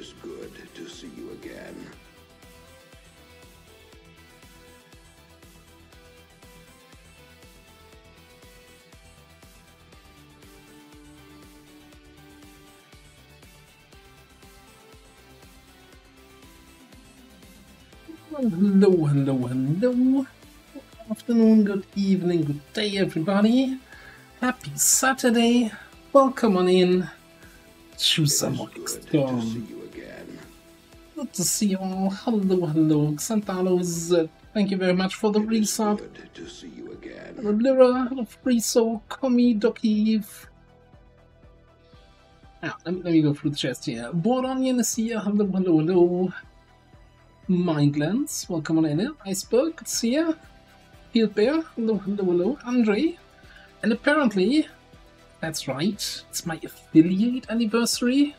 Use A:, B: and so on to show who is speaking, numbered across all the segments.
A: is good to see you again.
B: Hello, hello, hello. Good afternoon, good evening, good day, everybody. Happy Saturday. Welcome on in to some more XCOM. Good to see you all. Hello, hello. Xantalos, thank you very much for the resub.
A: Good to see you again.
B: Lira, Friso, Komi, Doki. Let me go through the chest here. Board Onion is here. Hello, hello, hello. Mindlands, welcome on in. Iceberg, good to see you. Field Bear, hello, hello, hello. Andre. And apparently, that's right, it's my affiliate anniversary.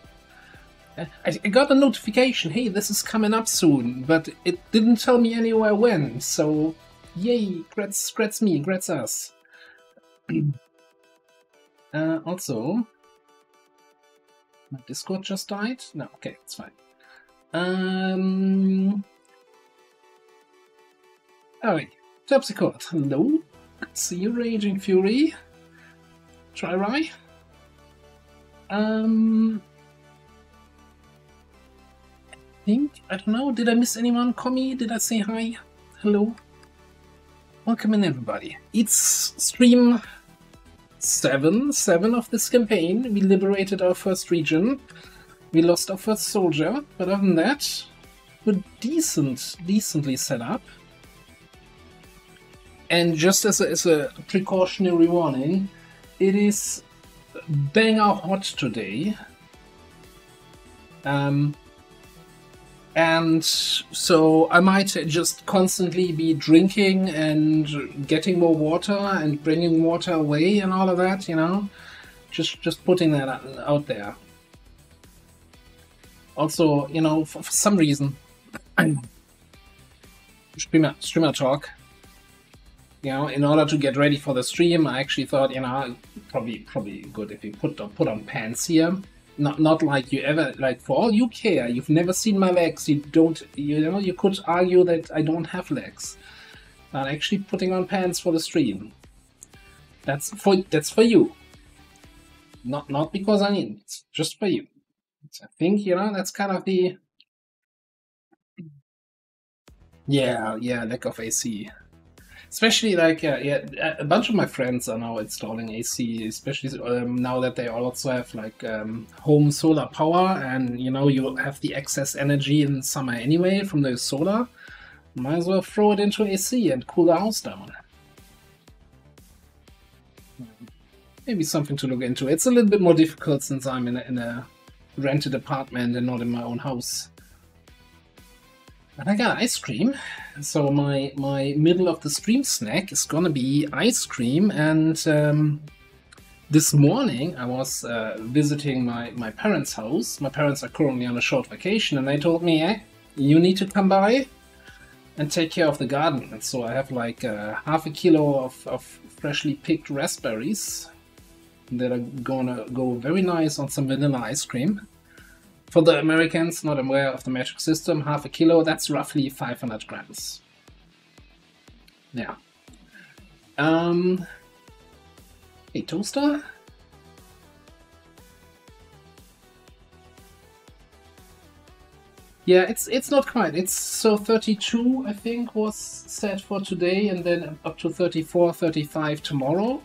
B: I got a notification, hey, this is coming up soon, but it didn't tell me anywhere when, so yay, grats me, grats us. Also, my Discord just died? No, okay, it's fine. Alright, Terpsichord, hello. Good to see you, Raging Fury. Try. I don't know, did I miss anyone? Komi, did I say hi? Hello? Welcome in, everybody. It's stream 7 of this campaign. We liberated our first region. We lost our first soldier, but other than that, we're decently set up. And just as a precautionary warning, it is banger hot today. And so I might just constantly be drinking and getting more water and bringing water away and all of that, you know? Just putting that out there. Also, you know, for some reason, streamer talk. You know, in order to get ready for the stream, I actually thought, you know, probably good if you put on pants here. Not like you ever, like, for all you care, you've never seen my legs. You don't, you know, you could argue that I don't have legs. But actually putting on pants for the stream. That's for you. Not because I need it. It's just for you. I think, you know, that's kind of the... Yeah, lack of AC. Especially, like, a bunch of my friends are now installing AC, especially now that they also have, like, home solar power, and, you know, you have the excess energy in summer anyway from the solar. Might as well throw it into AC and cool the house down. Maybe something to look into. It's a little bit more difficult since I'm in a rented apartment and not in my own house. But I got ice cream, so my middle of the stream snack is gonna be ice cream. And this morning I was visiting my parents' house. My parents are currently on a short vacation, and they told me, hey, you need to come by and take care of the garden. And so I have like half a kilo of freshly picked raspberries that are gonna go very nice on some vanilla ice cream. For the Americans not aware of the metric system, half a kilo, that's roughly 500 grams. Yeah. Hey, toaster? Yeah, it's not quite. It's so 32, I think, was set for today, and then up to 34, 35 tomorrow.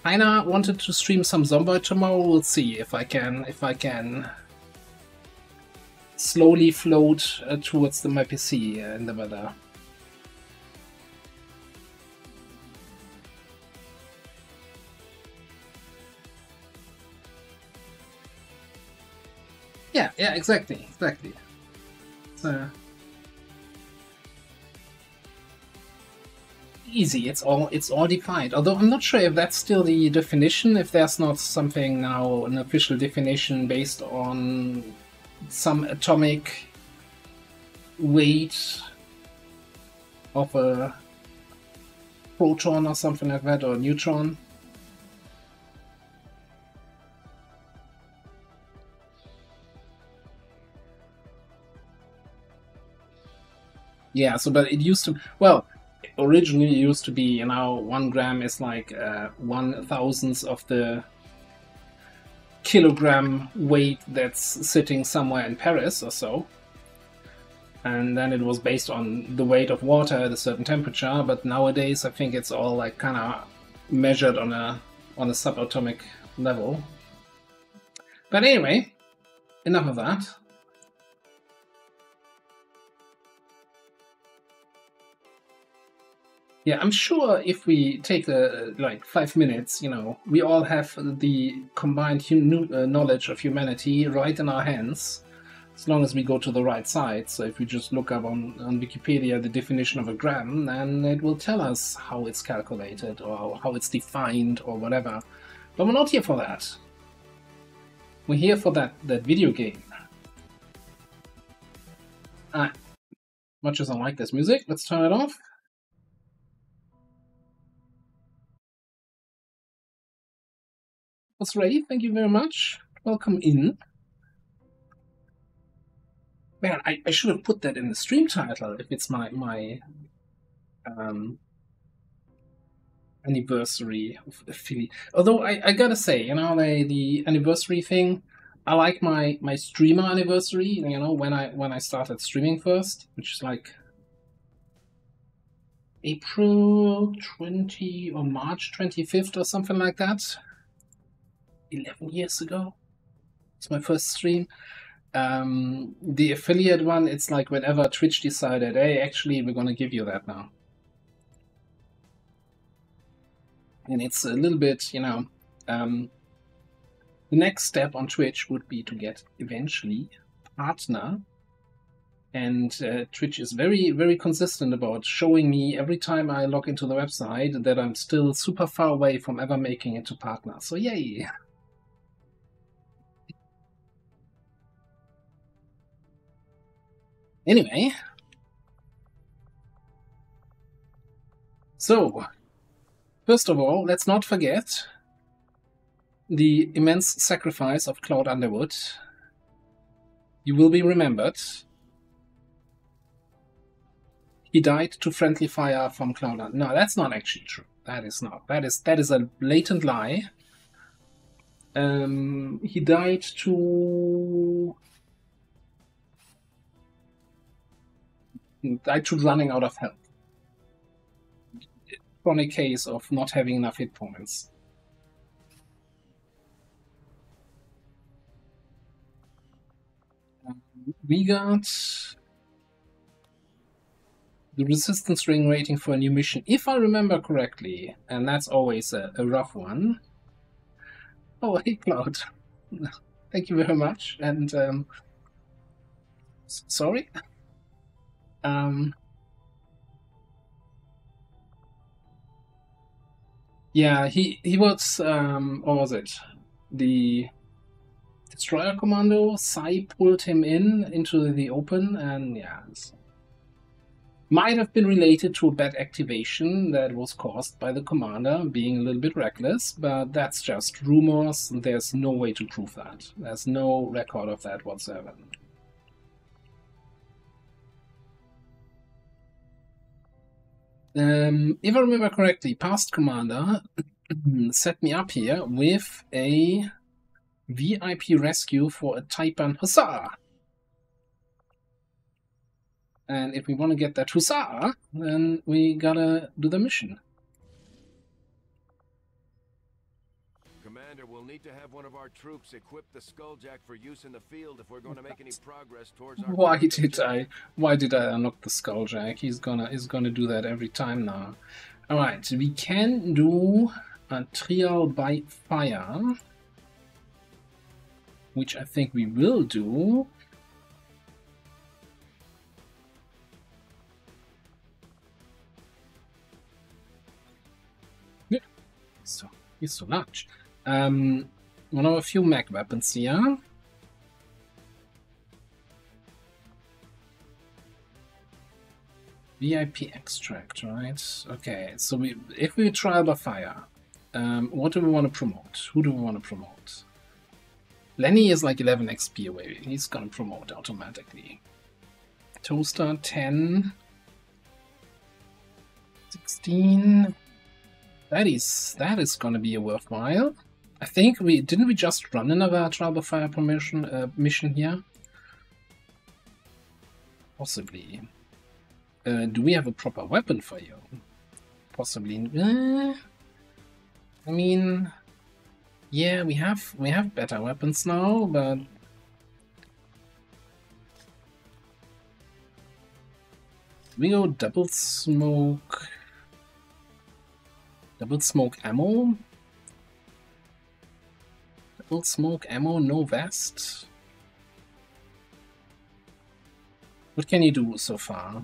B: Kinda wanted to stream some Zomboid tomorrow. We'll see if I can slowly float towards my PC in the weather. Yeah, exactly. So easy, it's all defined. Although I'm not sure if that's still the definition, if there's not something now, an official definition based on some atomic weight of a proton or something like that, or a neutron. Yeah, so but it used to, well, originally it used to be, you know, 1 gram is like 1/1000th of the kilogram weight that's sitting somewhere in Paris or so. And then it was based on the weight of water at a certain temperature, but nowadays I think it's all like kind of measured on a subatomic level. But anyway, enough of that. Yeah, I'm sure if we take like 5 minutes, you know, we all have the combined knowledge of humanity right in our hands, as long as we go to the right site. So if we just look up on Wikipedia the definition of a gram, then it will tell us how it's calculated or how it's defined or whatever. But we're not here for that. We're here for that video game. Much as I like this music, let's turn it off. What's ready? Thank you very much. Welcome in. Man, I should have put that in the stream title if it's my anniversary of affiliate. Although I gotta say, you know, the anniversary thing, I like my streamer anniversary. You know, when I started streaming first, which is like April 20 or March 25th or something like that. 11 years ago. It's my first stream. The affiliate one, it's like whenever Twitch decided, hey, actually, we're going to give you that now. And it's a little bit, you know, the next step on Twitch would be to get eventually a partner. And Twitch is very, very consistent about showing me every time I log into the website that I'm still super far away from ever making it to partner. So yay! Anyway, so first of all, let's not forget the immense sacrifice of Cloud Underwood. You will be remembered. He died to friendly fire from Cloud Underwood. No, that's not actually true. That is not. That is a blatant lie. He died to running out of health. Chronic case of not having enough hit points. We got the resistance ring rating for a new mission, if I remember correctly, and that's always a rough one. Oh, hey, Cloud. Thank you very much. And sorry. Yeah, he was, what was it? The Destroyer Commando, Sai pulled him into the open, and yeah, might have been related to a bad activation that was caused by the commander being a little bit reckless, but that's just rumors, and there's no way to prove that. There's no record of that whatsoever. If I remember correctly, past commander set me up here with a VIP rescue for a Taipan Hussar. And if we want to get that Hussar, then we gotta do the mission.
C: Commander, we'll need to have one of our troops equip the Skulljack for use in the field if we're going to make any progress towards our...
B: Why did I unlock the Skulljack? He's gonna do that every time now. Alright, we can do a trial by fire, which I think we will do. Yeah, he's so large. One of a few mech weapons here. VIP extract, right? Okay, so if we trial by fire, what do we want to promote? Who do we want to promote? Lenny is like 11 XP away. He's gonna promote automatically. Toaster 10. 16. That is gonna be a worthwhile. I think we just run another Trial by Fire mission here? Possibly. Do we have a proper weapon for you? Possibly. I mean, yeah, we have better weapons now, but we go double smoke ammo. Double smoke ammo, no vest. What can you do so far?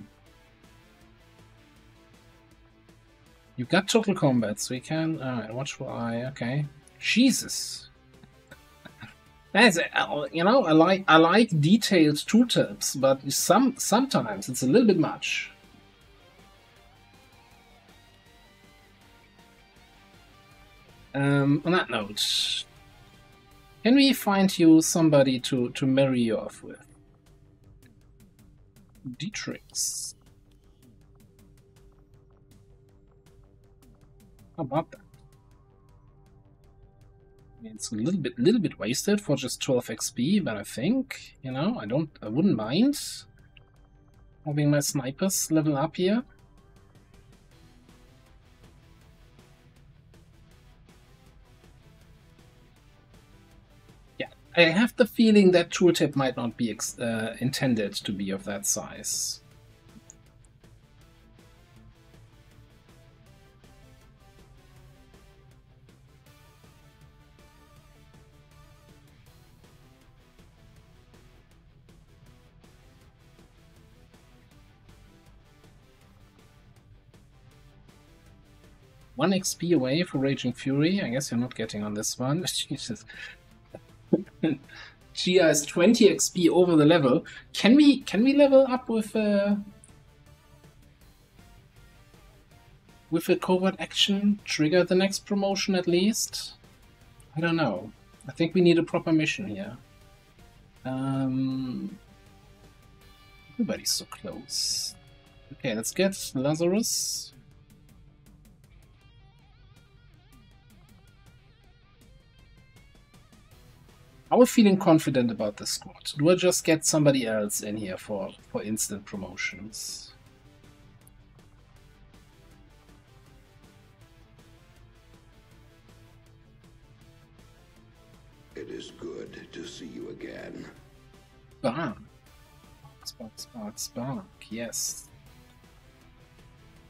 B: You got total combat, so you can. Alright, watchful eye. Okay. Jesus. That's you know, I like detailed tooltips, but sometimes it's a little bit much. On that note, can we find you somebody to marry you off with? Dietrich's. How about that? I mean, it's a little bit wasted for just 12 XP, but I think, you know, I wouldn't mind having my snipers level up here. Yeah, I have the feeling that tooltip might not be intended to be of that size. One XP away for Raging Fury. I guess you're not getting on this one. Jesus. Gia is 20 XP over the level. Can we level up with a covert action? Trigger the next promotion at least? I don't know. I think we need a proper mission here. Everybody's so close. Okay, let's get Lazarus. Are we feeling confident about the squad? Do I just get somebody else in here for instant promotions?
A: It is good to see you again.
B: Spark, yes.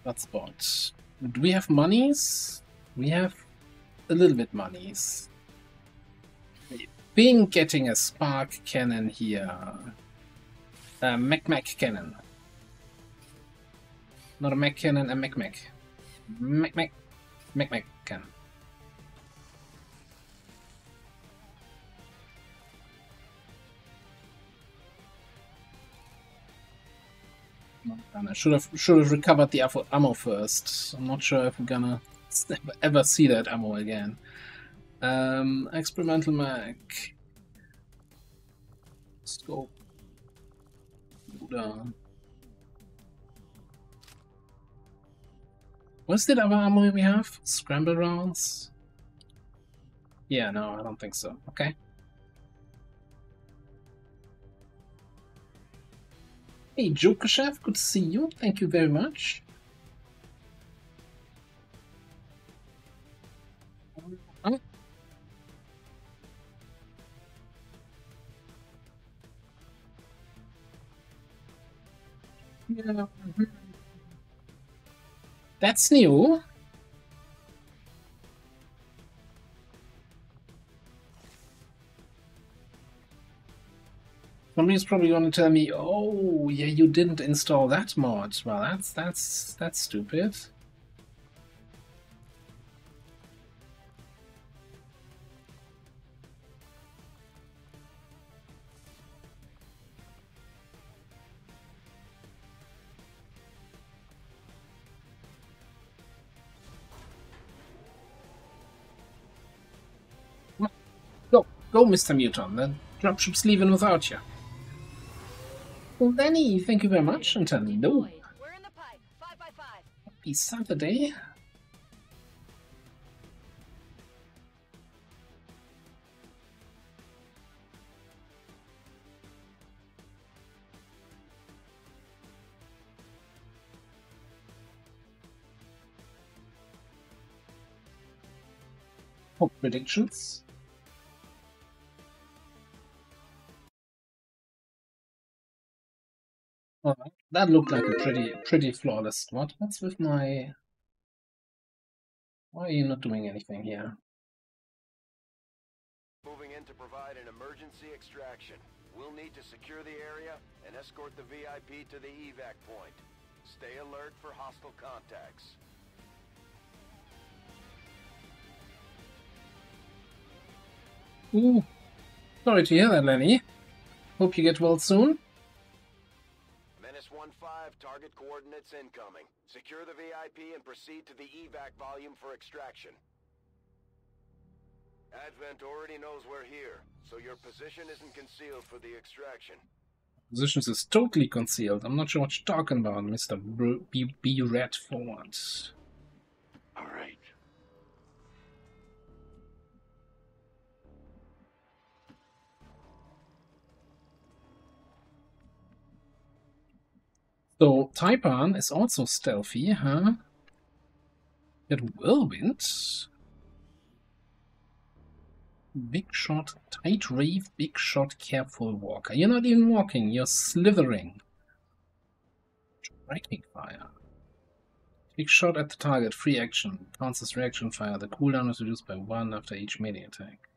B: That's spot. Do we have monies? We have a little bit monies. Been getting a spark cannon here. Mac cannon. Not a Mac cannon, a Mac. Mac cannon. I should have recovered the ammo first. I'm not sure if we're gonna ever see that ammo again. Experimental mag. Scope. What's the other ammo we have? Scramble rounds? Yeah, no, I don't think so. Okay. Hey, Joker Chef, good to see you. Thank you very much. Yeah. That's new. Somebody's probably going to tell me, "Oh, yeah, you didn't install that mod." Well, that's stupid. Go, Mr. Muton. The dropship's leaving without you. Well, Danny, thank you very much. And tell me no.
D: We're in the pipe. 5 by 5.
B: Happy Saturday. Hope predictions. Oh, that looked like a pretty flawless squad. What's with my... Why are you not doing anything here?
C: Moving in to provide an emergency extraction. We'll need to secure the area and escort the VIP to the evac point. Stay alert for hostile contacts.
B: Ooh, sorry to hear that, Lenny. Hope you get well soon.
C: Menace 1-5, target coordinates incoming. Secure the VIP and proceed to the evac volume for extraction. Advent already knows we're here, so your position isn't concealed for the extraction.
B: Positions is totally concealed. I'm not sure what you're talking about, Mr. B. Red Forward.
A: All right.
B: So, Taipan is also stealthy, huh? Yet Whirlwind. Big shot, tight rave, big shot, careful walker. You're not even walking, you're slithering. Striking fire. Big shot at the target, free action. Bounces reaction fire. The cooldown is reduced by 1 after each melee attack.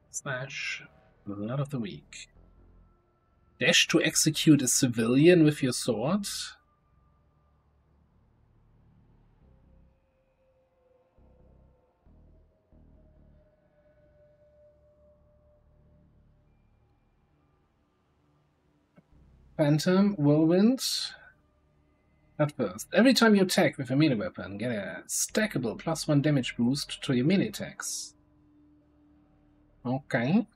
B: Slash. Blood of the week. Dash to execute a civilian with your sword. Phantom, Whirlwind. At first, every time you attack with a melee weapon, get a stackable +1 damage boost to your melee attacks. Okay.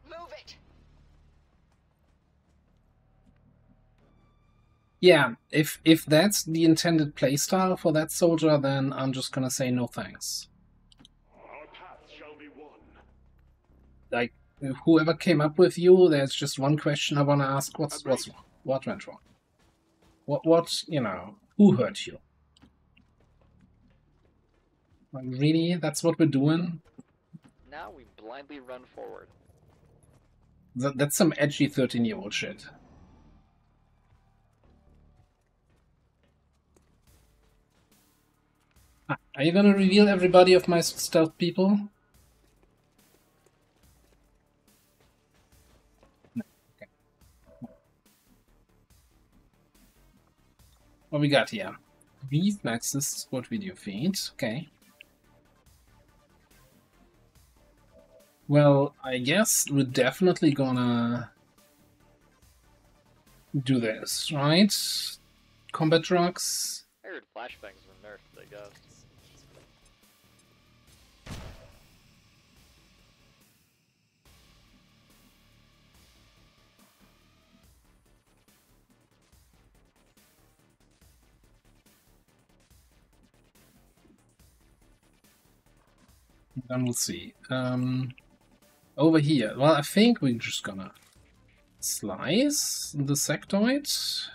D: Move it.
B: Yeah, if that's the intended playstyle for that soldier, then I'm just gonna say no thanks.
A: Our path shall be one.
B: Like, whoever came up with you, there's just one question I want to ask: what's wrong? What went wrong? What you know? Who hurt you? Like, really? That's what we're doing?
D: Now we blindly run forward.
B: That's some edgy 13-year-old shit. Are you gonna reveal everybody of my stealth people? No. Okay. What we got here? Reflexes, squad video feed. Okay. Well, I guess we're definitely gonna do this, right? Combat drugs.
D: I heard flashbangs were nerfed, I guess.
B: Then we'll see. Over here. Well, I think we're just gonna slice the sectoid.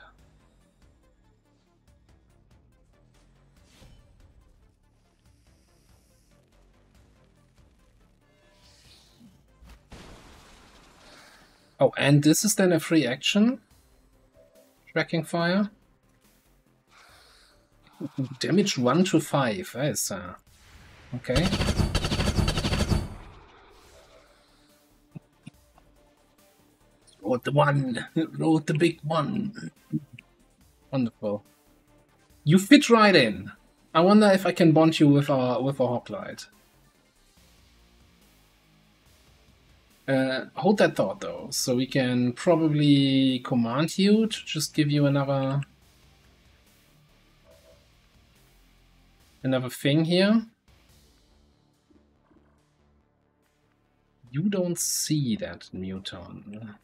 B: Oh, and this is then a free action. Tracking fire. Damage 1 to 5. That is, okay. Road the one. Road the big one. Wonderful. You fit right in. I wonder if I can bond you with our hoplite. Hold that thought though, so we can probably command you to just give you another another thing here. You don't see that muton.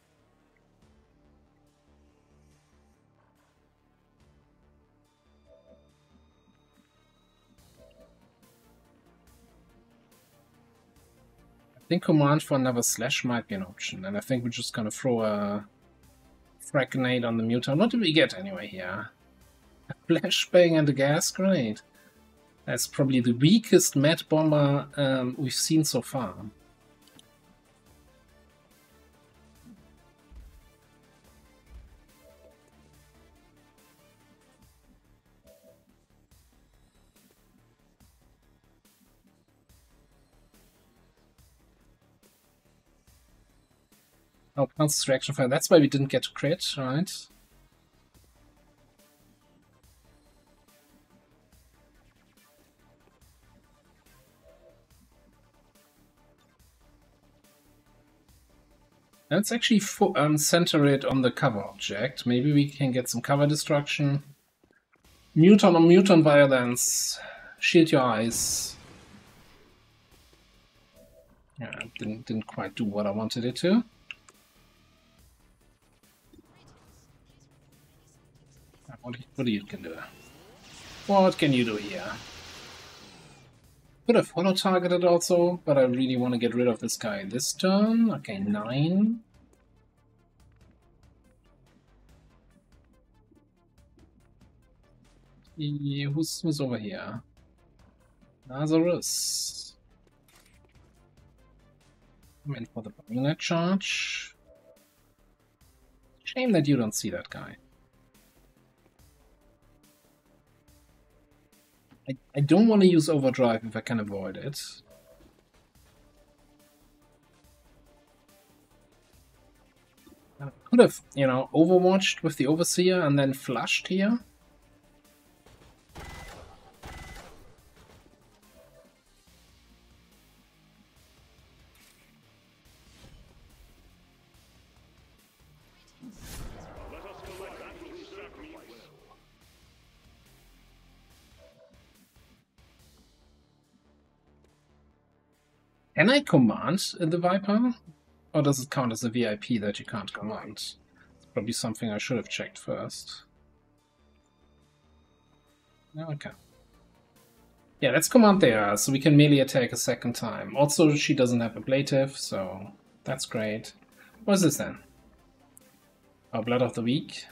B: I think command for another slash might be an option, and I think we're just gonna throw a frag grenade on the muton. What do we get anyway here? A flashbang and a gas grenade. That's probably the weakest med bomber we've seen so far. Oh, pulse distraction fire. That's why we didn't get to crit, right? Let's actually center it on the cover object. Maybe we can get some cover destruction. Muton on muton violence. Shield your eyes. Yeah, didn't quite do what I wanted it to. What you can do? What can you do here? Could have follow targeted also, but I really want to get rid of this guy this turn. Okay, 9. Who's over here? Lazarus. I'm in for the bayonet charge. Shame that you don't see that guy. I don't want to use overdrive if I can avoid it. I could have, you know, overwatched with the overseer and then flushed here. Can I command the Viper? Or does it count as a VIP that you can't command? It's probably something I should have checked first. No, okay. Yeah, let's command there, so we can melee attack a second time. Also, she doesn't have ablative, so that's great. What is this then? Oh, Blood of the Weak.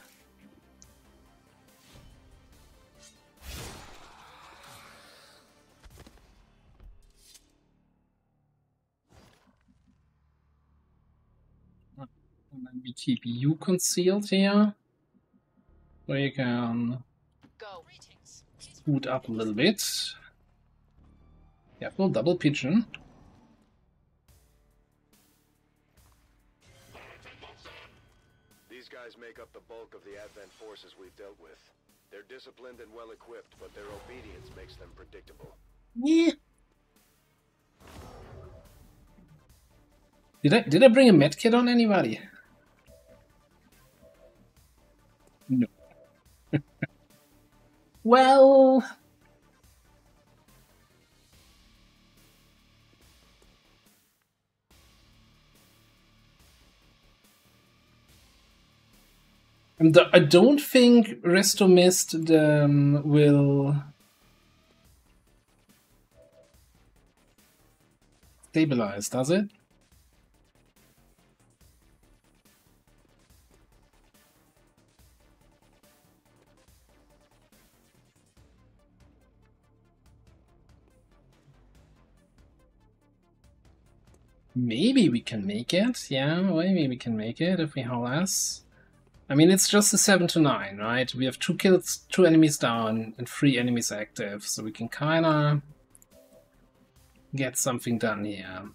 B: And then we keep you concealed here. So you can scoot up a little bit. Careful, double pigeon.
C: These guys make up the bulk of the Advent forces we've dealt with. They're disciplined and well equipped, but their obedience makes them predictable.
B: Yeah. Did I bring a medkit on anybody? No. Well, I don't think Resto Mist will stabilize, does it? Maybe we can make it. Yeah, maybe we can make it if we haul ass. I mean, it's just a 7 to 9, right? We have 2 kills, 2 enemies down, and 3 enemies active, so we can kinda get something done here.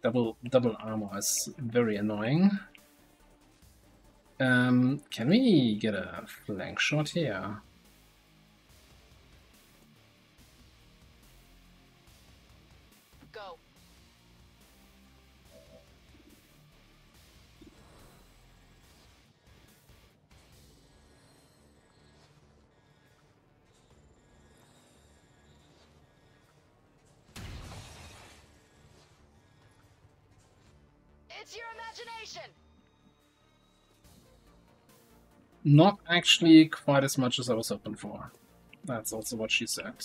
B: Double armor is very annoying. Can we get a flank shot here?
E: It's your imagination.
B: Not actually quite as much as I was hoping for. That's also what she said.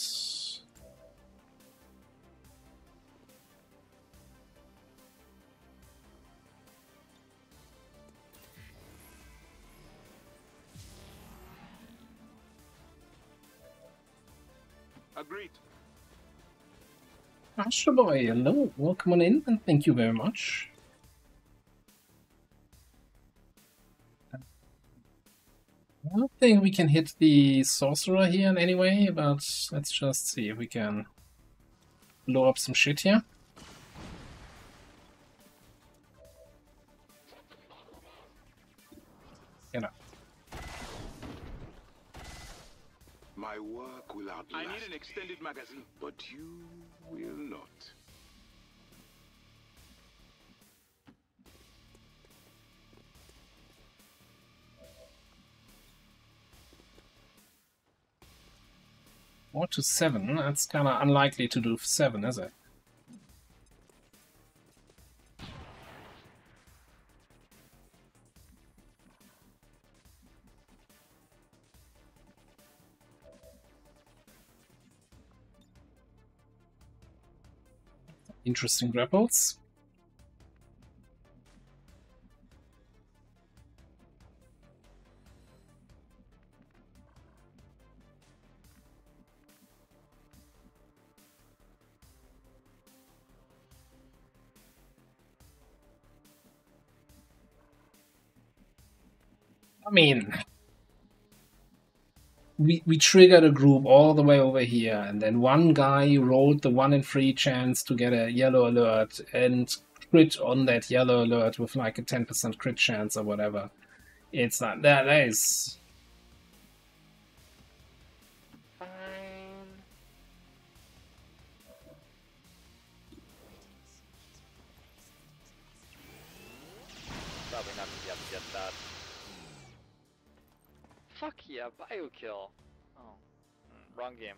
A: Agreed.
B: Astro Boy, hello, welcome on in, and thank you very much. I don't think we can hit the sorcerer here in any way, but let's just see if we can blow up some shit here. You know.
A: My work will outlast.
F: I need an extended magazine.
A: But you will not.
B: Or to 7, that's kinda unlikely to do 7, is it? Interesting grapples. I mean, we triggered a group all the way over here, and then one guy rolled the 1 in 3 chance to get a yellow alert and crit on that yellow alert with like a 10% crit chance or whatever. It's not that is.
D: Fine. Probably not gonna be able to get that. Fuck yeah, bio kill. Oh, wrong game.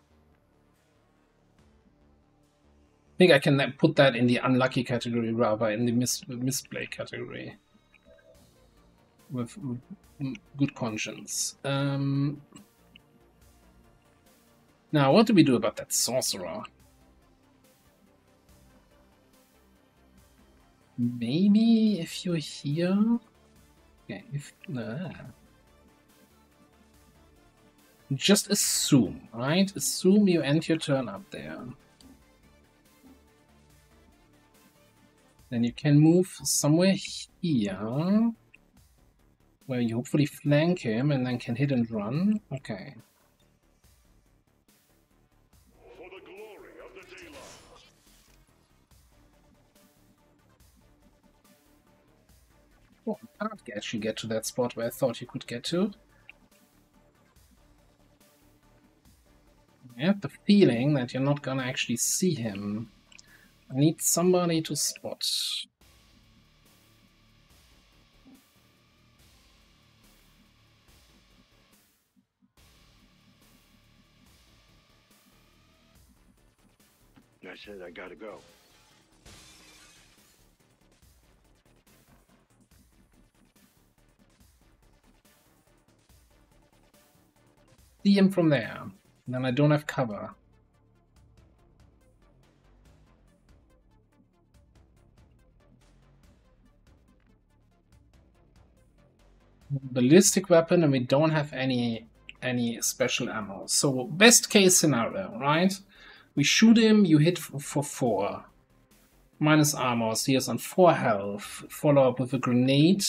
B: I think I can then put that in the unlucky category rather in the misplay category. With good conscience. Now, what do we do about that sorcerer? Maybe if you're here. Okay, if just assume, right? Assume you end your turn up there. Then you can move somewhere here, where you hopefully flank him and then can hit and run. Okay.
A: For the glory of the daylight.
B: Oh, I can't actually get to that spot where I thought you could get to. I have the feeling that you're not gonna actually see him. I need somebody to spot.
A: I said I gotta go.
B: See him from there. Then I don't have cover. Ballistic weapon, and we don't have any special ammo. So best case scenario, right? We shoot him, you hit for 4. Minus armor, so he is on 4 health. Follow up with a grenade.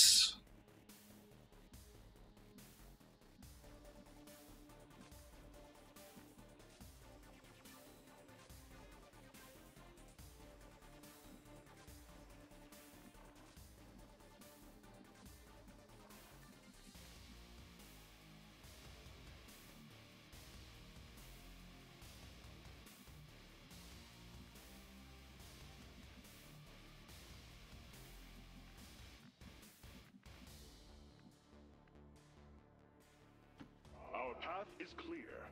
A: Our path is clear.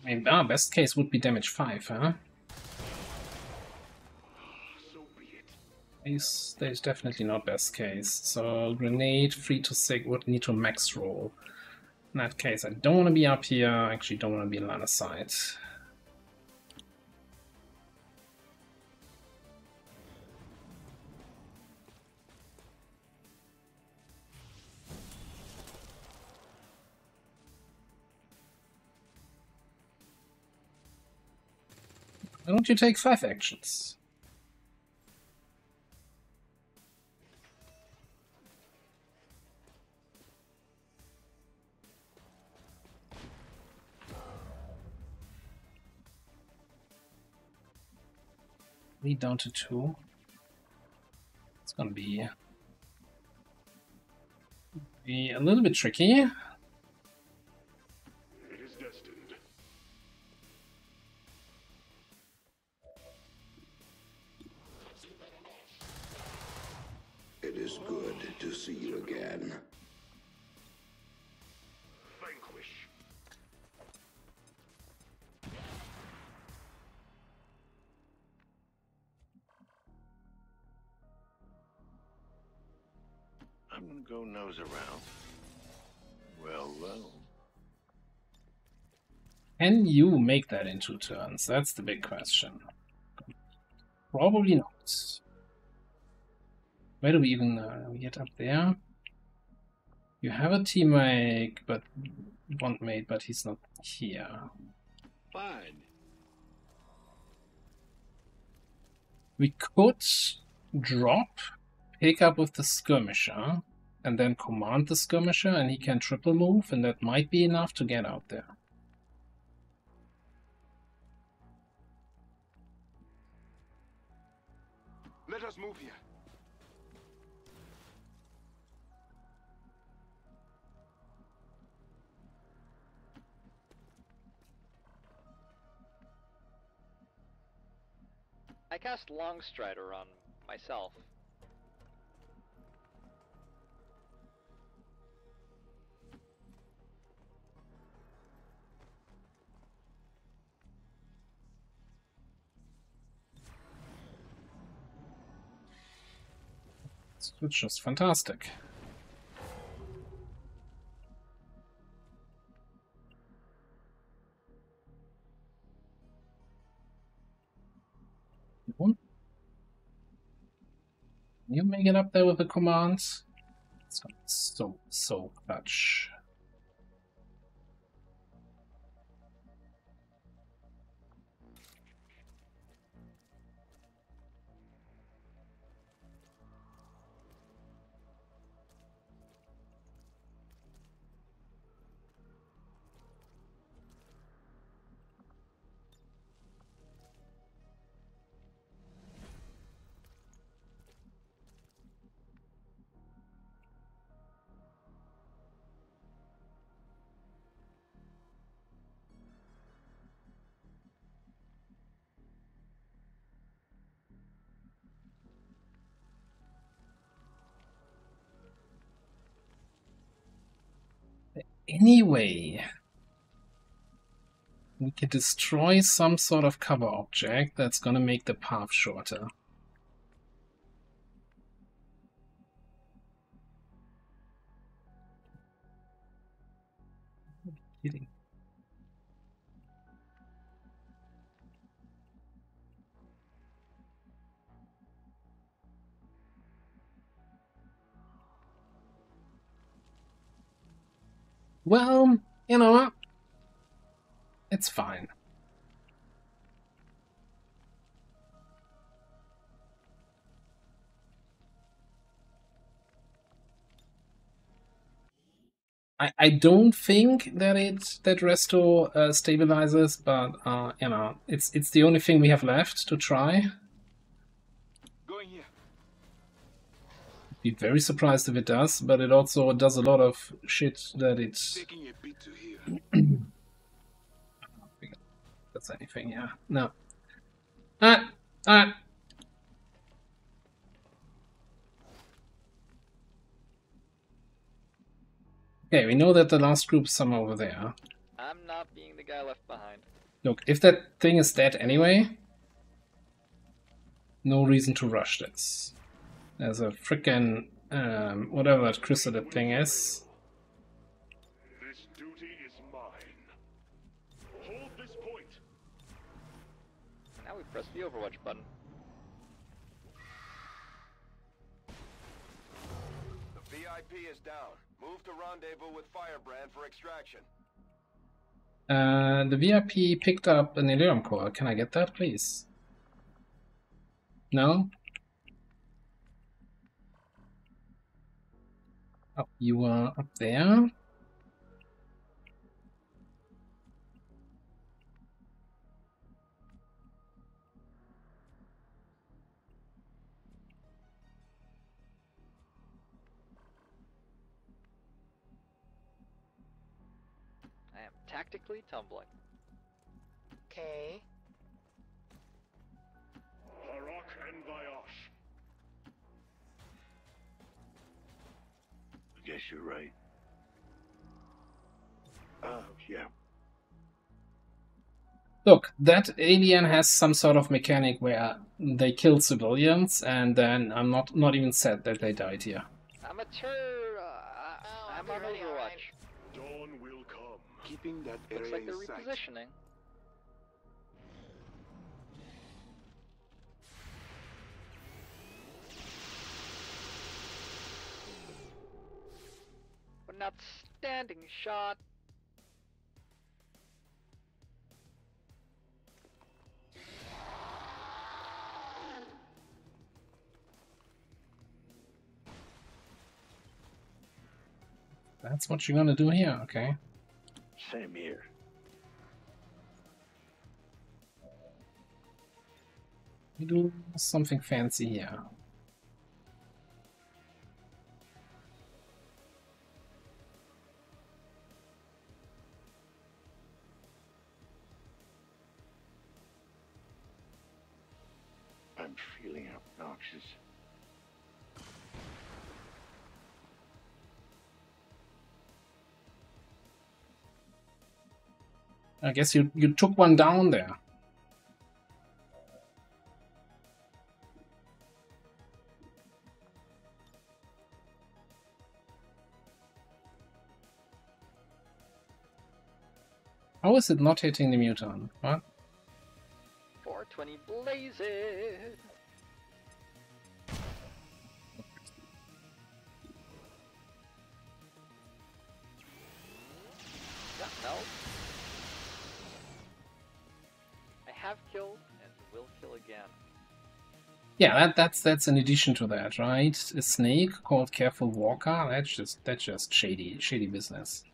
B: I mean, best case would be damage 5, huh?
A: So be it.
B: There's definitely not best case. So grenade 3 to 6 would need to max roll. In that case, I don't want to be up here. I actually don't want to be in line of sight. Why don't you take 5 actions? Lead down to 2. It's gonna be a little bit tricky.
A: It is destined.
E: It is good to see you again.
A: Vanquish. I'm gonna go nose around. Well, well.
B: Can you make that in 2 turns? That's the big question. Probably not. Where do we even we get up there? You have a teammate, but bondmate, but he's not here.
A: Fine.
B: We could drop, pick up with the skirmisher, and then command the skirmisher, and he can triple move, and that might be enough to get out there.
E: Let us move here.
D: I cast Long Strider on myself.
B: It's just fantastic. You make it up there with the commands. It's gonna be so clutch. Anyway, we can destroy some sort of cover object that's gonna make the path shorter. Kidding. Well, you know what? It's fine. I don't think that Resto stabilizes, but you know, it's the only thing we have left to try.
E: Going here.
B: Be very surprised if it does, but it also does a lot of shit that it's.
E: Taking a bit to hear.
B: I don't think that's anything, yeah. No. Alright. Okay, we know that the last group is somewhere over there.
D: I'm not being the guy left behind.
B: Look, if that thing is dead anyway, no reason to rush this. There's a frickin' whatever that chrysalid thing is.
E: This duty is mine. Hold this point.
D: Now we press the Overwatch button.
C: The VIP is down. Move to rendezvous with Firebrand for extraction.
B: The VIP picked up an Elerium core. Can I get that, please? No? Oh, you are up there.
D: I am tactically tumbling.
F: Okay.
E: Harok and Vyosh.
A: I guess you're right. Yeah.
B: Look, that alien has some sort of mechanic where they kill civilians, and then I'm not even sad that they died here.
D: Amateur!
F: I'll
D: I'm
F: be
D: on
F: ready,
D: Overwatch.
F: alright.
E: Dawn will come. Keeping that
D: Looks
E: area
D: like they're
E: in sight.
D: repositioning. What an outstanding shot!
B: That's what you're gonna do here, okay?
A: Same here.
B: You do something fancy here.
A: I'm feeling obnoxious.
B: I guess you took one down there. How is it not hitting the muton? What?
D: 420 blazes! Yeah, no. I have killed and will kill again.
B: Yeah, that's an addition to that, right? A snake called Careful Walker. That's just shady business.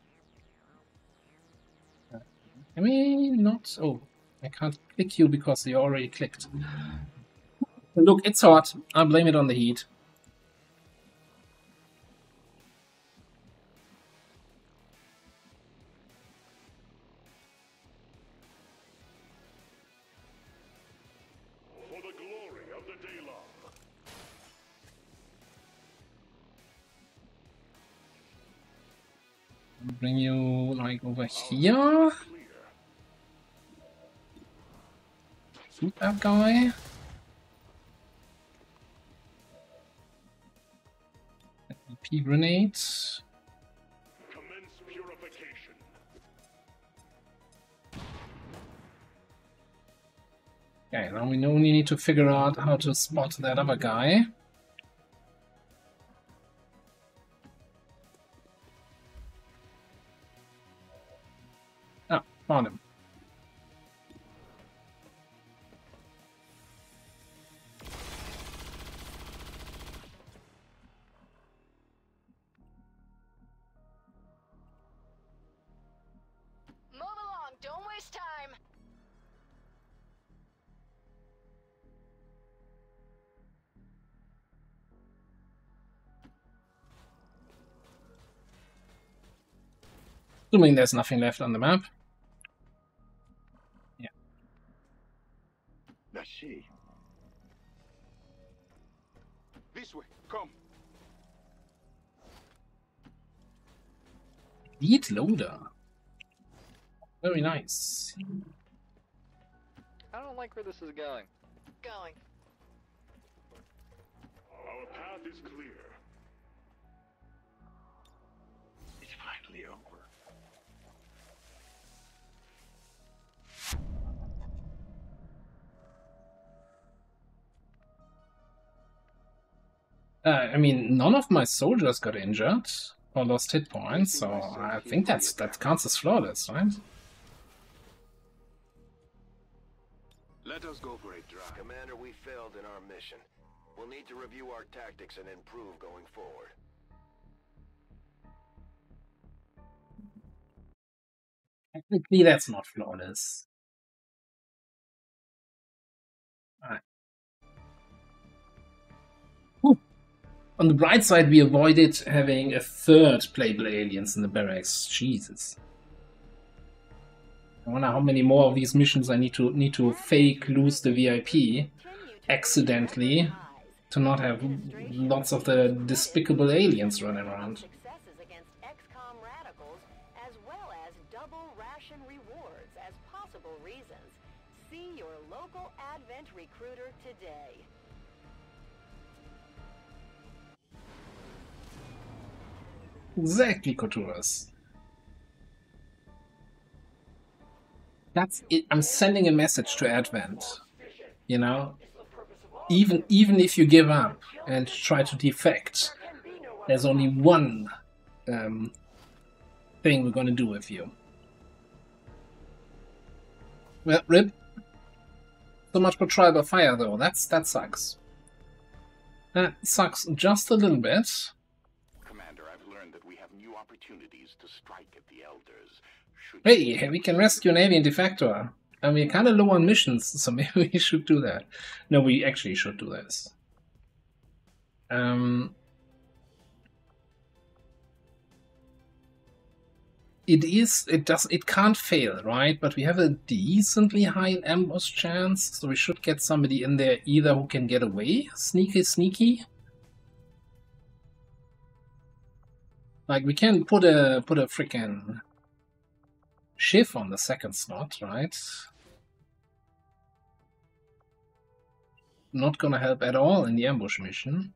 B: I mean, not. Oh, I can't click you because you already clicked. Look, it's hot. I blame it on the heat.
E: For the glory of the Daylon.
B: Bring you like over here.
E: Clear.
B: Shoot that guy. EP grenade.
E: Commence purification.
B: Okay, now we only need to figure out how to spot that other guy. Ah, found him.
F: Move along, don't waste time.
B: Assuming there's nothing left on the map. Yeah.
A: Let's see.
E: This way. Come.
B: Lead loader. Very nice.
D: I don't like where this is going.
F: Going.
E: Our path is clear.
A: It's finally over.
B: I mean, none of my soldiers got injured or lost hit points, so I think that counts as flawless, right?
E: Let us go for a drive.
C: Commander, we failed in our mission. We'll need to review our tactics and improve going forward.
B: Technically, that's not flawless. Alright. On the bright side, we avoided having a third playable aliens in the barracks. Jesus. I wonder how many more of these missions I need to fake lose the VIP accidentally to not have lots of the despicable aliens running around.
G: Successes against XCOM radicals, as well as double ration rewards as possible reasons. See your local Advent recruiter today.
B: Exactly, Koturas. That's it. I'm sending a message to Advent. You know? Even if you give up and try to defect, there's only one thing we're gonna do with you. Well, rip. So much for trial by fire, though. That sucks. That sucks just a little bit.
E: Commander, I've learned that we have new opportunities to strike at the Elders.
B: Hey, we can rescue an alien defector. And we're kind of low on missions, so maybe we should do that. No, we actually should do this. It can't fail, right? But we have a decently high ambush chance, so we should get somebody in there either who can get away, sneaky. Like, we can put a freaking Shiv on the second slot, right? Not gonna help at all in the ambush mission.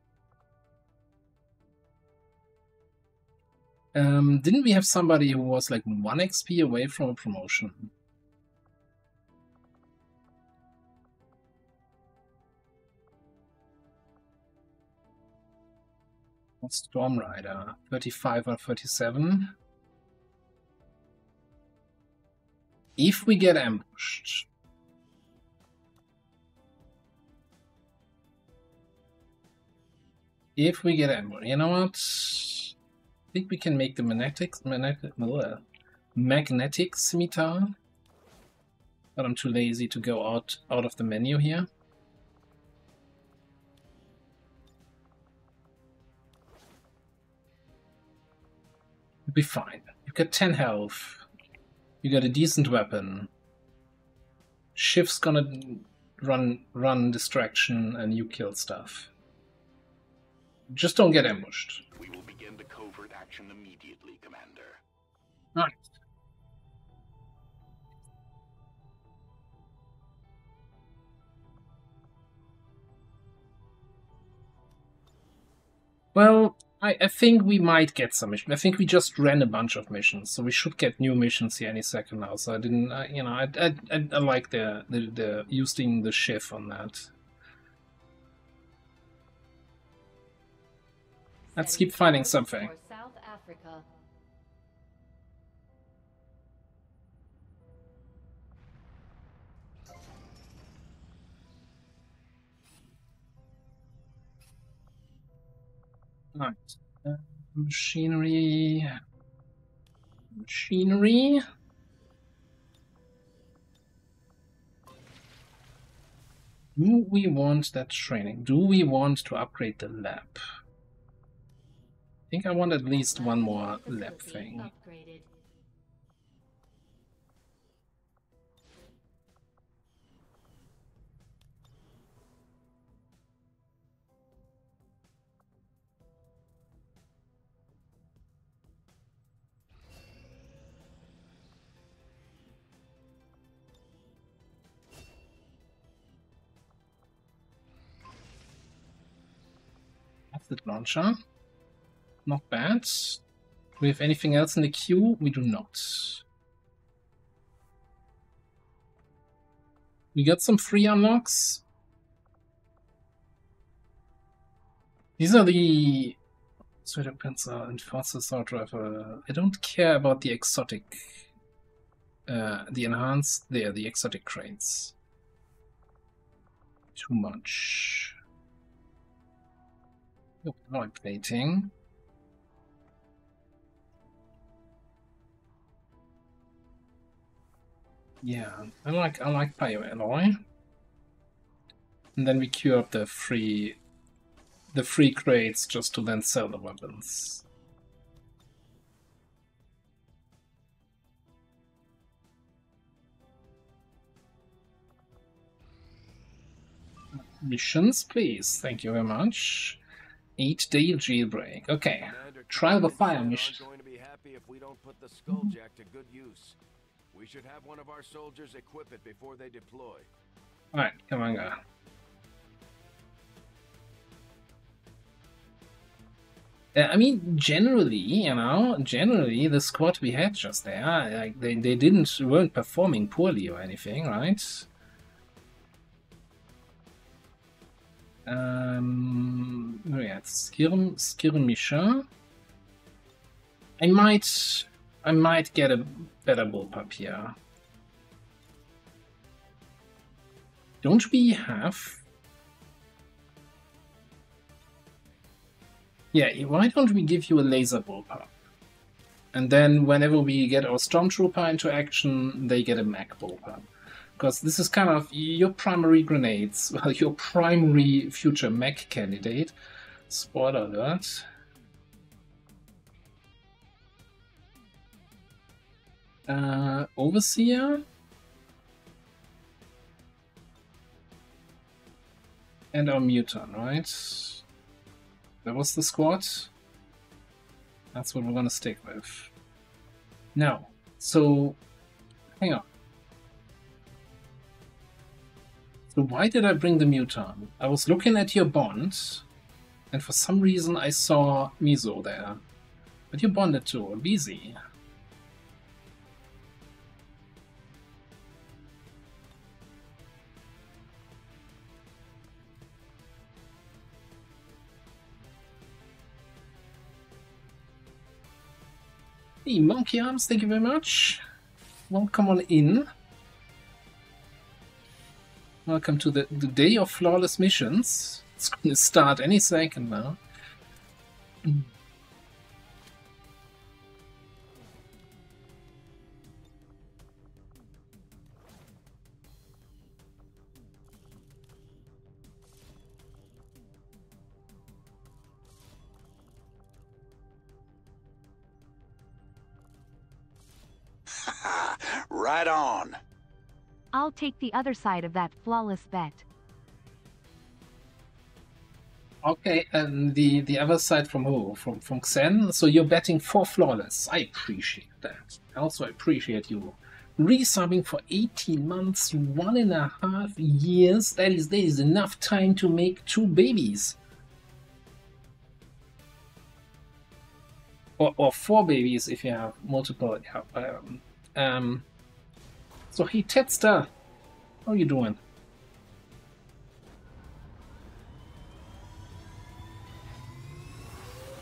B: Didn't we have somebody who was like 1 XP away from a promotion? Storm Rider, 35 or 37. If we get ambushed, you know what? I think we can make the magnetic scimitar, but I'm too lazy to go out of the menu here. You'll be fine. You get 10 health. You got a decent weapon. Shiv's gonna run distraction and you kill stuff. Just don't get ambushed.
E: We will begin the covert action immediately, Commander.
B: Alright. Well, I think we might get some missions. I think we just ran a bunch of missions, so we should get new missions here any second now. So I didn't, you know, I like the using the Shiv on that. Let's keep finding something.
G: South Africa.
B: Right. Machinery. Do we want that training? Do we want to upgrade the lab? I think I want at least one more lab thing.
G: Upgraded.
B: Rocket launcher. Not bad. Do we have anything else in the queue? We do not. We got some free unlocks. These are the Sweater Panzer and Faster Assault Rifle. I don't care about the exotic, the enhanced, the exotic crates. Too much. Oh, alloy plating. Yeah, I like Bio Alloy. And then we queue up the free crates just to then sell the weapons. Missions, please. Thank you very much. 8-day jailbreak. Okay. Trial the fire mission.
C: Going to be happy if we don't put the Skulljack to good use. We should have one of our soldiers equip it before they deploy.
B: Alright, come on, go. I mean, generally, the squad we had just there, like they weren't performing poorly or anything, right? Yeah, skirmisher. I might get a better bullpup here. Don't we have? Yeah, why don't we give you a laser bullpup? And then whenever we get our stormtrooper into action, they get a mech bullpup. Because this is kind of your primary grenades, well, your primary future mech candidate. Spoiler alert. Overseer. And our mutant, right? That was the squad. That's what we're gonna stick with. Now, so hang on. So why did I bring the mutant? I was looking at your bond, and for some reason I saw Miso there. But you bonded to busy. Hey, Monkey Arms, thank you very much. Welcome on in. Welcome to the day of flawless missions. It's going to start any second now.
E: Right on.
H: I'll take the other side of that flawless bet.
B: Okay, and the other side from who? From Xen? So you're betting for flawless. I appreciate that. I also appreciate you resubbing for 18 months, 1.5 years. That is enough time to make 2 babies. Or 4 babies if you have multiple. So hey Tetster, how are you doing?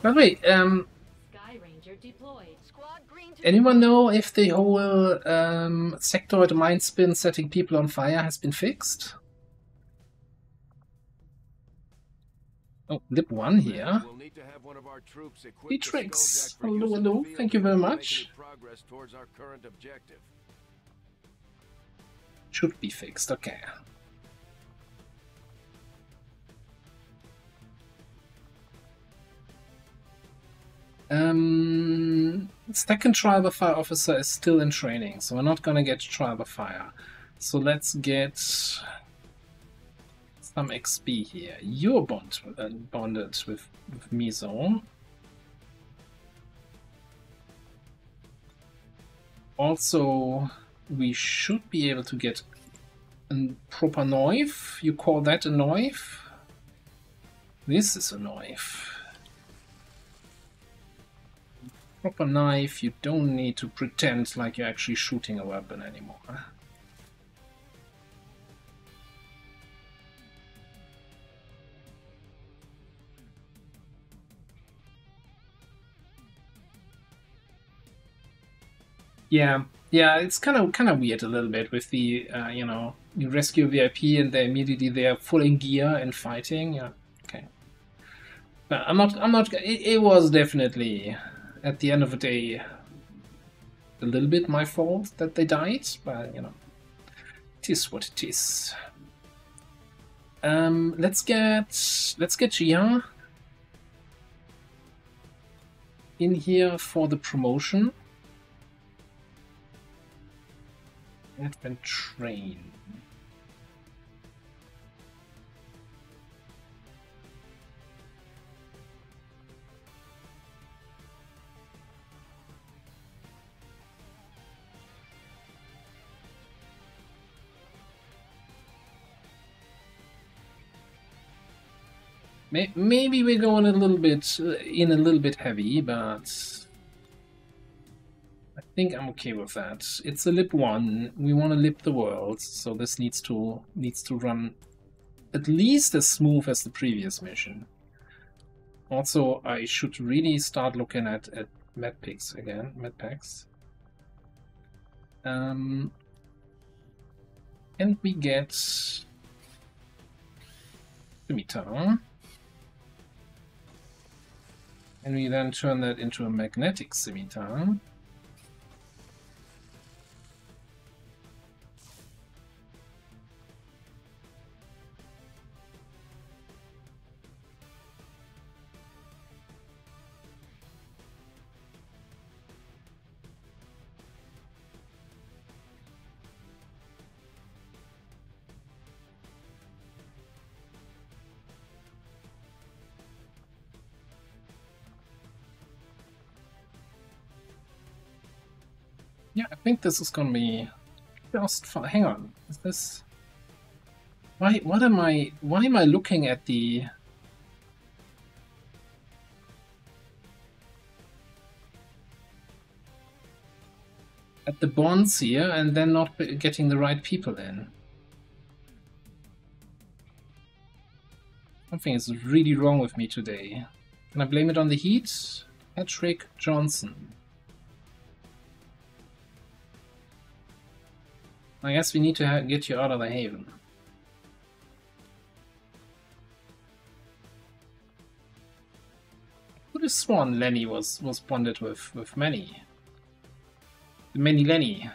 B: By the way,
H: Sky Ranger deployed.
F: Squad green to
B: anyone know if the whole sectoid mind spin setting people on fire has been fixed? Oh, Lip 1 here.
C: We'll need to have one of our troops equip
B: Hey
C: the
B: Trix,
C: Skulljack for
B: hello,
C: use in
B: hello,
C: the field
B: thank you very
C: before we make
B: much.
C: any progress towards our current objective.
B: Should be fixed, okay. Second trial by fire officer is still in training, so we're not gonna get trial by fire. So let's get some XP here. You're bonded with Miso. Also, we should be able to get a proper knife. You call that a knife? This is a knife. Proper knife, you don't need to pretend like you're actually shooting a weapon anymore. Yeah, it's kind of weird a little bit with the you know, you rescue a VIP and they are full in gear and fighting. Yeah, okay. But I'm not. It was definitely at the end of the day a little bit my fault that they died, but you know, it is what it is. Let's get Gia in here for the promotion. Advent train. Maybe we're going a little bit heavy, but I think I'm okay with that. It's a lip 1. We want to lip the world, so this needs to run at least as smooth as the previous mission. Also, I should really start looking at medpacks again. Medpacks. And we get scimitar. And we then turn that into a magnetic scimitar. Yeah, I think this is gonna be just fine. Hang on, is this? Why am I looking at the? At the bonds here and then not getting the right people in? Something is really wrong with me today. Can I blame it on the heat? Patrick Johnson. I guess we need to get you out of the haven. I could have sworn Lenny was bonded with Manny. Manny Lenny.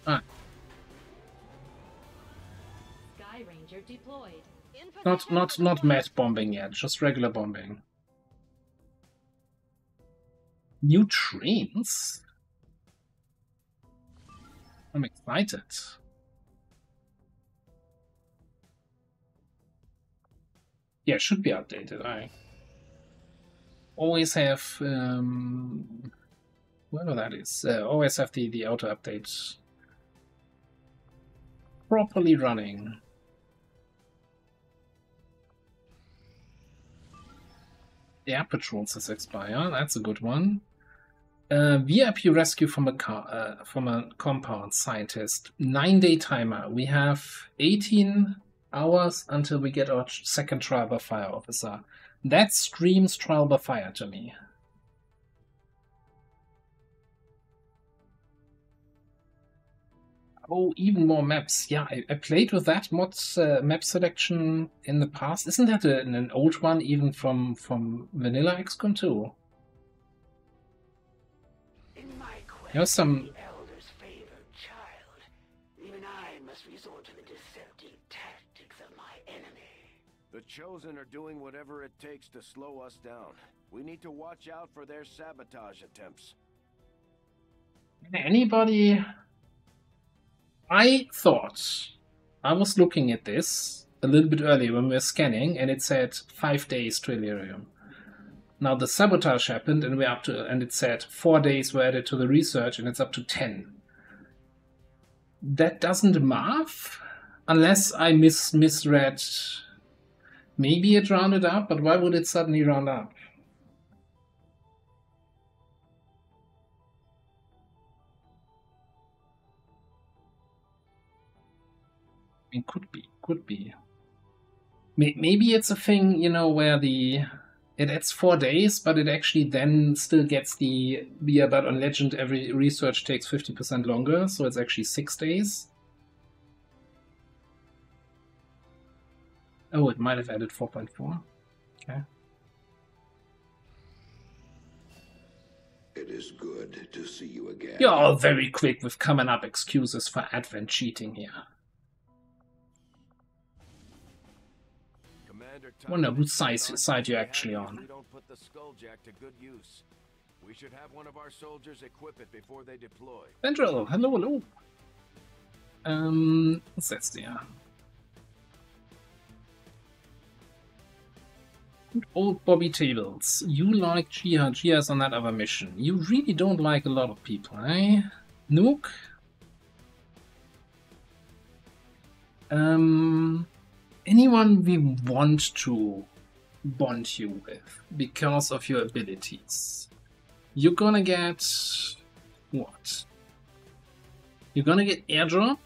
B: Ah.
I: Sky Ranger deployed.
B: Not mass bombing yet, just regular bombing. New trains? I'm excited. Yeah, should be updated. I always have whatever that is. Always have the auto updates properly running. The air patrols has expired. That's a good one. VIP rescue from a compound scientist. 9-day timer. We have 18 hours until we get our second trial by fire officer. That screams trial by fire to me. Oh, even more maps. Yeah, I played with that mod map selection in the past. Isn't that an old one, even from Vanilla XCOM 2? There's some.
J: The Elder's favored child. Even I must resort to the deceptive tactics of my enemy.
C: The Chosen are doing whatever it takes to slow us down. We need to watch out for their sabotage attempts.
B: Anybody? I thought I was looking at this a little bit earlier when we were scanning, and it said 5 days to Illyrium. Now the sabotage happened, and we're up to, and it said 4 days were added to the research, and it's up to 10. That doesn't math, unless I misread. Maybe it rounded up, but why would it suddenly round up? I mean, could be. Maybe it's a thing, you know, where it adds 4 days, but it actually then still gets the but on Legend every research takes 50% longer, so it's actually 6 days. Oh, it might have added 4.4. Okay.
K: It is good to see you again.
B: You're all very quick with coming up excuses for Advent cheating here. Wonder whose side you're actually on.
C: We don't put the Skulljack to good use. We should have one of our soldiers equip it before they deploy.
B: Vendrell, hello. What's that there? Good old Bobby Tables. You like Gia. Gia's on that other mission. You really don't like a lot of people, eh? Nook? Anyone we want to bond you with because of your abilities. You're gonna get what? You're gonna get airdrop,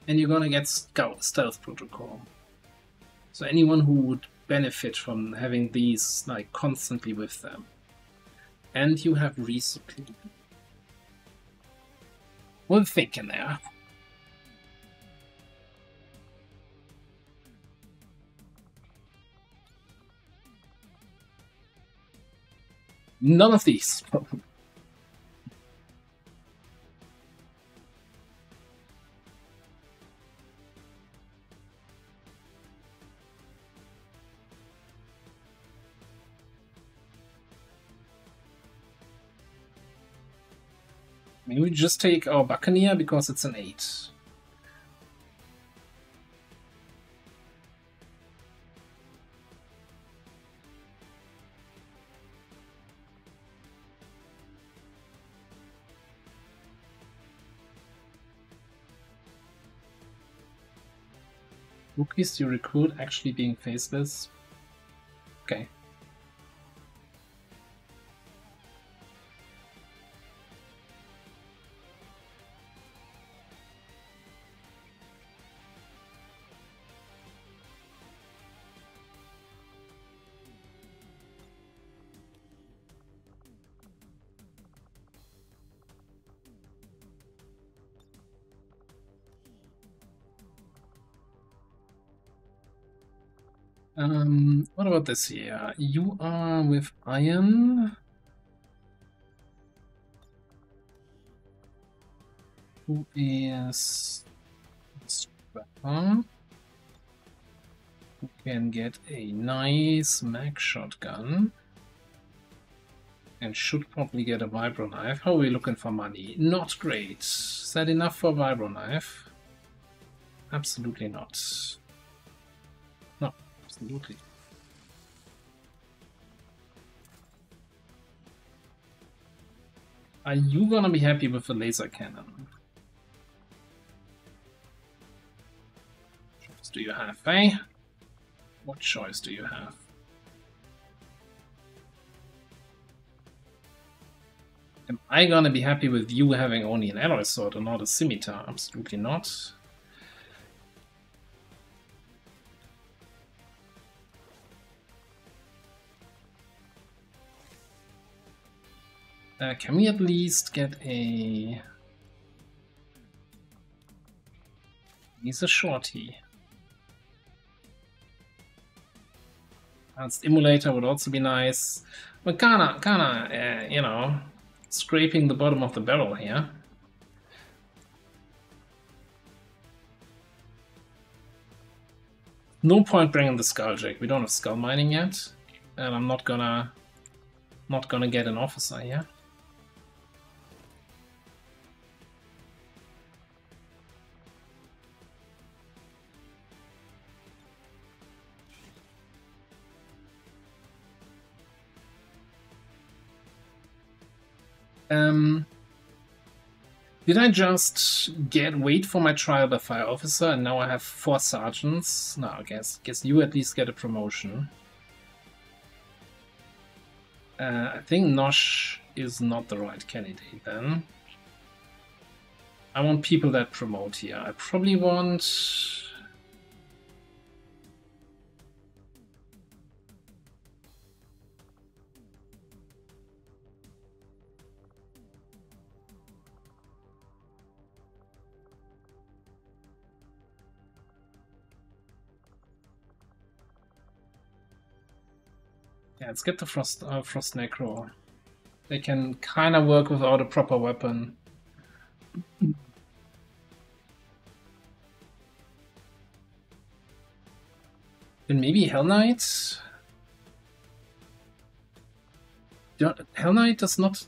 B: and you're gonna get stealth protocol. So anyone who would benefit from having these like constantly with them. And you have resupply. We're thinking there. None of these. Maybe we just take our Buccaneer because it's an 8. Rookies you recruit actually being faceless? Okay. What about this here? You are with Iron. Who is Strapper? Who can get a nice mag shotgun. And should probably get a vibro knife. How are we looking for money? Not great. Is that enough for a vibro knife? Absolutely not. No, absolutely. Are you gonna be happy with the laser cannon? What choice do you have, eh? What choice do you have? Am I gonna be happy with you having only an alloy sword and not a scimitar? Absolutely not. Can we at least get a... He's a shorty. Advanced emulator would also be nice. But kinda, you know, scraping the bottom of the barrel here. No point bringing the Skulljack. We don't have skull mining yet, and I'm not gonna get an officer here. Did I just wait for my trial by fire officer and now I have 4 sergeants? No, I guess you at least get a promotion. I think Nosh is not the right candidate then. I want people that promote here. I probably want... Yeah, let's get the Frost Necro. They can kind of work without a proper weapon. Then maybe Hell Knight? Hell Knight does not...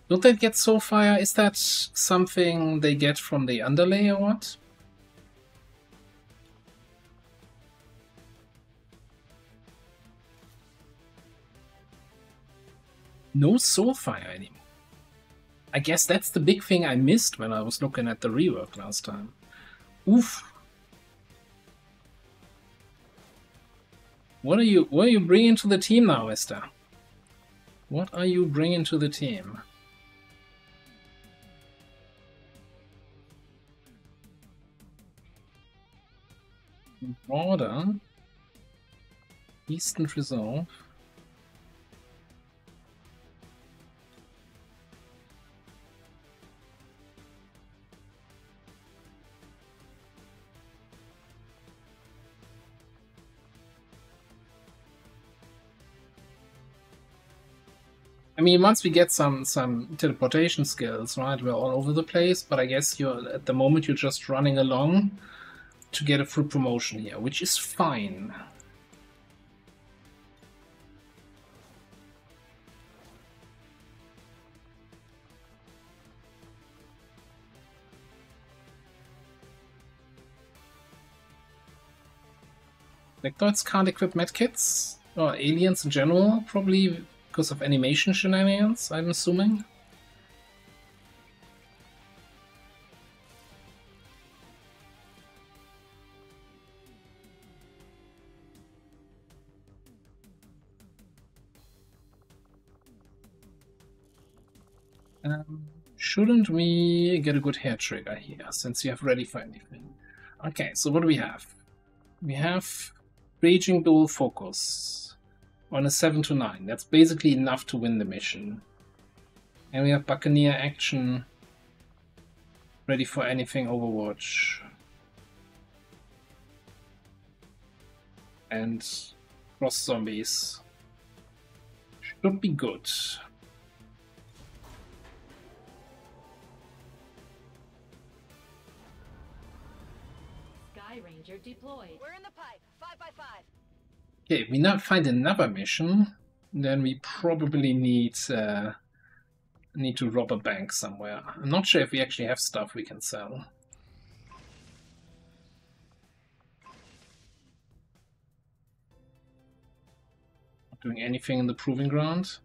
B: Don't they get Soul Fire? Is that something they get from the underlay or what? No Soul Fire anymore. I guess that's the big thing I missed when I was looking at the rework last time. Oof. What are you bringing to the team now, Esther? What are you bringing to the team? Order. Eastern Resolve. I mean, once we get some teleportation skills, right, we're all over the place, but I guess at the moment you're just running along to get a full promotion here, which is fine. Nectoids can't equip medkits, or aliens in general, probably because of animation shenanigans, I'm assuming. Shouldn't we get a good hair trigger here, since you have ready for anything? Okay, so what do we have? We have Raging Dual Focus on a 7 to 9. That's basically enough to win the mission. And we have Buccaneer Action, ready for anything Overwatch. And Frost Zombies. Should be good.
I: Ranger deployed.
G: We're in the pipe. 5 by 5.
B: Okay, if we now find another mission, then we probably need to rob a bank somewhere. I'm not sure if we actually have stuff we can sell. Not doing anything in the Proving Ground.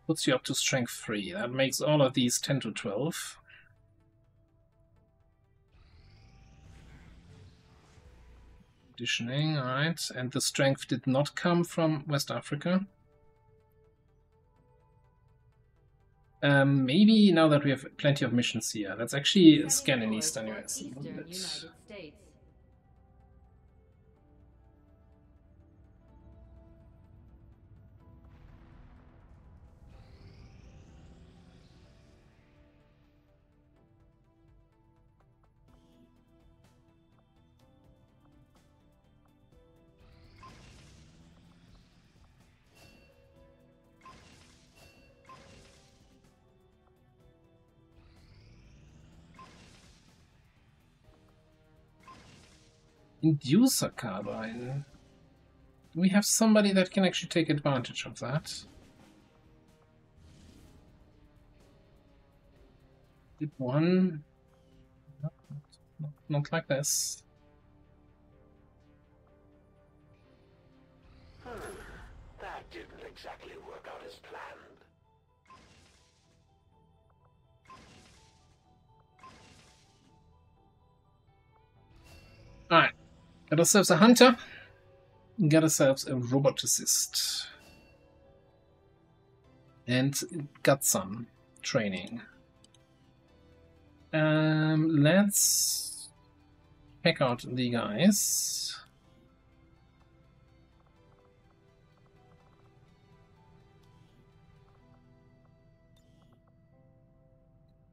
B: Puts you up to strength 3. That makes all of these 10 to 12. Conditioning, alright. And the strength did not come from West Africa. Maybe now that we have plenty of missions here, let's actually scan in Eastern US.
I: United States.
B: Inducer carbine. Do we have somebody that can actually take advantage of that? Did one? Not like this.
J: That didn't exactly work out as planned.
B: Alright. Got ourselves a hunter. Got ourselves a roboticist. And got some training. Let's check out the guys.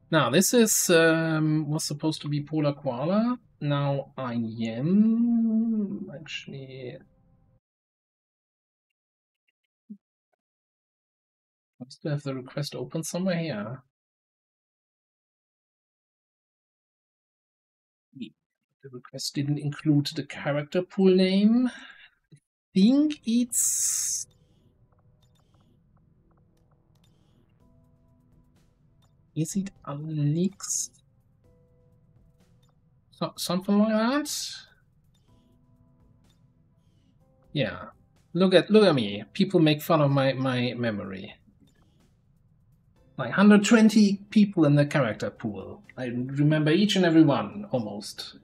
B: Now this is was supposed to be Polar Koala. Now I am actually. I still have the request open somewhere here. The request didn't include the character pool name. I think it's. Is it Alex? Something like that? Yeah. Look at me. People make fun of my memory. Like 120 people in the character pool. I remember each and every one, almost.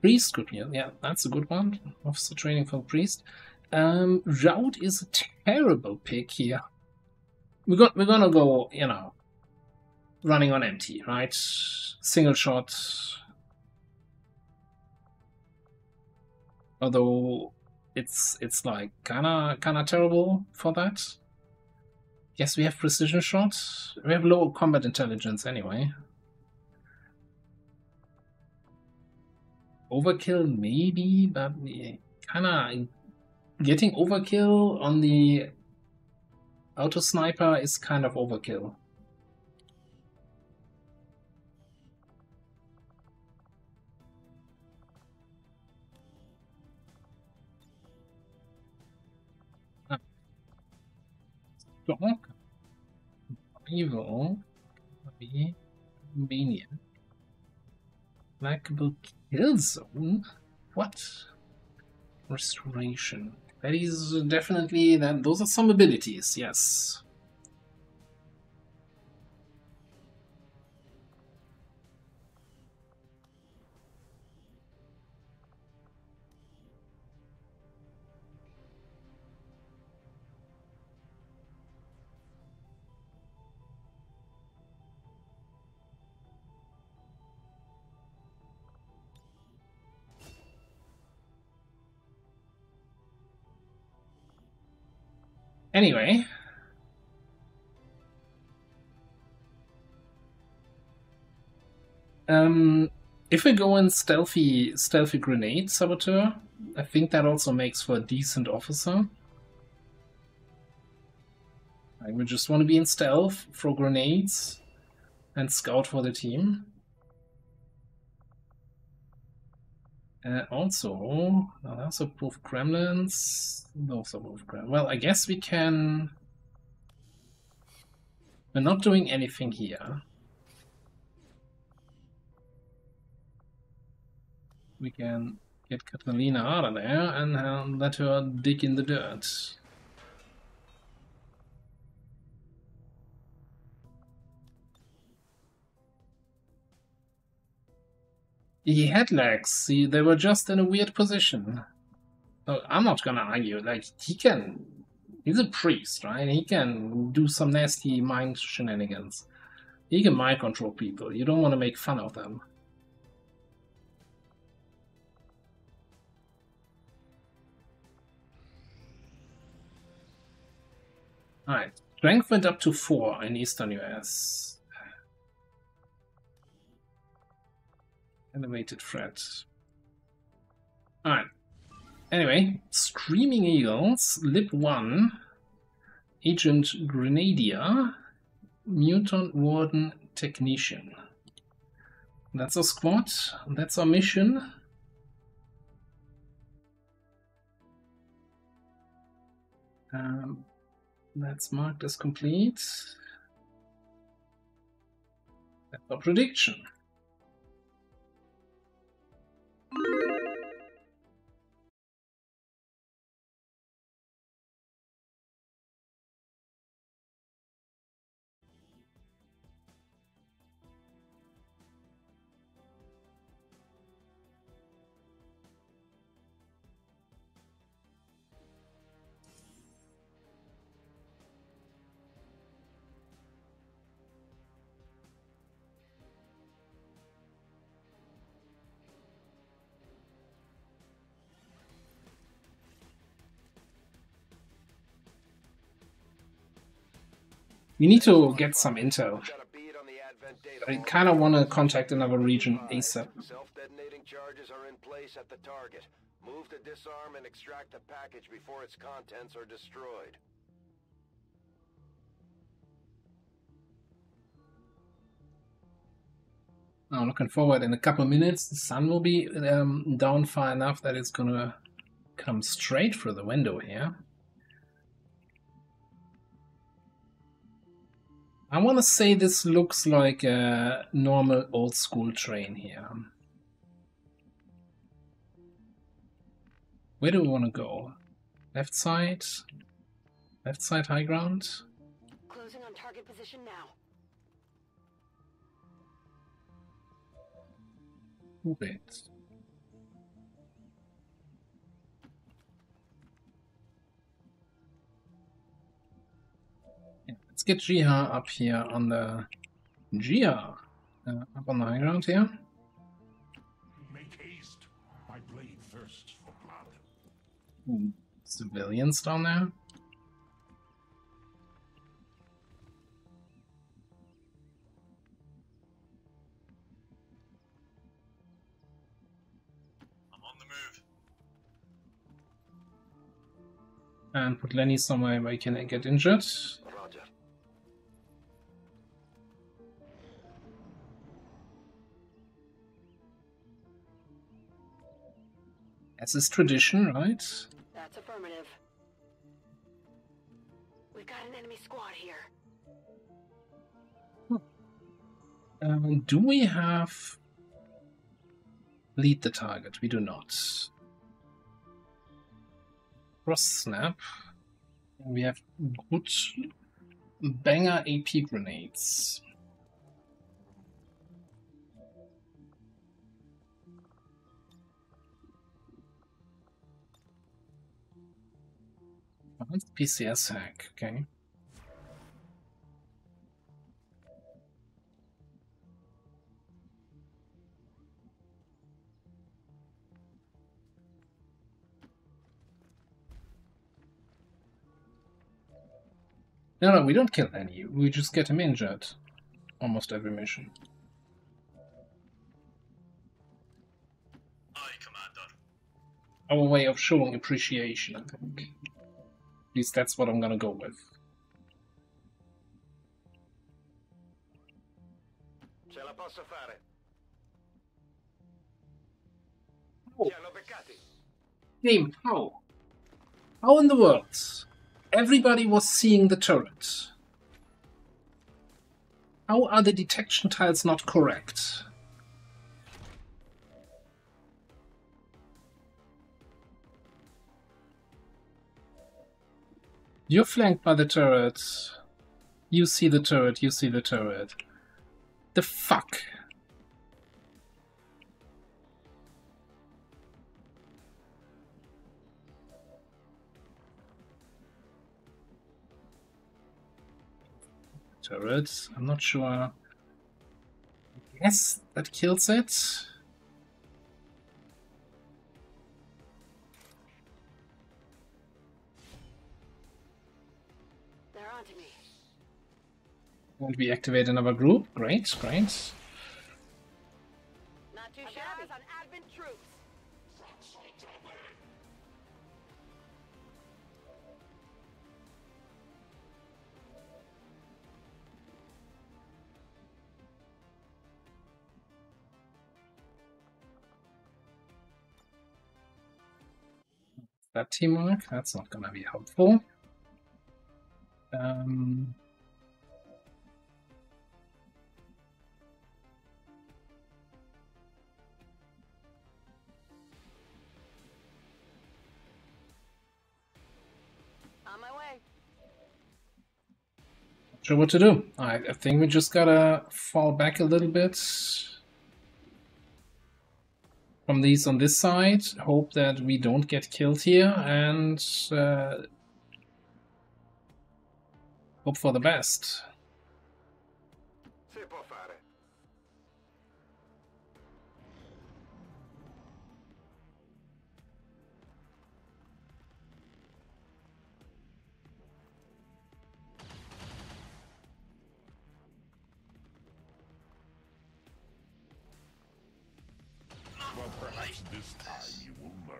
B: Priest could be, yeah, that's a good one. Officer training for priest. Route is a terrible pick here. We're gonna go, you know, running on empty, right? Single shot. Although it's like kinda terrible for that. Yes, we have precision shot. We have low combat intelligence anyway. Overkill maybe, but kinda getting overkill on the auto sniper is kind of overkill. Dog. Evil. Be convenient. Likeable kill zone? What? Restoration. That is definitely that. Those are some abilities, yes. Anyway, if we go in stealthy grenade saboteur, I think that also makes for a decent officer. Like, we just want to be in stealth, throw grenades, and scout for the team. Also, those are both gremlins. Those are both gremlins. Well, I guess we can. We're not doing anything here. We can get Catalina out of there and let her dig in the dirt. He had legs. See, they were just in a weird position. So I'm not gonna argue. Like, he's a priest, right? He can do some nasty mind shenanigans. He can mind control people. You don't want to make fun of them. Alright, strength went up to 4 in Eastern US. Elevated threat. Alright. Anyway, Screaming Eagles, Lip 1, Agent Grenadier, Mutant Warden Technician. That's our squad. That's our mission. That's marked as complete. That's our prediction. We need to get some intel. I kind of want to contact another region ASAP.
C: Self-detonating charges are in place at the target. Move to disarm and extract the package before its contents are destroyed.
B: Now, looking forward, in a couple minutes, the sun will be down far enough that it's gonna come straight through the window here. I want to say this looks like a normal old school train here. Where do we want to go? Left side high ground.
G: Closing on target position now.
B: Wait. Let's get Jiha up here on the up on the high ground here.
E: Make haste. My blade thirsts for blood.
B: Civilians down there.
E: I'm on the move.
B: And put Lenny somewhere where he can get injured.
C: Roger.
B: As is tradition, right?
G: That's affirmative. We've got an enemy squad here.
B: Do we have lead the target? We do not. Cross snap. We have good banger AP grenades. That's PCS hack, okay. No, we don't kill any. We just get him injured. Almost every mission.
E: Aye, Commander.
B: Our way of showing appreciation, I think. At least that's what I'm gonna go with.
C: Ce la posso fare.
B: Oh.
C: Ci hanno beccati.
B: Game, how? How in the world? Everybody was seeing the turret. How are the detection tiles not correct? You're flanked by the turret. You see the turret, you see the turret. The fuck? Turret, I'm not sure. Yes, that kills it. And we activate another group. Great, great.
G: Not too shabby. On Advent troops.
B: That teamwork, that's not gonna be helpful.
G: On my way.
B: Not sure what to do. I think we just gotta fall back a little bit from these on this side, hope that we don't get killed here, and hope for the best.
C: Si può fare.
E: Well, perhaps this time you will learn.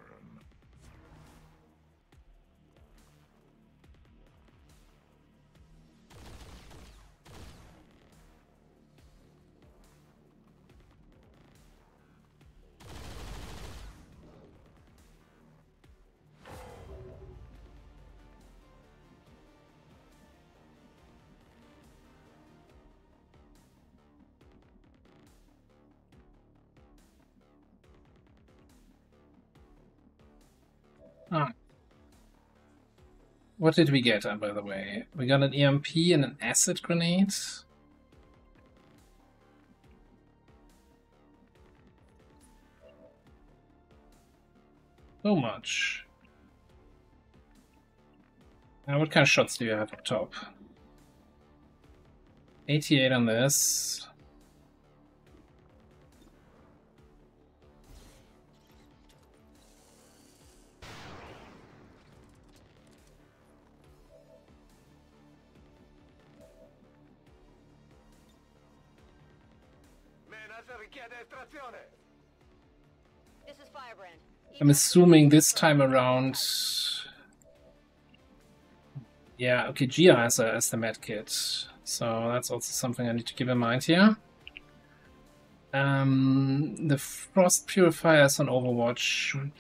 B: Ah. What did we get, by the way? We got an EMP and an acid grenade. So much. Now, what kind of shots do you have up top? 88 on this.
G: This is Firebrand.
B: I'm assuming this time around... Yeah, okay, Gia has the medkit. So that's also something I need to keep in mind here. The Frost Purifiers on Overwatch.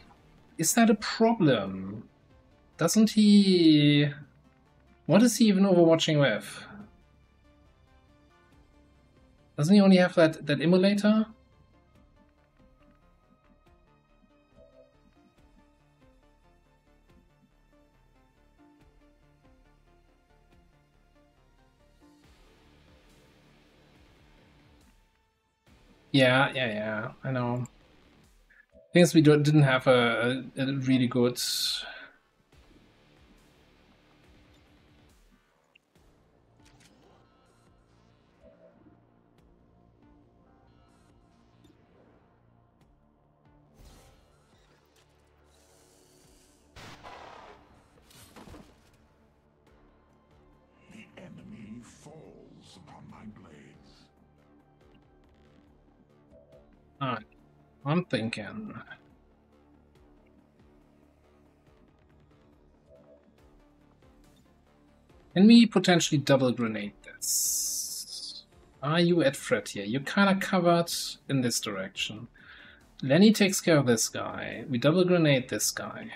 B: Is that a problem? Doesn't he... What is he even overwatching with? Doesn't he only have that emulator? Yeah, I know. Things we didn't have a really good...
E: The enemy falls upon my blades.
B: Alright, I'm thinking... Can we potentially double grenade this? Are you at threat here? You're kind of covered in this direction. Lenny takes care of this guy. We double grenade this guy.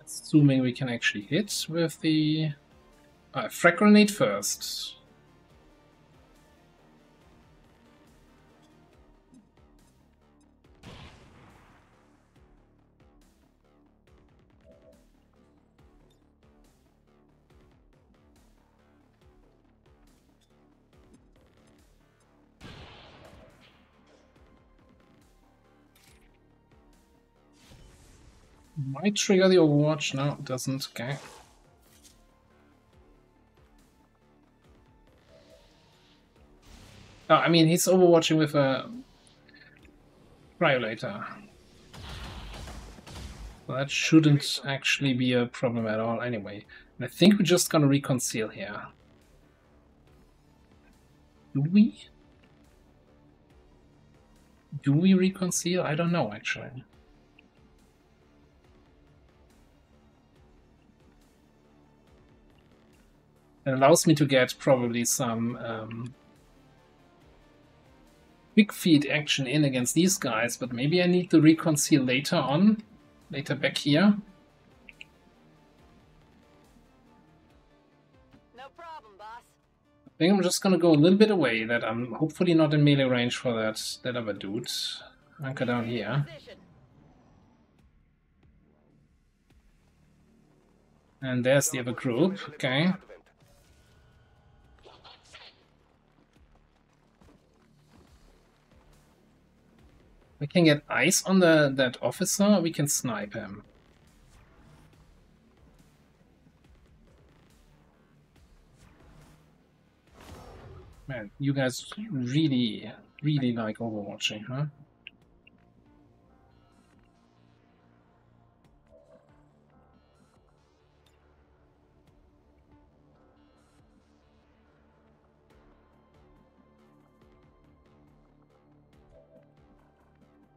B: Assuming we can actually hit with the... frag grenade first. Might trigger the Overwatch. No, it doesn't. Okay. Oh, I mean, he's overwatching with a cryolator. So that shouldn't actually be a problem at all anyway. And I think we're just gonna reconcile here. Do we? Do we reconcile? I don't know, actually. It allows me to get probably some quick feed action in against these guys, but maybe I need to reconcile later on, later back here.
G: No problem, boss.
B: I think I'm just gonna go a little bit away, that I'm hopefully not in melee range for that other dude. Anchor down here.
G: Position.
B: And there's the other group, okay. We can get eyes on that officer, we can snipe him. Man, you guys really, really like overwatching, huh?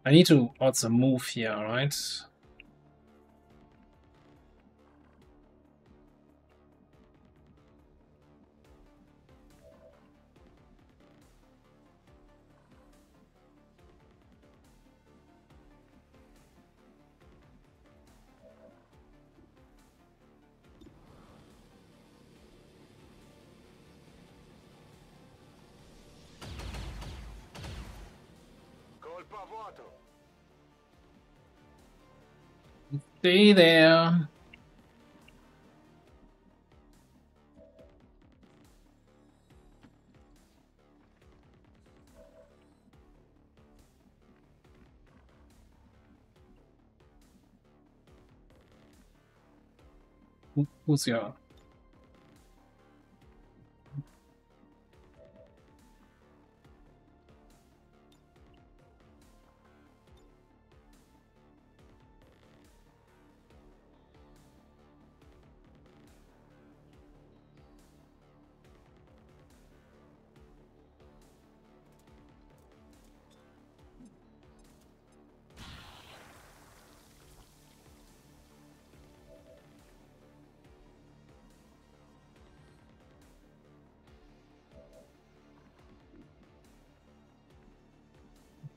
B: I need to also move here, right? Stay there. Who's your...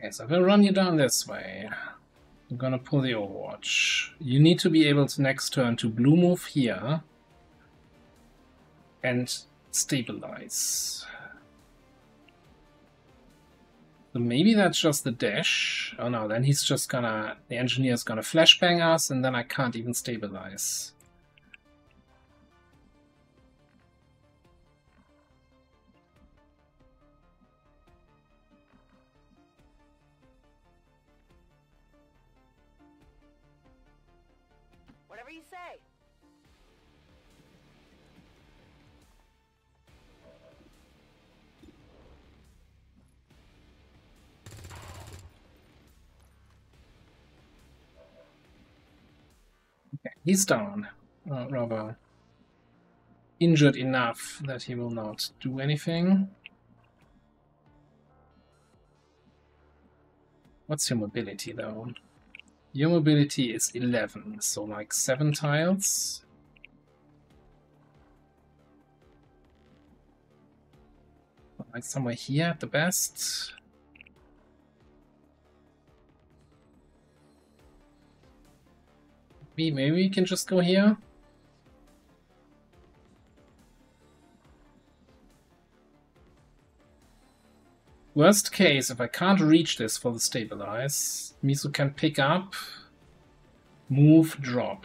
B: Okay, so if I run you down this way, I'm gonna pull the Overwatch. You need to be able to next turn to blue move here and stabilize. So maybe that's just the dash. Oh no, then he's just gonna... the engineer's gonna flashbang us and then I can't even stabilize.
G: Whatever you say.
B: Okay, he's down. Rather injured enough that he will not do anything. What's your mobility though? Your mobility is 11, so like 7 tiles. Like somewhere here at the best. Maybe we can just go here. Worst case, if I can't reach this for the stabilize, Misu can pick up, move, drop.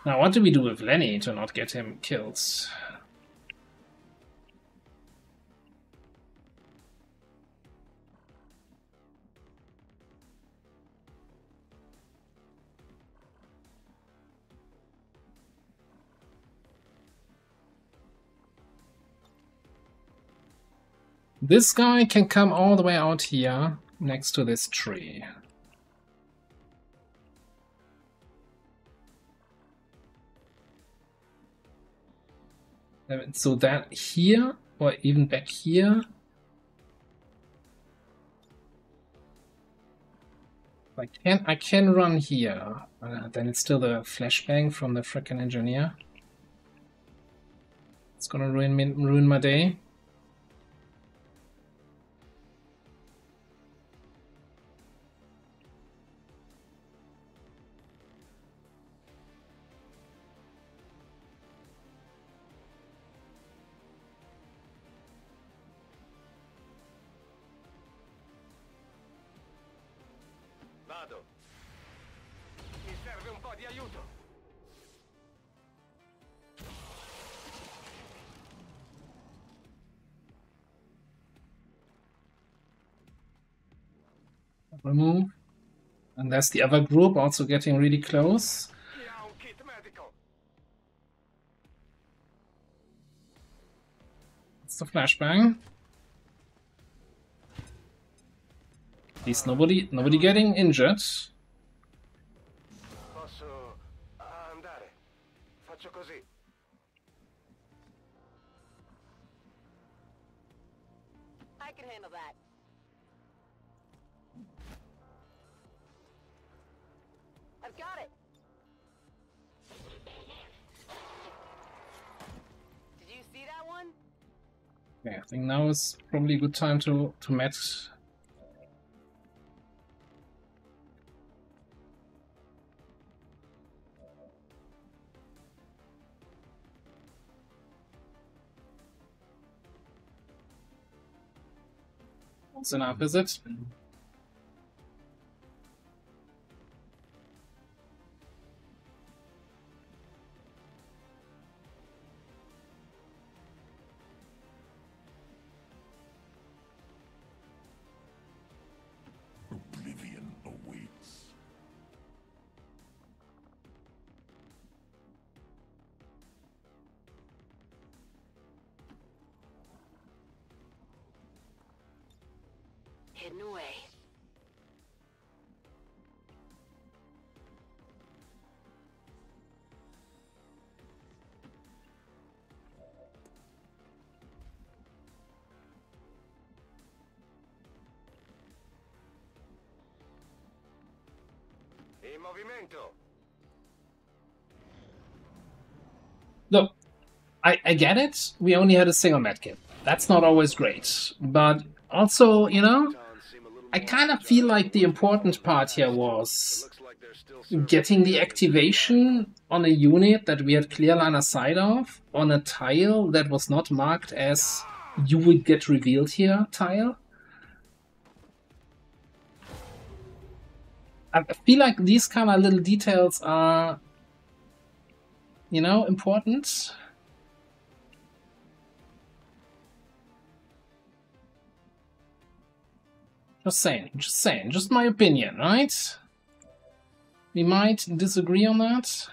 B: Now, what do we do with Lenny to not get him killed? This guy can come all the way out here, next to this tree. So that here, or even back here, I can run here. Then it's still the flashbang from the frickin' engineer. It's gonna ruin my day.
C: Vado. Mi serve un po' di aiuto.
B: Remove. And there's the other group also getting really close.
C: Chi ha un kit medico?
B: It's the flashbang. At least nobody getting injured.
C: Posso andare. Faccio così.
G: I can handle that. I've got it. Did you see that one?
B: Okay, I think now is probably a good time to met. That's enough, is it?
K: Oblivion awaits.
J: Hidden away.
C: In movimento.
B: Look, I get it. We only had a single medkit. That's not always great. But also, you know, I kind of feel like the important part here was getting the activation on a unit that we had clear line of sight of, on a tile that was not marked as you would get revealed here tile. I feel like these kind of little details are, you know, important. Just saying, just my opinion, right? We might disagree on that.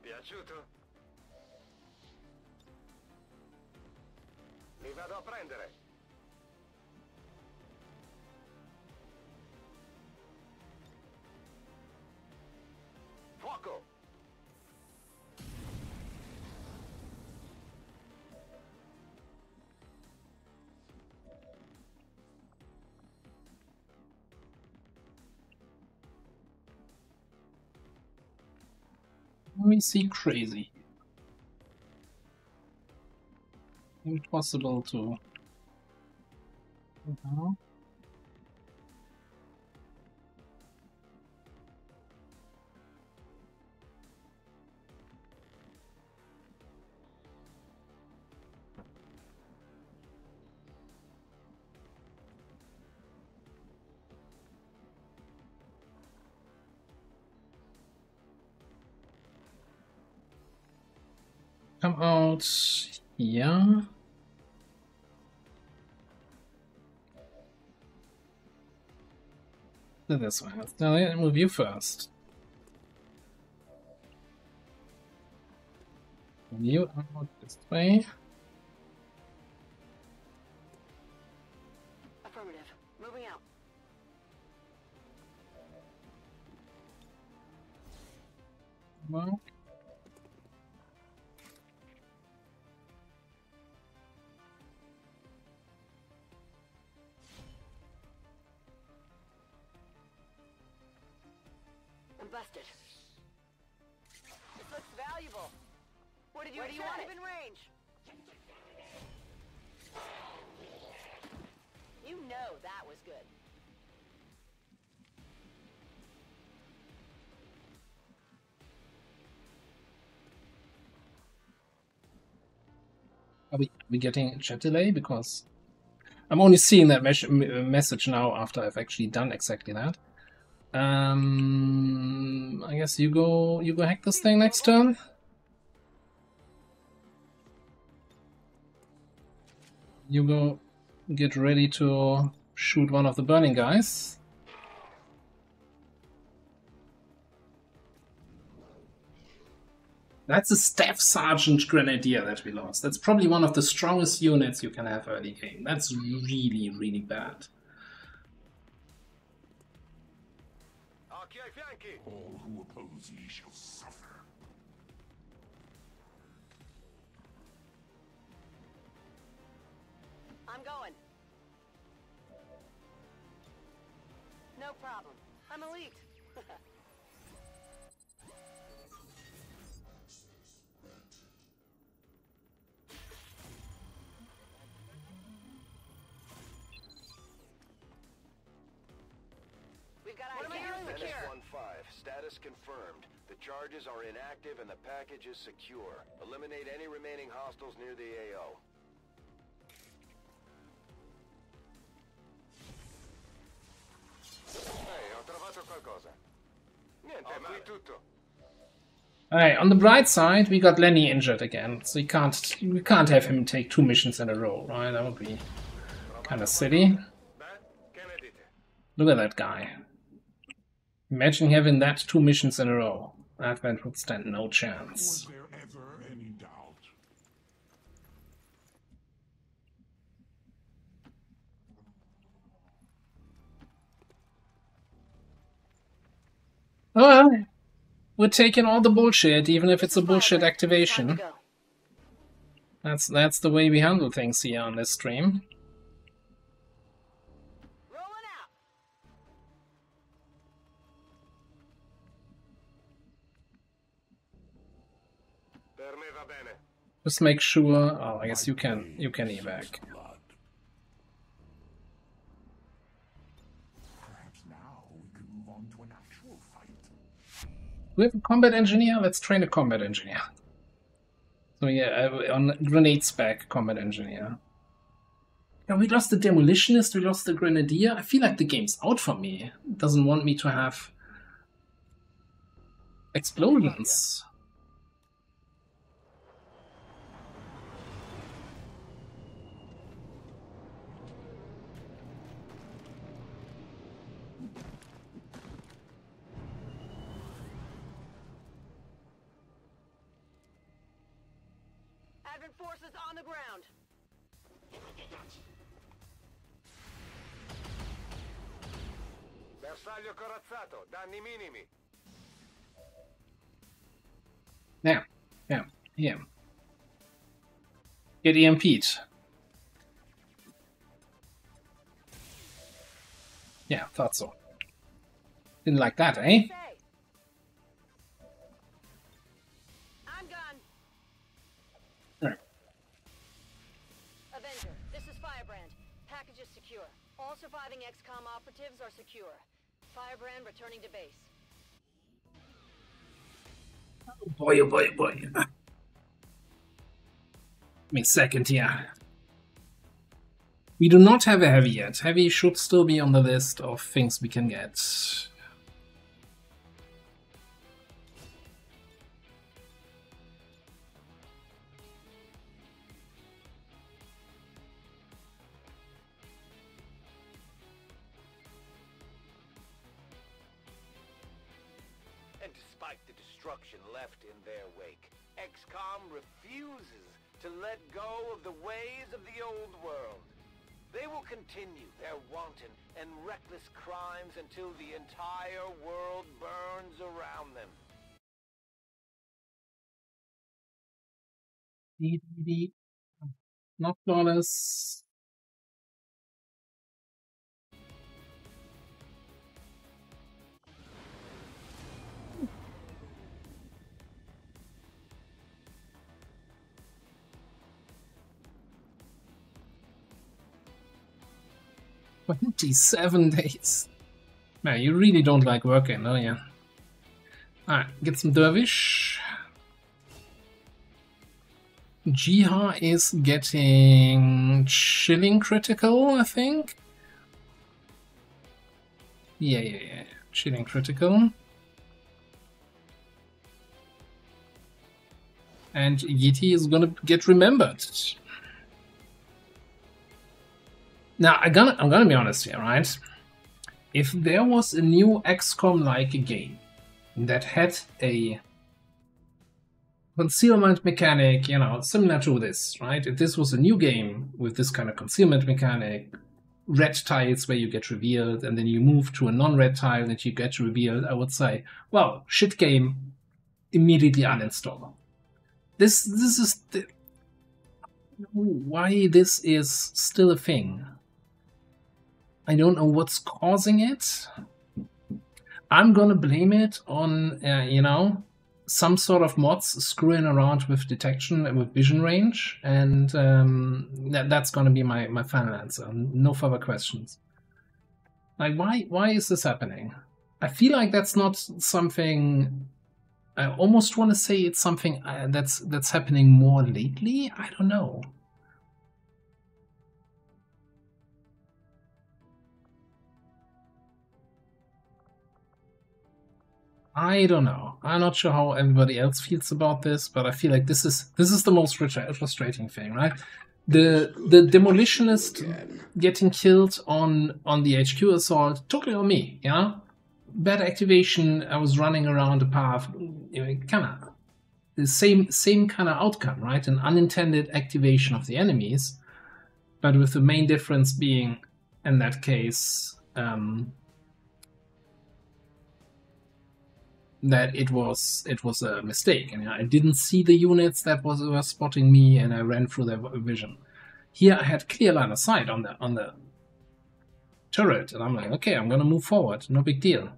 C: Piaciuto? Mi vado a prendere. Fuoco!
B: Let me see crazy. Impossible to... come out here. This way. Let's move you first. Move you out this way.
G: Affirmative. Moving out.
B: Well.
G: I'm busted. This looks valuable. What did you want it in range? You know that was good.
B: Are we getting a chat delay? Because I'm only seeing that message now after I've actually done exactly that. I guess you go hack this thing next turn. You go get ready to shoot one of the burning guys. That's a Staff Sergeant Grenadier that we lost. That's probably one of the strongest units you can have early game. That's really, really bad.
K: All who oppose me shall suffer.
G: I'm going. No problem. I'm elite. We've got
C: Finish 1-5. Status confirmed. The charges are inactive and the package is secure. Eliminate any remaining hostiles near the AO. Ho trovato qualcosa. Niente, qui tutto.
B: Alright, on the bright side, we got Lenny injured again, so we can't have him take 2 missions in a row, right? That would be kind of silly. Look at that guy. Imagine having that 2 missions in a row. Advent would stand no chance.
K: Was there ever any doubt?
B: Oh well, we're taking all the bullshit, even if it's a bullshit activation. That's the way we handle things here on this stream. Just make sure. Oh, I guess you can evac.
K: Perhaps now we can move on to an actual fight.
B: We have a combat engineer. Let's train a combat engineer. So yeah, on grenade spec combat engineer. Yeah, we lost the demolitionist. We lost the grenadier. I feel like the game's out for me. It doesn't want me to have explosions.
G: Forces on the ground.
C: Bersaglio corazzato, danni minimi.
B: Now, here. Get EMP'd. Yeah, thought so. Didn't like that, eh?
G: I'm gone.
B: Right.
G: Avenger, this is Firebrand. Package is secure. All surviving XCOM operatives are secure. Firebrand returning to base.
B: Oh boy, oh boy, oh boy. Give me a second here. We do not have a heavy yet. Heavy should still be on the list of things we can get.
C: despite the destruction left in their wake, XCOM refuses to let go of the ways of the old world. They will continue their wanton and reckless crimes until the entire world burns around them.
B: Not flawless. "27 days. Man, you really don't like working, do you? Alright, get some dervish. Jiha is getting chilling critical, I think. Yeah. Chilling critical. And Yeti is gonna get remembered. Now, I'm gonna be honest here, right? If there was a new XCOM-like game that had a concealment mechanic, you know, similar to this, right? If this was a new game with this kind of concealment mechanic, red tiles where you get revealed, and then you move to a non-red tile that you get revealed, I would say, well, shit game, immediately uninstall. This is the, why this is still a thing. I don't know what's causing it. I'm gonna blame it on, you know, some sort of mods screwing around with detection and with vision range, and that's gonna be my final answer. No further questions. Like, why is this happening? I feel like that's not something. I almost want to say it's something that's happening more lately. I don't know. I don't know. I'm not sure how everybody else feels about this, but I feel like this is the most frustrating thing, right? The demolitionist getting killed on the HQ assault, totally on me, yeah. Bad activation. I was running around the path, kind of the same kind of outcome, right? An unintended activation of the enemies, but with the main difference being, in that case, that it was a mistake, and I didn't see the units that were spotting me, and I ran through their vision. Here I had clear line of sight on the turret, and I'm like, okay, I'm gonna move forward, no big deal.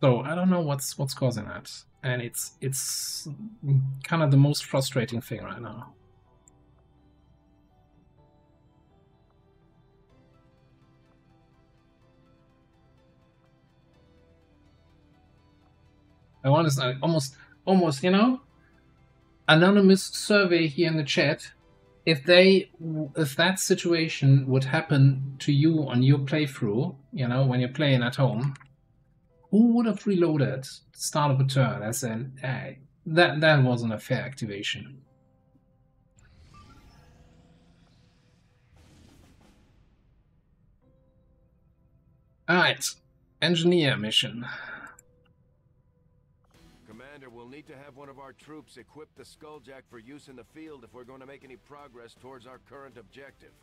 B: So I don't know what's causing that, and it's kind of the most frustrating thing right now. I want to almost, you know, anonymous survey here in the chat. If that situation would happen to you on your playthrough, you know, when you're playing at home, who would have reloaded start of a turn as in, hey, that wasn't a fair activation? Alright, engineer mission.
C: Commander, we'll need to have one of our troops equip the Skulljack for use in the field if we're going to make any progress towards our current objective.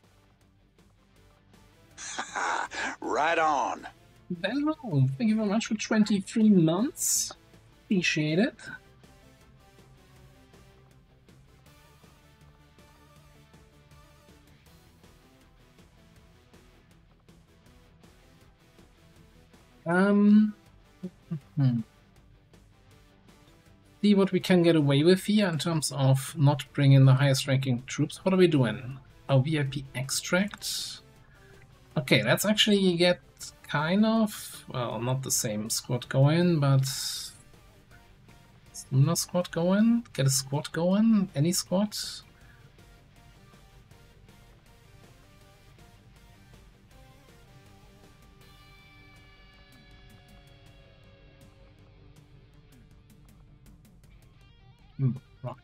E: Right on.
B: Benro, thank you very much for 23 months. Appreciate it. See what we can get away with here in terms of not bringing the highest ranking troops. What are we doing? Oh, VIP extract. Okay, let's actually get kind of, well, not the same squad going, but similar squad going. Get a squad going. Any squad. Right.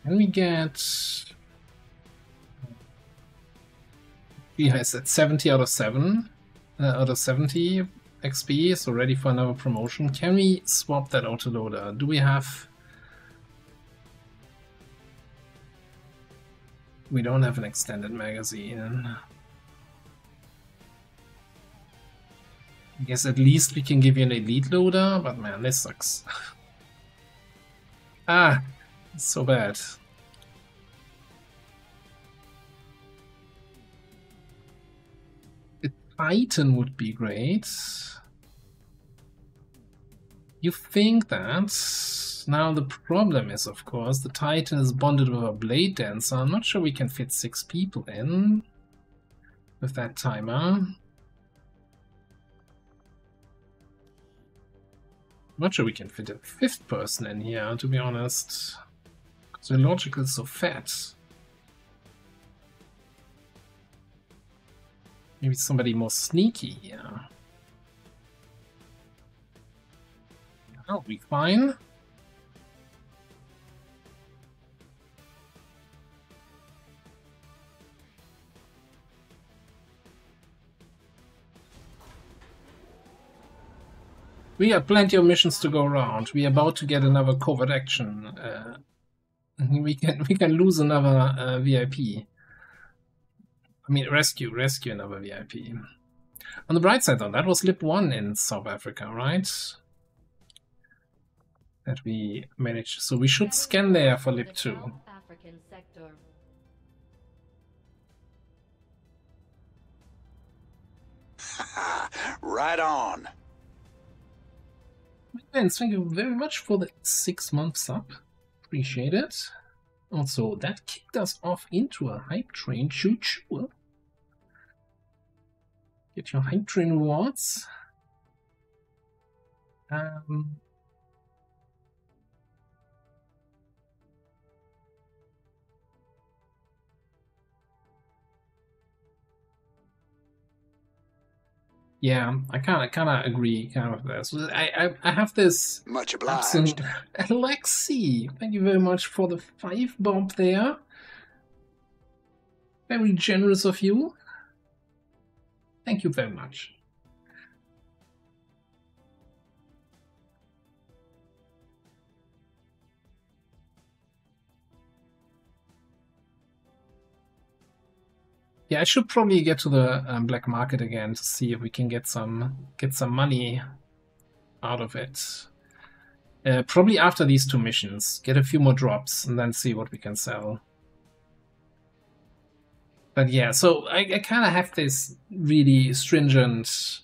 B: Can we get... Yeah, it's at 70 out of 7, out of 70 XP, so ready for another promotion. Can we swap that autoloader? Do we have... We don't have an extended magazine. I guess at least we can give you an elite loader, but man, this sucks. Ah, it's so bad. A Titan would be great. You think that? Now the problem is, of course, the Titan is bonded with a Blade Dancer. I'm not sure we can fit 6 people in with that timer. Not sure we can fit a 5th person in here, to be honest. So logical is so fat. Maybe somebody more sneaky here. That'll be fine. We have plenty of missions to go around. We are about to get another covert action. We can lose another VIP. I mean, rescue another VIP. On the bright side, though, that was Lip 1 in South Africa, right? That we managed. So we should scan there for Lip 2.
I: African sector.
E: Right on.
B: Thanks, thank you very much for the 6 months up. Appreciate it. Also, that kicked us off into a hype train. Choo-choo. Get your hype train rewards. Yeah, I kind of agree with this. I have this
E: Much obliged.
B: Alexi, thank you very much for the 5 bob there. Very generous of you. Thank you very much. Yeah, I should probably get to the black market again to see if we can get some money out of it. Probably after these 2 missions, get a few more drops and then see what we can sell. But yeah, so I kind of have this really stringent,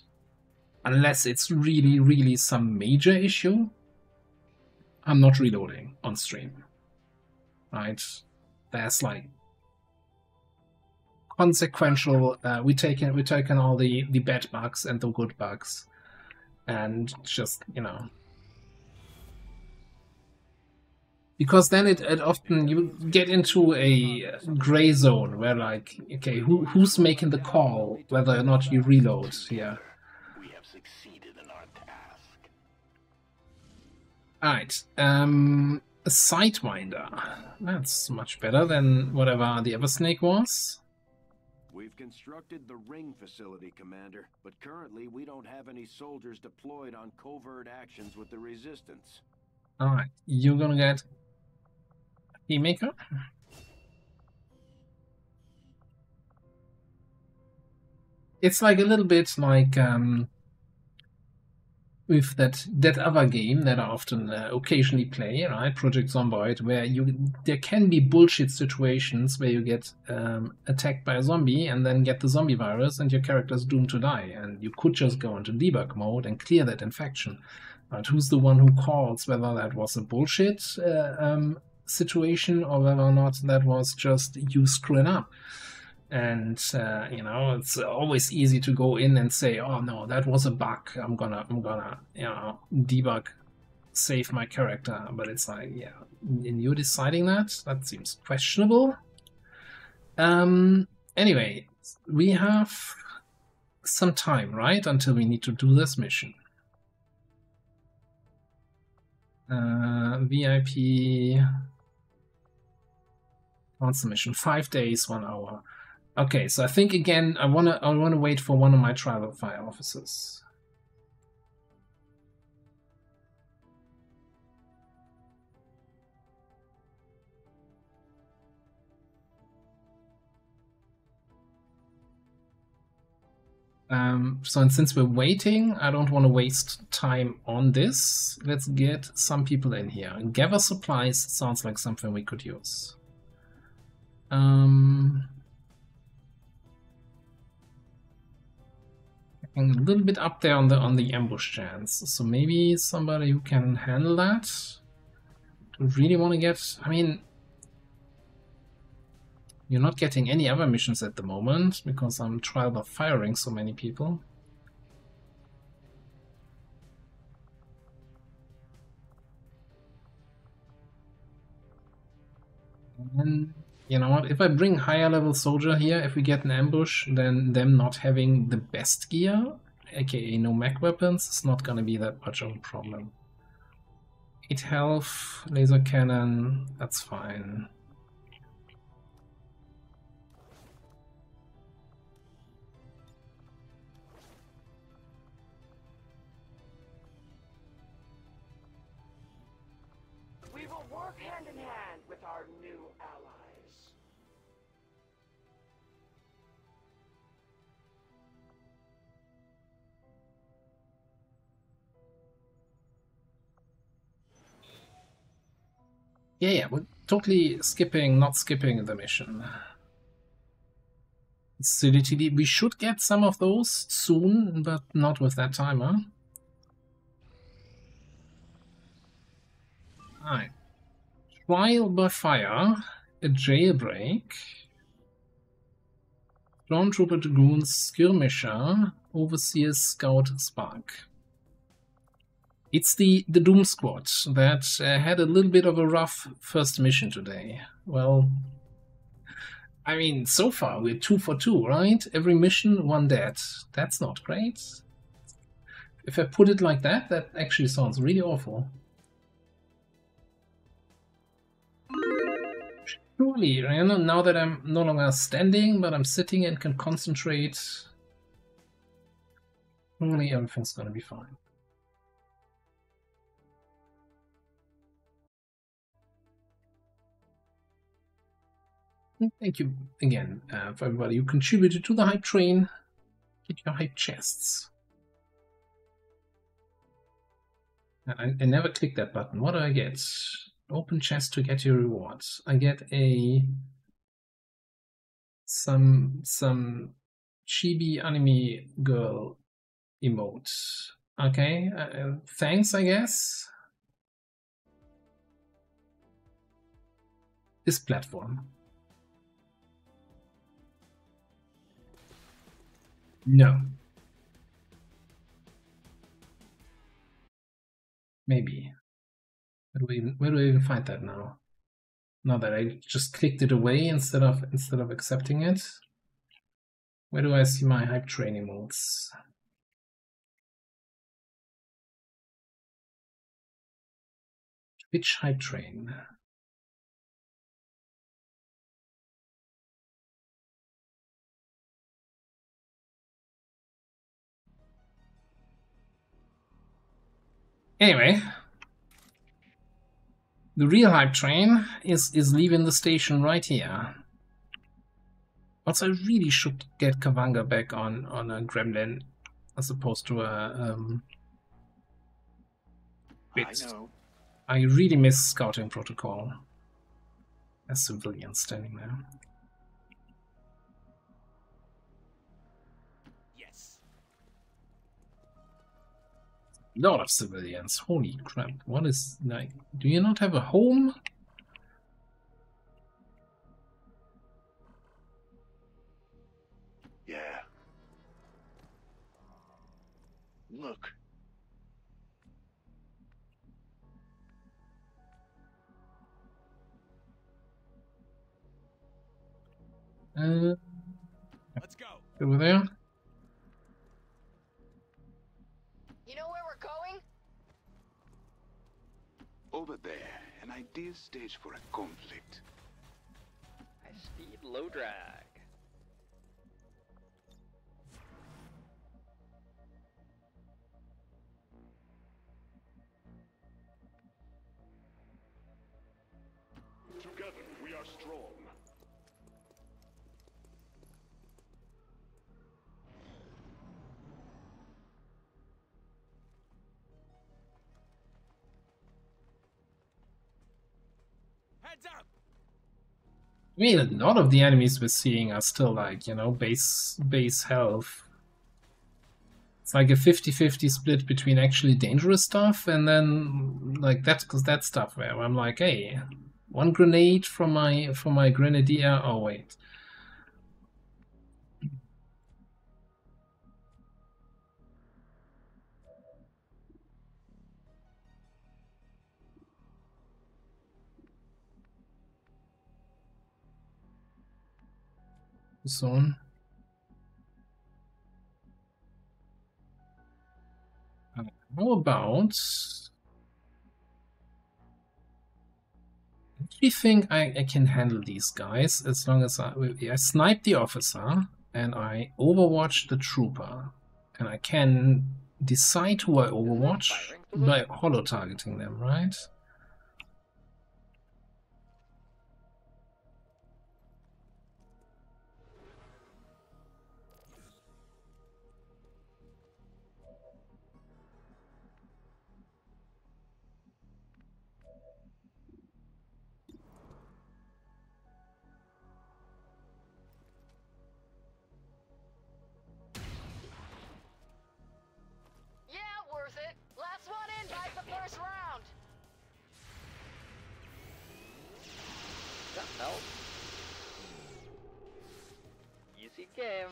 B: unless it's really some major issue, I'm not reloading on stream. Right? There's like consequential, we taken all the bad bugs and the good bugs, and just, you know, because then it often you get into a gray zone where, like, okay, who's making the call whether or not you reload here.
E: We have succeeded in our task.
B: Alright, a Sidewinder. That's much better than whatever the other snake was.
L: We've constructed the ring facility, Commander, but currently we don't have any soldiers deployed on covert actions with the Resistance.
B: Alright, you're gonna get a Keymaker. It's like a little bit like with that other game that I often occasionally play, right? Project Zomboid, where there can be bullshit situations where you get attacked by a zombie and then get the zombie virus and your character is doomed to die, and you could just go into debug mode and clear that infection. But who's the one who calls whether that was a bullshit situation or whether or not that was just you screwing up? And you know, it's always easy to go in and say, "Oh no, that was a bug. I'm gonna, you know, debug, save my character." But it's like, yeah, and you're deciding that? That seems questionable. Anyway, we have some time, right, until we need to do this mission. VIP. What's the mission? 5 days, 1 hour. Okay, so I think again I wanna wait for one of my tribal fire officers. So and since we're waiting, I don't want to waste time on this. Let's get some people in here. Gather supplies sounds like something we could use. A little bit up there on the ambush chance. So maybe somebody who can handle that. Do really want to get? I mean, you're not getting any other missions at the moment because I'm trial by firing so many people. And you know what? If I bring higher level soldier here, if we get an ambush, then them not having the best gear, aka no mech weapons, is not gonna be that much of a problem. 8 health, laser cannon, that's fine.
J: We will work hand in hand with our new allies.
B: Yeah, we're totally not skipping the mission. Solidity, we should get some of those soon, but not with that timer. Alright. Trial by fire, a jailbreak, Stormtrooper Dragoons, Skirmisher, Overseer Scout Spark. It's the Doom Squad that had a little bit of a rough first mission today. Well, I mean, so far we're 2 for 2, right? Every mission, 1 dead. That's not great. If I put it like that, that actually sounds really awful. Surely, you know, now that I'm no longer standing, but I'm sitting and can concentrate, surely everything's gonna be fine. Thank you again for everybody who contributed to the hype train. Get your hype chests. I never click that button. What do I get? Open chest to get your rewards. I get some chibi anime girl emote. Okay, thanks, I guess. This platform. No. Maybe. Where do I even find that now? Now that I just clicked it away instead of accepting it. Where do I see my hype train emotes? Which hype train? Anyway, the real hype train is leaving the station right here. Also, I really should get Kavanga back on a Gremlin as opposed to a bit. I really miss Scouting Protocol as civilians standing there. Lot of civilians. Holy crap. What is, like, do you not have a home?
A: Yeah. Look.
B: Let's go. Over there.
F: You know where we're going?
E: Over there, an ideal stage for a conflict.
D: low drag.
K: Together we are strong.
C: Heads up!
B: I mean, a lot of the enemies we're seeing are still like, you know, base health. It's like a 50-50 split between actually dangerous stuff and then like that stuff where I'm like, hey, one grenade from my grenadier. Oh wait. Zone. How about? Do you think I can handle these guys as long as I snipe the officer and I overwatch the trooper, and I can decide who I overwatch by holo targeting them, right?
F: Worth it. Last one in dies the first round.
D: That help. Easy game.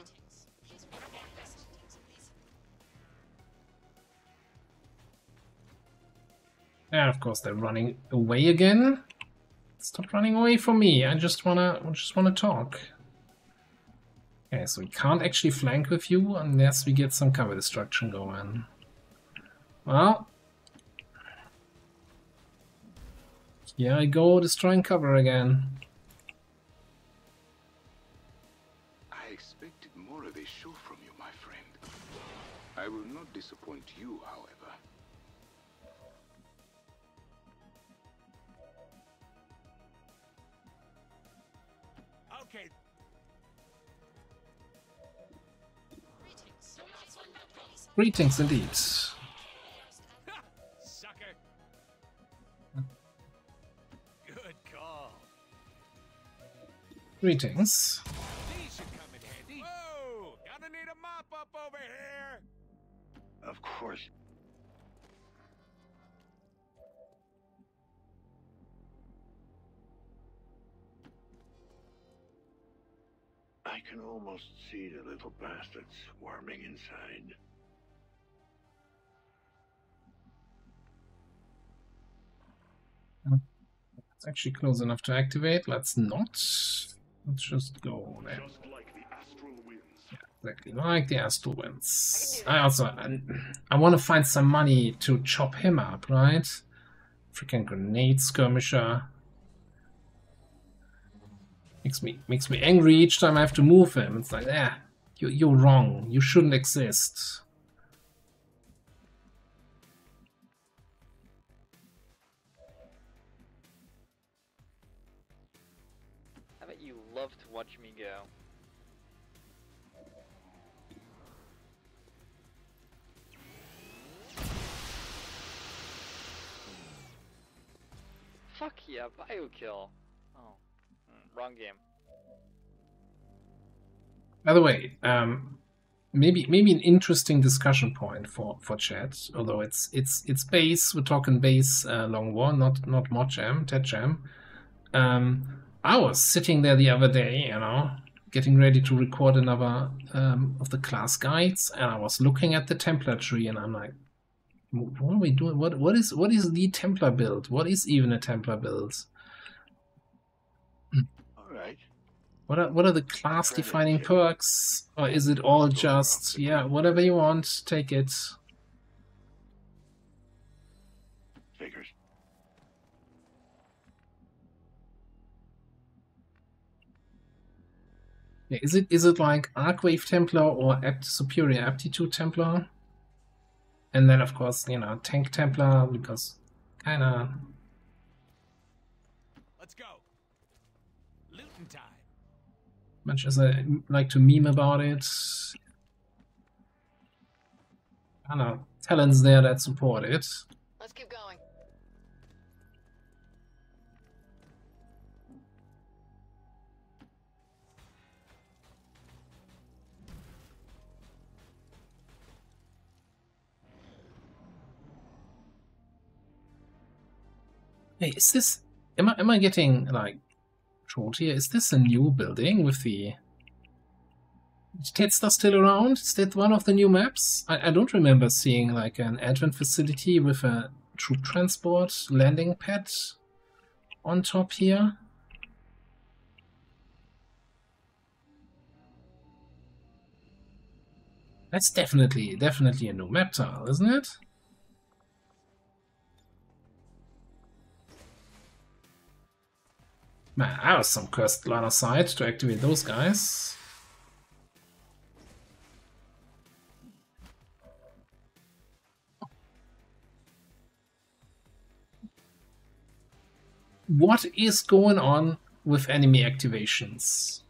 B: And of course they're running away again. Stop running away from me. I just wanna talk. Okay, so we can't actually flank with you unless we get some cover destruction going. Well, here I go, destroying cover again.
E: I expected more of a show from you, my friend. I will not disappoint you, however.
C: Okay.
B: Greetings indeed.
C: Sucker. Good call.
B: Greetings.
C: These should come in handy. Whoa! Gonna need a mop up over here.
A: Of course. I can almost see the little bastards swarming inside.
B: It's actually close enough to activate. Let's not. Let's just go there.
K: Just like the astral winds.
B: Yeah, exactly like the astral winds. I want to find some money to chop him up, right? Freaking grenade skirmisher. Makes me angry each time I have to move him. It's like, you're wrong. You shouldn't exist.
D: I bet you love to watch me go. Fuck yeah, bio kill. Oh, wrong game.
B: By the way, maybe an interesting discussion point for chat. Although it's base, we're talking base long war, not mod jam, tet jam. I was sitting there the other day, you know, getting ready to record another of the class guides, and I was looking at the Templar tree, and I'm like, what are we doing? What is the Templar build? What is even a Templar build?
A: All right.
B: What are the class defining perks? Or is it all just, yeah, whatever you want, take it?
A: Figures.
B: Is it like Arcwave Templar or Superior Aptitude Templar? And then of course, you know, Tank Templar, because kinda
K: Let's go. Looting time.
B: much as I like to meme about it. I don't know, talents there that support it.
F: Let's keep going.
B: Hey, is this... Am I getting, like, trolled here? Is this a new building with the... Is Tetsuta still around? Is that one of the new maps? I don't remember seeing, like, an advent facility with a troop transport landing pad on top here. That's definitely a new map tile, isn't it? Man, that was some cursed line of sight to activate those guys. What is going on with enemy activations?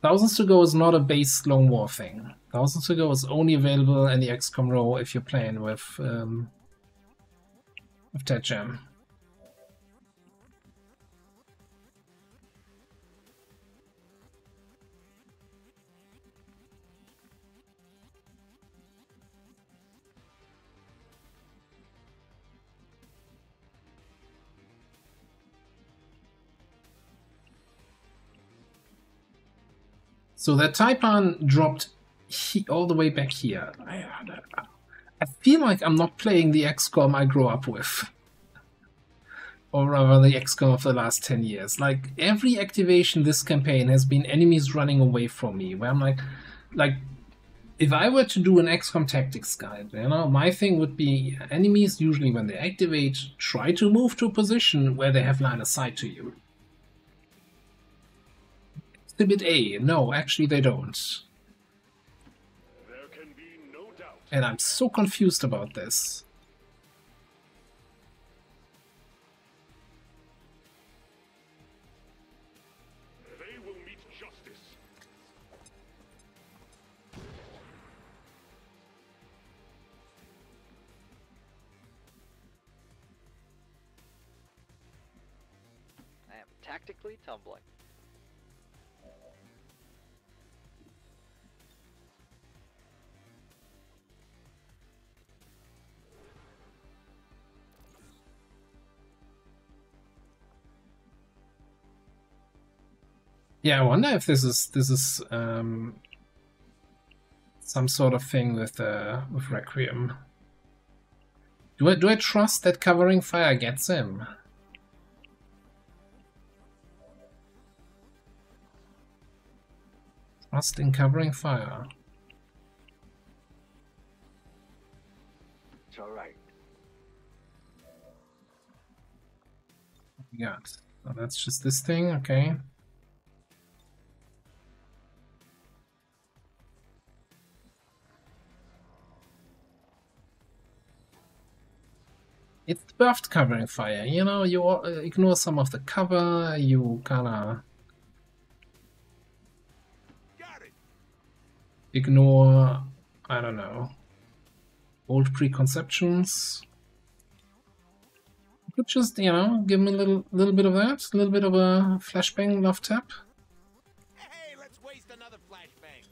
B: Thousands to Go is not a base Lone War thing. Thousands to Go is only available in the XCOM row if you're playing with that gem. So that Taipan dropped all the way back here. I feel like I'm not playing the XCOM I grew up with. Or rather, the XCOM of the last 10 years. Like, every activation this campaign has been enemies running away from me. Where I'm like, if I were to do an XCOM tactics guide, you know, my thing would be enemies, usually when they activate, try to move to a position where they have line of sight to you. Exhibit A, no, actually they don't.
A: There can be no doubt.
B: And I'm so confused about this.
A: They will meet justice.
D: I am tactically tumbling.
B: Yeah, I wonder if this is some sort of thing with Requiem. Do I trust that covering fire gets him? Trust in covering fire.
A: It's all right.
B: Yeah, oh, that's just this thing, okay. It's buffed covering fire, you know, you ignore some of the cover, you kinda ignore, I don't know, old preconceptions. You could just, you know, give me a little bit of that, a little bit of a flashbang love tap.
K: Hey, let's waste another flashbang.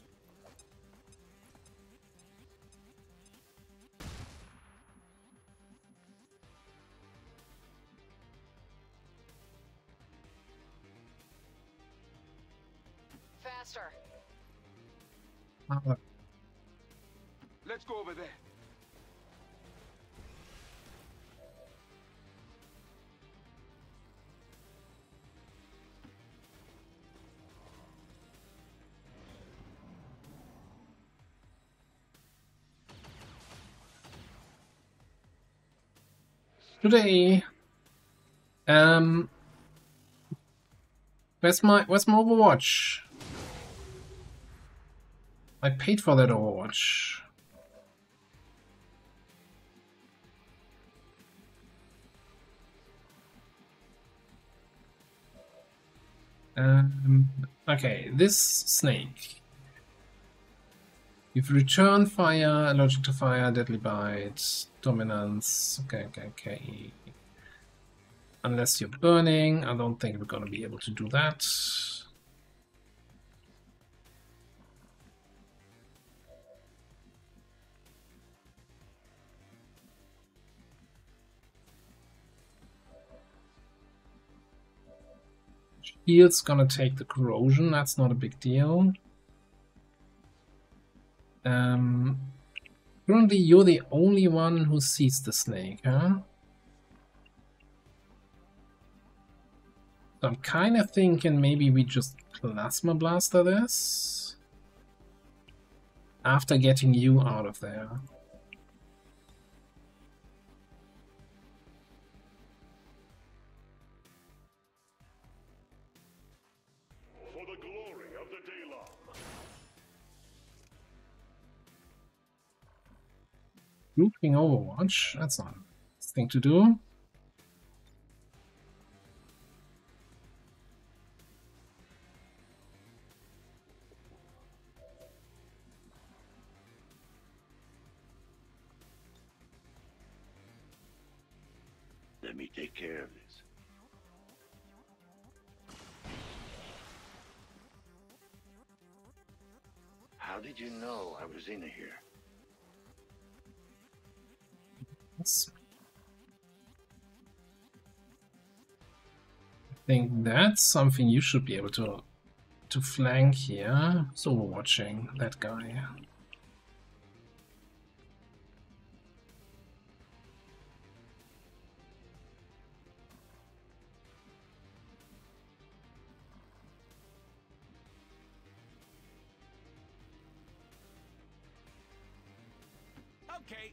F: Faster.
E: Let's go over there.
B: Today, Where's my Overwatch? I paid for that Overwatch. Okay, this snake. You've returned fire, allergic to fire, deadly bite, dominance. Okay. Unless you're burning, I don't think we're gonna be able to do that. Shield's gonna take the corrosion, that's not a big deal. Currently you're the only one who sees the snake, huh? So I'm kind of thinking maybe we just Plasma Blaster this after getting you out of there.
A: For the glory of the Daylon.
B: Grouping Overwatch, that's not a nice thing to do.
A: Let me take care of this. How did you know I was in here?
B: Yes. I think that's something you should be able to flank here. So we're watching that guy.
L: Okay.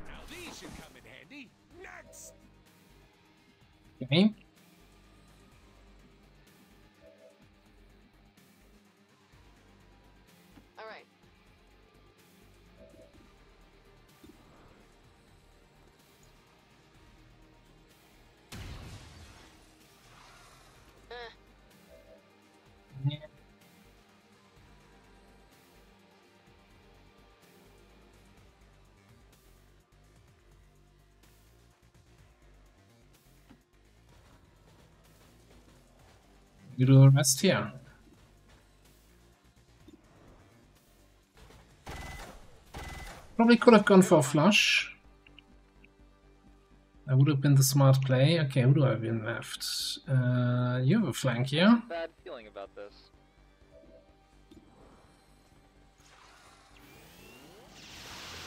L: Now these should come in handy. Next.
B: Okay.
F: All right.
B: Yeah. You do the rest here. Probably could have gone for a flush. That would have been the smart play. Okay, who do I have in left? You have a flank here.
D: Bad feeling about this.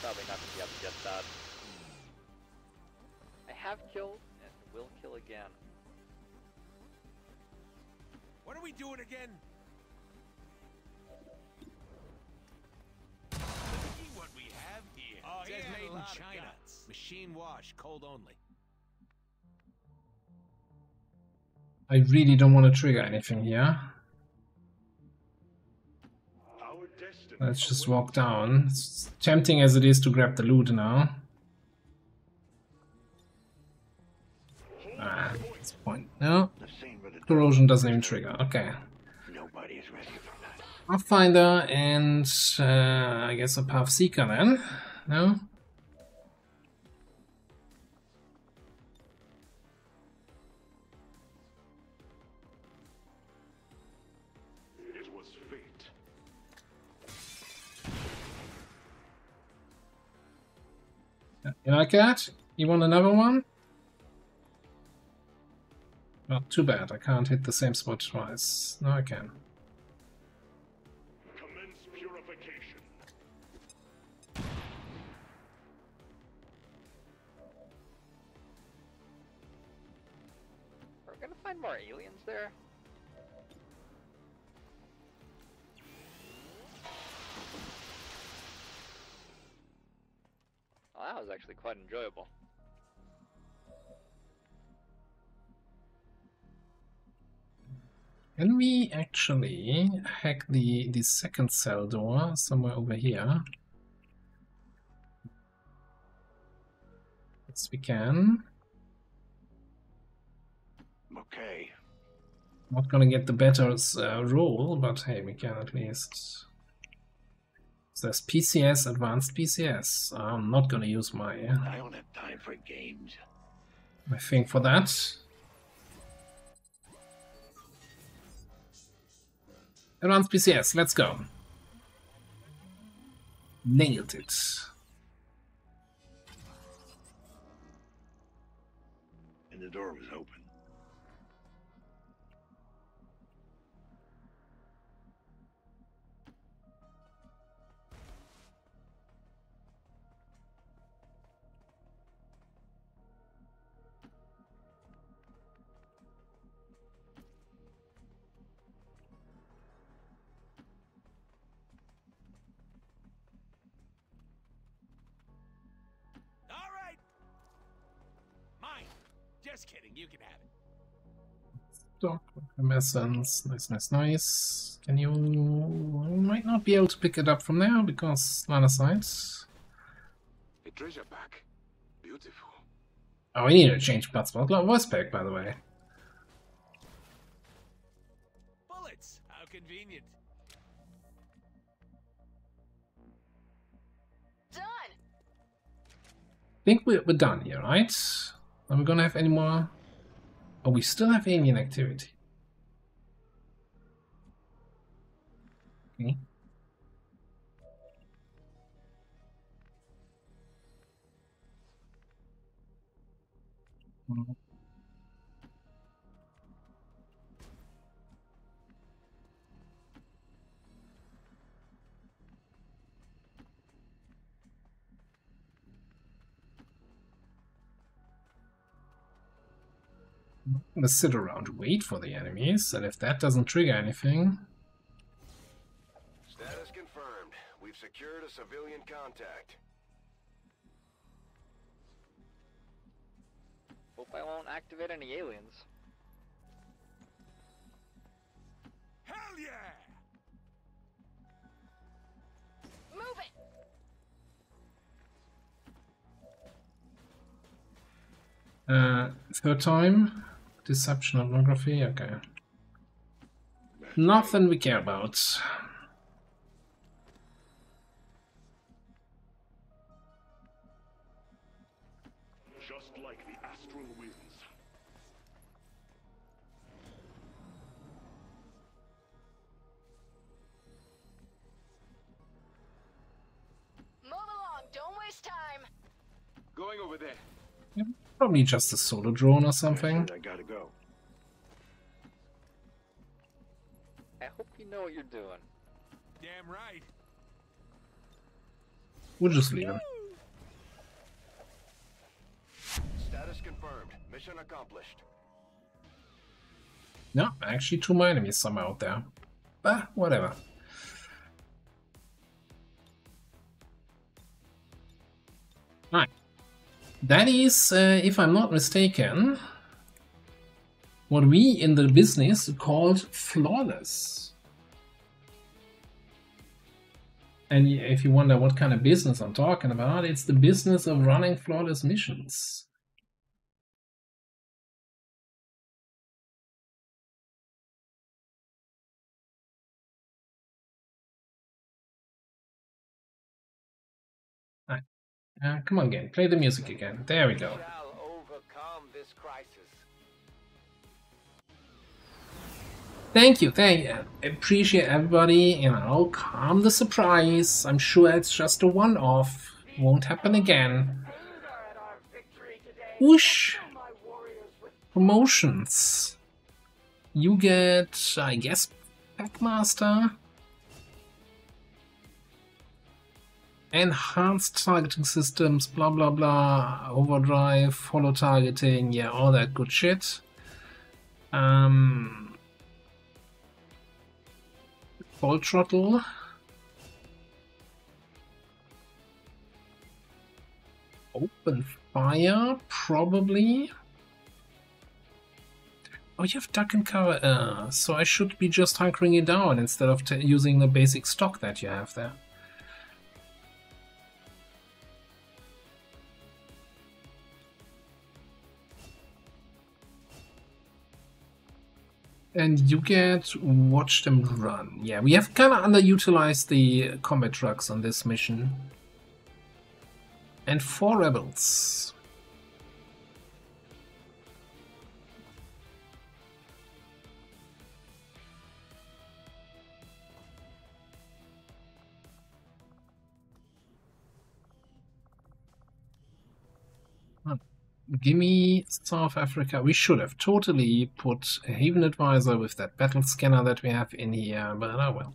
D: Probably not gonna be able to get that. I have killed and will kill again.
L: What are we doing again? See what we have here. Oh, says made in China. Machine wash, cold only.
B: I really don't want to trigger anything here. Let's just walk down. It's tempting as it is to grab the loot now. Ah, that's the point. No. Corrosion doesn't even trigger. Okay.
A: Nobody is ready for that.
B: Pathfinder and I guess a Path Seeker then. No?
A: It was fate.
B: You like that? You want another one? Well, too bad. I can't hit the same spot twice. No, I can.
A: Commence purification.
D: Are we gonna find more aliens there? was actually quite enjoyable.
B: Can we actually hack the second cell door somewhere over here? Yes, we can.
A: Okay.
B: Not gonna get the better roll, but hey, we can at least. So there's PCS, advanced PCS. I'm not gonna use my
A: I don't have time for games.
B: my thing for that. Advanced PCS, let's go. Nailed it.
A: And the door was open.
M: Just kidding, you can have it.
B: Stock essence, nice. Can you? Might not be able to pick it up from there because line of sight.
E: A treasure pack. Beautiful.
B: Oh, we need to change Bloodsport voice pack, by the way.
M: Bullets! How convenient.
F: Done!
B: I think we're done here, right? Are we gonna have any more? Oh, we still have alien activity. Okay. I'm gonna sit around, wait for the enemies, and if that doesn't trigger anything.
C: Status confirmed. We've secured a civilian contact.
D: Hope I won't activate any aliens.
M: Hell yeah!
F: Move it!
B: Third time. Deception, ethnography, okay. Nothing we care about.
K: Just like the astral winds.
F: Move along, don't waste time!
E: Going over there.
B: Yeah, probably just a solo drone or something.
A: I gotta go.
D: I hope you know what you're doing.
M: Damn right.
B: We'll just leave him.
C: Status confirmed. Mission accomplished.
B: No, actually 2 more enemies somewhere out there. But whatever. Right. That is, if I'm not mistaken, what we in the business called flawless. And if you wonder what kind of business I'm talking about, it's the business of running flawless missions. Right. Come on, game. Play the music again. There we go.
C: Shall overcome this crisis.
B: Thank you. Appreciate everybody. You know, calm the surprise. I'm sure it's just a one-off. Won't happen again. Whoosh. Promotions. You get, I guess, Packmaster. Enhanced targeting systems, blah blah blah, overdrive, follow targeting, yeah, all that good shit. Full throttle. Open fire, probably. Oh, you have duck and cover. So I should be just hunkering it down instead of using the basic stock that you have there. And you get watch them run. Yeah, we have kind of underutilized the combat trucks on this mission. And 4 rebels. Gimme South Africa. We should have totally put a Haven Advisor with that battle scanner that we have in here, but oh well.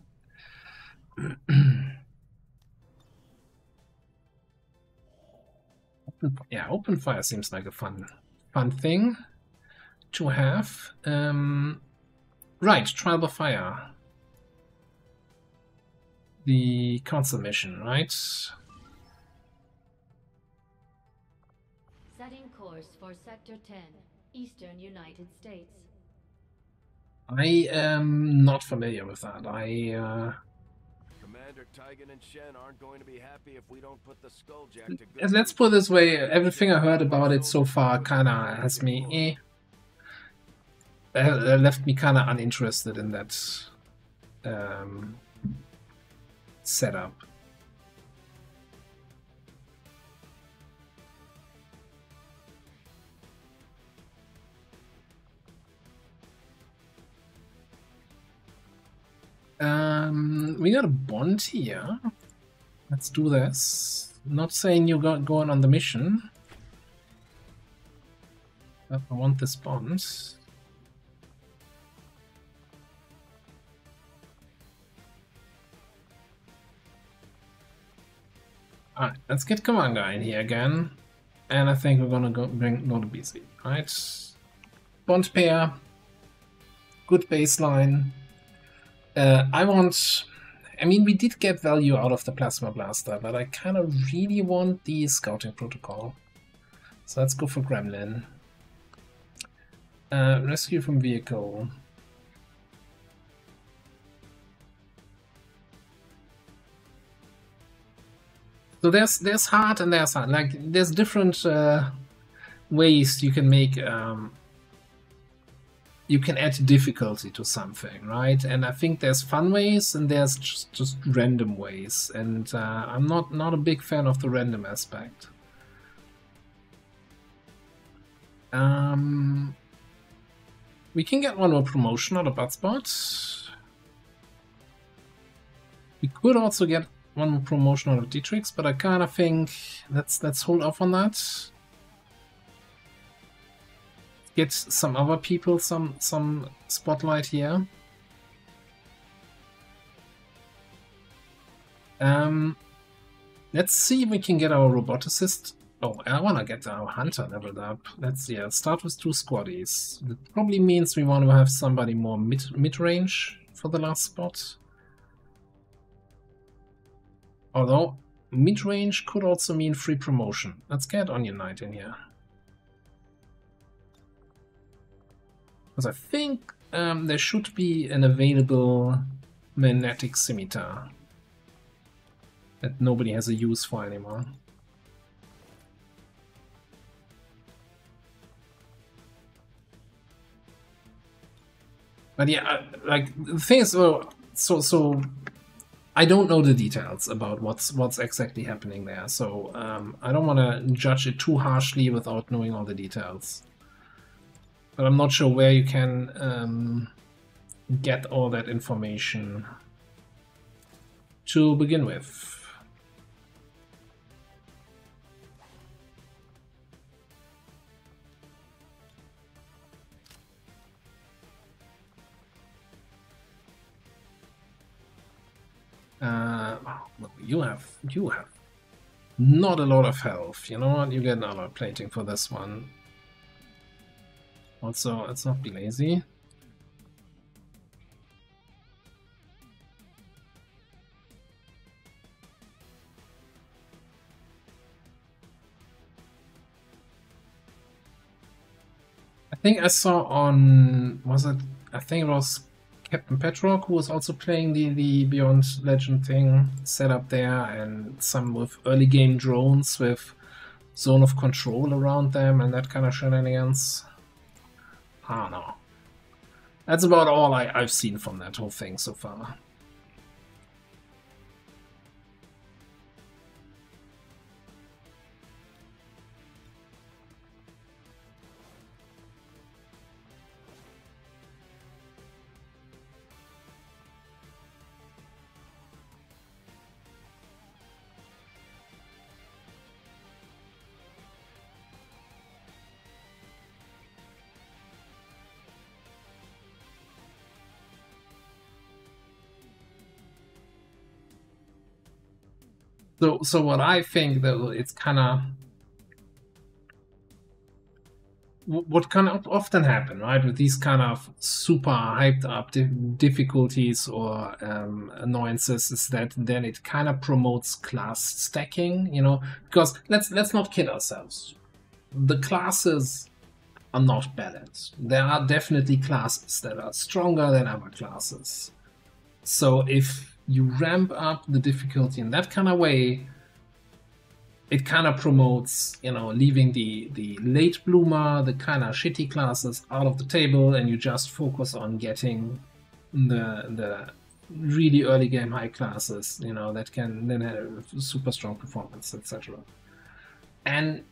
B: Yeah, open fire seems like a fun thing to have. Right, Trial by Fire. The council mission, right?
I: Setting course for Sector 10, Eastern United States.
B: I am not familiar with that.
L: Commander Tygan and Shen aren't going to be happy if we don't put the Skulljack to good.
B: Let's put it this way, everything I heard about it so far kinda has me left me kinda uninterested in that setup. We got a bond here. Let's do this. Not saying you're going on the mission, but I want this bond. Alright, let's get Kamanga in here again. And I think we're gonna go to BC, right? Bond pair. Good baseline. I mean, we did get value out of the Plasma Blaster, but I kind of really want the Scouting Protocol. So let's go for Gremlin. Rescue from vehicle. So there's hard and there's hard. Like, there's different ways you can make... you can add difficulty to something, right? And I think there's fun ways and there's just random ways. And I'm not a big fan of the random aspect. We can get one more promotion out of Butspot. We could also get one more promotion out of Dietrich's, but I kind of think let's hold off on that. Get some other people some spotlight here. Let's see if we can get our roboticist. Oh, I want to get our hunter leveled up. Let's see. I'll start with 2 squaddies. That probably means we want to have somebody more mid-range for the last spot. Although mid-range could also mean free promotion. Let's get Onion Knight in here. Because I think there should be an available magnetic scimitar that nobody has a use for anymore. But yeah, like the thing is, so I don't know the details about what's exactly happening there. So I don't want to judge it too harshly without knowing all the details. But I'm not sure where you can get all that information to begin with. You have not a lot of health. You know what? You get another plating for this one. Also, let's not be lazy. think I saw on, was it, I think it was Captain Petrock who was also playing the Beyond Legend thing set up there, and some with early game drones with zone of control around them and that kind of shenanigans. I don't know. That's about all I've seen from that whole thing so far. So what I think though, it's kind of what kind of often happen, right, with these kind of super hyped up difficulties or annoyances, is that then it kind of promotes class stacking, you know, because let's not kid ourselves. The classes are not balanced. There are definitely classes that are stronger than other classes. So if you ramp up the difficulty in that kind of way, it kind of promotes, you know, leaving the late bloomer, the kind of shitty classes out of the table, and you just focus on getting the really early game high classes, you know, that can then have super strong performance, etc. And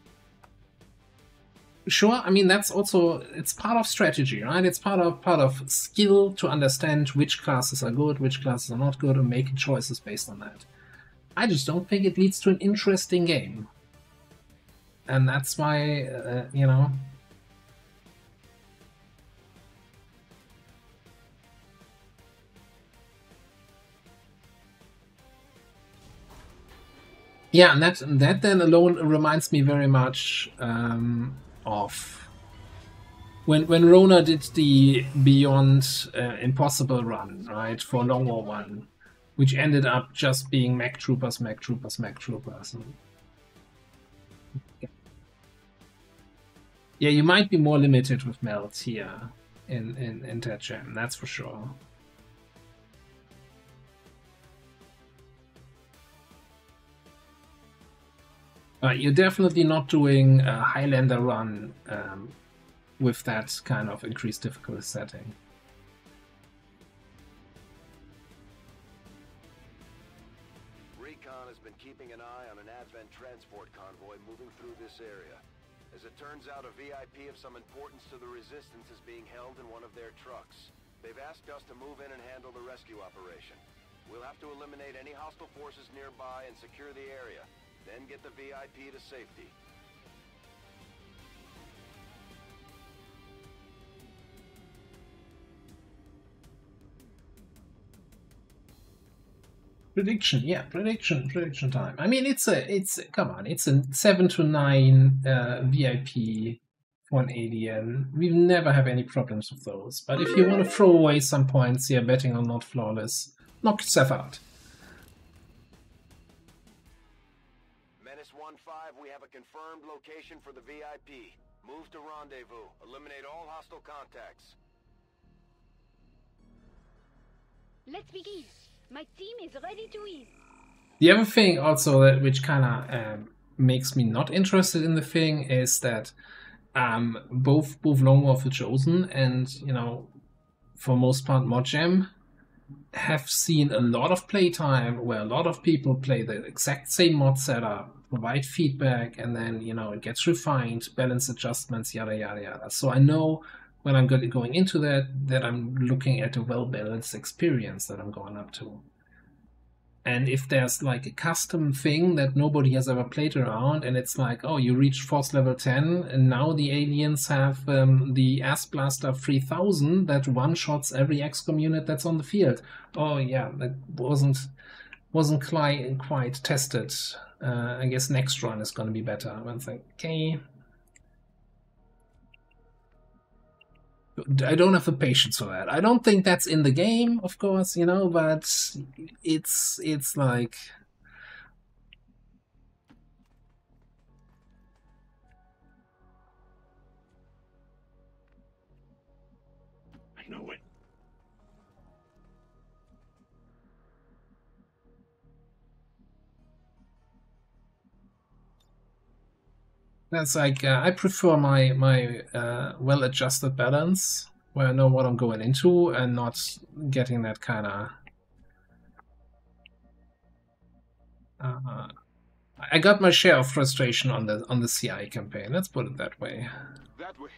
B: sure, I mean, that's also, it's part of strategy, right? It's part of skill to understand which classes are good, which classes are not good, and making choices based on that. I just don't think it leads to an interesting game. And that's why, you know... Yeah, and that then alone reminds me very much of when Rona did the Beyond Impossible run, right, for Long War 1, which ended up just being mech troopers. Yeah, you might be more limited with melt here in that gem, that's for sure. You're definitely not doing a Highlander run with that kind of increased difficulty setting.
L: Recon has been keeping an eye on an Advent transport convoy moving through this area. As it turns out, a VIP of some importance to the Resistance is being held in one of their trucks. They've asked us to move in and handle the rescue operation. We'll have to eliminate any hostile forces nearby and secure the area, then get the VIP to safety.
B: Prediction, yeah, prediction time. I mean, it's come on, it's a 7 to 9 VIP for an alien. We never have any problems with those. But if you want to throw away some points here, betting on not flawless, knock yourself out.
L: Menace 1-5, we have a confirmed location for the VIP. Move to rendezvous. Eliminate all hostile contacts.
N: Let's begin. My team is ready to win.
B: The other thing also that which kind of makes me not interested in the thing is that both Long War of the Chosen and, you know, for most part Modgem have seen a lot of playtime where a lot of people play the exact same mod setup, provide feedback, and then, you know, it gets refined, balance adjustments, yada yada yada. So I know when I'm going into that I'm looking at a well-balanced experience that I'm going up to. And if there's like a custom thing that nobody has ever played around, and it's like, oh, you reached force level 10, and now the aliens have the Ass Blaster 3000 that one-shots every XCOM unit that's on the field. Oh yeah, that wasn't quite tested. I guess next run is going to be better. I was like, okay. I don't have the patience for that. I don't think that's in the game, of course, you know, but it's like... That's like I prefer my well-adjusted balance where I know what I'm going into and not getting that kind of. I got my share of frustration on the CI campaign. Let's put it that way.
E: That way.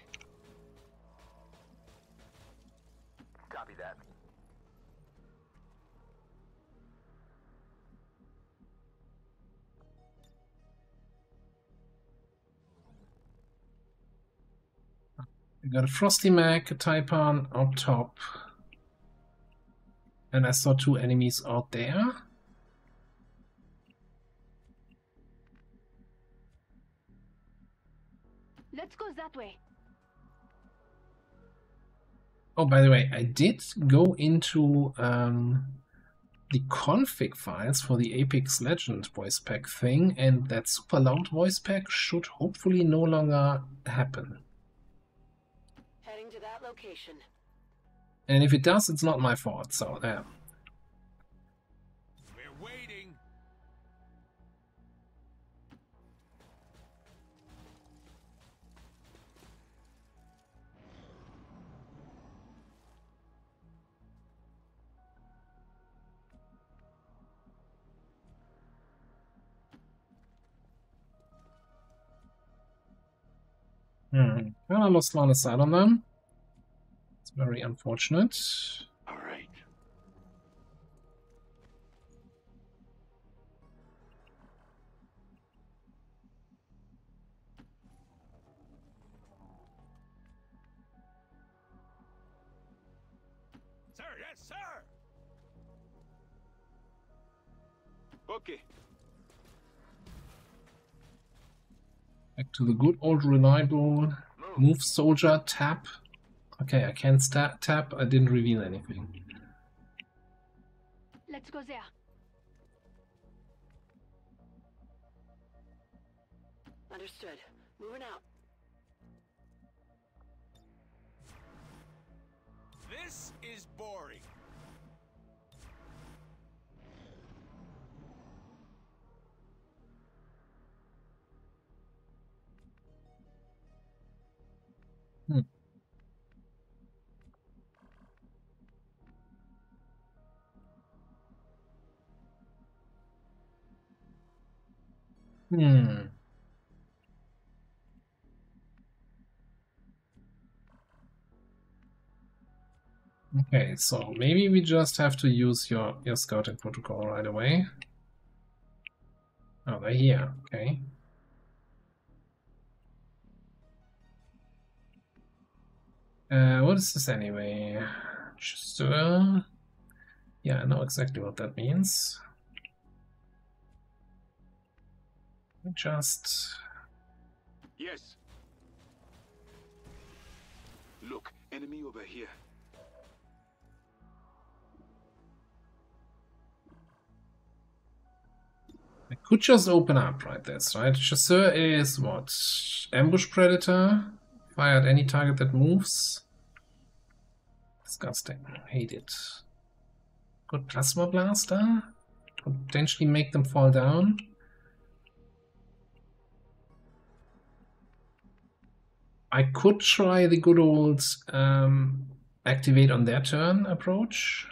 C: Copy that.
B: I got a Frosty Mac, a Taipan up top, and I saw 2 enemies out there.
N: Let's go that way.
B: Oh, by the way, I did go into the config files for the Apex Legend voice pack thing, and that super loud voice pack should hopefully no longer happen.
G: Heading to that location.
B: And if it does, it's not my fault, so yeah.
M: We're waiting.
B: Kind of lost line of sight on them. It's very unfortunate.
A: All right.
M: Sir, yes, sir.
E: Okay.
B: Back to the good old reliable move soldier tap. Okay, I can't tap. I didn't reveal anything.
N: Let's go there.
G: Understood. Moving out.
M: This is boring.
B: Okay, so maybe we just have to use your scouting protocol right away. Oh, they're here. Okay. What is this anyway? Just yeah, I know exactly what that means. Just
E: Yes. Look, enemy over here.
B: I could just open up right this, right? Chasseur is what? Ambush Predator. Fire at any target that moves. Disgusting. Hate it. Good Plasma Blaster. Potentially make them fall down. I could try the good old activate on their turn approach.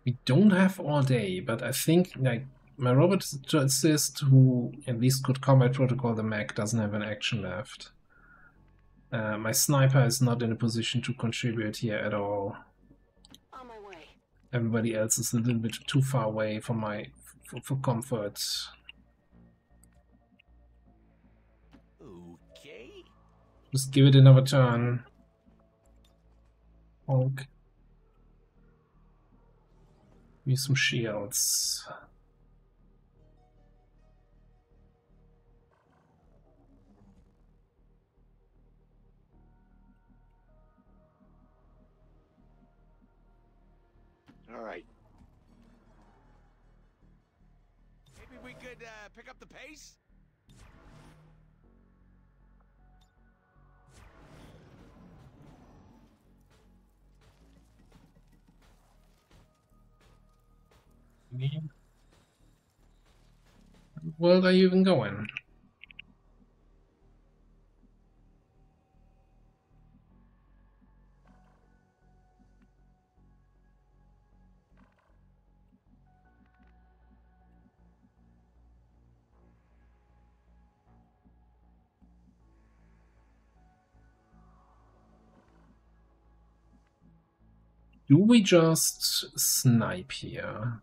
B: We don't have all day, but I think like my robot assist, who at least could combat protocol the mech, doesn't have an action left. My sniper is not in a position to contribute here at all.
G: On my way.
B: Everybody else is a little bit too far away for my for comfort.
M: Okay.
B: Just give it another turn. Honk. Use some shields.
A: All right.
M: Maybe we could pick up the pace?
B: Where are you even going? Do we just snipe here?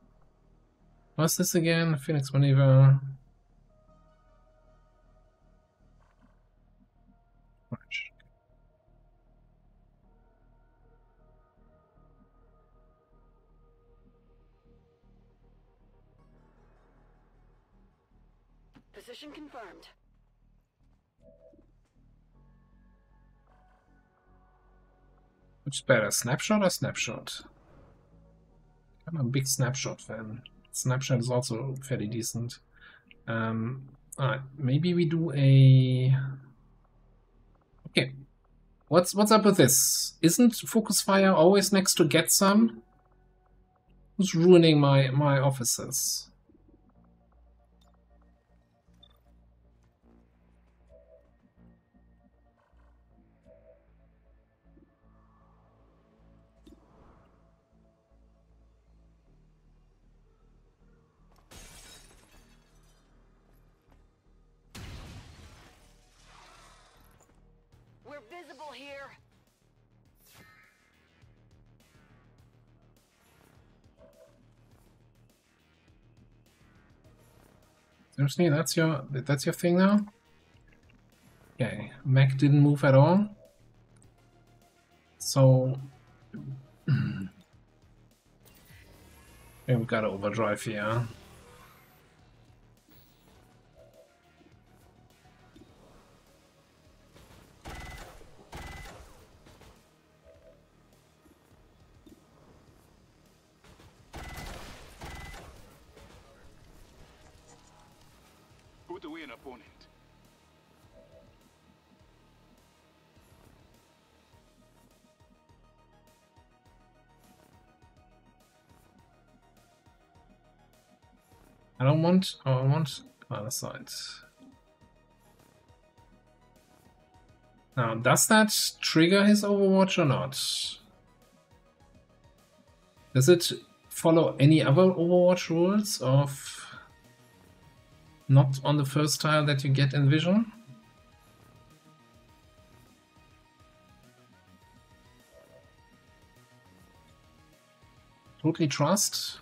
B: What's this again? Phoenix maneuver.
G: Position confirmed.
B: Which is better, snapshot or snapshot? I'm a big snapshot fan. Snapshot is also fairly decent. Alright, maybe we do a... Okay. What's up with this? Isn't focus fire always next to get some? Who's ruining my offices?
G: We're visible here.
B: Seriously, that's your thing now? Okay, Mac didn't move at all. So we've got to overdrive here.
E: Put away an opponent.
B: I want other side. Now, does that trigger his Overwatch or not? Does it follow any other Overwatch rules of not on the first tile that you get in vision? Totally trust.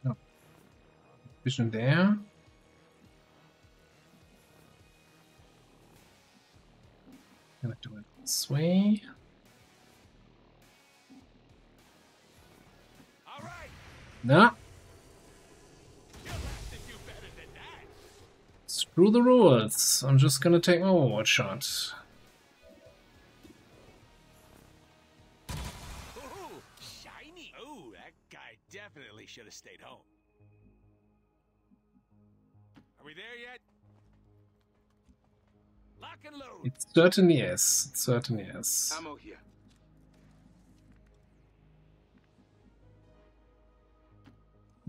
B: No. Vision there. Gonna do it this way. Nah. Screw the rules. I'm just gonna take my Overwatch shot.
M: Ooh, shiny. Ooh, that guy definitely should have stayed home. Are we there yet? Lock and load.
B: It certainly is. It certainly is.
E: Ammo here.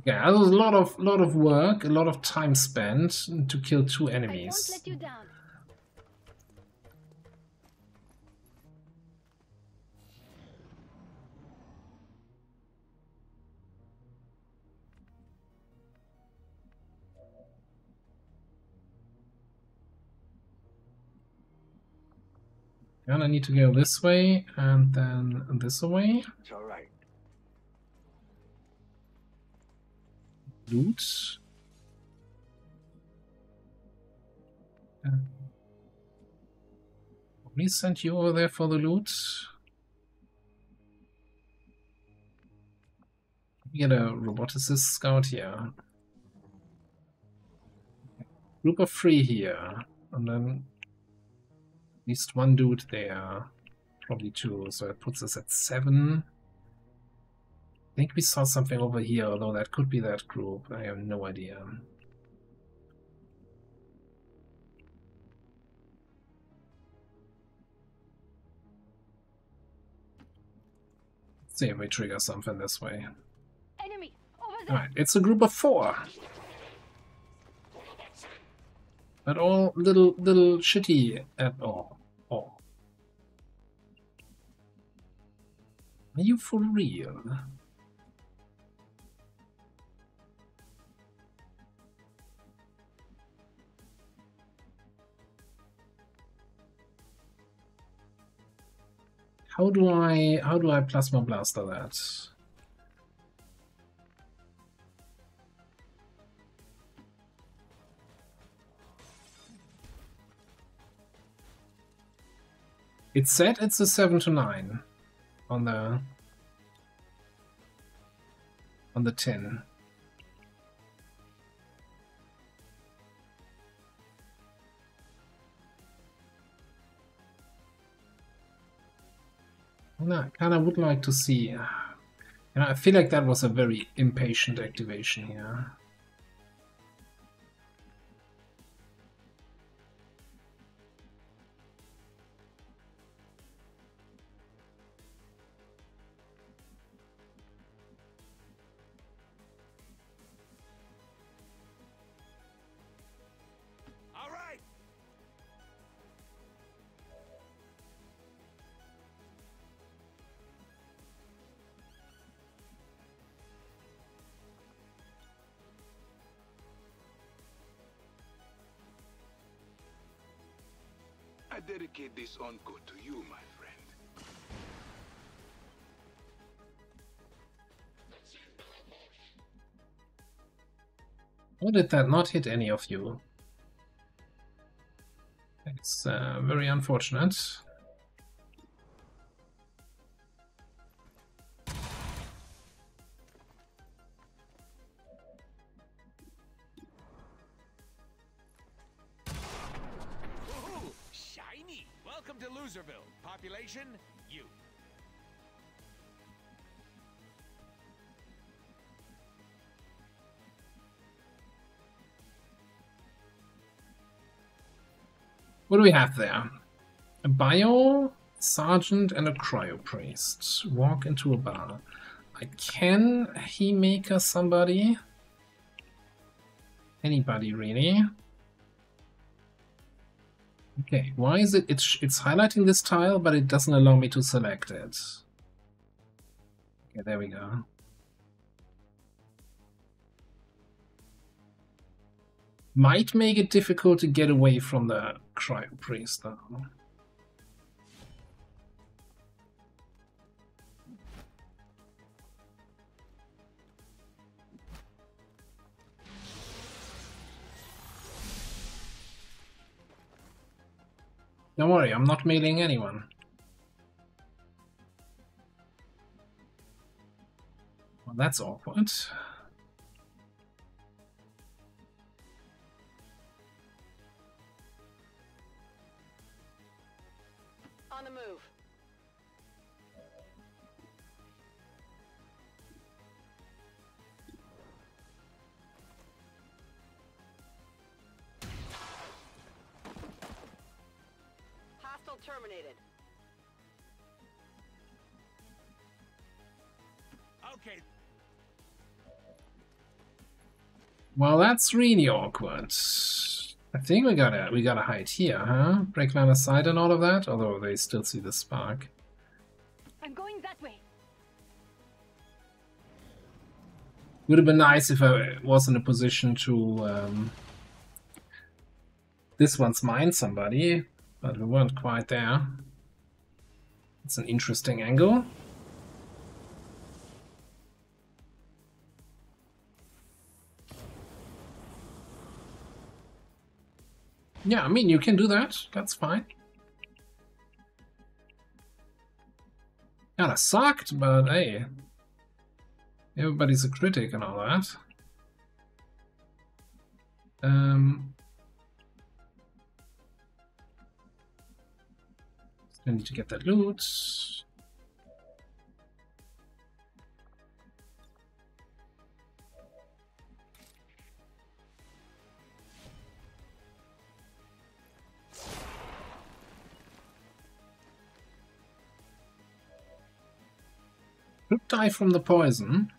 B: Yeah, that was a lot of work, a lot of time spent to kill two enemies.
N: I won't let you down.
B: And I need to go this way and then this way.
A: It's all right.
B: Loot. We sent you over there for the loot. We get a roboticist scout here. Group of 3 here. And then at least one dude there. Probably 2, so it puts us at 7. I think we saw something over here, although that could be that group. I have no idea. Let's see if we trigger something this way.
N: Enemy over there.
B: Alright, it's a group of 4. But all little shitty at all. Oh. Are you for real? How do I plasma blaster that? It said it's a 7 to 9 on the tin. No, I kind of would like to see. You know, I feel like that was a very impatient activation here.
M: All right.
E: I dedicate this encore to you, my friend.
B: How did that not hit any of you? It's very unfortunate.
M: Woohoo! Shiny! Welcome to Loserville. Population, you.
B: What do we have there? A bio sergeant and a cryo priest walk into a bar. I can he make us somebody? Anybody really? Okay, why is it? It's highlighting this tile, but it doesn't allow me to select it. Okay, there we go. Might make it difficult to get away from the cryo priest though. Don't worry, I'm not mailing anyone. Well, that's awkward.
G: On the move. Hostile terminated.
M: Okay.
B: Well, that's really awkward. I think we gotta hide here, huh? Break line of sight and all of that, although they still see the spark.
N: I'm going that way.
B: Would have been nice if I was in a position to this one's mine somebody, but we weren't quite there. It's an interesting angle. Yeah, I mean, you can do that. That's fine. Kinda sucked, but hey. Everybody's a critic and all that. I need to get that loot. Could die from the poison.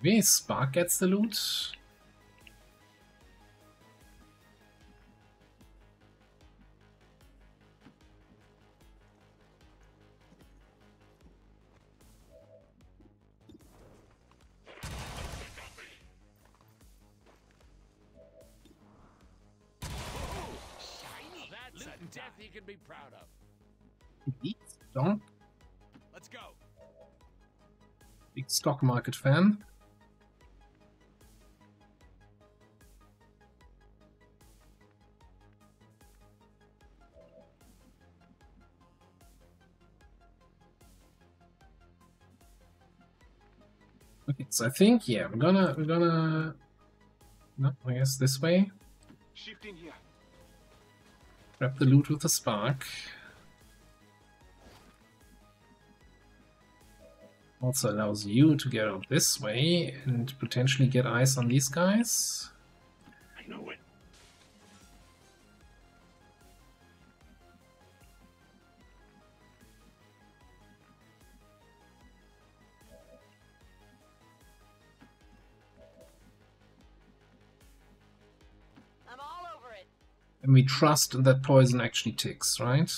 B: Maybe Spark gets the loot.
M: Death you can be proud of.
B: Don't.
M: Let's go.
B: Big stock market fan. Okay, so I think we're gonna no, I guess this way.
E: Shift in here.
B: Grab the loot with the spark. Also allows you to get out this way and potentially get eyes on these guys.
A: I know it.
G: I'm all over it.
B: And we trust that poison actually ticks, right?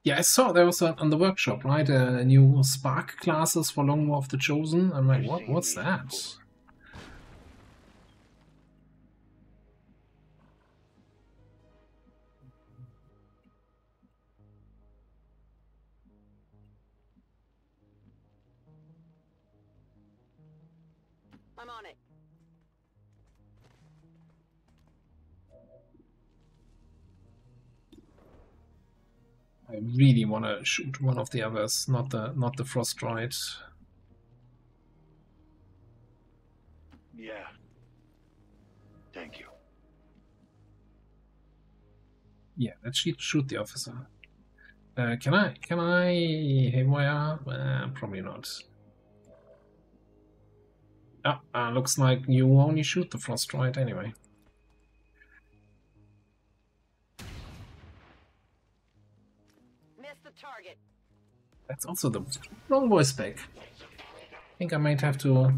B: Yeah, I saw there was on the workshop, right? A new Spark classes for Long War of the Chosen. I'm like, what's that?
G: I'm on it.
B: I really want to shoot one of the others, not the frost droid.
A: Yeah. Thank you.
B: Yeah, let's shoot the officer. Can I haywire? Probably not. Ah, looks like you only shoot the frost droid anyway.
G: Missed the target.
B: That's also the wrong voice spec. I think I might have to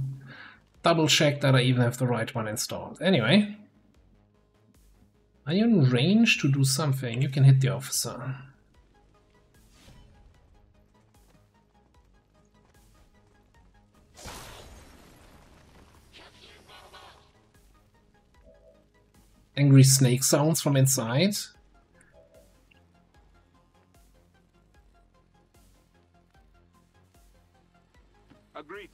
B: double check that I even have the right one installed. Anyway. Are you in range to do something? You can hit the officer. Angry snake sounds from inside.
E: Agreed.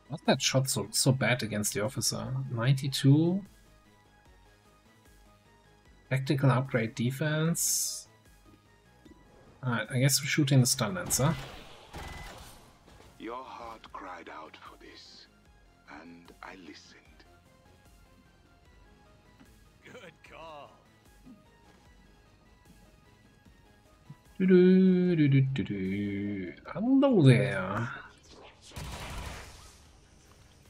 B: Was that shot so bad against the officer? 92. Tactical upgrade defense. Alright, I guess we're shooting the stun lancer.
E: Your heart cried out for this, and I listened.
M: Good call.
B: Hello there.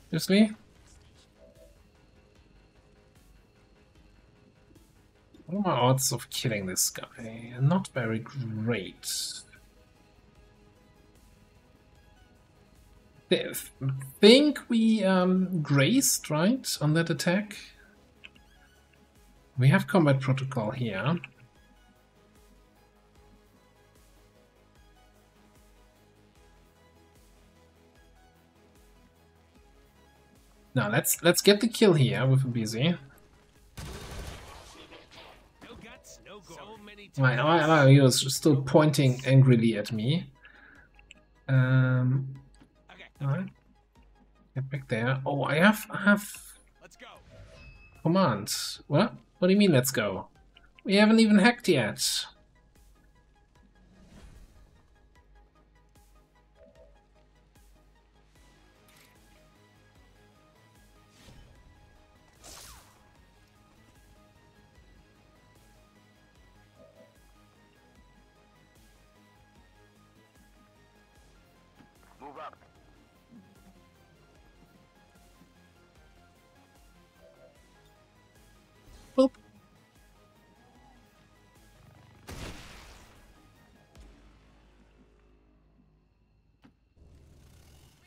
B: Seriously? What are my odds of killing this guy? Not very great. I think we grazed, right, on that attack? We have combat protocol here. Now let's get the kill here with a busy. He was still pointing angrily at me. Alright. Get back there. Oh, I have
M: Let's go.
B: command. What? What do you mean let's go? We haven't even hacked yet.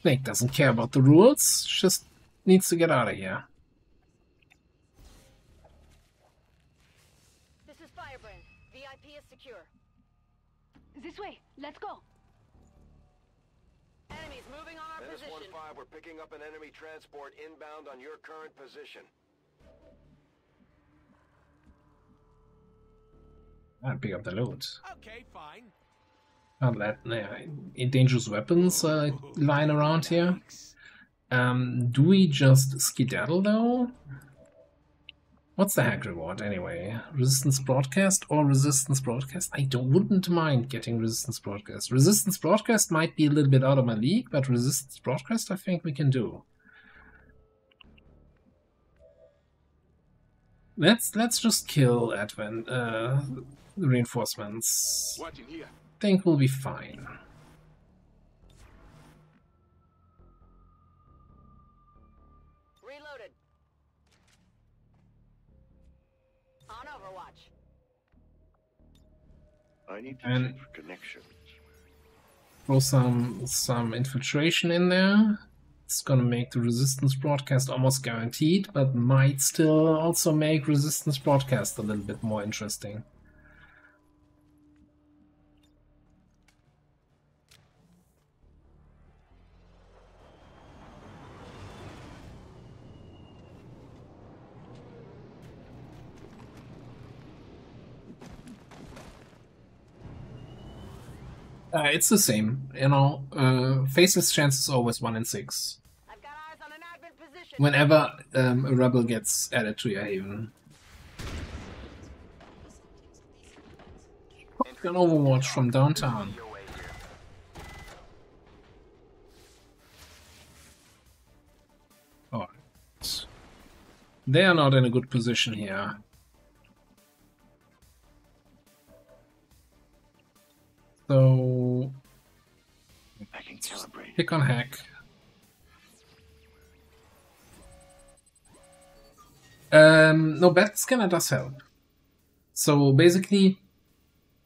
B: Snake doesn't care about the rules, just needs to get out of here.
F: This is Firebrand. VIP is secure.
N: This way. Let's go.
F: Enemies moving on our
L: Menace
F: position.
L: 1-5, we're picking up an enemy transport inbound on your current position.
B: I'll pick up the loot.
M: Okay, fine.
B: Can't let dangerous weapons lying around here. Do we just skedaddle though? What's the hack reward anyway? Resistance broadcast or resistance broadcast? I wouldn't mind getting resistance broadcast. Resistance broadcast might be a little bit out of my league, but resistance broadcast I think we can do. Let's just kill Advent reinforcements.
E: Watching here.
B: Think we'll be fine.
F: Reloaded. On Overwatch.
A: I need to
B: And
A: check for connections.
B: throw some infiltration in there. It's gonna make the resistance broadcast almost guaranteed, but might still also make resistance broadcast a little bit more interesting. It's the same, you know. Faceless chance is always 1 in 6.
F: I've got eyes on an Advent position.
B: Whenever a rebel gets added to your haven. An Overwatch from downtown. Alright. They are not in a good position here. So
A: I can calibrate.
B: pick on hack. No, battle scanner does help. So basically,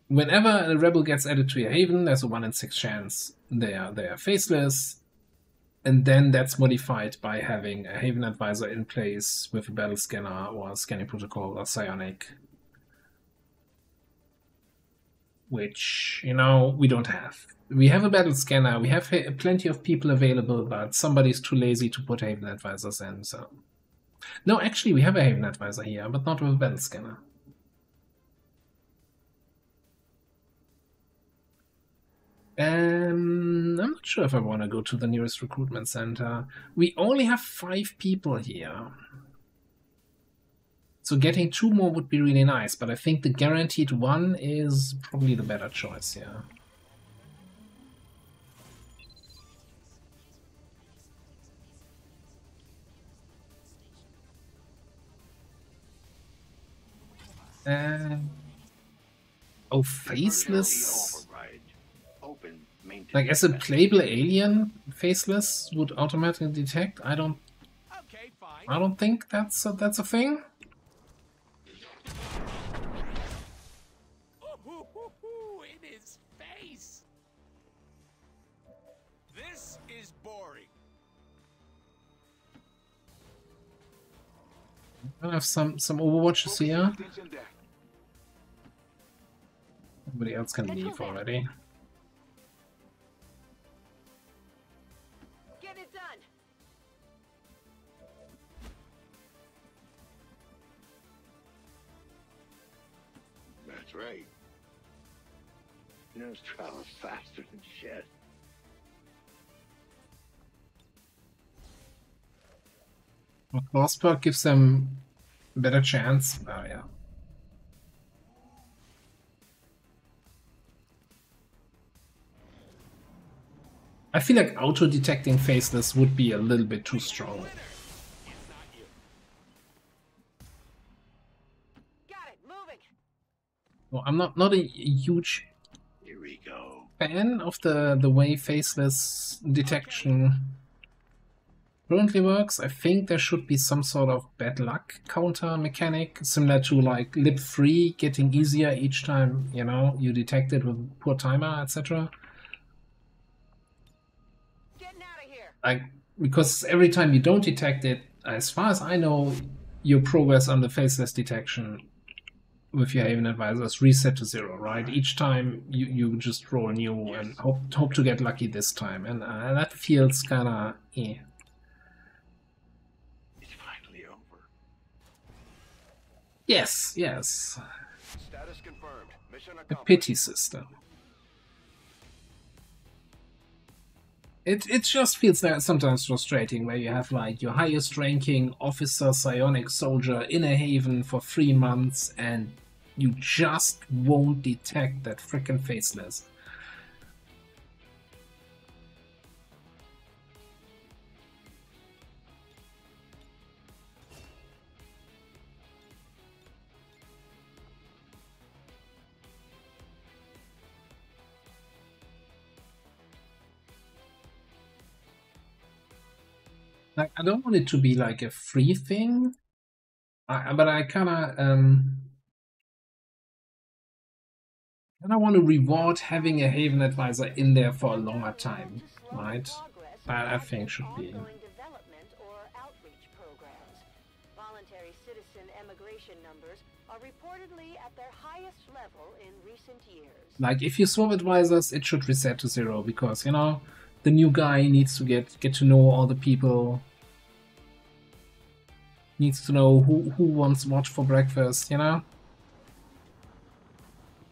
B: whenever a rebel gets added to your haven, there's a 1 in 6 chance they are faceless, and then that's modified by having a haven advisor in place with a battle scanner or a scanning protocol or psionic. Which, you know, we don't have. We have a battle scanner, we have plenty of people available, but somebody's too lazy to put Haven advisors in, so... No, actually, we have a Haven advisor here, but not with a battle scanner. I'm not sure if I want to go to the nearest recruitment center. We only have 5 people here. So getting 2 more would be really nice, but I think the guaranteed 1 is probably the better choice here. Oh, faceless? Like, as a playable alien, faceless would automatically detect? I don't think that's a thing.
M: In his face. This is boring.
B: I have some Overwatches here. Everybody else can leave already.
F: Get it done.
A: That's right. Nose travels faster than shit.
B: Crossbar gives them a better chance. Oh, yeah. I feel like auto-detecting faceless would be a little bit too strong. Well, I'm not a huge fan of the way faceless detection currently works. I think there should be some sort of bad luck counter mechanic, similar to like lip free getting easier each time, you know, you detect it with poor timer, etc.
F: Getting out of here.
B: Because every time you don't detect it, as far as I know, your progress on the faceless detection with your Haven Advisor is reset to 0, right? Each time you just roll new and hope to get lucky this time, and that feels kind of
A: It's finally over.
B: Yes, yes.
L: Status confirmed. Mission
B: A
L: accomplished.
B: pity system. It just feels like sometimes frustrating where you have like your highest ranking officer psionic soldier in a haven for 3 months and you just won't detect that frickin' faceless. Like, I don't want it to be like a free thing, but I kind of want to reward having a Haven Advisor in there for a longer time, right? That I think should be.
G: Development or outreach programs. Voluntary citizen emigration numbers are reportedly at their highest level in recent years.
B: Like, if you swap advisors, it should reset to 0 because, you know, the new guy needs to get to know all the people. Needs to know who wants what for breakfast, you know?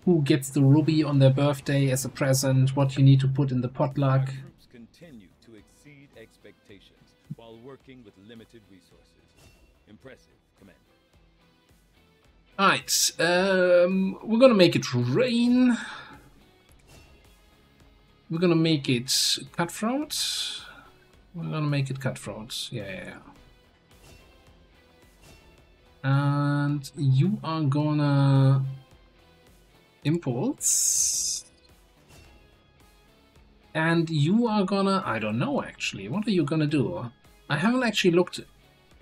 B: Who gets the ruby on their birthday as a present, what you need to put in the potluck.
O: Troops continue to exceed expectations while working with limited resources. Impressive, Commander.
B: Alright, we're gonna make it rain. We're gonna make it cutthroat. We're gonna make it cutthroat, yeah. And you are gonna impulse. And you are gonna, I don't know actually, what are you gonna do? I haven't actually looked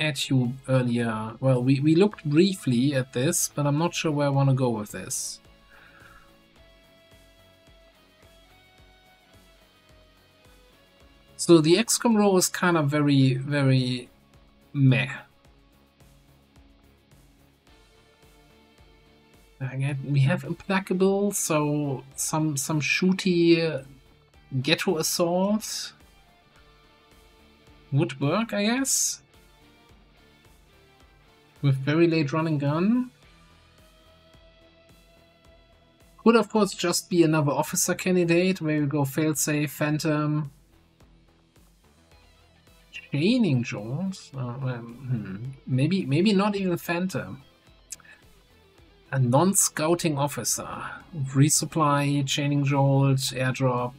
B: at you earlier. Well, we looked briefly at this, but I'm not sure where I want to go with this. So the XCOM role is kind of very, very meh. Again, we have Implacable, so some shooty ghetto assault would work, I guess. With very late run and gun. Could of course just be another officer candidate where we go failsafe, Phantom. Chaining Jolt? Maybe not even Phantom. A non-scouting officer. Resupply, Chaining Jolt, airdrop.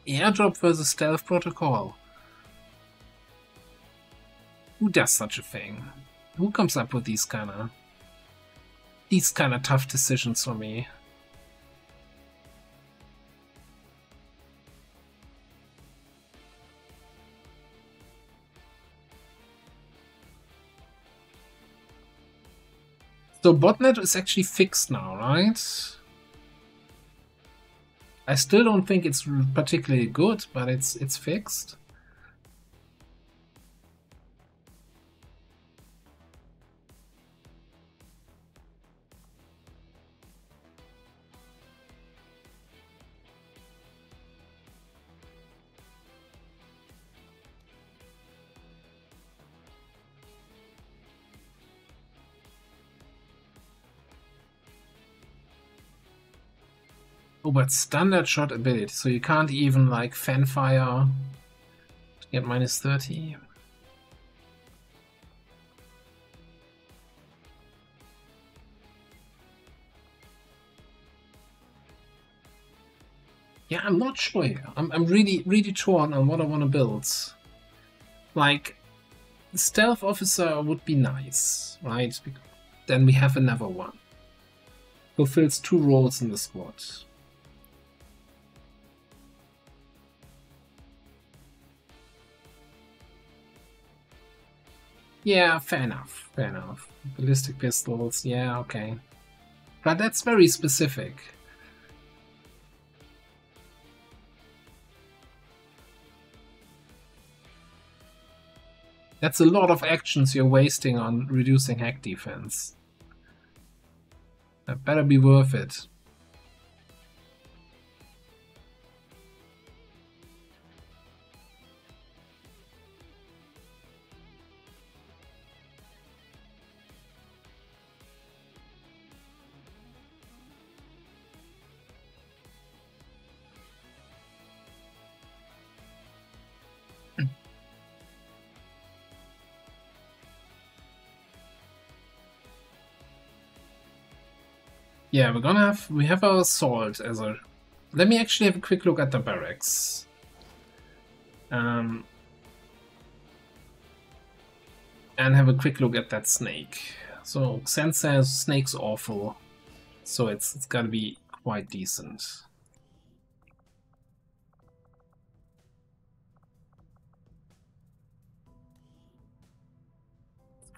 B: Airdrop versus stealth protocol. Who does such a thing? Who comes up with these kind of tough decisions for me? So botnet is actually fixed now, right? I still don't think it's particularly good, but it's fixed. Oh, but standard shot ability, so you can't even like fanfire to get minus 30. Yeah, I'm not sure here. I'm really torn on what I want to build. Like, stealth officer would be nice, right? Then we have another one. Fulfills 2 roles in the squad. Yeah, fair enough, fair enough. Ballistic pistols, yeah, okay. But that's very specific. That's a lot of actions you're wasting on reducing hack defense. That better be worth it. Yeah, we have our assault as a... Let me actually have a quick look at the barracks. And have a quick look at that snake. So Xen says snake's awful, so it's gotta be quite decent.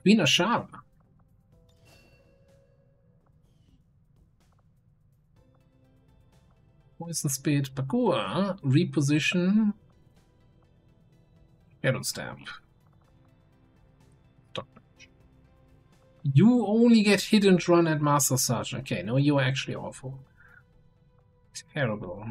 B: Queen of Sharp. Poison Spit, Bakua, reposition, Shadow Stamp. You only get hit and run at Master Sergeant. Okay, no, you're actually awful. Terrible.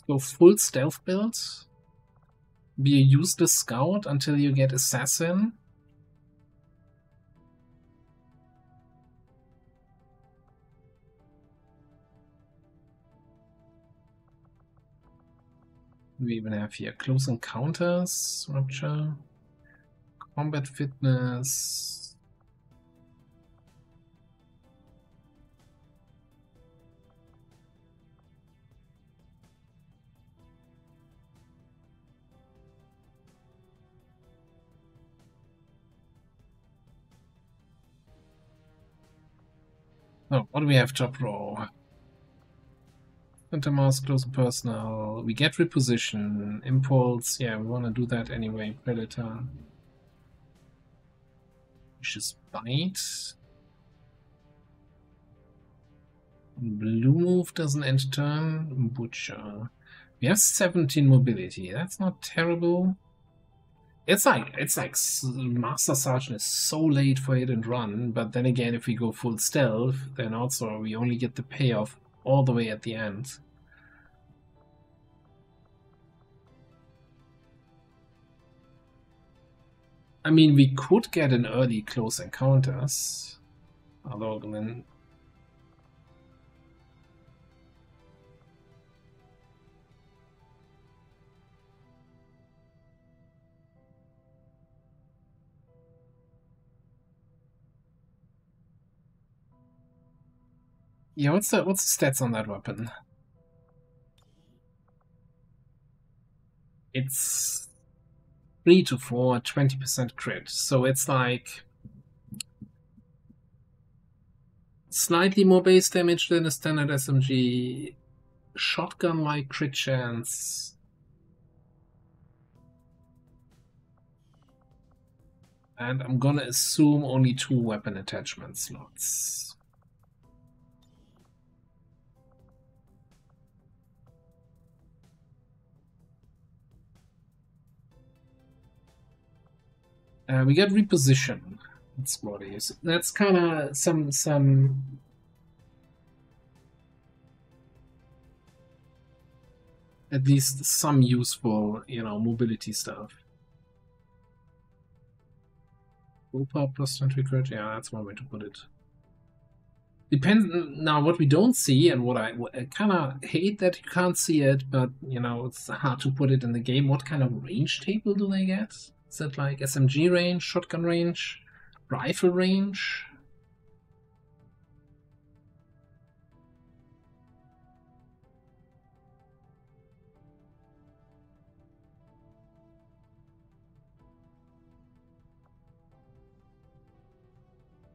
B: Go full stealth build. Be a useless scout until you get assassin. We even have here close encounters, rupture, combat fitness. Oh, what do we have top row? Intermask, close personal. We get reposition, impulse. Yeah, we want to do that anyway. Predator. Vicious bite. Blue move doesn't end turn. Butcher. We have 17 mobility. That's not terrible. It's like Master Sergeant is so late for hit and run, but then again, if we go full stealth, then also we only get the payoff all the way at the end. I mean, we could get an early close encounters, although then... Yeah, what's the stats on that weapon? It's 3 to 4, 20% crit. So it's like slightly more base damage than a standard SMG. Shotgun-like crit chance. And I'm gonna assume only 2 weapon attachment slots. We get reposition. That's what it is. That's kind of some at least some useful, mobility stuff. Willpower plus 20 crit. Yeah, that's one way to put it. Depends now what we don't see, and what I kind of hate that you can't see it, but it's hard to put it in the game. What kind of range table do they get? Is that like SMG range, shotgun range, rifle range?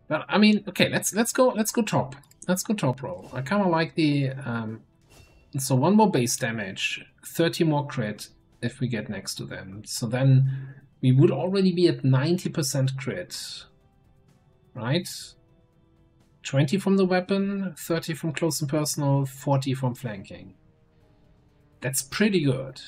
B: But I mean, okay, let's go top. Let's go top row. I kind of like the so 1 more base damage, 30 more crit if we get next to them. So then we would already be at 90% crit. right? 20 from the weapon, 30 from close and personal, 40 from flanking. That's pretty good.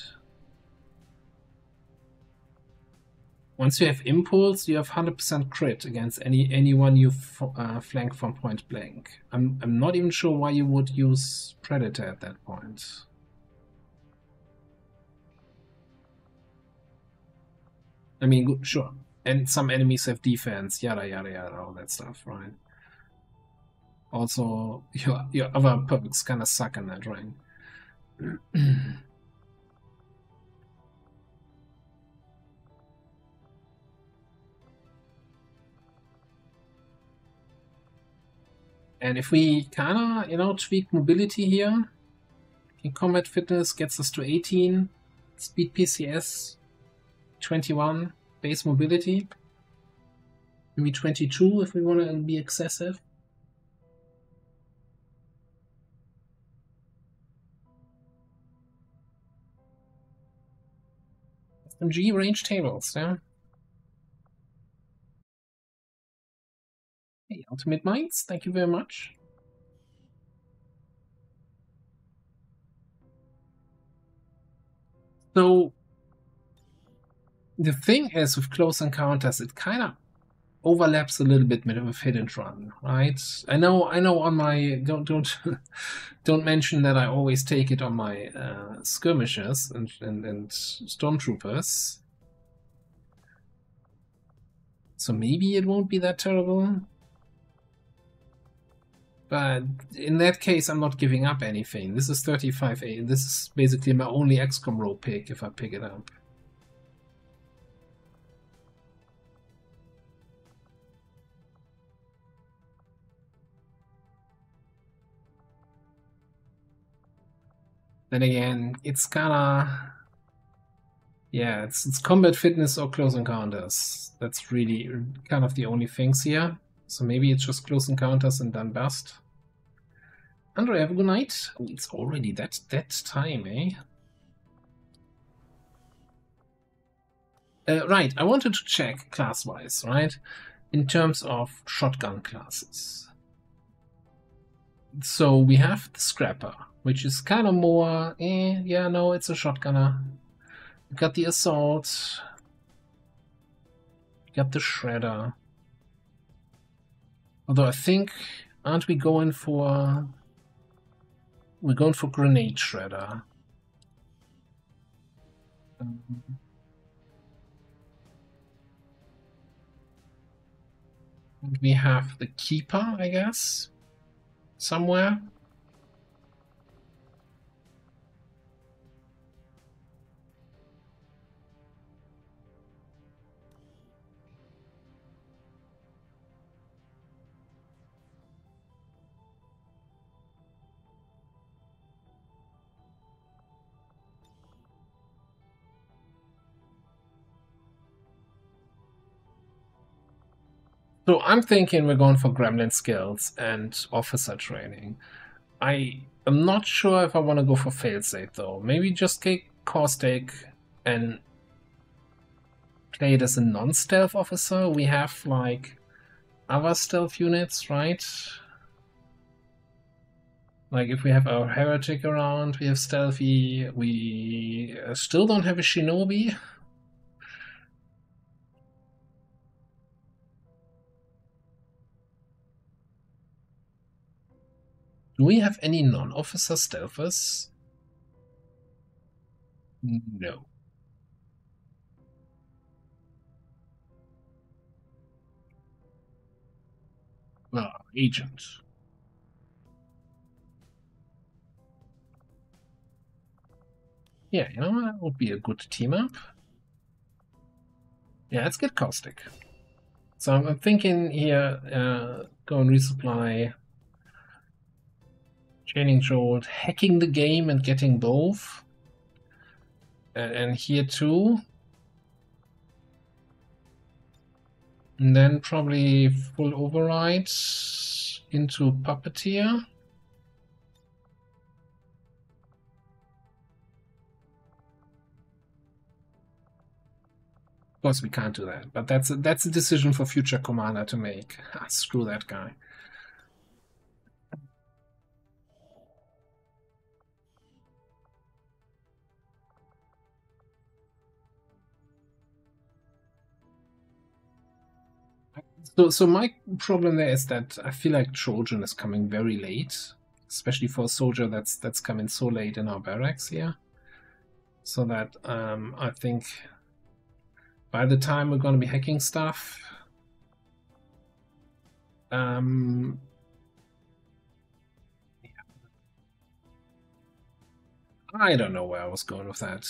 B: Once you have impulse, you have 100% crit against anyone you flank from point blank. I'm not even sure why you would use Predator at that point. I mean, sure. And some enemies have defense, yada yada yada, all that stuff, right? Also, your other perks kind of suck in that ring. And if we kind of, tweak mobility here, combat fitness gets us to 18, speed PCS 21, base mobility maybe 22 if we want to be excessive. SMG range tables, yeah. Hey, Ultimate Minds, thank you very much. So the thing is with close encounters, it kind of overlaps a little bit with hit and run, right? I know on my don't mention that I always take it on my skirmishers and stormtroopers. So maybe it won't be that terrible. But in that case, I'm not giving up anything. This is 35A. This is basically my only XCOM roll pick if I pick it up. Then again, it's kinda... Yeah, it's combat fitness or close encounters. That's really kind of the only things here. So maybe it's just close encounters and done bust. Andre, have a good night. Oh, it's already that time, eh? Right, I wanted to check class-wise, right? In terms of shotgun classes. So we have the Scrapper, which is kind of more, yeah, no, it's a shotgunner. We got the Assault. We got the Shredder. Although I think, aren't we going for... We're going for Grenade Shredder. And we have the Keeper, I guess, somewhere. So I'm thinking we're going for Gremlin skills and officer training. I am not sure if I want to go for failsafe though. Maybe just take Caustic and play it as a non-stealth officer. We have like other stealth units, right? Like if we have our Heretic around, we have Stealthy. We still don't have a Shinobi. Do we have any non-officer stealthers? No. Agent. Yeah, that would be a good team up. Yeah, let's get Caustic. So I'm thinking here, go and resupply. Chaining Jolt, hacking the game and getting both. And here too. And then probably full override into Puppeteer. Of course, we can't do that, but that's a decision for future commander to make. Ah, screw that guy. So my problem there is that I feel like Trojan is coming very late, especially for a soldier that's coming so late in our barracks here. So that I think by the time we're going to be hacking stuff, I don't know where I was going with that.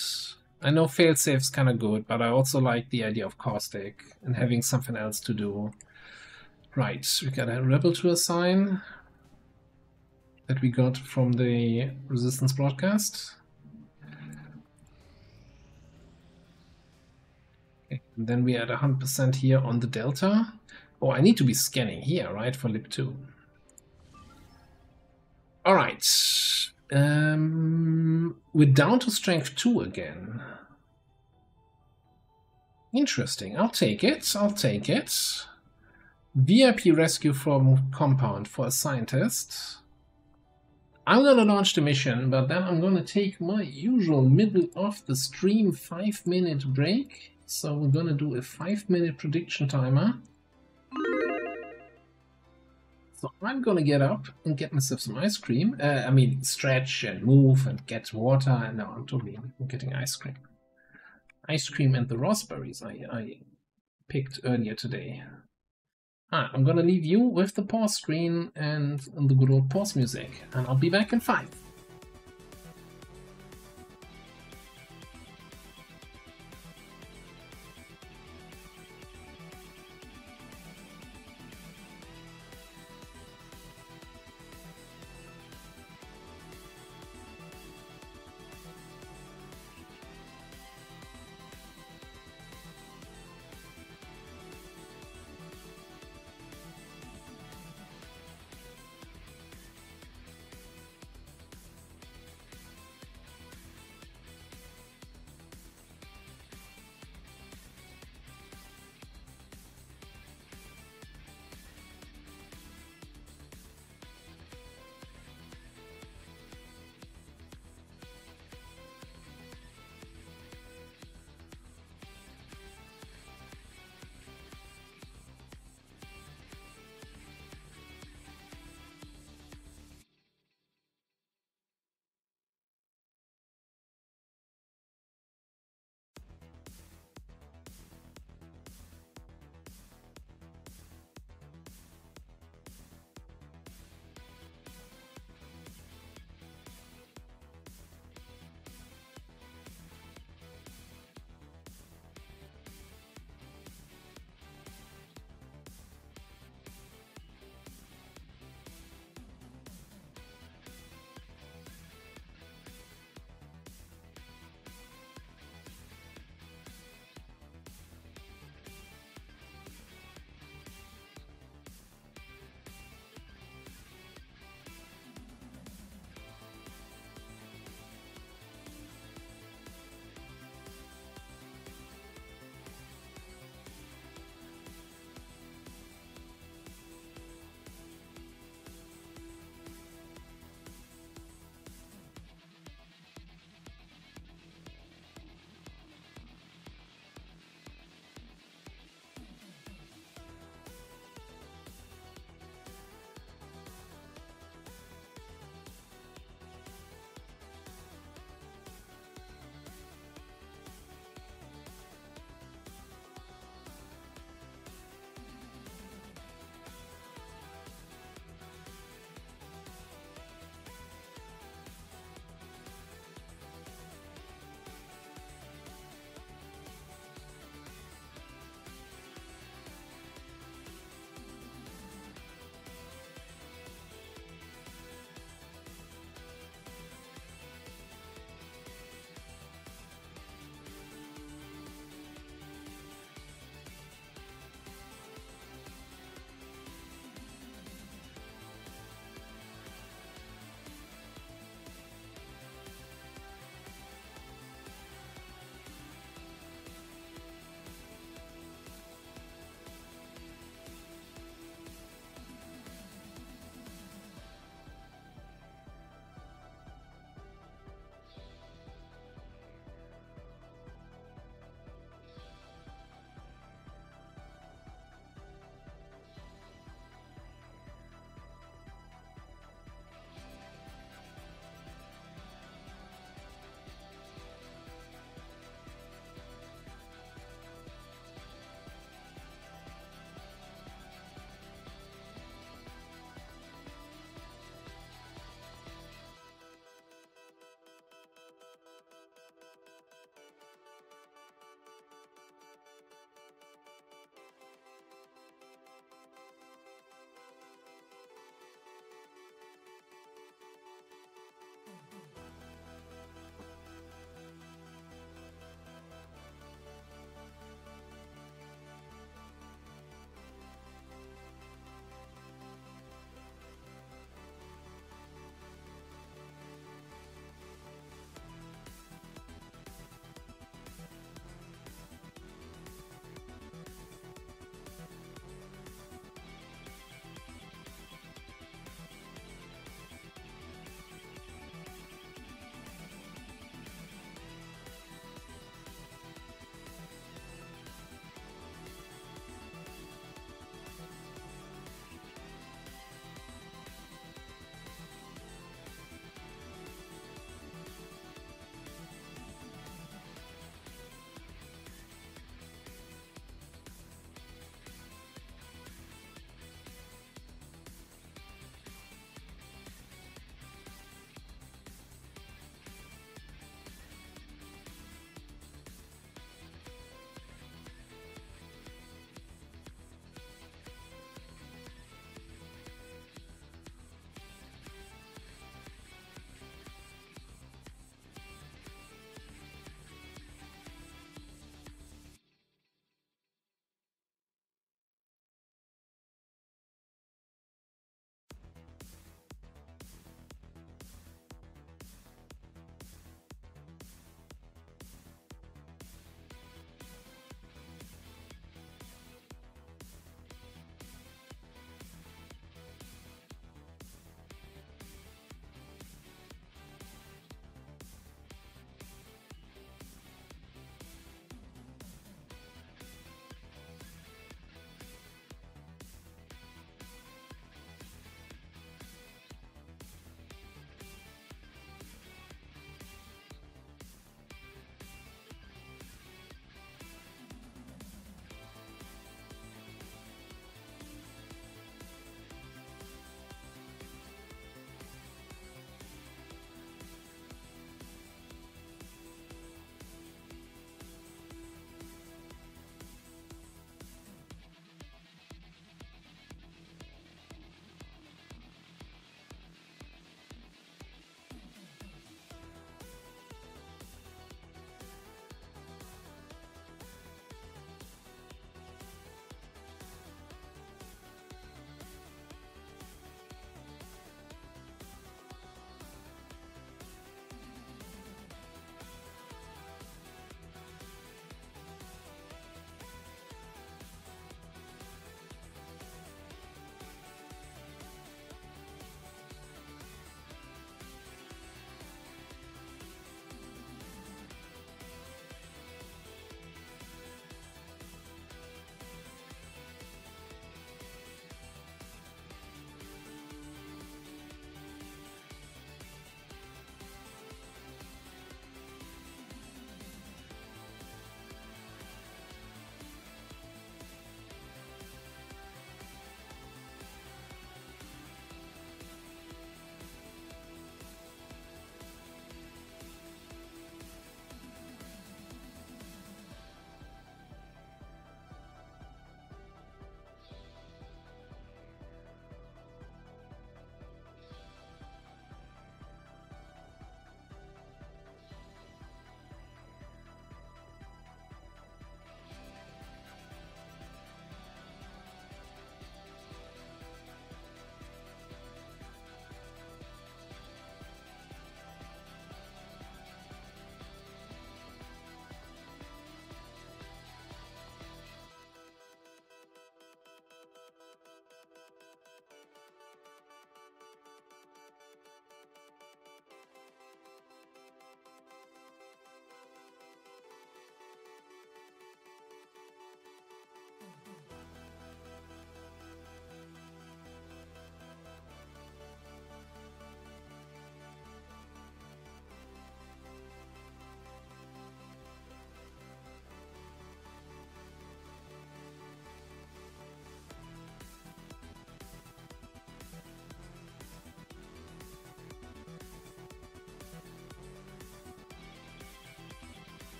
B: I know failsafe's kind of good, but I also like the idea of caustic and having something else to do. Right, we got a rebel to assign that we got from the resistance broadcast. Okay, and then we are at 100% here on the delta. Oh, I need to be scanning here, right, for LIB2. All right. We're down to strength 2 again. Interesting. I'll take it. I'll take it. VIP rescue from compound for a scientist. I'm gonna launch the mission, but then I'm gonna take my usual middle of the stream 5-minute break. So we're gonna do a 5-minute prediction timer. So I'm gonna get up and get myself some ice cream. I mean, stretch and move and get water. And no, I'm getting ice cream. Ice cream and the raspberries I picked earlier today. I'm gonna leave you with the pause screen and the good old pause music, and I'll be back in 5.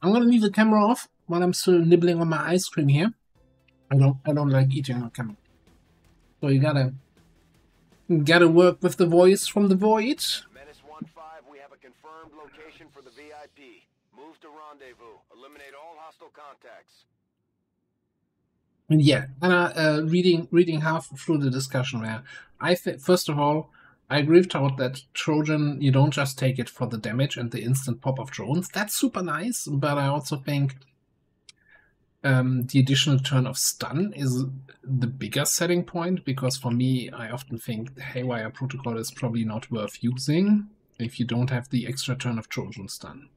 B: I'm gonna leave the camera off while I'm still nibbling on my ice cream here. I don't like eating on camera. So you gotta work with the voice from the void.
L: Menace 1-5, we have a confirmed location for the VIP. Move to rendezvous. Eliminate all hostile contacts.
B: And yeah, and reading half through the discussion there, I think first of all, I agree with Todd that Trojan, you don't just take it for the damage and the instant pop of drones. That's super nice, but I also think the additional turn of stun is the bigger selling point, because for me, I often think the Haywire Protocol is probably not worth using if you don't have the extra turn of Trojan stun.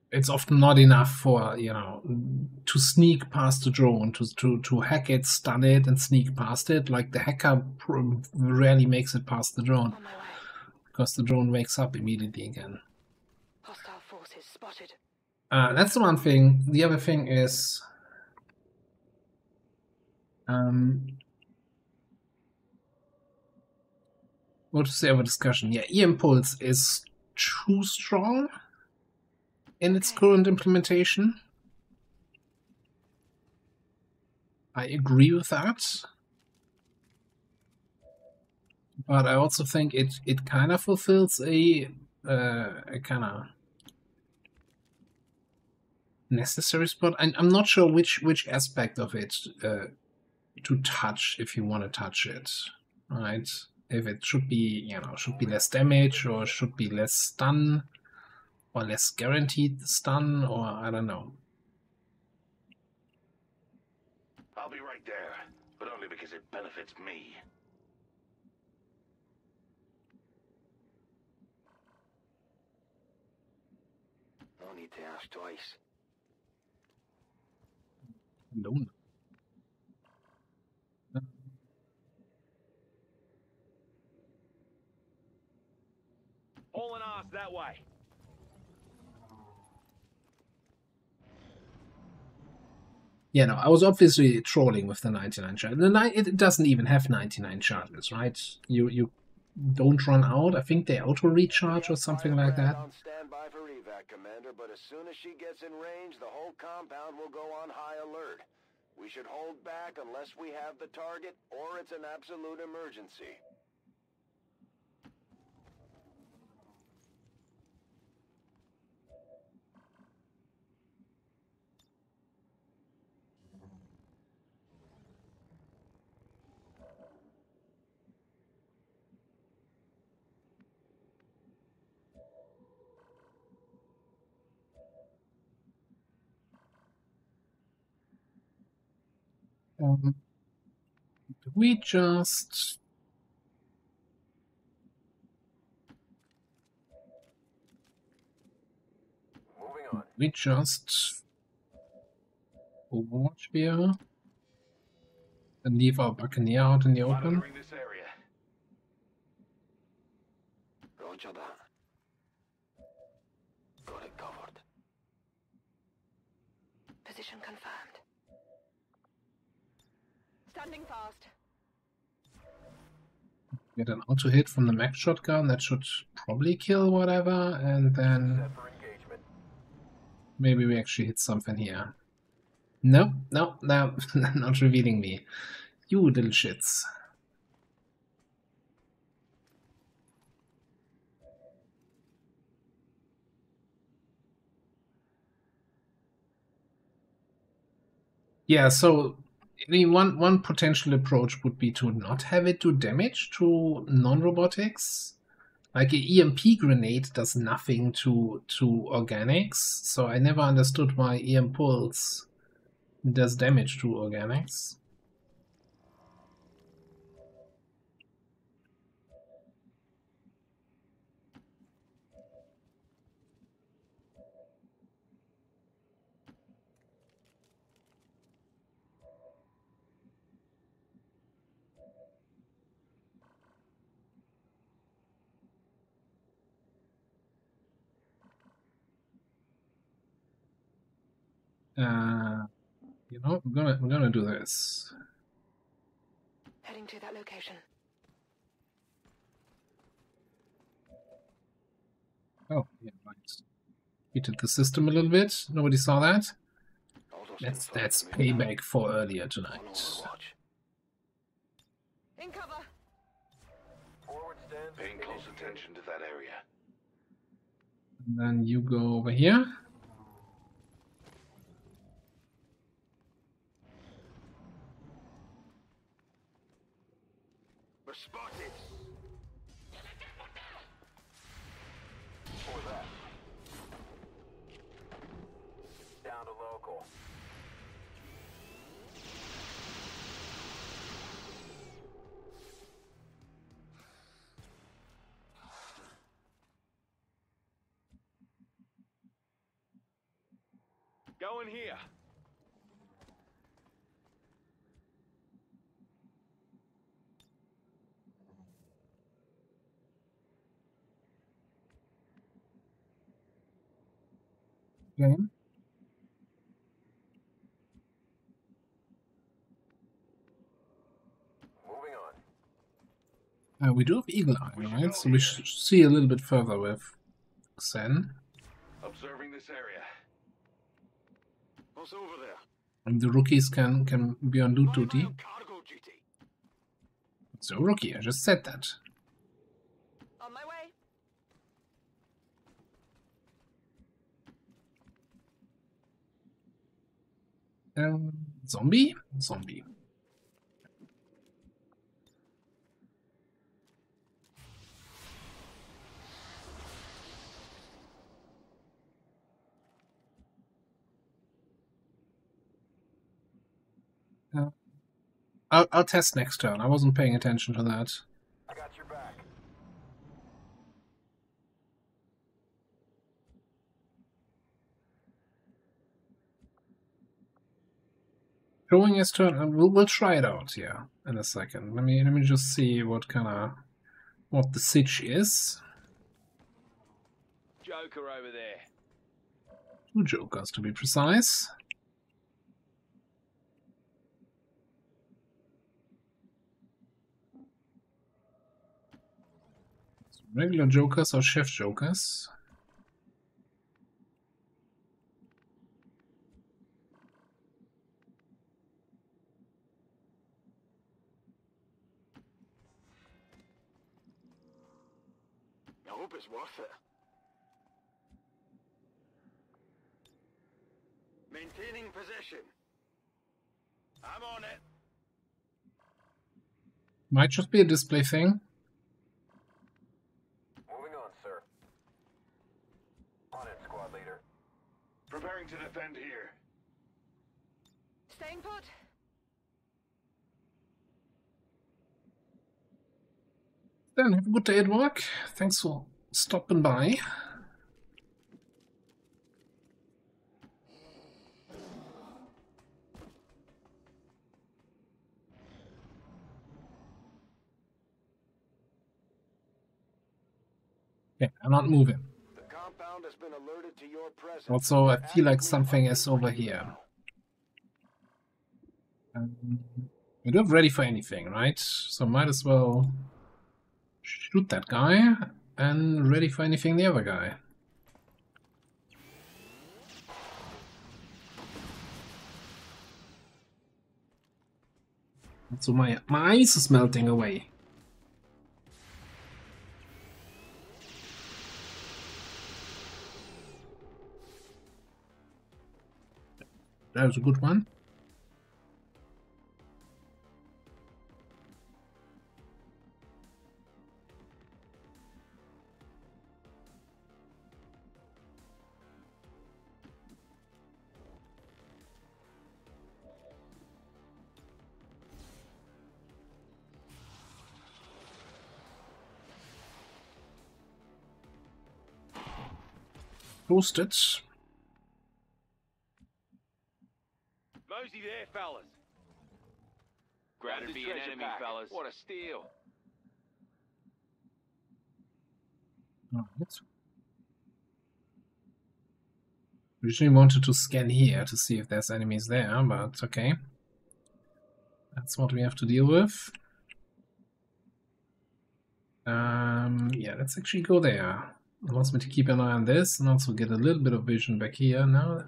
B: It's often not enough for, you know, to sneak past the drone, to hack it, stun it, and sneak past it. Like, the hacker rarely makes it past the drone, because the drone wakes up immediately again.
F: Hostile forces spotted.
B: That's the one thing. The other thing is, what to say about discussion? Yeah, E-Impulse is too strong in its current implementation. I agree with that. But I also think it kind of fulfills a kind of necessary spot. I'm not sure which aspect of it to touch if you want to touch it, right? If it should be, you know, should be less damage, or should be less stun, or less guaranteed stun, or I don't know.
A: I'll be right there, but only because it benefits me.
C: No need to ask twice.
B: No.
M: All in ours that way.
B: Yeah, no, I was obviously trolling with the 99 charges. It doesn't even have 99 charges, right? You don't run out. I think they auto recharge or something like that.
L: On standby for evac, Commander, but as soon as she gets in range, the whole compound will go on high alert. We should hold back unless we have the target or it's an absolute emergency.
B: We just...
L: Moving on.
B: We just... Overwatch here. And leave our Buccaneer out in the open.
A: Monitoring this area.
C: Roger that. Got it covered.
F: Position confirmed. Standing fast.
B: Get an auto hit from the max shotgun, that should probably kill whatever, and then maybe we actually hit something here. No, not revealing me. You little shits. Yeah, so I mean, one potential approach would be to not have it do damage to non-robotics. Like an EMP grenade does nothing to organics, so I never understood why E-Impulse does damage to organics. You know, I'm gonna do this.
F: Heading to that location.
B: Oh, yeah, right. Heated the system a little bit. Nobody saw that. That's payback for earlier tonight.
F: In cover.
L: Forward stand.
A: Paying close attention to that area.
B: And then you go over here.
L: We're spotted. For that. Down to local.
M: Go in here.
B: Okay.
L: Moving on.
B: We do have Eagle Eye, right? So we should see a little bit further with Xen.
A: Observing this area.
L: What's over there?
B: And the rookies can be on loot duty.
L: Cargo duty.
B: It's a rookie, I just said that.
F: On my way.
B: Zombie? Zombie. I'll test next turn. I wasn't paying attention to that.
L: I got your back.
B: Showing his turn. We'll try it out, yeah, in a second. Let me just see what the sitch is.
M: Joker over there.
B: 2 jokers to be precise. Regular jokers or chef jokers?
L: I hope it's worth it. Maintaining position. I'm on it.
B: Might just be a display thing.
L: Moving on, sir. On it, squad leader.
A: Preparing to defend here.
F: Staying put.
B: Then have a good day at work. Thanks for stopping by. Okay, I'm not moving.
L: The compound has been alerted to your presence.
B: Also, I feel like something is over here. We don't have ready for anything, right? So might as well shoot that guy and ready for anything the other guy. So my ice is melting away. That was a good one. Roasted.
M: Mosey there, fellas. Grab the treasure enemy, pack. Fellas. What a steal.
B: Alright. Originally wanted to scan here to see if there's enemies there, but okay. That's what we have to deal with. Yeah, let's actually go there. Allows me to keep an eye on this and also get a little bit of vision back here now.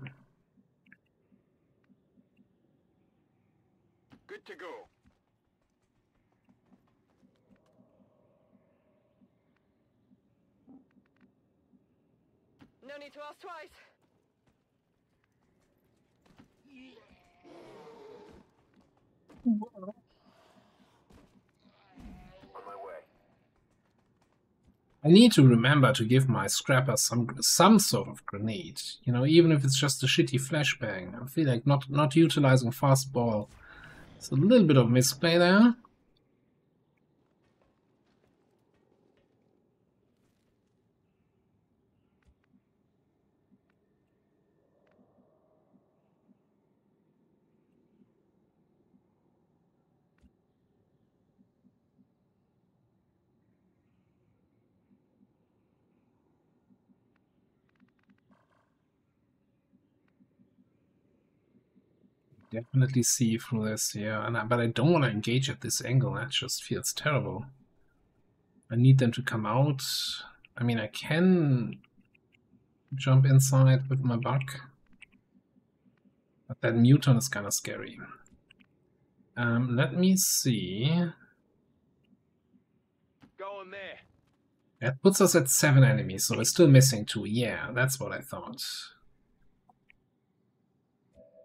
L: Good to go.
F: No need to ask twice.
L: On my way.
B: I need to remember to give my scrapper some sort of grenade. You know, even if it's just a shitty flashbang. I feel like not utilizing fastball. It's a little bit of misplay there. Definitely see through this, yeah. But I don't want to engage at this angle. That just feels terrible. I need them to come out. I mean, I can jump inside with my buck, but that muton is kind of scary. Let me see.
L: Going there.
B: That puts us at 7 enemies, so we're still missing 2. Yeah, that's what I thought.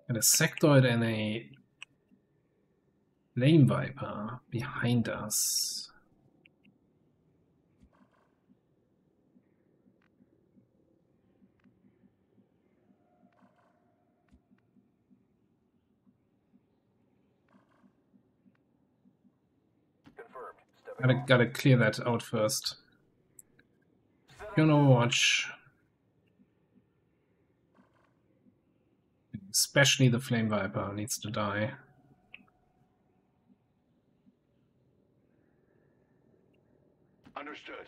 B: And a sectoid and a flame viper behind us.
L: Confirmed.
B: Gotta clear that out first. You know, watch. Especially the flame viper needs to die.
A: Understood.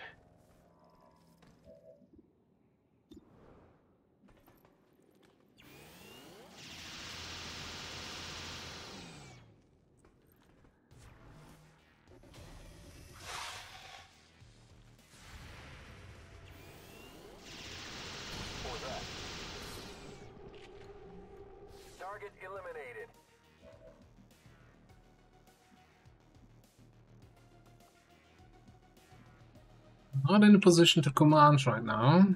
L: Target eliminated.
B: Not in a position to command right now.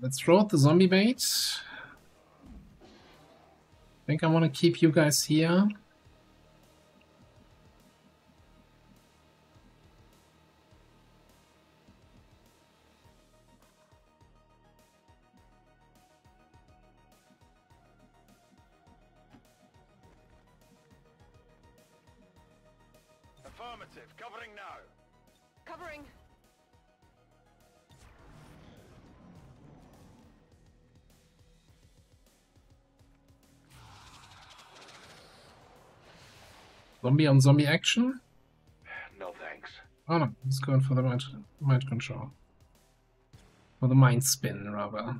B: Let's throw out the zombie bait. I think I want to keep you guys here.
L: Affirmative. Covering now.
F: Covering.
B: Zombie on zombie action?
A: No thanks.
B: Oh no, he's going for the mind control. For the mind spin, rather.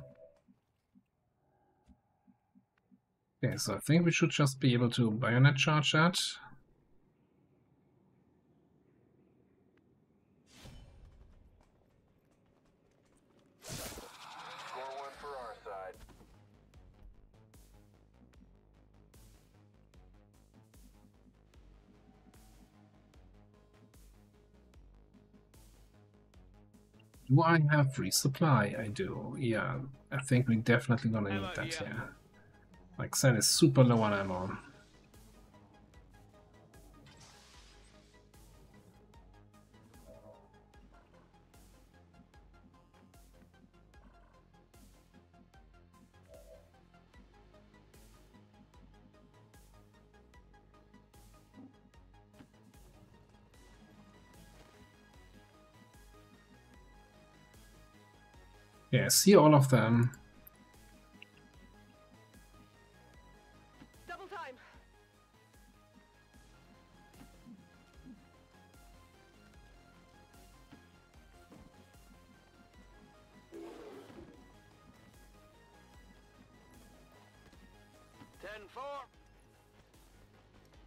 B: Okay, so I think we should just be able to bayonet charge that.
L: Score one for our side.
B: Do I have resupply? I do. Yeah, I think we're definitely gonna need that, yeah. Like Sen is super low on ammo. Yeah, I see all of them.
F: Double time.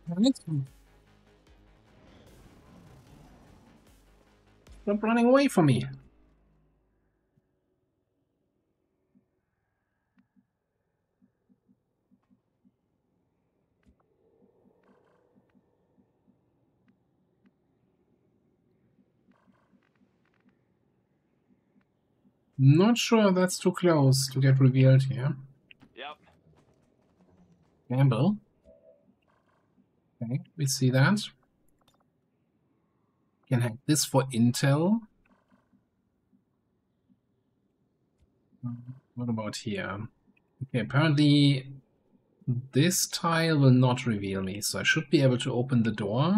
C: 10-4.
B: Stop running away from me. Not sure if that's too close to get revealed here.
C: Yep.
B: Gamble. Okay, we see that. Can hack this for intel. What about here? Okay, apparently this tile will not reveal me, so I should be able to open the door.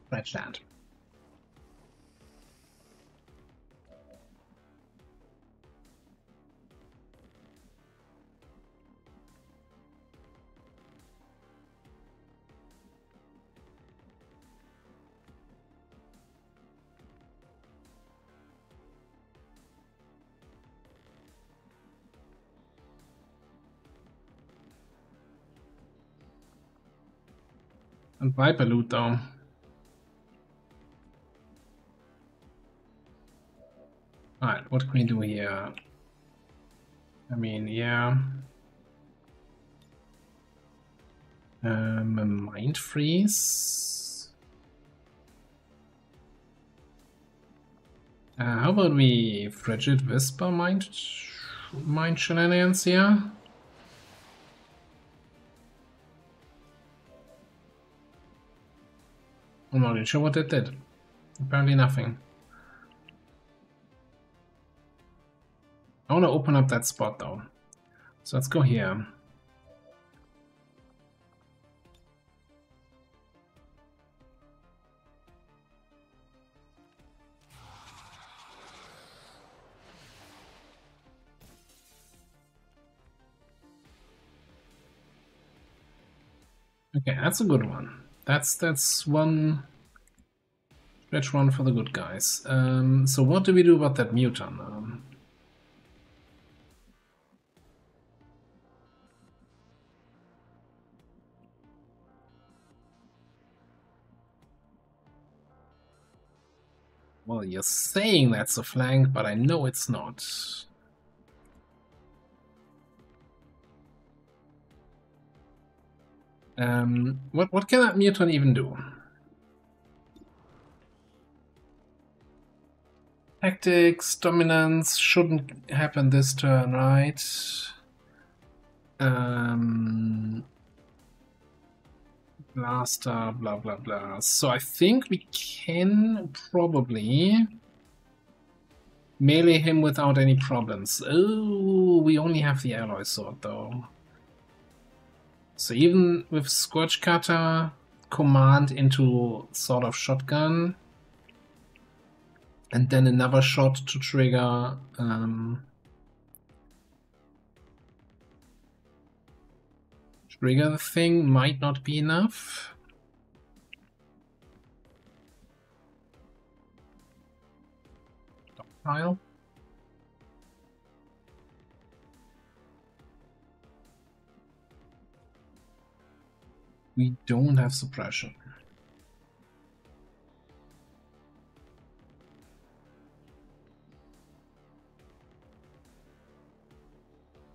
B: Scratch that. And Viper loot though. Alright, what can we do here? I mean, yeah. A mind freeze. How about we Frigid Whisper mind shenanigans here? I'm not even sure what it did. Apparently nothing. I want to open up that spot though. So let's go here. Okay, that's a good one. That's one stretch one for the good guys. So what do we do about that mutant? Well, you're saying that's a flank, but I know it's not. What can that mutant even do? Tactics, dominance, shouldn't happen this turn, right? Blaster, blah blah blah. So I think we can probably melee him without any problems. Oh, we only have the alloy sword though. So even with Scorch Cutter, command into sort of shotgun, and then another shot to trigger trigger the thing might not be enough. Stockpile. We don't have suppression.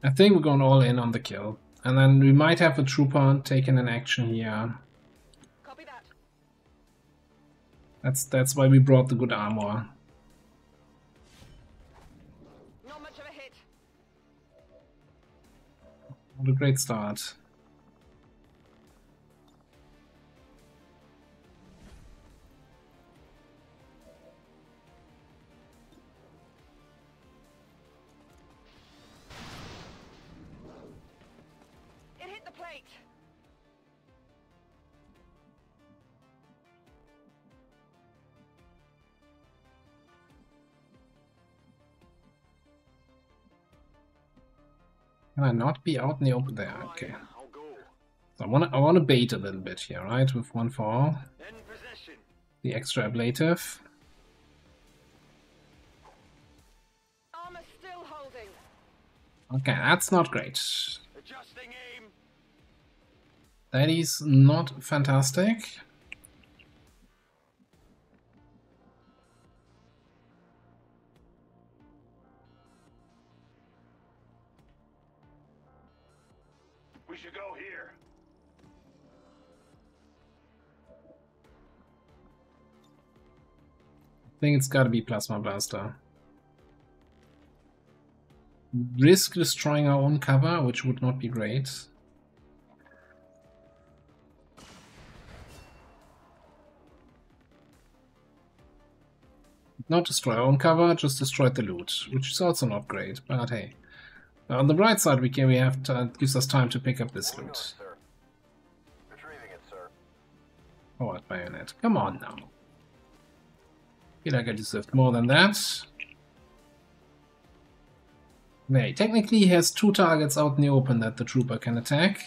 B: I think we're going all in on the kill. And then we might have a trooper taking an action here.
F: Copy that.
B: That's why we brought the good armor.
F: Not much of a hit.
B: What a great start. Can I not be out in the open there? Okay. So I wanna bait a little bit here, right? With one for all.
C: In position.
B: the extra ablative.
C: Armor still holding.
B: Okay, that's not great.
C: Adjusting aim.
B: That is not fantastic.
A: We should go here.
B: I think it's gotta be Plasma Blaster. Risk destroying our own cover, which would not be great. Not destroy our own cover, just destroy the loot, which is also not great, but hey. On the bright side, we have to, it gives us time to pick up this loot.
L: Retrieving it, sir.
B: Forward bayonet. Come on now. Feel like I deserved more than that. Wait, technically he has 2 targets out in the open that the trooper can attack.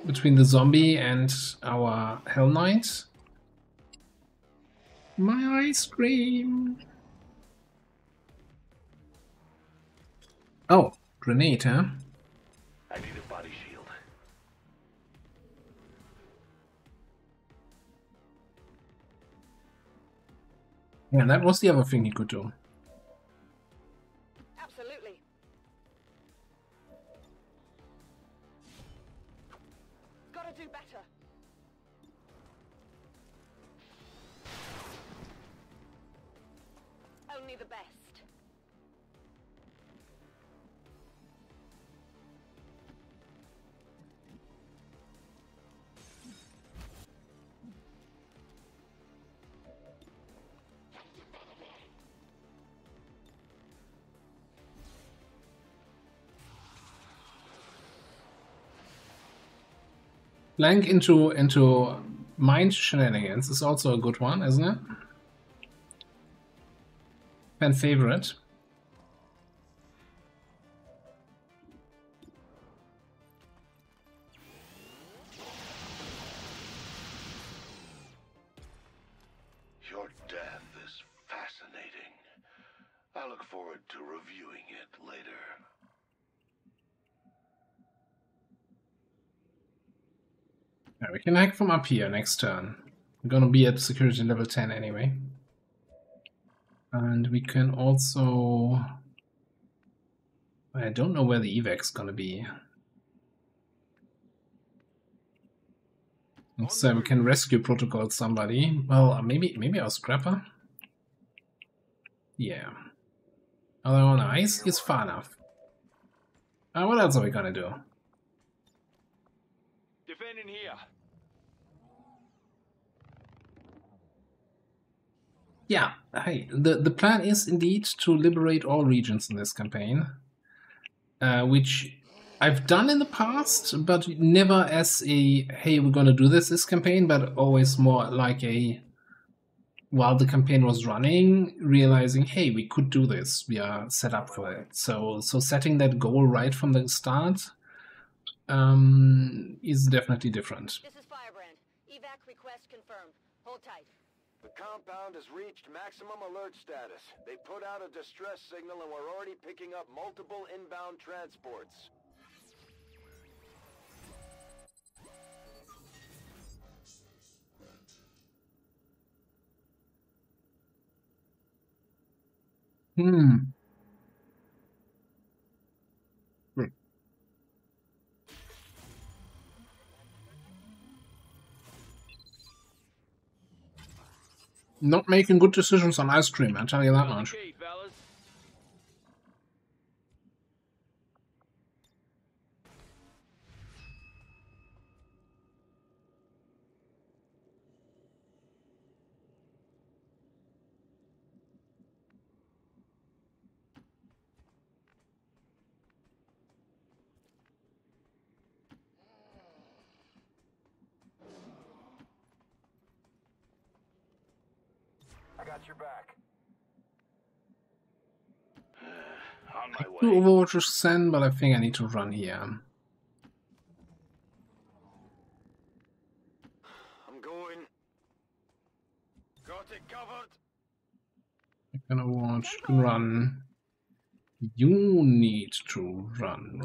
B: Between the zombie and our Hell Knight. My ice cream! Oh, grenade, huh?
A: I need a body shield.
B: Yeah, that was the other thing he could do.
C: Absolutely. Gotta do better. Only the best.
B: Flank into mind shenanigans is also a good one, isn't it? Fan favorite.
A: Your death is fascinating. I look forward to reviewing it later.
B: Yeah, we can hack from up here next turn. We're gonna be at security level 10 anyway. And we can also... I don't know where the evac's gonna be. Let's say we can rescue protocol somebody. Well, maybe our scrapper? Yeah. Although no, he's far enough. What else are we gonna do?
C: Defending here.
B: Yeah, hey, the plan is indeed to liberate all regions in this campaign. Which I've done in the past, but never as a, hey, we're gonna do this campaign, but always more like a, while the campaign was running, realizing, hey, we could do this, we are set up for it. So setting that goal right from the start is definitely different.
G: This is Firebrand. Evac request confirmed. Hold tight.
L: The compound has reached maximum alert status. They put out a distress signal and we're already picking up multiple inbound transports.
B: Not making good decisions on ice cream, I'll tell you that much.
L: I got your back.
A: On my way.
B: Two Overwatches send, but I think I need to run here.
C: I'm going. Got it covered.
B: I'm gonna watch run. You need to run.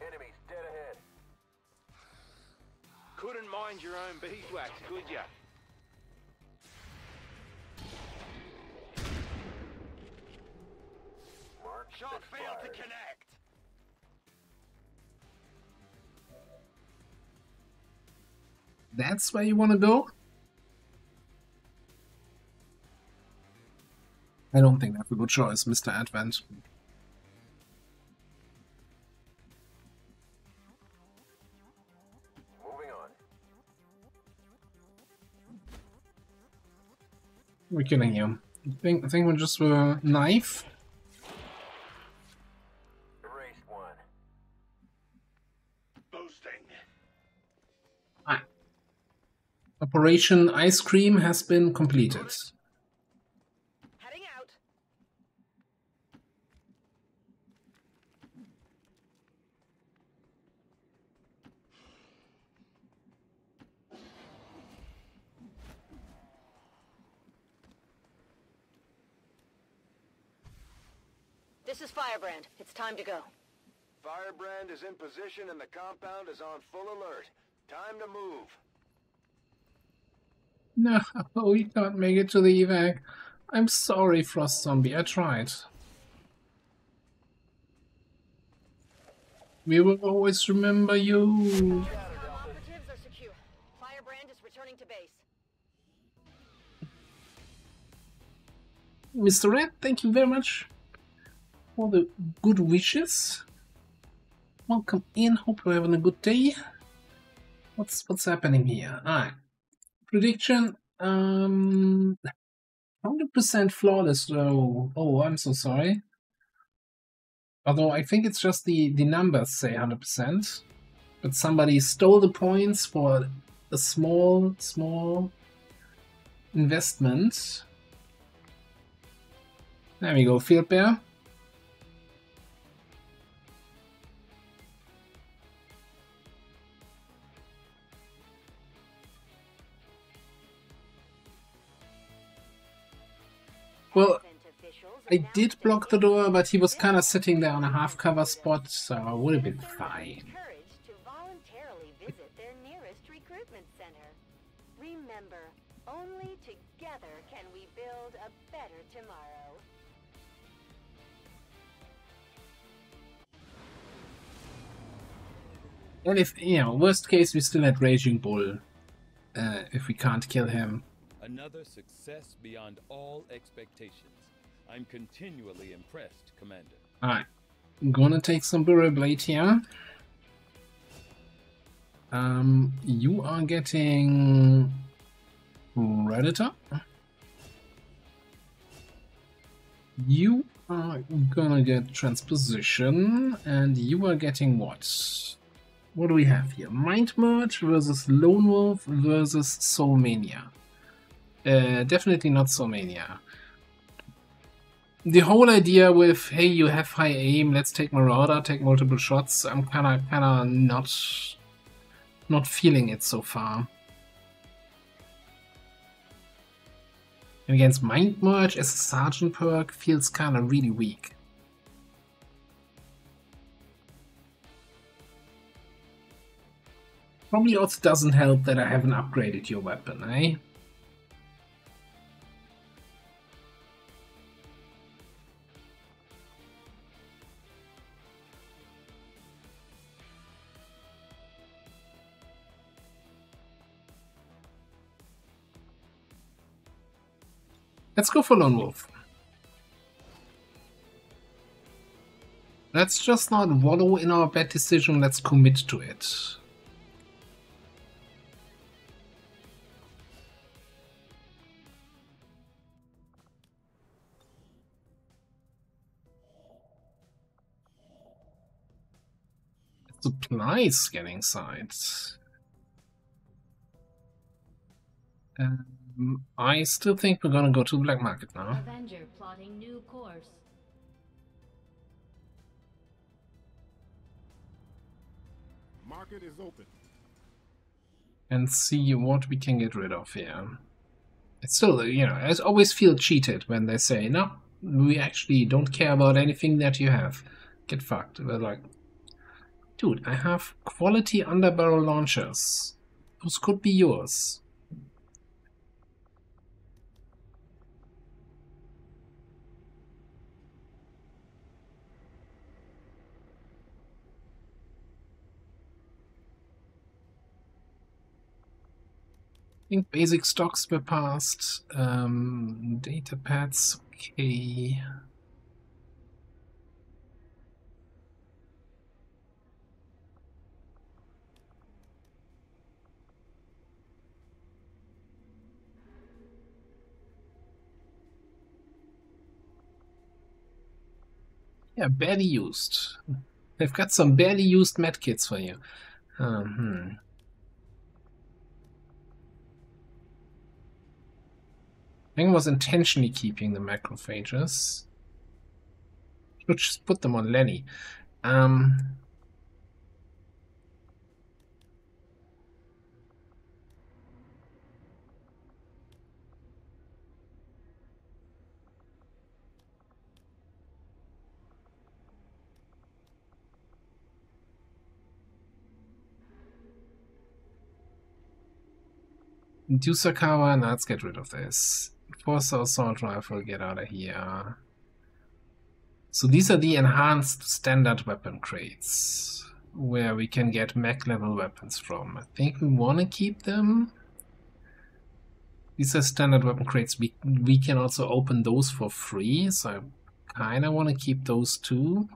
C: Enemies dead ahead. Couldn't mind your own beeswax, could ya? Shot failed to connect.
B: That's where you want to go? I don't think that's a good choice, Mr. Advent.
C: Moving on.
B: We're killing you. I think we're just a knife.
C: Erased one.
A: Boosting.
B: Ah. Operation Ice Cream has been completed.
G: Heading out. This is Firebrand. It's time to go.
L: Firebrand is in position and the compound is on full alert. Time to move.
B: No, we can't make it to the evac. I'm sorry, Frost Zombie. I tried. We will always remember you.
G: Operatives are secure. Firebrand is returning to base.
B: Mr. Red, thank you very much for the good wishes. Welcome in. Hope you're having a good day. What's happening here? Alright. Prediction. 100% flawless though. Oh, I'm so sorry. Although I think it's just the numbers say 100%. But somebody stole the points for a small investment. There we go, Field Bear. Well, I did block the door, but he was kind of sitting there on a half-cover spot, so I would have been fine.
G: Encouraged to voluntarily visit their nearest recruitment center. Remember, only together can we build a better tomorrow.
B: And if, you know, worst case, we still had Raging Bull, if we can't kill him.
O: Another success beyond all expectations. I'm continually impressed, Commander.
B: Alright, I'm gonna take some Burrow Blade here. You are getting Predator. You are gonna get Transposition, and you are getting what? What do we have here? Mind Merge versus Lone Wolf versus Soulmania. Definitely not Soulmania. The whole idea with, hey, you have high aim, let's take Marauder, take multiple shots, I'm kinda not feeling it so far. And against Mind Merge as a Sergeant perk feels kinda really weak. Probably also doesn't help that I haven't upgraded your weapon, eh? Let's go for Lone Wolf. Let's just not wallow in our bad decision, let's commit to it. Supply scanning sites. I still think we're gonna go to the black market now.
I: Avenger plotting new course.
K: Market is open.
B: And see what we can get rid of here. It's still, you know, I always feel cheated when they say, no, we actually don't care about anything that you have. Get fucked. We're like, dude, I have quality underbarrel launchers. Those could be yours. I think basic stocks were passed. Data pads, okay. Yeah, barely used. They've got some barely used medkits for you. I think I was intentionally keeping the macrophages. Should just put them on Lenny. Dusakawa, now let's get rid of this. Force assault rifle, get out of here. So these are the enhanced standard weapon crates, where we can get mech level weapons from. I think we want to keep them. These are standard weapon crates. We can also open those for free, so I kind of want to keep those too.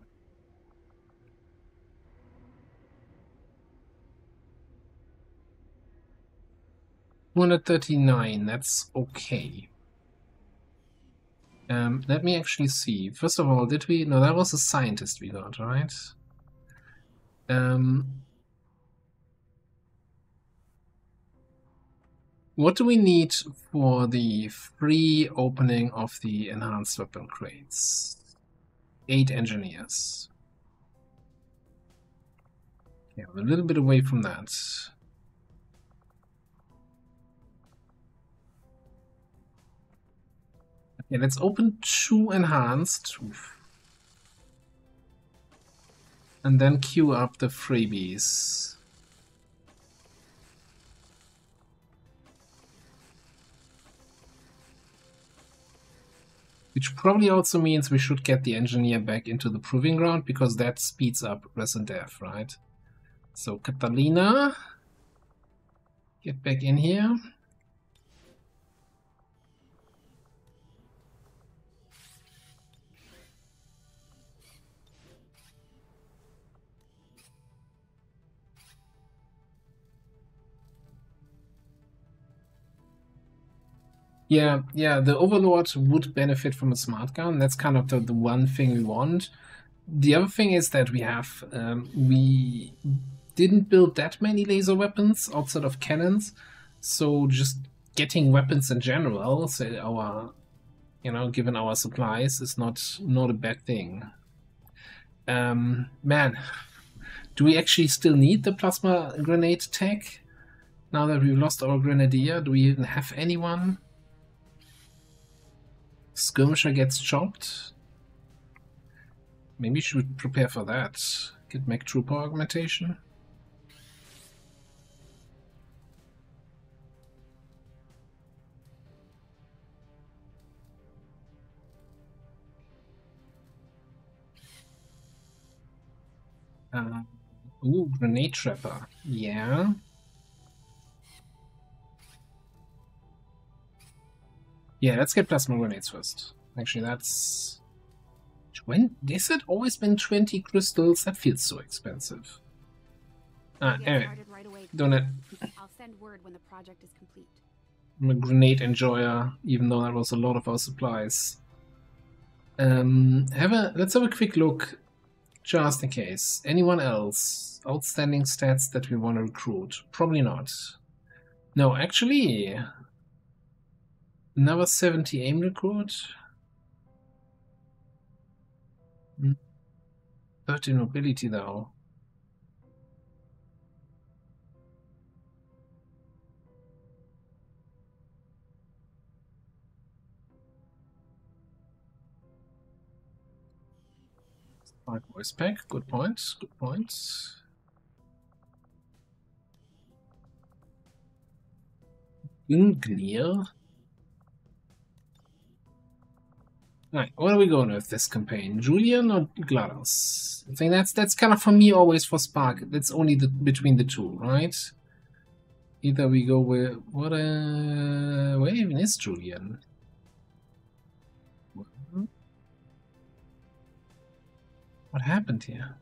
B: $239, that's okay. Let me actually see. First of all, did we... No, that was a scientist we got, right? What do we need for the free opening of the enhanced weapon crates? 8 engineers. Yeah, we're a little bit away from that. Okay, let's open 2 enhanced. And then queue up the freebies. Which probably also means we should get the engineer back into the proving ground, because that speeds up res and dev, right? So Catalina, get back in here. Yeah, the Overlord would benefit from a smart gun. That's kind of the one thing we want. The other thing is that we have, we didn't build that many laser weapons outside of cannons, so just getting weapons in general, say our, you know, given our supplies, is not a bad thing. Man, do we actually still need the plasma grenade tech? Now that we've lost our grenadier, do we even have anyone? Skirmisher gets chopped. Maybe we should prepare for that. Get mech trooper augmentation. Ooh, grenade trapper. Yeah. Yeah, let's get plasma grenades first. Actually, that's... Has it always been 20 crystals? That feels so expensive. Anyway, don't it.
P: I'll send word when the project is complete.
B: I'm a grenade enjoyer, even though that was a lot of our supplies. Let's have a quick look. Just in case. Anyone else? Outstanding stats that we want to recruit? Probably not. No, actually, another 70 aim recruit. 30 mobility though. Smart voice pack, good points, good points. Ingenier. Right, what are we going with this campaign? Julian or GLaDOS? I think that's kind of for me always for Spark. It's only between the two, right? Either we go with where even is Julian? What happened here?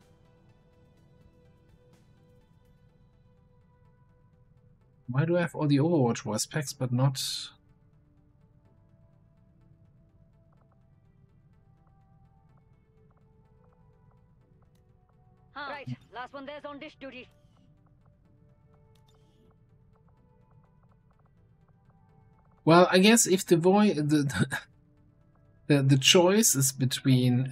B: Why do I have all the Overwatch voice packs but not?
F: Right, last one there's on dish duty.
B: Well, I guess if the the choice is between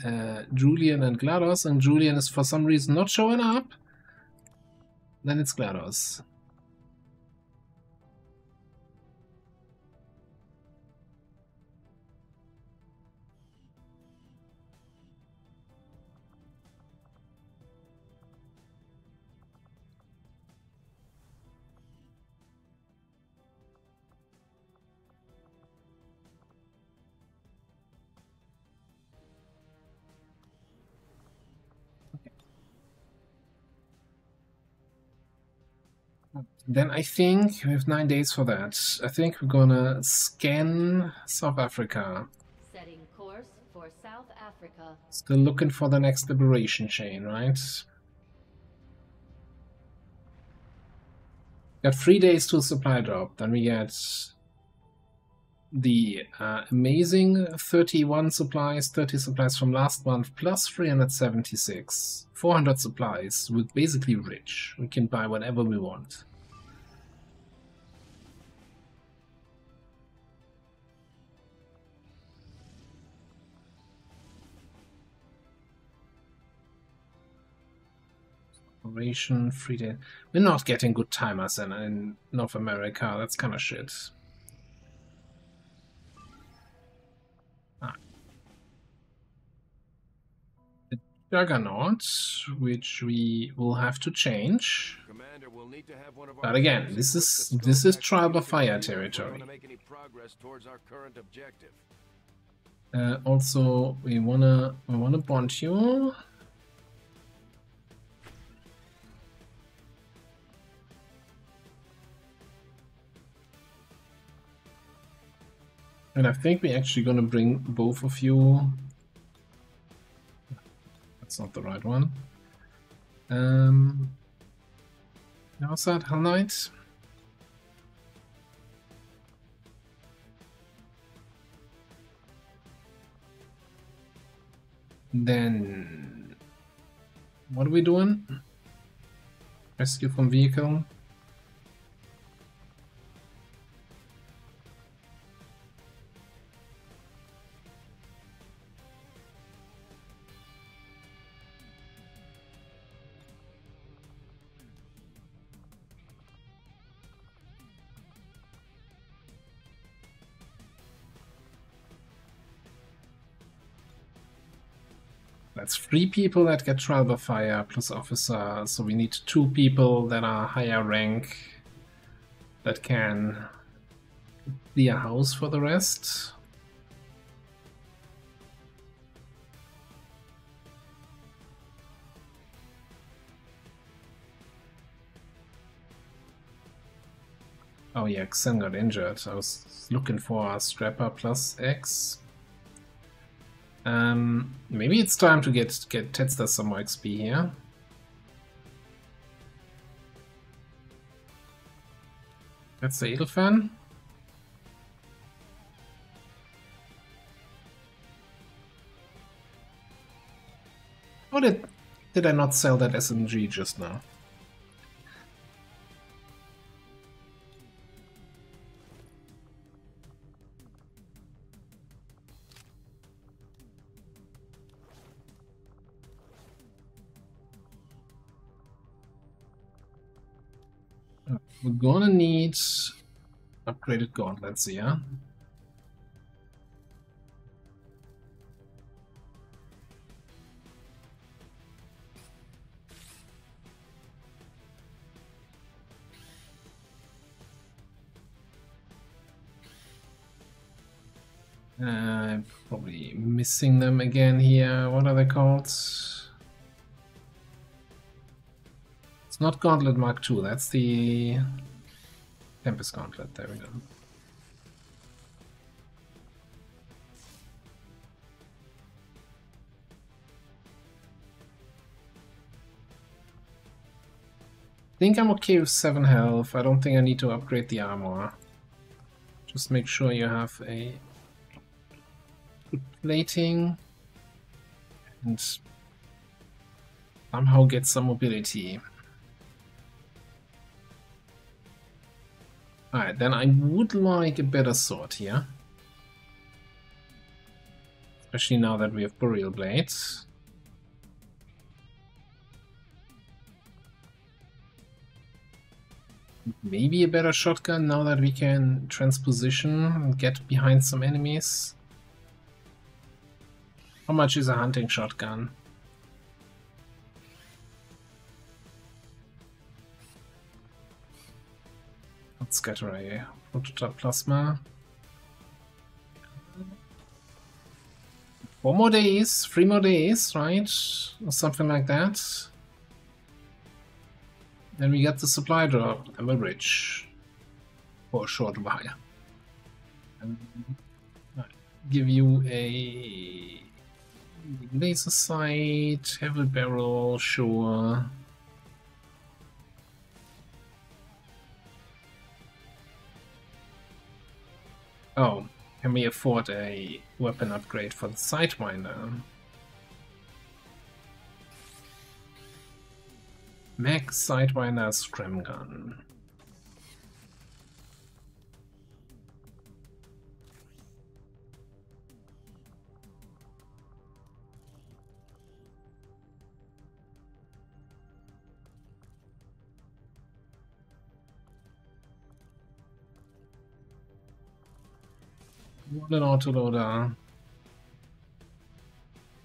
B: Julian and GLaDOS, and Julian is for some reason not showing up, then it's GLaDOS. Then I think we have 9 days for that. I think we're gonna scan South Africa.
I: Setting course for South Africa.
B: Still looking for the next liberation chain, right? Got 3 days to supply drop. Then we get the amazing 31 supplies, 30 supplies from last month, plus 376. 400 supplies. We're basically rich. We can buy whatever we want. Operation 3 days. We're not getting good timers in North America. That's kind of shit. The Juggernaut, which we will have to change. But again, this is trial by fire territory. Also, we wanna bond you. And I think we're actually going to bring both of you. That's not the right one. How's that, Hell Knight? Then, what are we doing? Rescue from vehicle. That's 3 people that get trial by fire plus officer, so we need 2 people that are higher rank that can be a house for the rest. Oh yeah, Xen got injured. I was looking for a Strapper plus X. Maybe it's time to get Tetster some more XP here. That's the Edelfan. Did I not sell that SMG just now? We're gonna need upgraded gauntlets here. Probably missing them again here. What are they called? It's not Gauntlet Mark II, that's the Tempest Gauntlet. There we go. I think I'm okay with 7 health. I don't think I need to upgrade the armor. Just make sure you have a good plating and somehow get some mobility. Alright, then I would like a better sword here. Especially now that we have Burial Blades. Maybe a better shotgun now that we can transposition and get behind some enemies. How much is a hunting shotgun? Let's scatter a prototype plasma. 4 more days, 3 more days, right? Or something like that. Then we get the supply drop and we're rich. For a short while. And give you a laser sight, heavy barrel, sure. Oh, can we afford a weapon upgrade for the Sidewinder? Max Sidewinder Scram Gun. What an autoloader.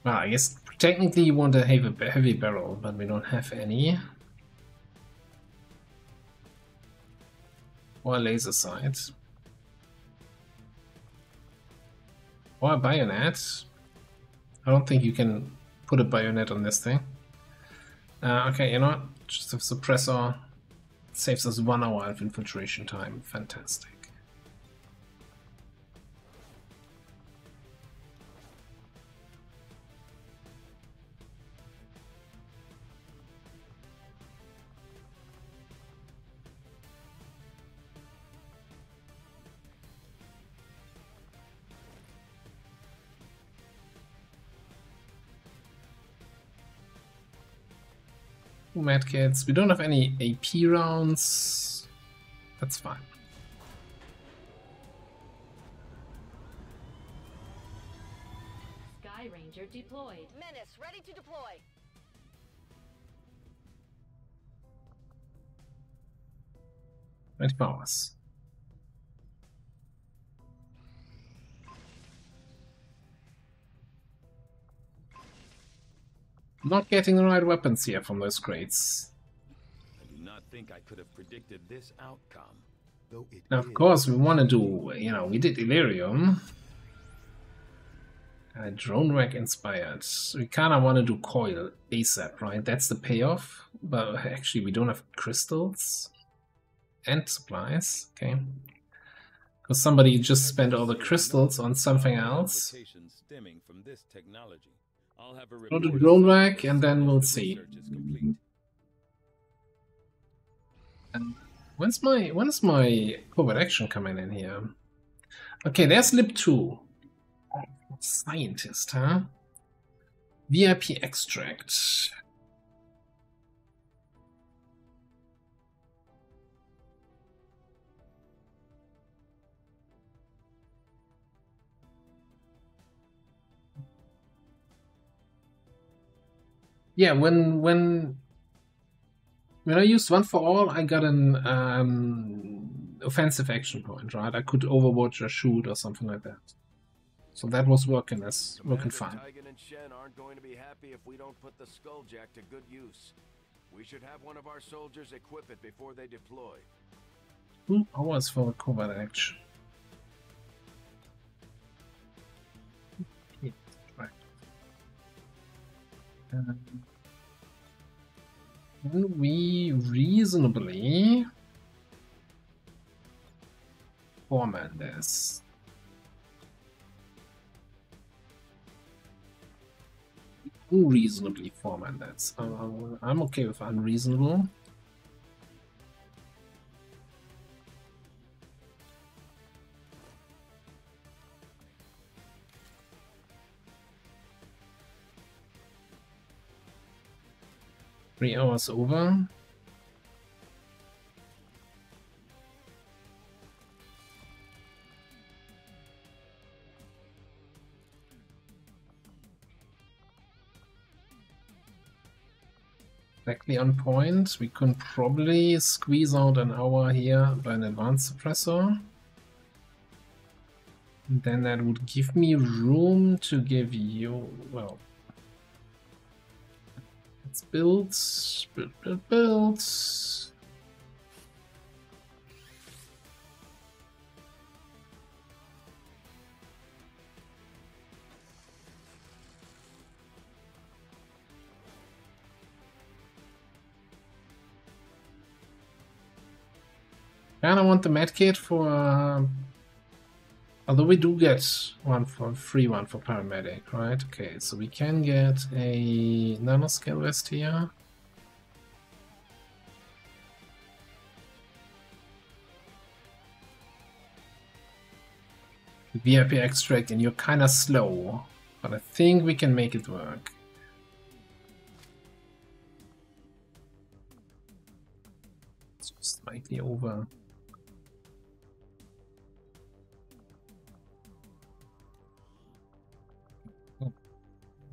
B: Well, I guess technically you want a heavy barrel, but we don't have any. Or a laser sight. Or a bayonet. I don't think you can put a bayonet on this thing. Okay, you know what? Just a suppressor. Saves us 1 hour of infiltration time. Fantastic. Medkits. We don't have any AP rounds. That's fine.
I: Sky Ranger deployed.
F: Menace ready to deploy.
B: Powers. Not getting the right weapons here from those crates.
O: I do not think I could have predicted this outcome. Though it
B: Now, of course, we want to do, you know, we did Illyrium. Drone rack inspired. We kind of want to do coil ASAP, right? That's the payoff. But actually, we don't have crystals and supplies. Okay. Because somebody just spent all the crystals on something else.
O: Stemming from this technology. I'll have a
B: Go to drone rack and then we'll see. And when's my covert action coming in here? Okay, there's Lib 2. Scientist, huh? VIP extract. Yeah, when I used One for All, I got an offensive action point, right? I could overwatch or shoot or something like that. So that was working fine.
L: Tigan and Shen aren't going to be happy if we don't put the Skulljack to good use. We should have one of our soldiers equip it before they deploy.
B: 2 hours for a covert action. Right. Can we reasonably format this? Unreasonably format that. I'm okay with unreasonable. Three hours over. Exactly on point. We can probably squeeze out an hour here by an advanced suppressor. And then that would give me room to give you, well, let's build. And I want the medkit for, although we do get one for free one for paramedic, right? Okay, so we can get a nanoscale vest here. The VIP extract, and you're kind of slow, but I think we can make it work. It's just slightly over.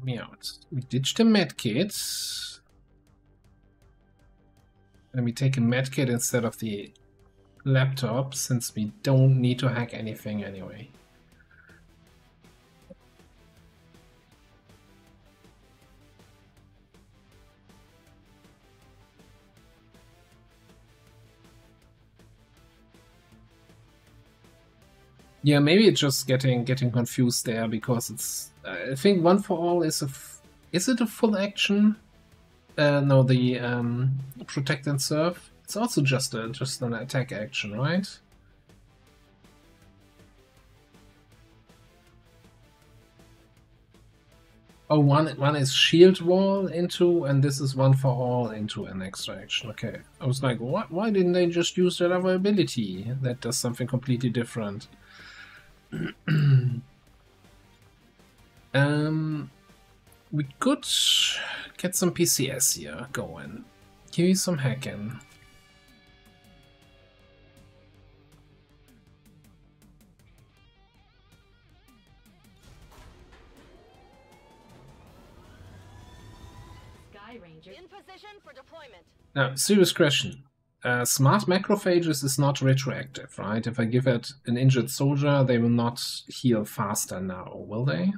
B: Me out. We ditched a medkit. Let me take a medkit instead of the laptop, since we don't need to hack anything anyway. Yeah, maybe it's just getting confused there, because it's I think One for All is is it a full action? No, the protect and serve. It's also just an attack action, right? Oh, one is shield wall into, and this is One for All into an extra action. Okay, I was like, what? Why didn't they just use that other ability that does something completely different? We could get some PCS here going. Give you some hacking.
G: Sky Ranger in position for deployment.
B: Now, serious question. Smart macrophages is not retroactive, right? If I give it an injured soldier, they will not heal faster now, will they?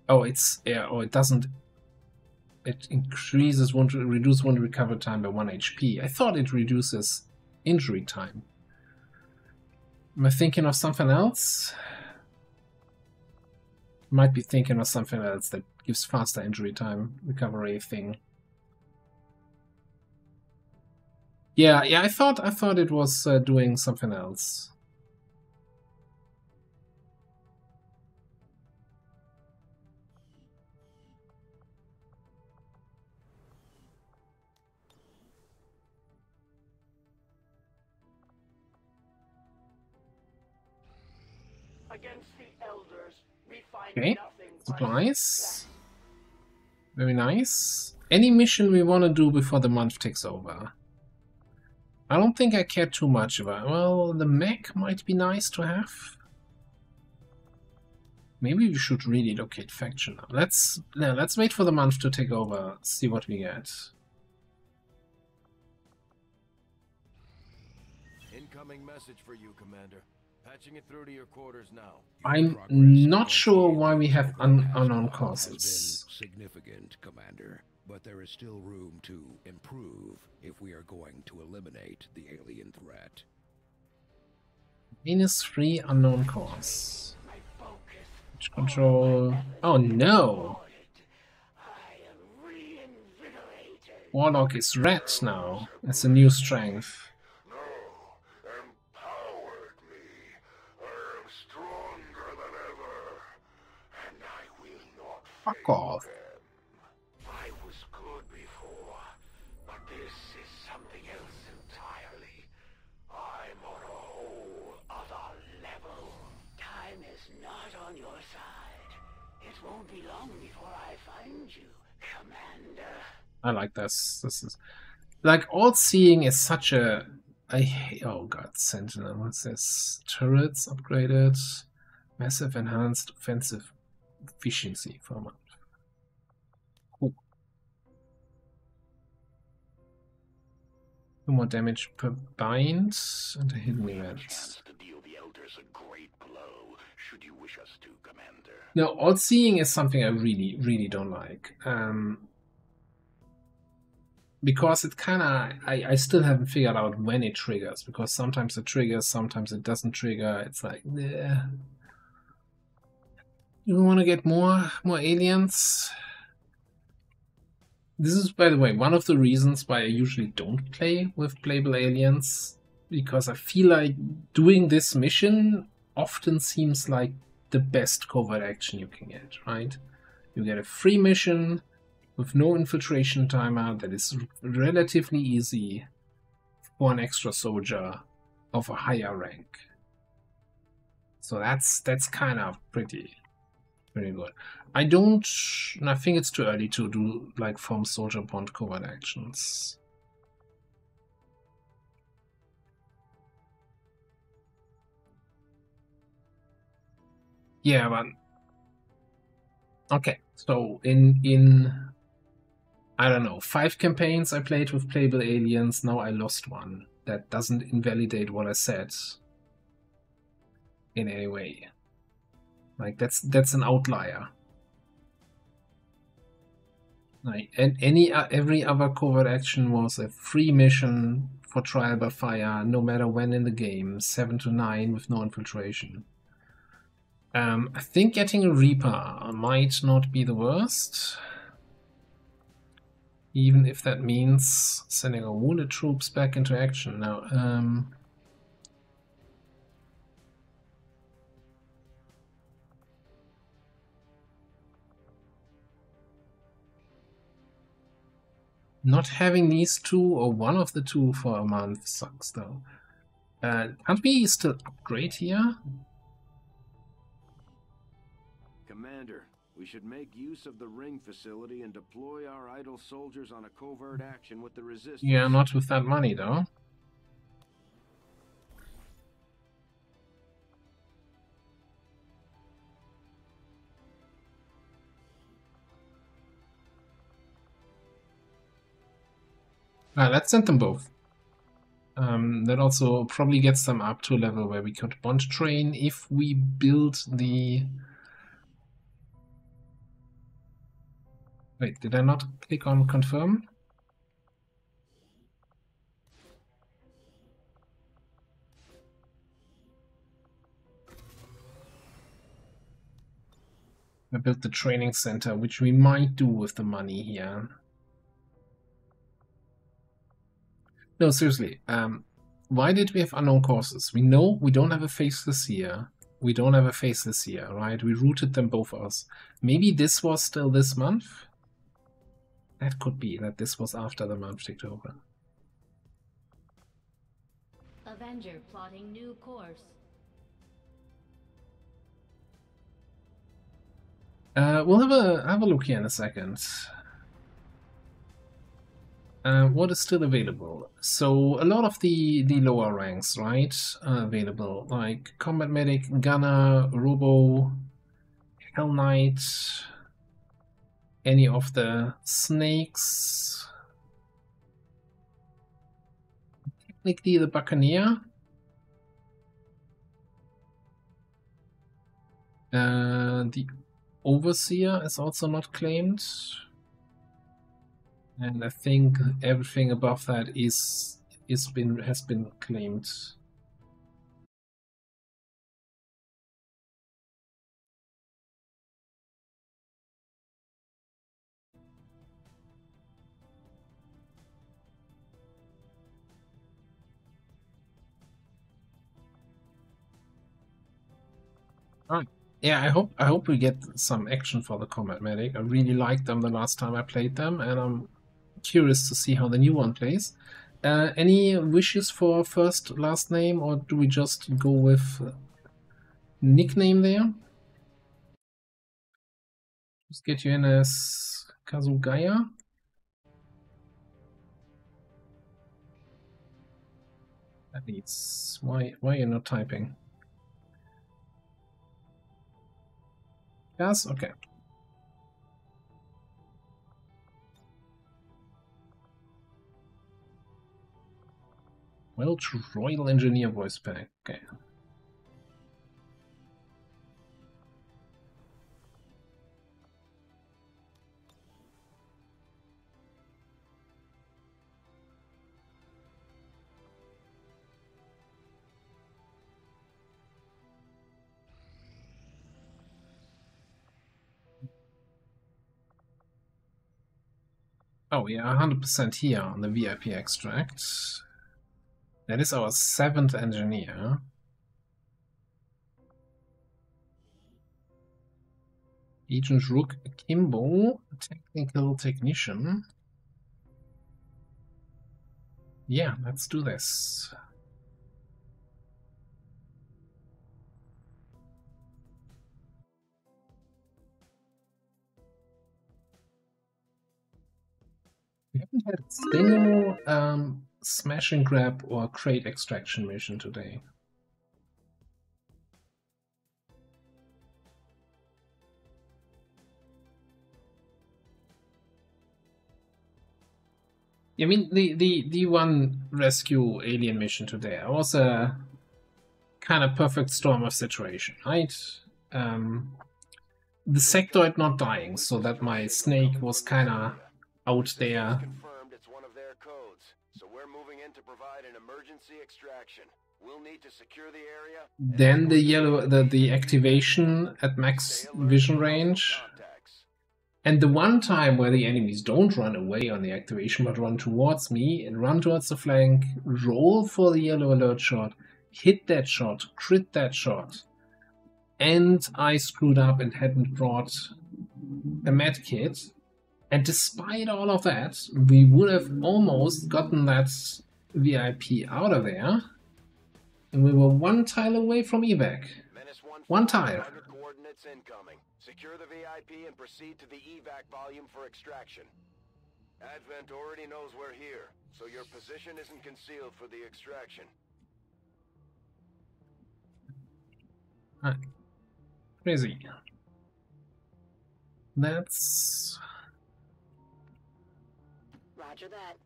B: Oh, it's yeah. Oh, it doesn't. It increases reduce one recover time by 1 HP. I thought it reduces injury time. Am I thinking of something else? Might be thinking of something else that gives faster injury time recovery thing. Yeah, I thought it was doing something else.
J: Against the elders, we find
B: Okay,
J: nothing but
B: supplies. Very nice. Any mission we want to do before the month takes over? I don't think I care too much about. Well, the mech might be nice to have. Maybe we should really locate faction now. Let's wait for the month to take over, see what we get.
L: Incoming message for you, Commander. Patching it through to your quarters now.
B: I'm not sure why we have unknown causes.
K: Significant, Commander, but there is still room to improve if we are going to eliminate the alien threat.
B: -3 unknown cause. Which control? Oh no! Warlock is red now. It's a new strength. Fuck off.
J: I was good before, but this is something else entirely. I'm on a whole other level. Time is not on your side. It won't be long before I find you, Commander.
B: I like this. This is like all-seeing is such a. I hate. Oh god, Sentinel. What's this? Turrets upgraded, massive enhanced offensive efficiency for a month. Cool. 2 more damage per bind and a hidden event.
A: To deal the elders a great blow, should you wish us to, Commander.
B: No, all-seeing is something I really don't like. Because it kinda I still haven't figured out when it triggers, because sometimes it triggers, sometimes it doesn't trigger. It's like, yeah. You want to get more aliens? This is, by the way, one of the reasons why I usually don't play with playable aliens, because I feel like doing this mission often seems like the best covert action you can get, right? You get a free mission with no infiltration timer that is relatively easy for an extra soldier of a higher rank. So that's kind of pretty good. I think it's too early to do like form soldier bond covert actions. Yeah, but okay. So in I don't know, 5 campaigns I played with playable aliens. Now I lost one. That doesn't invalidate what I said in any way. Like that's an outlier. Like, and every other covert action was a free mission for trial by fire, no matter when in the game, 7 to 9 with no infiltration. I think getting a Reaper might not be the worst, even if that means sending our wounded troops back into action. Now, not having these 2 or one of the 2 for a month sucks, though. Can't we still upgrade here?
L: Commander, we should make use of the ring facility and deploy our idle soldiers on a covert action with the resistance.
B: Yeah, not with that money, though. Let's send them both. That also probably gets them up to a level where we could bond train if we build the... Wait, did I not click on confirm? I built the training center, which we might do with the money here. No, seriously, why did we have unknown causes? We know we don't have a faceless here. We don't have a faceless here, right? We routed them both us. Maybe this was still this month? That could be, that this was after the month ticked over.
I: Avenger plotting new course.
B: We'll have a look here in a second. What is still available? So a lot of the lower ranks, right, are available, like Combat Medic, Gunner, Robo, Hell Knight, any of the snakes. Technically the Buccaneer. The Overseer is also not claimed. And I think everything above that has been claimed. Right. Yeah, I hope we get some action for the Combat Medic. I really liked them the last time I played them, and I'm curious to see how the new one plays. Any wishes for first, last name, or do we just go with nickname there? Just get you in as Kazugaya. That needs... Why are you not typing? Yes? Okay. Welch Royal Engineer voice pack. Okay. Oh, yeah, 100% here on the VIP extract. That is our 7th engineer. Agent Rook Kimbo, technical technician. Yeah, let's do this. We haven't had a single smash and grab or crate extraction mission today. I mean, the one rescue alien mission today was a kind of perfect storm of situation, right? The sectoid not dying, so that my snake was kind of out there.
L: Confirmed it's one of their codes, so we're moving in to provide an emergency extraction. We'll need to secure the area.
B: Then the activation at max vision range. And the one time where the enemies don't run away on the activation but run towards me and run towards the flank, roll for the yellow alert shot, hit that shot, crit that shot, and I screwed up and hadn't brought a med kit. And despite all of that, we would have almost gotten that VIP out of there. And we were one tile away from evac. One tile.
L: Coordinates incoming. Secure the VIP and proceed to the evac volume for extraction. Advent already knows we're here, so your position isn't concealed for the extraction.
B: Crazy. That's...
G: Roger that.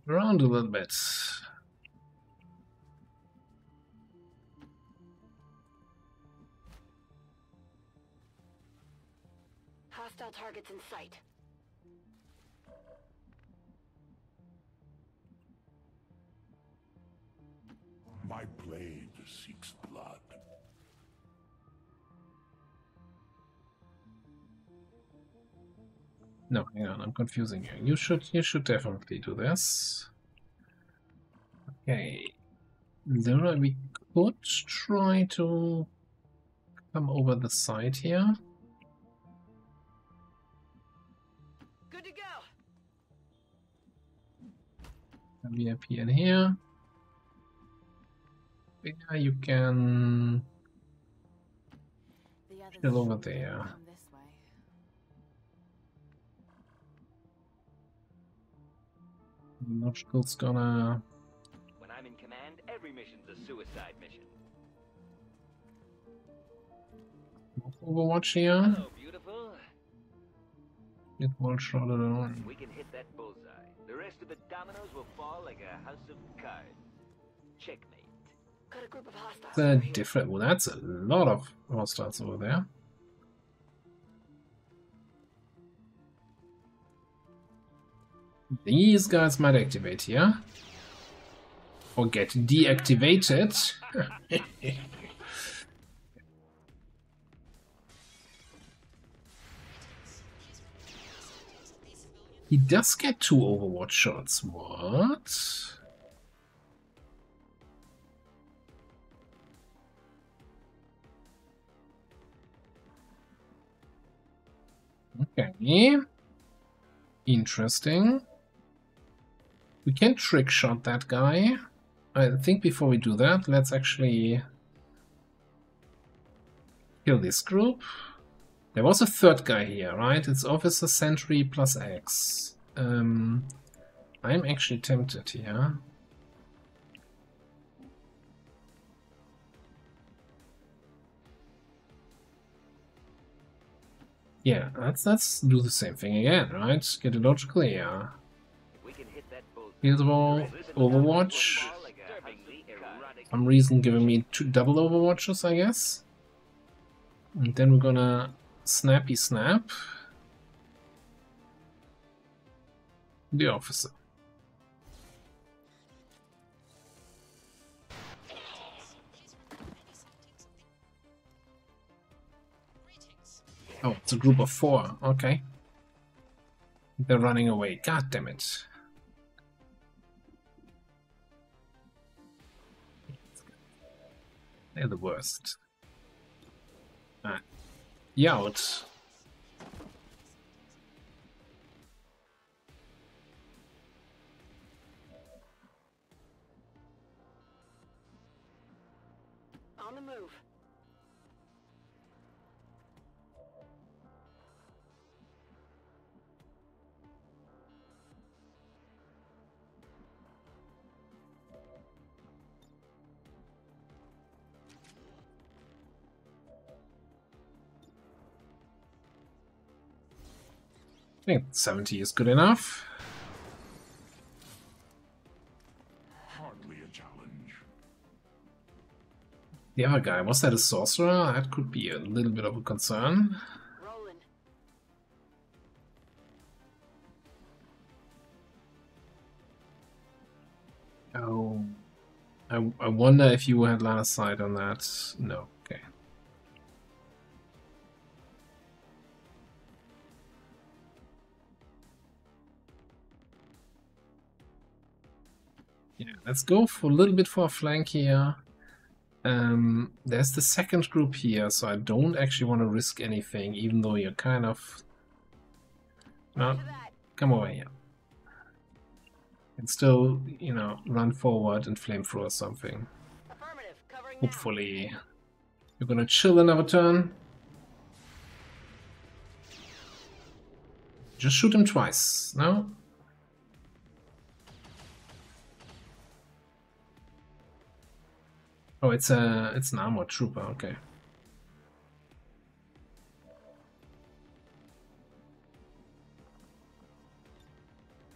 B: Around a little bit.
G: Hostile targets in sight.
A: My blade seeks blood.
B: No, hang on, I'm confusing you. You should definitely do this. Okay. Zora, we could try to come over the side here.
G: Good to go.
B: VIP in here. Yeah, you can chill over there. Logical's gonna...
Q: When I'm in command, every mission's a suicide mission.
B: Overwatch here.
Q: Hello, beautiful.
B: Get one shot at on.
Q: We can hit that bullseye. The rest of the dominoes will fall like a house of cards. Checkmate.
F: Got a group of hostiles.
B: That's different. Well, that's a lot of hostiles over there. These guys might activate here. Or get deactivated. He does get 2 Overwatch shots. What? Okay. Interesting. We can trick shot that guy. I think before we do that, let's actually kill this group. There was a third guy here, right? It's Officer Sentry plus X. I'm actually tempted here. Yeah, let's do the same thing again, right? Get it logical, yeah. Here's the ball, Overwatch. For some reason giving me 2 double Overwatches, I guess. And then we're gonna snappy snap the officer. Oh, it's a group of 4. Okay. They're running away. God damn it. They're the worst. Ah. Yout.
F: On the move.
B: I think 70 is good enough.
J: Hardly a challenge.
B: The other guy, was that a sorcerer? That could be a little bit of a concern.
F: Rolling.
B: Oh, I wonder if you had line of sight on that. No, okay. Yeah, let's go for a little bit for a flank here. There's the second group here, so I don't actually want to risk anything, even though you're kind of... No, come over here. And still, you know, run forward and flamethrower or something. Hopefully. You're gonna chill another turn. Just shoot him twice, no? Oh, it's an armored trooper, okay.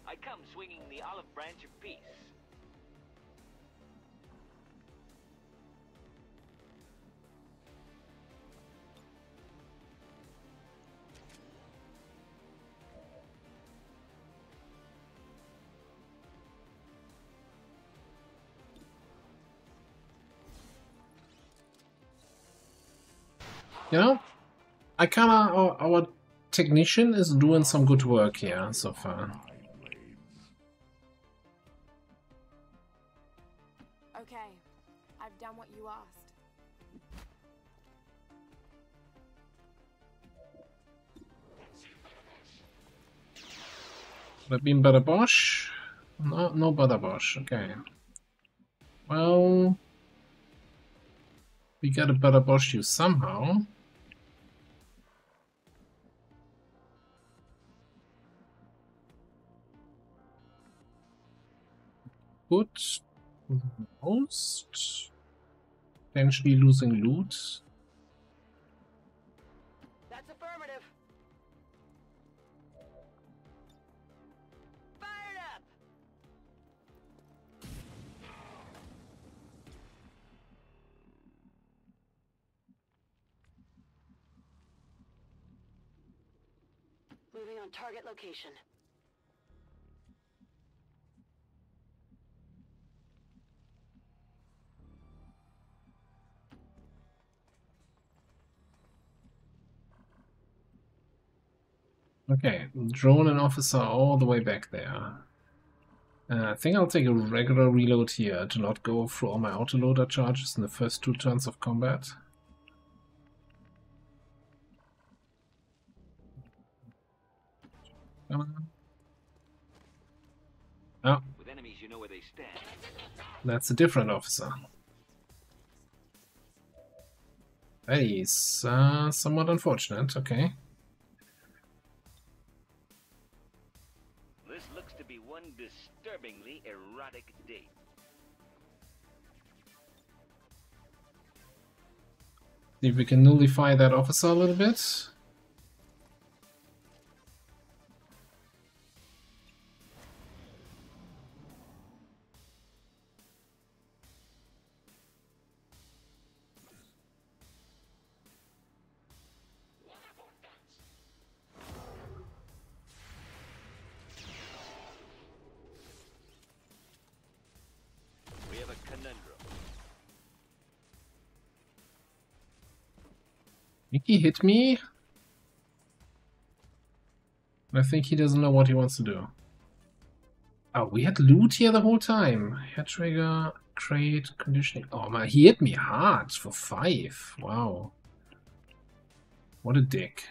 Q: I come swinging the olive branch of peace.
B: You know, I kinda, our technician is doing some good work here so far.
P: Okay, I've done what you asked.
B: Would have been better Bosch? No, no better Bosch, okay. Well, we got a better Bosch you somehow. Good. Most. Potentially losing loot.
G: on target location.
B: Okay, drone and officer all the way back there. I think I'll take a regular reload here to not go through all my autoloader charges in the first 2 turns of combat. Oh.
Q: With enemies, you know where they stand.
B: That's a different officer. That is somewhat unfortunate, okay.
Q: This looks to be one disturbingly erotic date.
B: See if we can nullify that officer a little bit.
Q: We have a conundrum.
B: I think he hit me. I think he doesn't know what he wants to do. Oh, we had loot here the whole time. Hair trigger, crate, conditioning. Oh man, he hit me hard for 5. Wow. What a dick.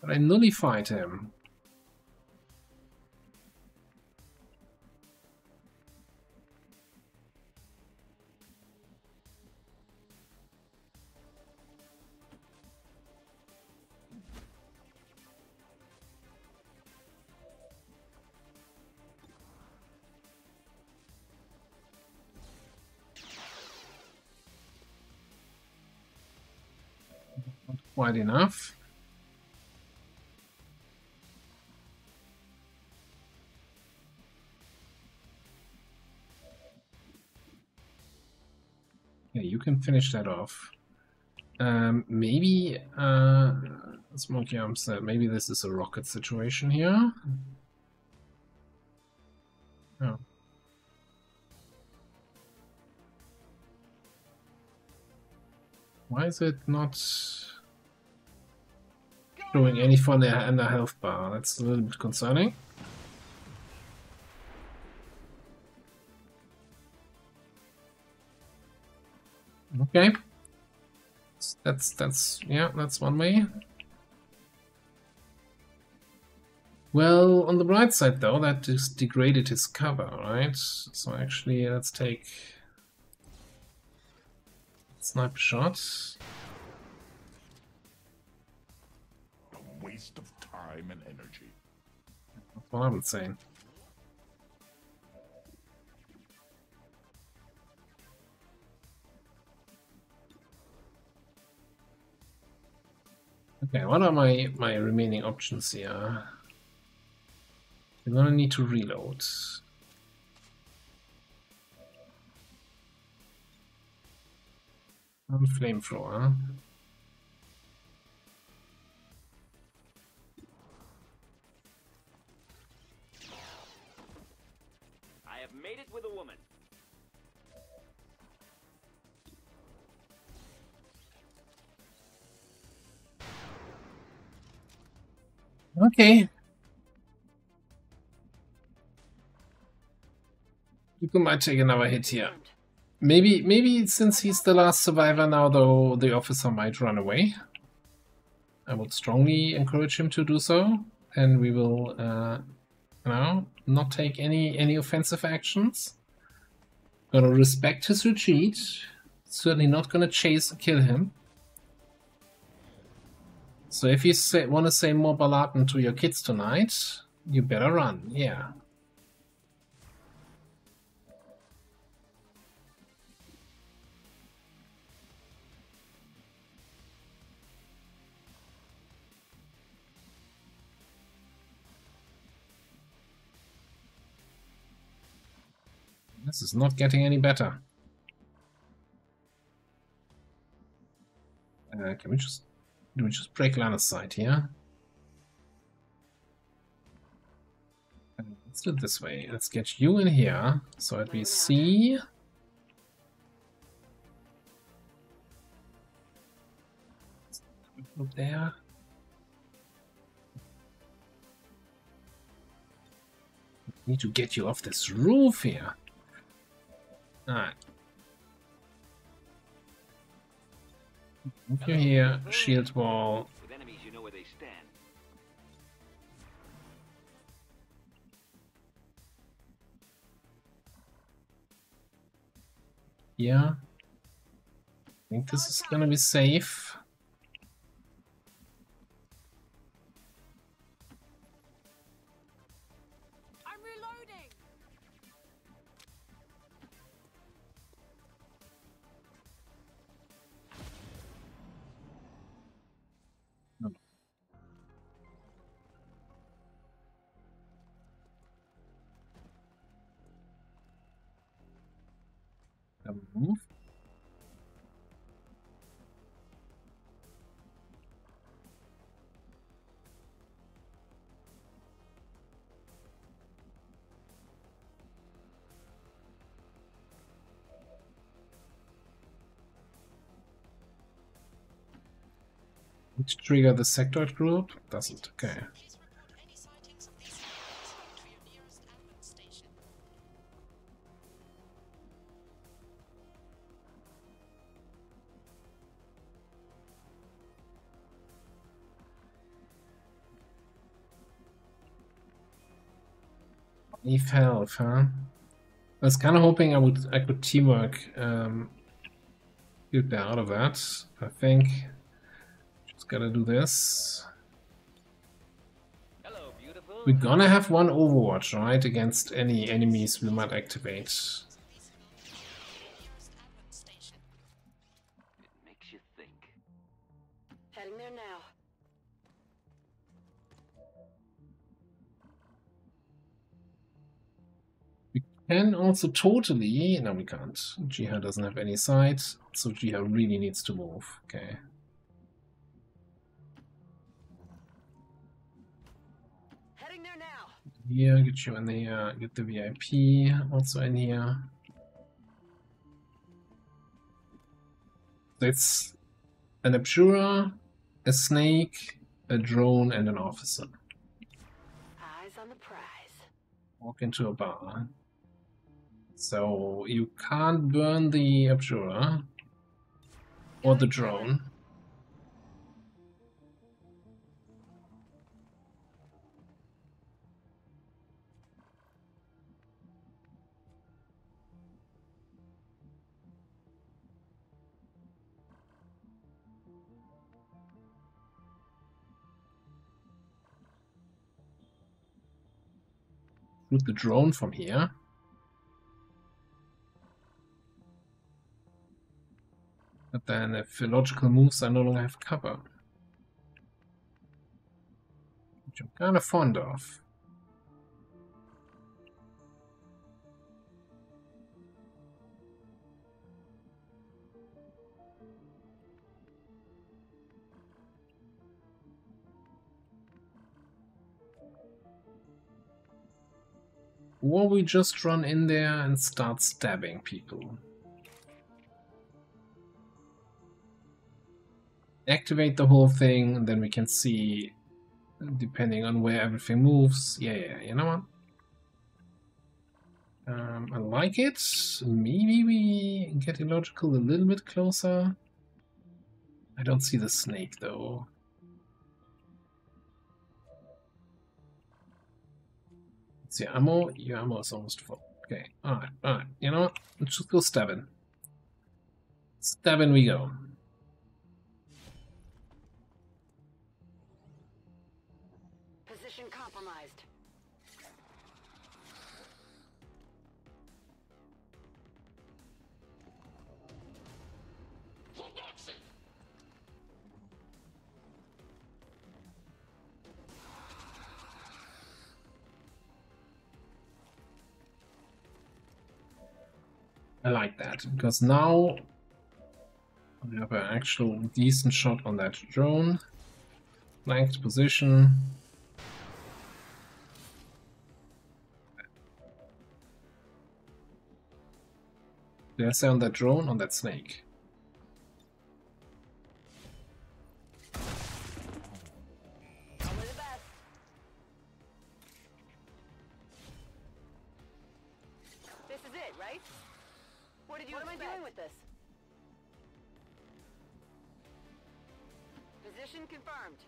B: But I nullified him. Not quite enough. Yeah, you can finish that off. Maybe Smoky Arms said maybe this is a rocket situation here. Oh. Why is it not showing any fun in the health bar? That's a little bit concerning. Okay. That's yeah, that's one way. Well, on the bright side though, that just degraded his cover, right? So actually let's take sniper shot.
A: A waste of time and energy.
B: That's what I would say. Okay, what are my remaining options here? I'm gonna need to reload. And flamethrower.
Q: I have made it with a woman.
B: Okay. You might take another hit here. Maybe since he's the last survivor now, though, the officer might run away. I would strongly encourage him to do so, and we will, not take any offensive actions. Gonna respect his retreat. Certainly not gonna chase or kill him. So if you want to say more Ballaten to your kids tonight, you better run. Yeah. This is not getting any better. Do we just break line of sight here? Let's do it this way. Let's get you in here so that we see. Up there. Need to get you off this roof here. Alright. Move you here, shield wall.
Q: With enemies, you know where they stand.
B: Yeah. I think this is gonna be safe.
P: I'm reloading.
B: No. Move. Need to trigger the sector group? Doesn't. Okay. Leave health, huh? I was kind of hoping I could teamwork get out of that. I think just gotta do this.
Q: Hello, beautiful.
B: We're gonna have one Overwatch, right? Against any enemies we might activate.
Q: It makes you think.
G: Heading there now.
B: Can also totally... No, we can't. Jiha doesn't have any sight, so Jiha really needs to move. Okay.
G: Heading there now.
B: Here, get you in there, get the VIP also in here. It's an Abjura, a snake, a drone, and an officer.
G: Eyes on the prize.
B: Walk into a bar. So you can't burn the Abjura or the drone. Shoot the drone from here. But then if illogical moves, I no longer have cover. Which I'm kind of fond of. Or we just run in there and start stabbing people. Activate the whole thing, and then we can see, depending on where everything moves. Yeah, you know what? I like it. Maybe we get illogical a little bit closer. I don't see the snake, though. It's your ammo. Your ammo is almost full. Okay, alright. You know what? Let's just go stabbing. Stabbing we go.
G: Position compromised.
B: I like that, because now I have an actual decent shot on that drone. Flanked position. Did I say on that drone? On that snake?
G: Only the best. This is it, right? What am I doing with this? Position confirmed.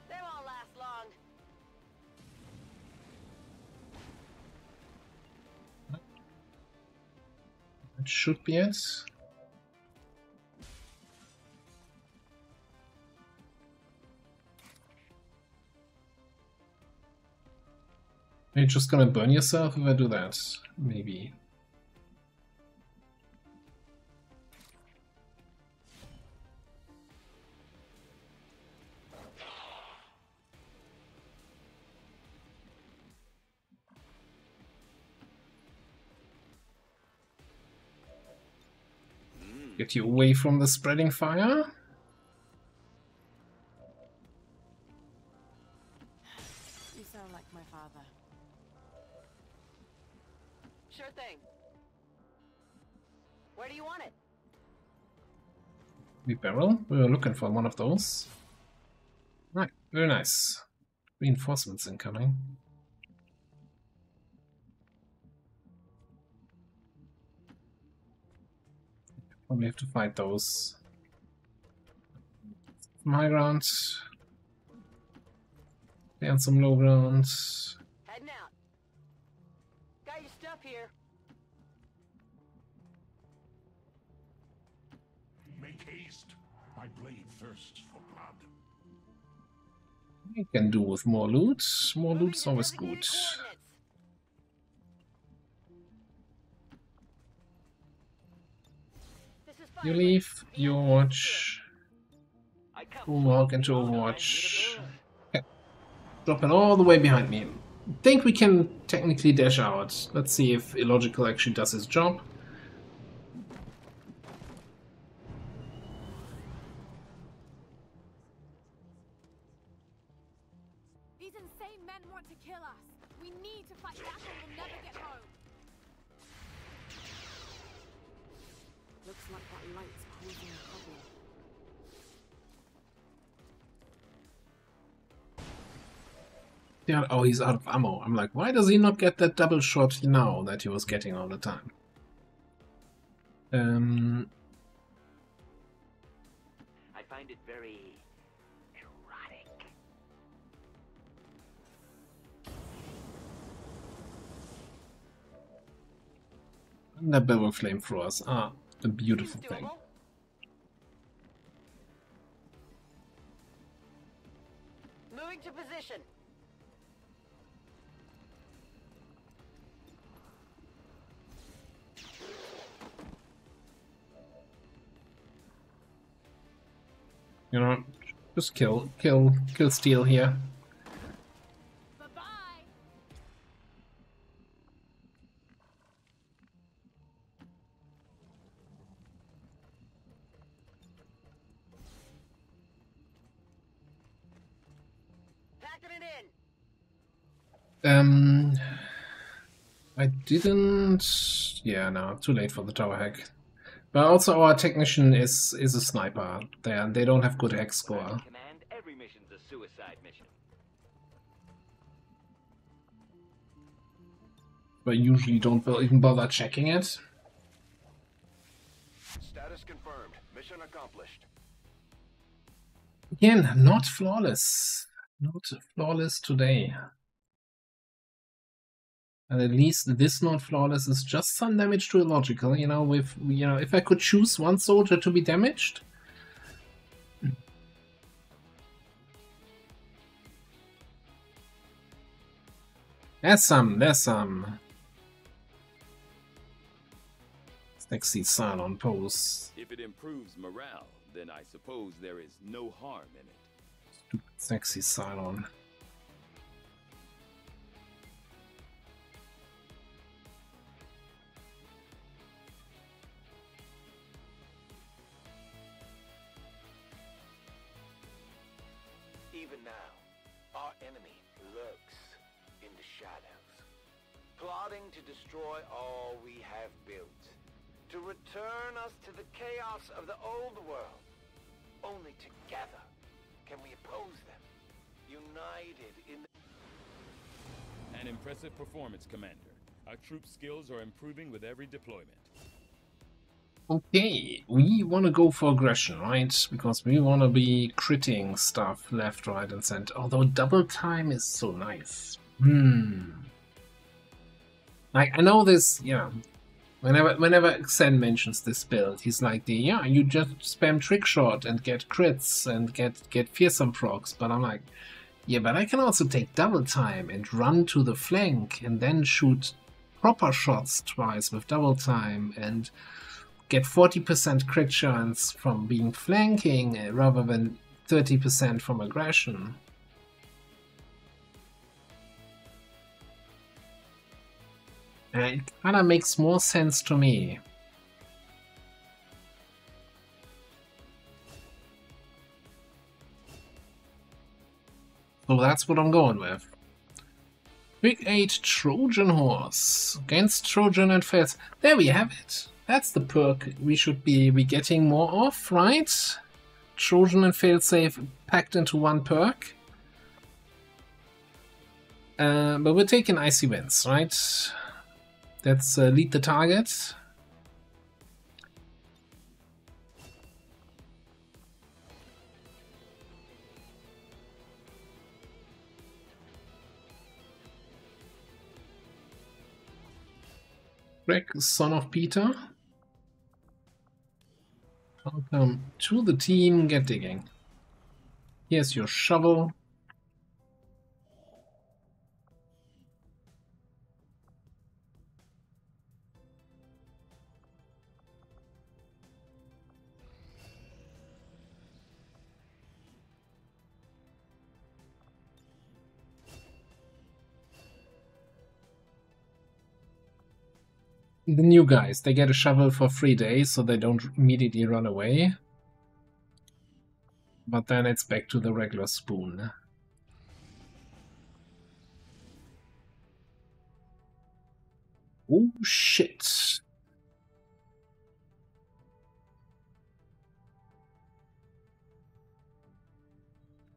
G: They won't last long.
B: That should be it. Are you just gonna burn yourself if I do that? Maybe. Get you away from the spreading fire.
P: You sound like my father.
G: Sure thing. Where do you want it?
B: The barrel? We were looking for one of those. Right, very nice. Reinforcements incoming. Probably have to fight those. Some high ground. And some low ground.
G: Heading out. Got your stuff here.
J: Make haste. My blade thirsts for blood.
B: We can do with more loot. More loot's always good. You leave, you watch. Walk into Overwatch. Okay. Drop it all the way behind me. I think we can technically dash out. Let's see if Illogical actually does his job.
P: These insane men want to kill us. We need to fight back or we'll never get home. Looks like that light's causing a problem.
B: Yeah, oh, he's out of ammo. I'm like, why does he not get that double shot now that he was getting all the time?
Q: I find it very erotic.
B: The barrel flamethrowers are a beautiful thing.
G: Moving to position.
B: You know, just kill Steel here.
P: Bye-bye.
G: Packing it in.
B: I didn't. Yeah, no, too late for the tower hack. But also, our technician is a sniper. They don't have good hack score.
Q: Command, every mission's a suicide mission.
B: But usually don't even bother checking it.
L: Status confirmed. Mission accomplished.
B: Again, not flawless. Not flawless today. And at least this not flawless is just some damage to Illogical. You know, if I could choose one soldier to be damaged. There's some. Sexy Cylon pose.
O: If it improves morale, then I suppose there is no harm in it.
B: Stupid sexy Cylon.
C: Even now, our enemy lurks in the shadows. plotting to destroy all we have built, to return us to the chaos of the old world. Only together can we oppose them, united in
O: An impressive performance, Commander. Our troop skills are improving with every deployment.
B: Okay, we want to go for aggression, right? Because we want to be critting stuff left, right, and center. Although double time is so nice. Like, I know this, yeah. Whenever Xen mentions this build, he's like, yeah, you just spam trick shot and get crits and get fearsome procs. But I'm like, yeah, but I can also take double time and run to the flank and then shoot proper shots twice with double time and get 40% crit chance from being flanking rather than 30% from aggression. And it kind of makes more sense to me. So that's what I'm going with. Big 8 Trojan Horse against Trojan and Fails. There we have it. That's the perk we should be getting more of, right? Trojan and Failsafe packed into one perk. But we're taking icy winds, right? Let's lead the target. Greg, son of Peter. Welcome to the team. Get digging. Here's your shovel. The new guys, they get a shovel for 3 days, so they don't immediately run away. But then it's back to the regular spoon. Oh shit.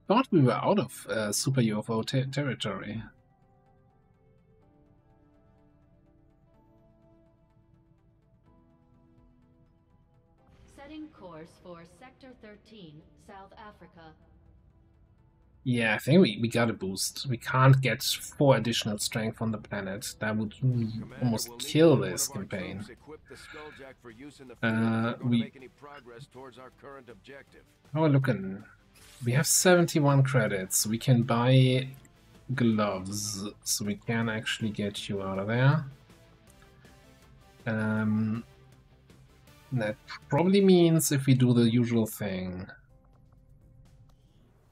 B: Thought we were out of Super UFO territory.
I: Setting course for Sector 13, South Africa.
B: Yeah, I think we got a boost. We can't get 4 additional strength on the planet. That would almost kill this campaign. How are we looking? We have 71 credits. We can buy gloves, so we can actually get you out of there. That probably means if we do the usual thing.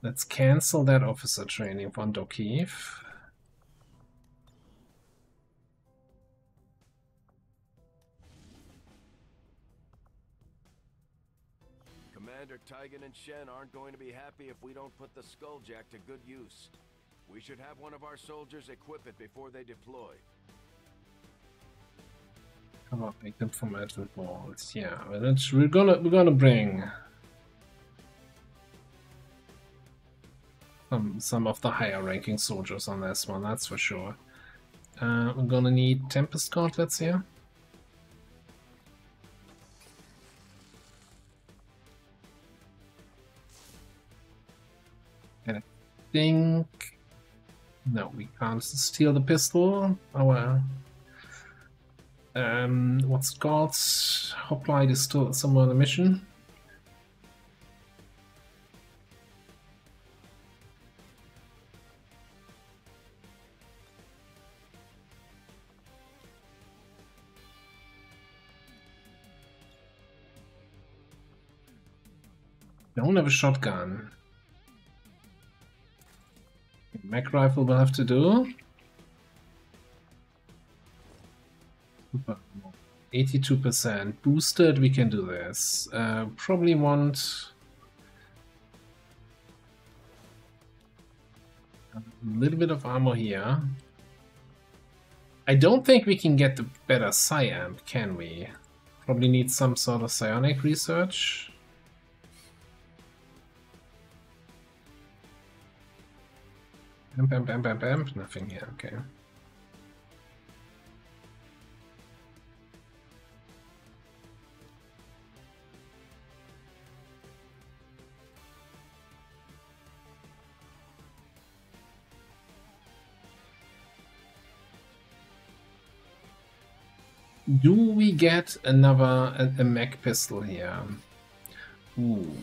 B: Let's cancel that officer training for Dokiev.
L: Commander Tygan and Shen aren't going to be happy if we don't put the Skulljack to good use. We should have one of our soldiers equip it before they deploy.
B: Come on, make them from advent balls. Yeah, we're gonna bring some of the higher ranking soldiers on this one, that's for sure. We're gonna need Tempest gauntlets here. And I think no, we can't steal the pistol. Our what's it called? Hoplite is still somewhere on the mission. Don't have a shotgun. Mag rifle will have to do. 82% boosted, we can do this. Probably want a little bit of armor here. I don't think we can get the better Psi-Amp, can we? Probably need some sort of psionic research. Amp. Nothing here, okay. Do we get another a mech pistol here? Ooh.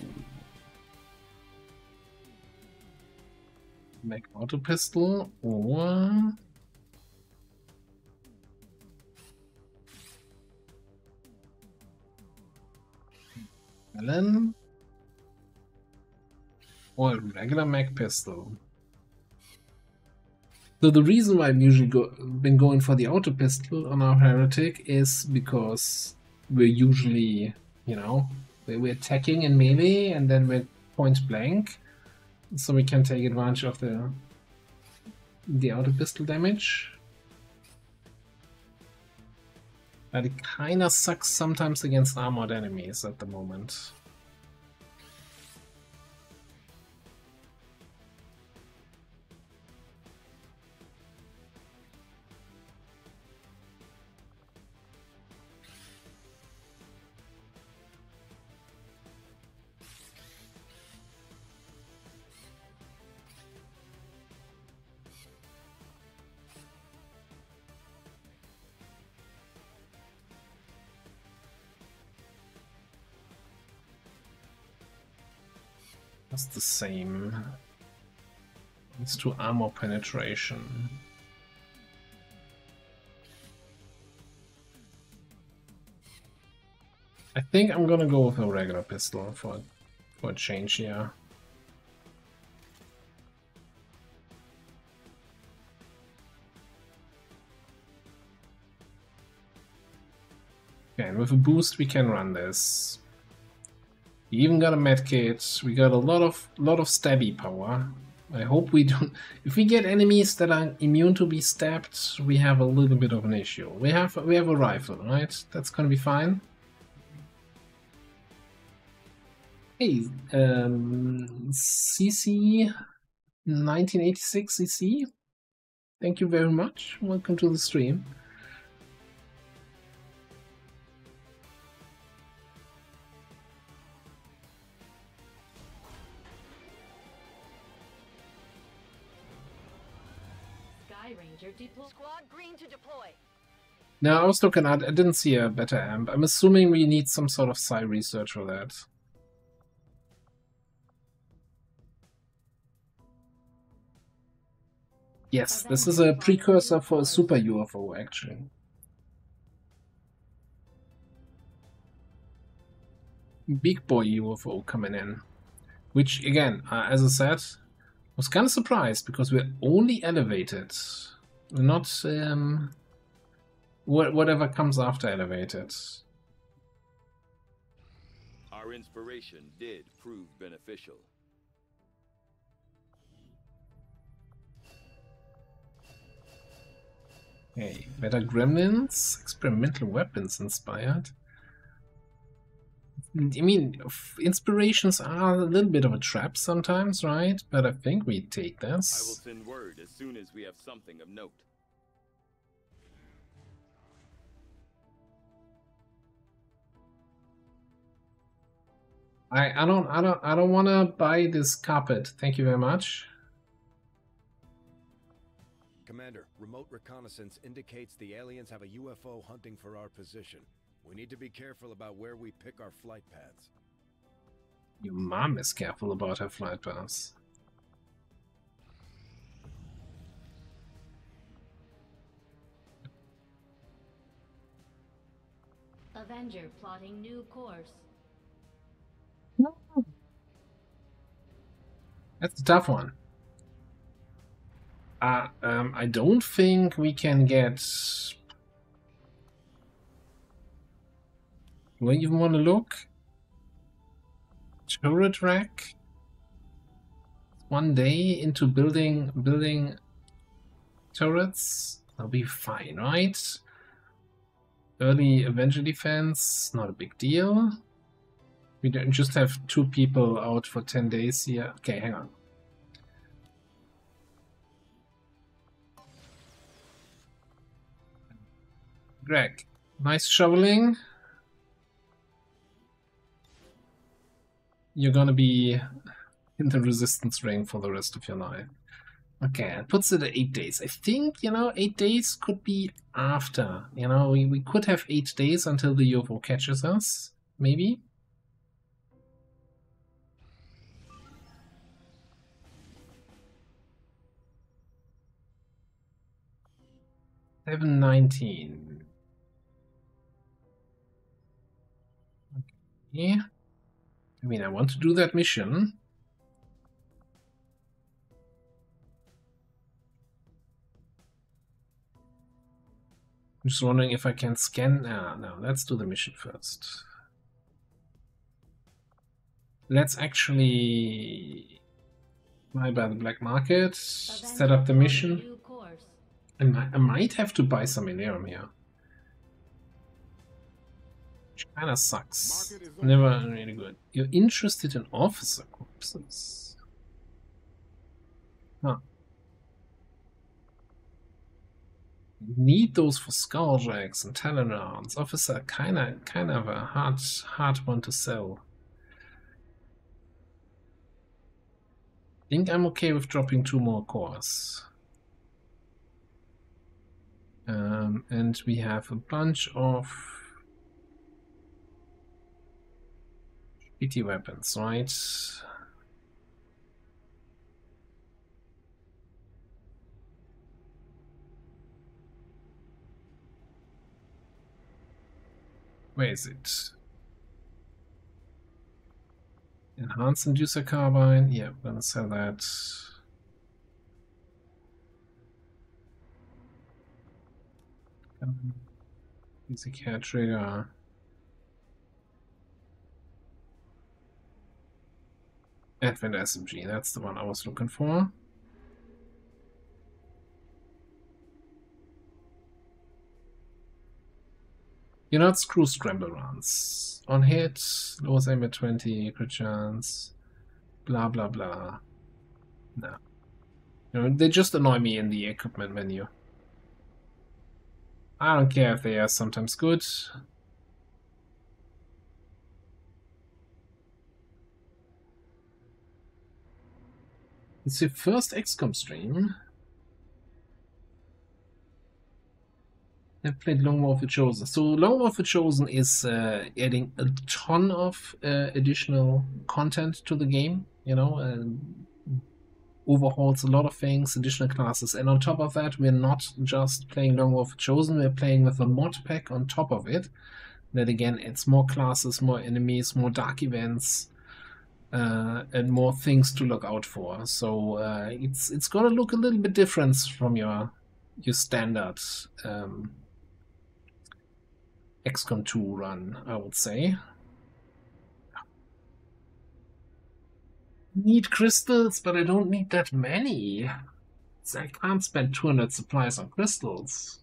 B: Mech auto pistol or Melon or a regular mech pistol? So the reason why I've usually been going for the auto pistol on our heretic is because we're usually, you know, we're attacking in melee and then we're point blank, so we can take advantage of the auto pistol damage. But it kind of sucks sometimes against armored enemies at the moment. That's the same. It's to armor penetration. I think I'm gonna go with a regular pistol for a change here. Okay, and with a boost we can run this. We even got a medkit. We got a lot of stabby power. I hope we don't. If we get enemies that are immune to be stabbed, we have a little bit of an issue. We have a rifle, right? That's gonna be fine. Hey, CC 1986 CC. Thank you very much. Welcome to the stream.
G: Squad green to deploy.
B: Now I was looking at, I didn't see a better amp. I'm assuming we need some sort of psi research for that. Yes, this is a precursor for a super UFO actually. Big boy UFO coming in. Which again, as I said, was kind of surprised because we're only elevated. We're not whatever comes after elevated.
O: Our inspiration did prove beneficial.
B: Hey, better gremlins, experimental weapons inspired. I mean, inspirations are a little bit of a trap sometimes, right? But I think we take this.
O: I will send word as soon as we have something of note.
B: I don't want to buy this carpet. Thank you very much.
R: Commander, remote reconnaissance indicates the aliens have a UFO hunting for our position. We need to be careful about where we pick our flight paths.
B: Your mom is careful about her flight paths.
I: Avenger plotting new course.
B: That's a tough one. I don't think we can get... Do I even want to look? Turret rack? 1 day into building turrets? That'll be fine, right? Early Avenger defense, not a big deal. We don't just have 2 people out for 10 days here. Okay, hang on. Greg, nice shoveling. You're gonna be in the resistance ring for the rest of your life. Okay, it puts it at 8 days. I think, 8 days could be after. We could have 8 days until the UFO catches us, maybe. $7.19. Okay. I mean, I want to do that mission. I'm just wondering if I can scan. No, let's do the mission first. Let's actually buy by the black market, set up the mission. I might have to buy some Illyrium here. Which kinda sucks. Never really good. You're interested in officer corpses? Huh. Need those for Skulljacks and Talon rounds. Officer kind of a hard one to sell. I think I'm okay with dropping 2 more cores. And we have a bunch of PT weapons, right? Where is it? Enhanced Inducer Carbine. Yeah, we're gonna sell that. Basic hair trigger. Advent SMG, that's the one I was looking for. Screw scramble runs. On hit, lowest aim at 20, crit chance, blah blah blah. No. They just annoy me in the equipment menu. I don't care if they are sometimes good. It's your first XCOM stream. I've played Long War of the Chosen. So Long War of the Chosen is adding a ton of additional content to the game, overhauls a lot of things, additional classes, and on top of that, we're not just playing Long War of the Chosen, we're playing with a mod pack on top of it. That again, it's more classes, more enemies, more dark events, and more things to look out for. So it's gonna look a little bit different from your standard XCOM 2 run, I would say. Need crystals, but I don't need that many. So I can't spend 200 supplies on crystals.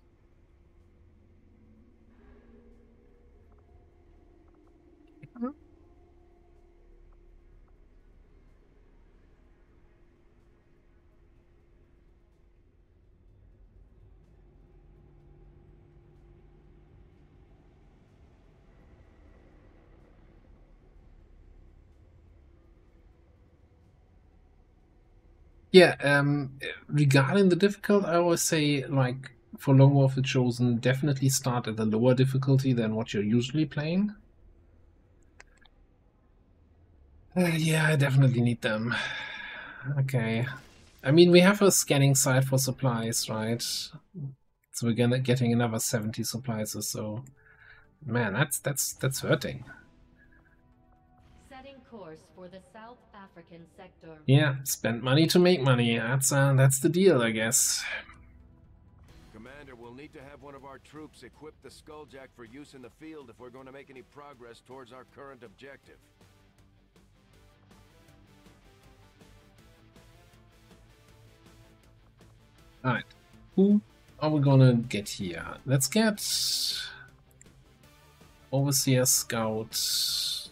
B: Yeah, regarding the difficult, I always say, like, for Long War of the Chosen, definitely start at the lower difficulty than what you're usually playing. Yeah, I definitely need them. Okay. I mean, we have a scanning site for supplies, right? So we're getting another 70 supplies or so. Man, that's hurting.
I: Setting course for the South African sector.
B: Yeah, spend money to make money. That's the deal, I guess.
R: Commander, we'll need to have one of our troops equip the Skulljack for use in the field if we're going to make any progress towards our current objective.
B: Alright. Who are we gonna get here? Let's get Overseer Scout. It's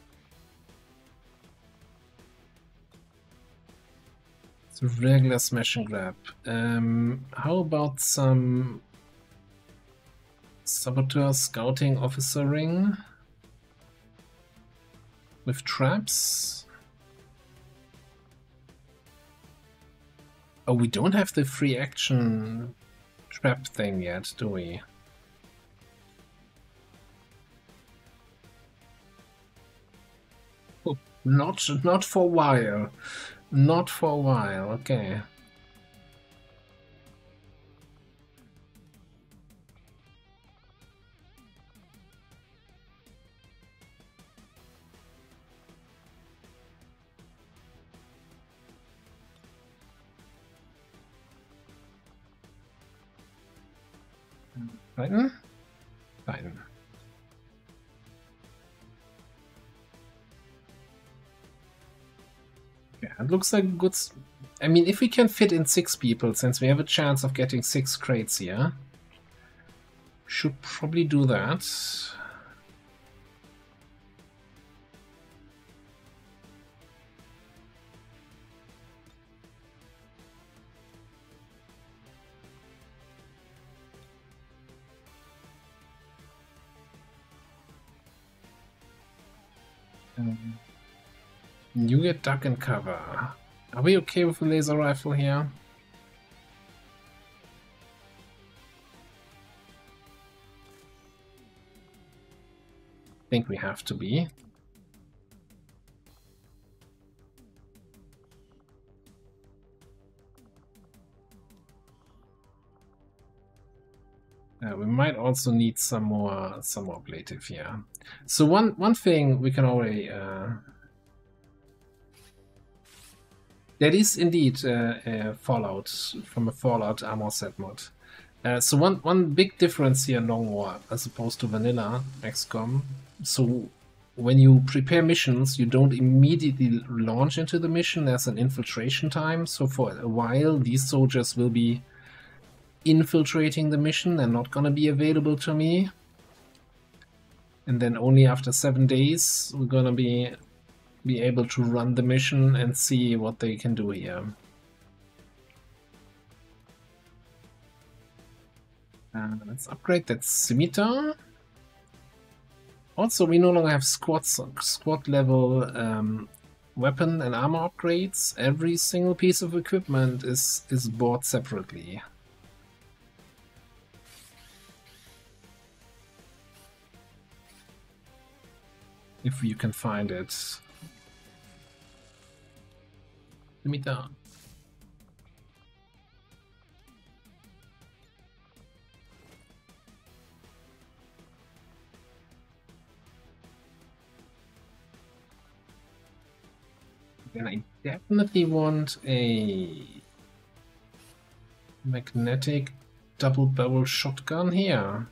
B: a regular smash and grab. How about some Saboteur Scouting Officering with traps? Oh, we don't have the free action trap thing yet, do we? Oh, not for a while. Not for a while, okay. Titan? Titan. Yeah, it looks like good. I mean, if we can fit in 6 people, since we have a chance of getting 6 crates here, should probably do that. You get duck and cover. Are we okay with the laser rifle here? I think we have to be. We might also need some more ablative here. So one thing we can already that is indeed Fallout from a Fallout armor set mod. So one big difference here in Long War as opposed to vanilla XCOM. So when you prepare missions, you don't immediately launch into the mission. There's an infiltration time. So for a while, these soldiers will be infiltrating the mission. They're not going to be available to me. And then only after 7 days, we're going to be able to run the mission and see what they can do here. Let's upgrade that scimitar. Also, we no longer have squad level weapon and armor upgrades. Every single piece of equipment is bought separately. If you can find it. Scimitar. Then I definitely want a magnetic double barrel shotgun here.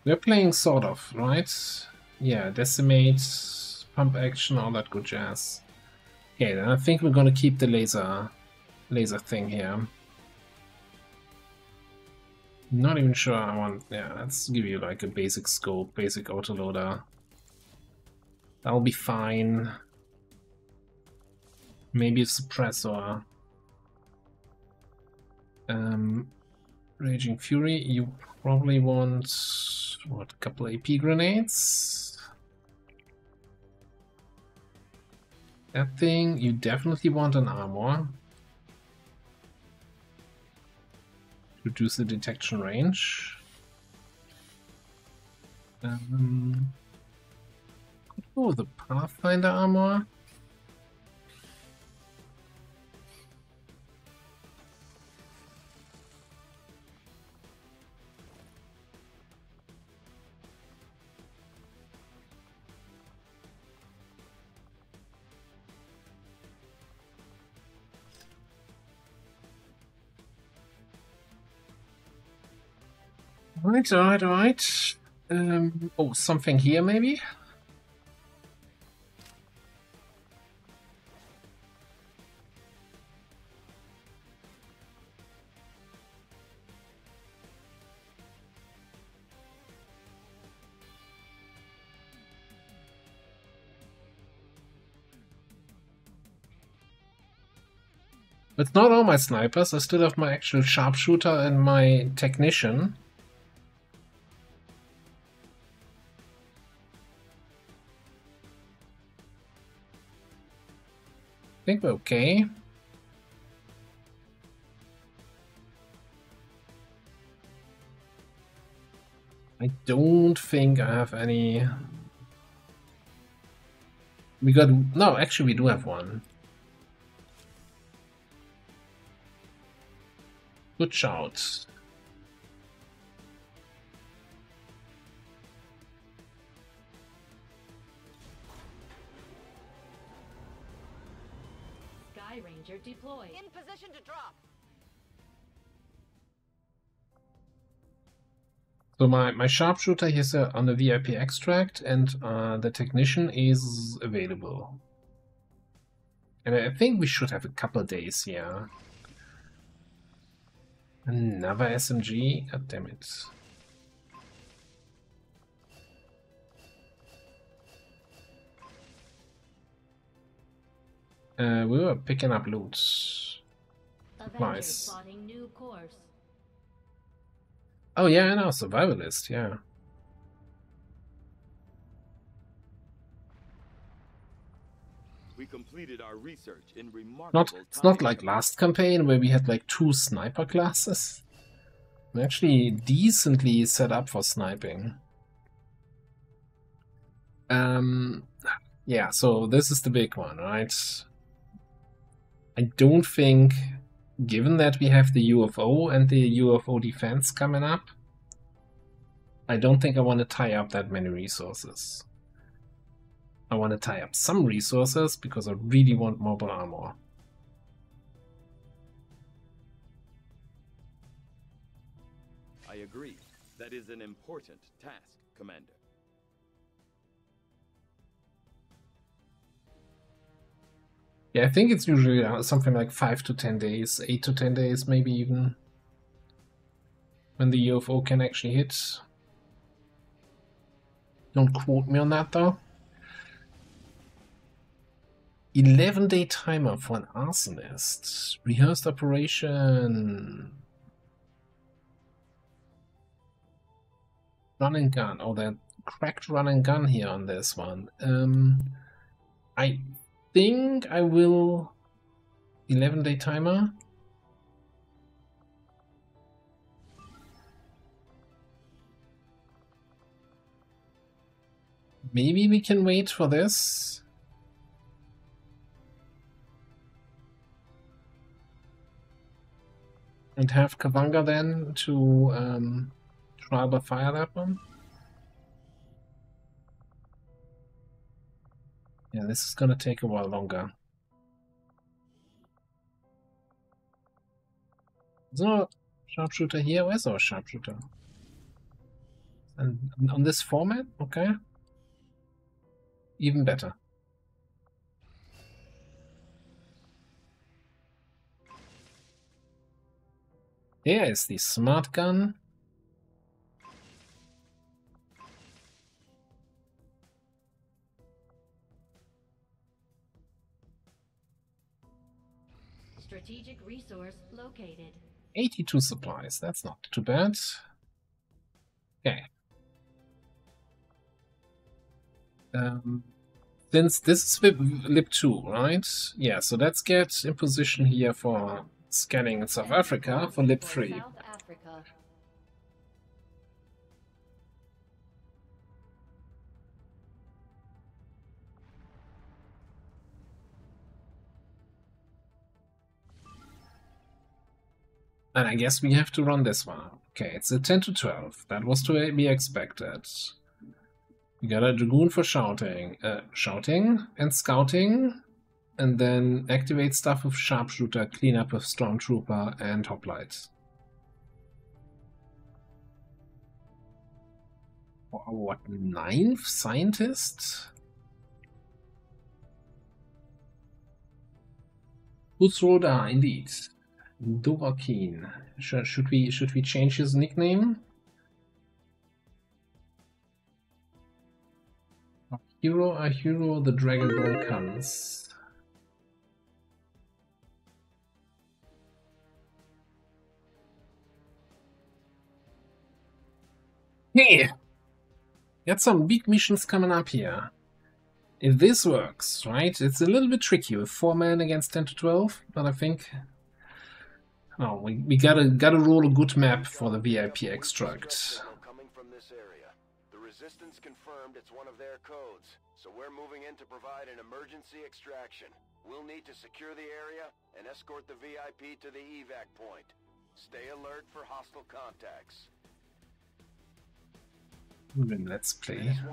B: We're playing sort of, right? Yeah, decimate, pump action, all that good jazz. Okay, then I think we're gonna keep the laser thing here. Not even sure I want. Yeah, let's give you like a basic scope, basic autoloader. That'll be fine. Maybe a suppressor. Raging Fury, you probably want, what, a couple AP grenades? That thing, you definitely want an armor. Reduce the detection range. Could go with the Pathfinder armor. Alright. Oh, something here maybe? It's not all my snipers, I still have my actual sharpshooter and my technician. I think we're okay. I don't think I have any... We got... No, actually we do have one. Good shout.
I: Sky Ranger deployed.
F: In position to drop.
B: So my sharpshooter is on the VIP extract, and the technician is available. And I think we should have a couple days here. Another SMG? God damn it. We were picking up loot. Nice.
I: New course.
B: Oh yeah, I know, survivalist, yeah.
O: We completed our research in remarkable
B: It's not like last campaign where we had like 2 sniper classes. I'm actually decently set up for sniping. Yeah, so this is the big one, right? I don't think, given that we have the UFO and the UFO defense coming up, I don't think I want to tie up that many resources. I want to tie up some resources because I really want mobile armor.
O: I agree. That is an important task, Commander.
B: Yeah, I think it's usually something like 5 to 10 days, 8 to 10 days maybe even, when the UFO can actually hit. Don't quote me on that though. 11-day timer for an arsonist. Rehearsed operation. Run and gun. Oh, that cracked run and gun here on this one. I think I will 11-day timer. Maybe we can wait for this. And have Kavanga then to trial by fire that one. Yeah, this is gonna take a while longer. Is there a sharpshooter here? Where's our sharpshooter? And on this format? Okay. Even better. There is the smart gun.
I: Strategic resource located.
B: 82 supplies, that's not too bad. Okay. Since this is Lib 2, right? Yeah, so let's get in position here for scanning in South Africa for Lib 3.
I: South Africa.
B: And I guess we have to run this one. Okay, it's a 10 to 12. That was to be expected. We got a Dragoon for shouting and scouting, and then activate stuff with Sharpshooter, clean up with Stormtrooper and Hoplite. What, 9th scientist? Usroda, indeed. Dovahkiin. Should we change his nickname? A hero, the Dragon Ball comes. Hey! Got some big missions coming up here. If this works, right? It's a little bit tricky with 4 men against 10 to 12, but I think... Oh, we gotta roll a good map for the VIP extract.
L: The Resistance confirmed it's one of their codes, so we're moving in to provide an emergency extraction. We'll need to secure the area and escort the VIP to the evac point. Stay alert for hostile contacts.
B: Let's play.
L: 15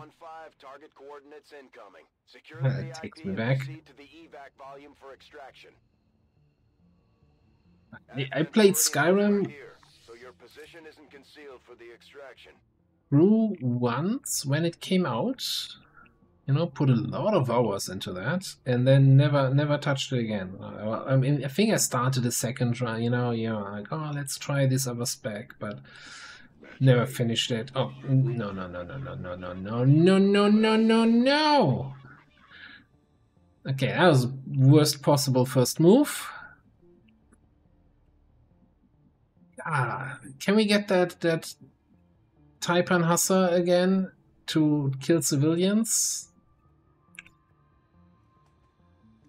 L: target coordinates incoming. Secure the VIP
B: takes me
L: and
B: back.
L: proceed to the evac volume for extraction.
B: I played Skyrim
L: So your position isn't concealed for the extraction.
B: through once when it came out. You know, put a lot of hours into that, and then never touched it again. I mean, I think I started a second run. You know, like, oh, let's try this other spec, but never finished it. Oh, no. Okay, that was worst possible first move. Can we get that Taipan Hussar again to kill civilians?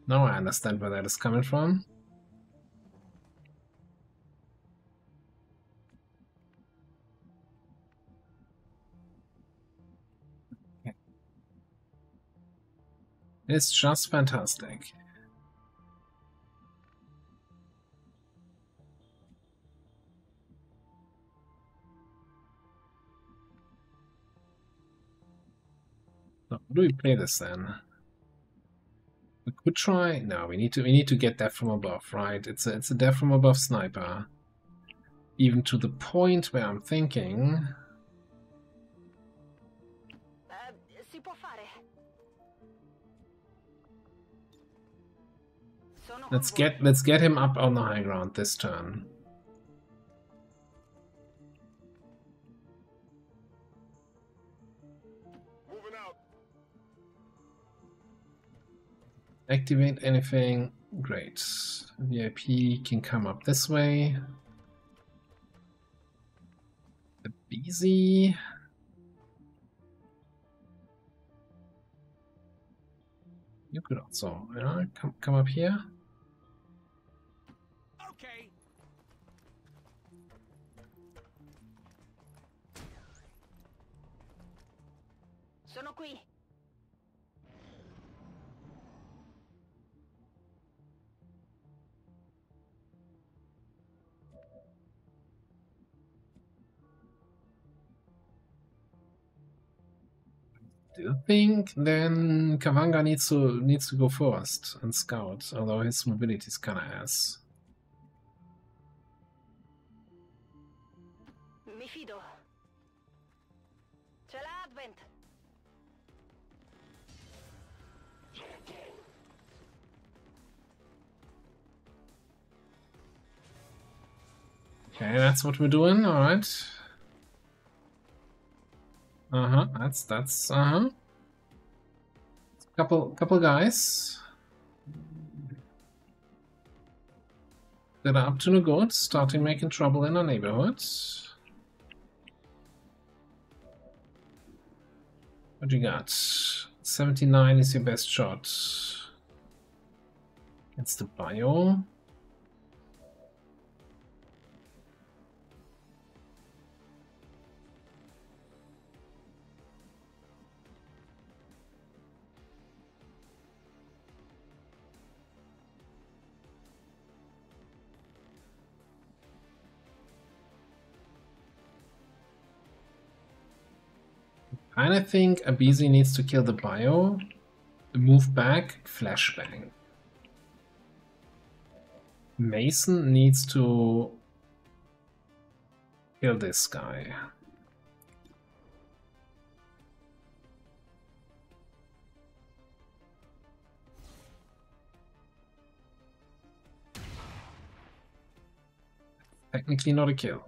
B: Now I understand where that is coming from. Okay. It's just fantastic. So how do we play this then? We could try. No, we need to get death from above, right? It's a death from above sniper. Even to the point where I'm thinking.
G: Si può fare.
B: Let's get him up on the high ground this turn. Activate anything. Great. VIP can come up this way. The BZ. You could also come up here.
M: Okay.
G: Sono qui.
B: Do think then Kavanga needs to go first and scout, although his mobility is kinda ass.
G: Mi fido. C'è la Advent.
B: Okay, that's what we're doing, alright. That's couple guys that are up to no good, starting making trouble in our neighborhood. What you got? 79 is your best shot. It's the bio. And I think Abizi needs to kill the bio, move back, flashbang. Mason needs to kill this guy. Technically not a kill.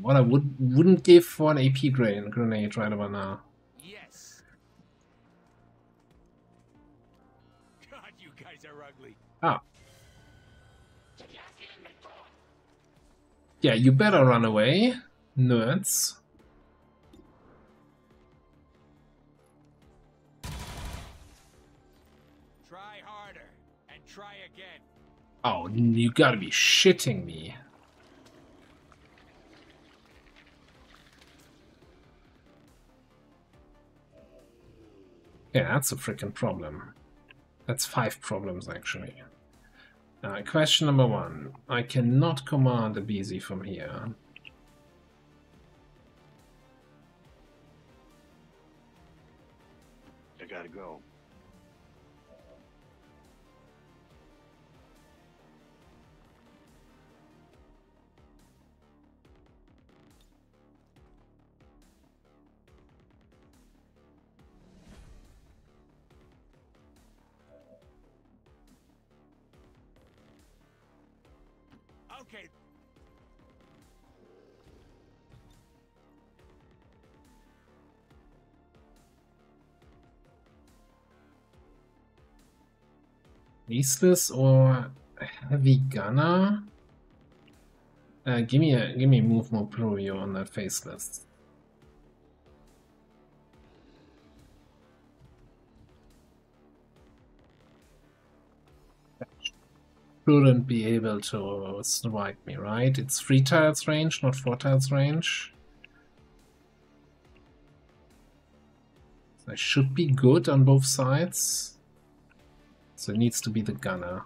B: What I wouldn't give for an AP grenade right about now.
M: Yes. God, you guys are ugly.
B: Ah. Yeah, you better run away, nerds.
M: Try harder and try again.
B: Oh, you gotta be shitting me. Yeah, that's a freaking problem. That's 5 problems, actually. Question number 1. I cannot command a BZ from here.
A: I gotta go.
M: Okay.
B: Faceless or heavy gunner? Give me a move more preview on that faceless. Shouldn't be able to strike me, right? It's 3 tiles range, not 4 tiles range. So I should be good on both sides. So it needs to be the gunner.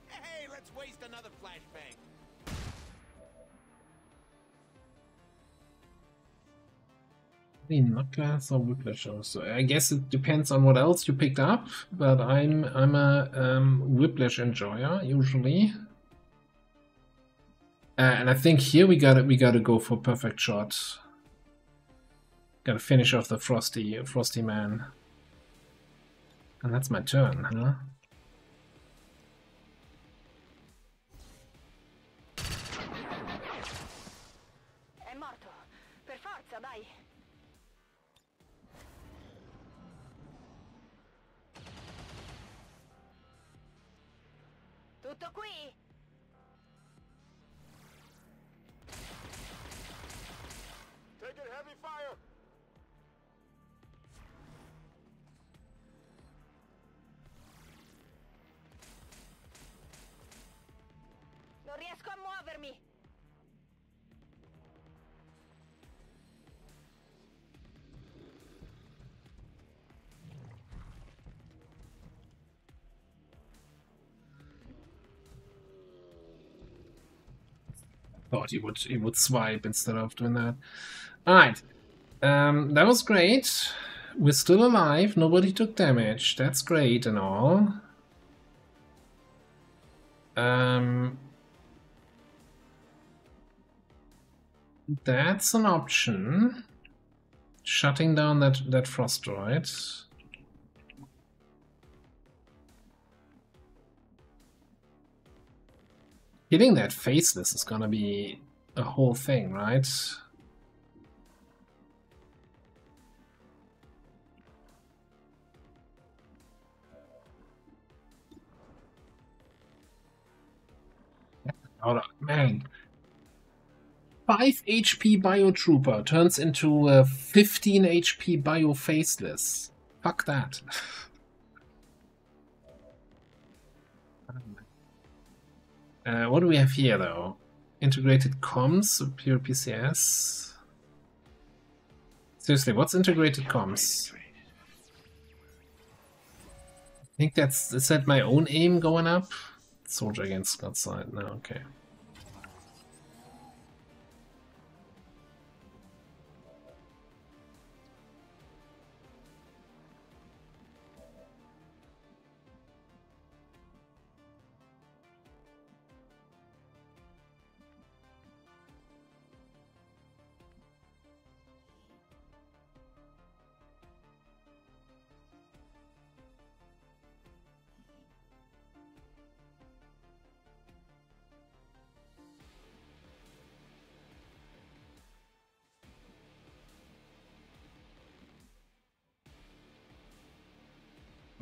M: Hey, let's waste another flashbang.
B: Not glass or whiplash. So I guess it depends on what else you picked up, but I'm a whiplash enjoyer usually, and I think here we gotta go for perfect shot. Gotta finish off the frosty man, and that's my turn, huh?
G: È morto. Per forza, dai. Tutto qui?
L: Taking heavy fire!
G: Non riesco a muovermi.
B: Thought he would swipe instead of doing that. Alright. That was great. We're still alive. Nobody took damage. That's great and all. That's an option. Shutting down that frost droid. Hitting that faceless is gonna be a whole thing, right? Oh, man. 5 HP Biotrooper turns into a 15 HP Bio Faceless. Fuck that. What do we have here, though? Integrated comms, pure PCS. Seriously, what's integrated comms? I think is that my own aim going up? Soldier against Scott side. No, okay.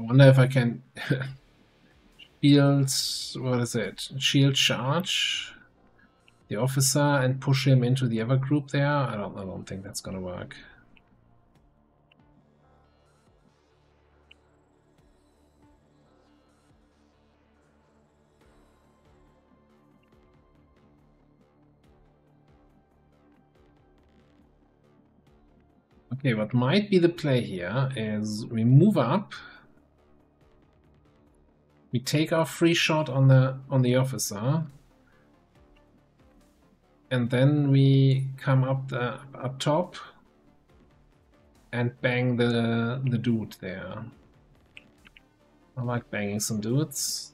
B: I wonder if I can shield, what is it? Shield charge the officer and push him into the other group there. I don't think that's gonna work. Okay, what might be the play here is we move up, we take our free shot on the officer, and then we come up top and bang the dude there. I like banging some dudes.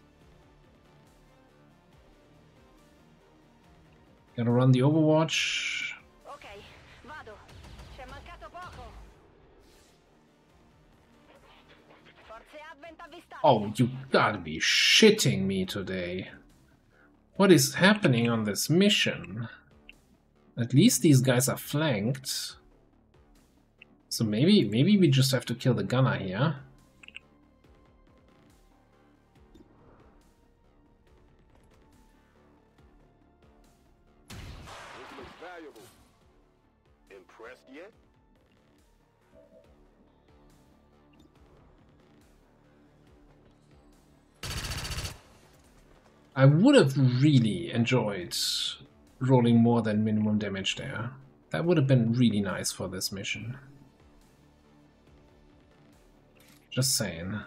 B: Gotta run the Overwatch. Oh, you gotta be shitting me today. What is happening on this mission? At least these guys are flanked. So maybe we just have to kill the gunner here.
L: This looks valuable. Impressed yet?
B: I would have really enjoyed rolling more than minimum damage there. That would have been really nice for this mission. Just saying.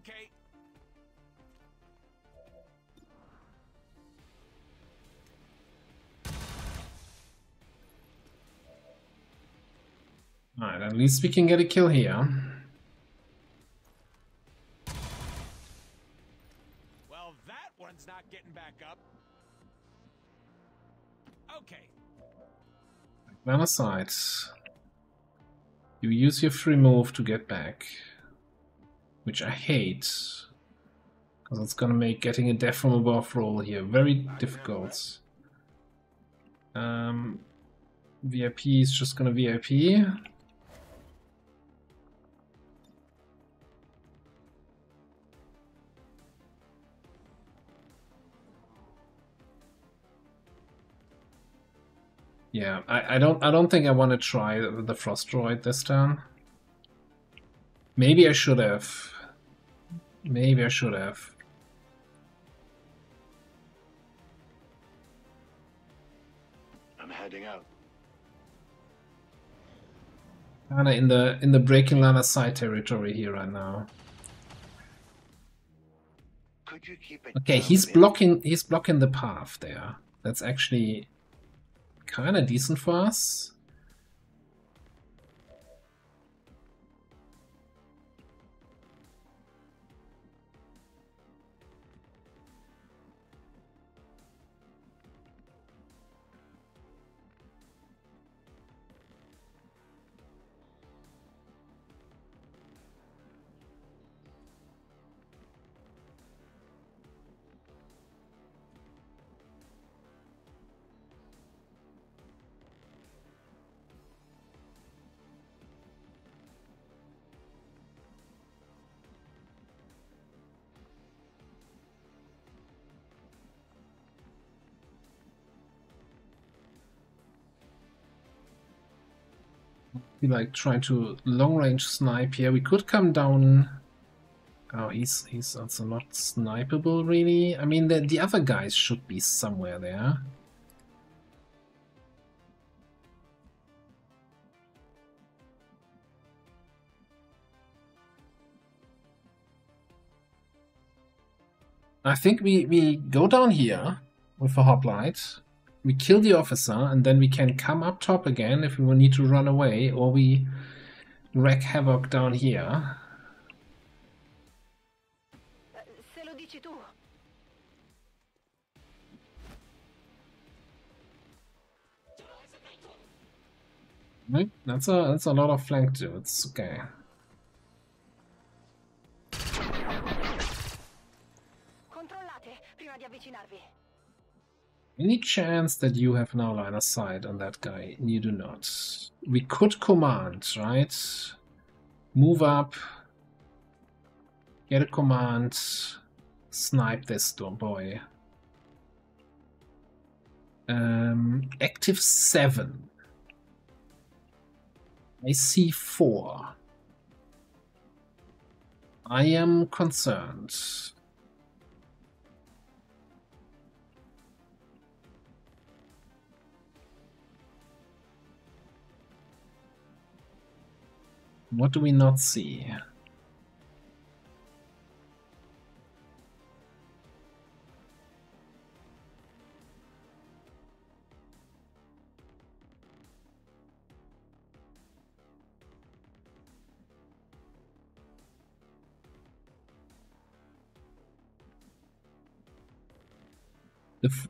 M: Okay.
B: Alright, at least we can get a kill here.
M: Well, that one's not getting back up. Okay.
B: Line of sight. You use your free move to get back. Which I hate. Because it's gonna make getting a death from above roll here very difficult. VIP is just gonna VIP. Yeah, I don't think I want to try the Frost Droid this turn. Maybe I should have. Maybe I should have.
A: I'm heading out.
B: Kinda in the breaking line of sight territory here right now.
A: Could you keep it
B: Okay, he's blocking the path there. That's actually kinda decent for us. We like trying to long range snipe here. We could come down. Oh, he's also not snipeable really. I mean, the other guys should be somewhere there. I think we go down here. with a hoplite. We kill the officer, and then we can come up top again if we will need to run away, or we wreak havoc down here.
G: Se lo dici tu.
B: Right? That's a lot of flank dudes. Okay.
G: Controllate prima di avvicinarvi.
B: Any chance that you have now line of sight on that guy? You do not. We could command, right? Move up. Get a command. Snipe this storm boy. Active 7. I see 4. I am concerned. What do we not see?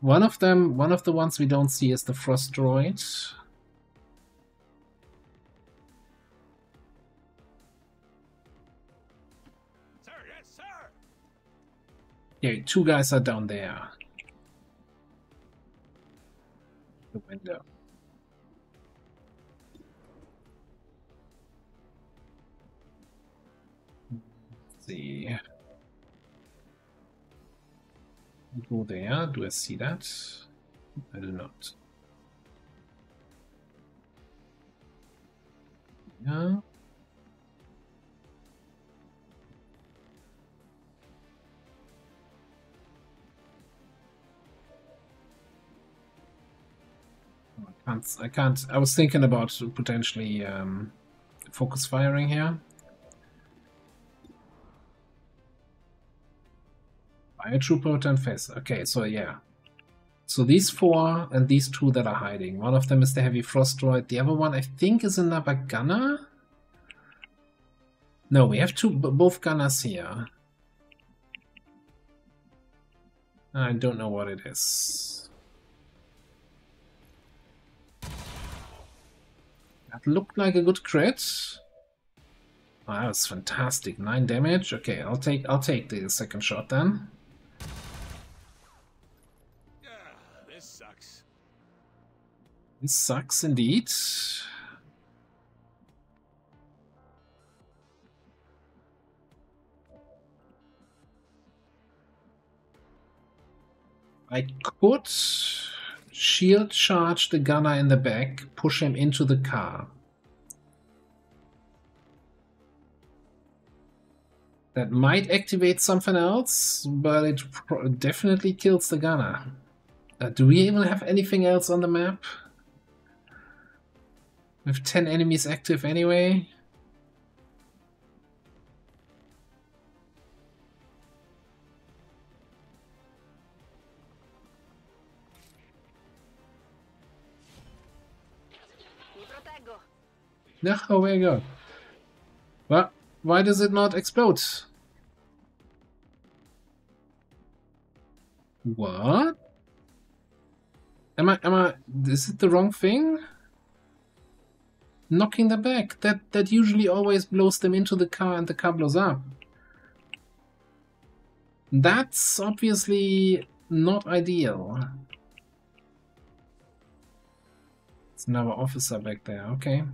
B: One of the ones we don't see is the frost droid.
M: Sir, yes, sir.
B: Yeah, 2 guys are down there. The window. Let's see. Go there. Do I see that? I do not. Yeah. I can't. I was thinking about potentially focus firing here. Fire trooper turn face. Okay, so yeah. So these 4 and these 2 that are hiding. One of them is the heavy frost droid. The other one I think is another gunner. No, we have both gunners here. I don't know what it is. That looked like a good crit. Oh, that was fantastic. 9 damage. Okay, I'll take the second shot then.
M: This sucks.
B: This sucks indeed. I could shield charge the gunner in the back, push him into the car. That might activate something else, but it definitely kills the gunner. Do we even have anything else on the map? We have 10 enemies active anyway. Yeah, oh, there you go. Well, why does it not explode? What? Am I, is it the wrong thing? Knocking the back. That usually always blows them into the car and the car blows up. That's obviously not ideal. It's another officer back there, okay.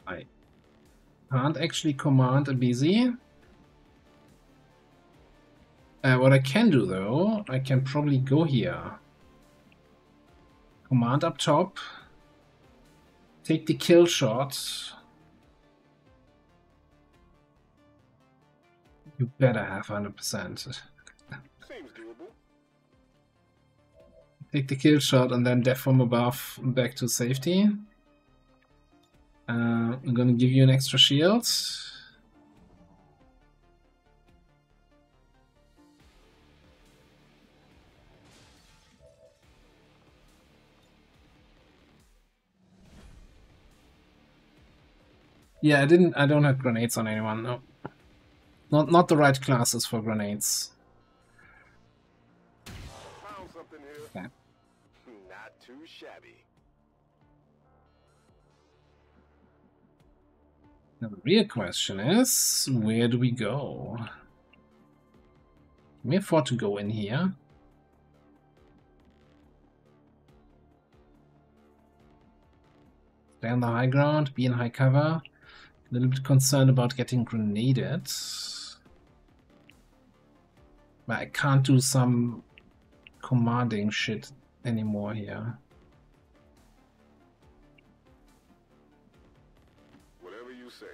B: I can't actually command a BZ. What I can do though, I can probably go here. Command up top. Take the kill shot. You better have 100%.
L: Seems doable.
B: Take the kill shot and then death from above back to safety. I'm gonna give you an extra shield. Yeah, I don't have grenades on anyone, no. Not the right classes for grenades.
L: Found something here.
B: Okay.
L: Not too shabby.
B: Now the real question is, where do we go? Can we afford to go in here? Stay on the high ground, be in high cover. A little bit concerned about getting grenaded. But I can't do some commanding shit anymore here.
L: Whatever you say.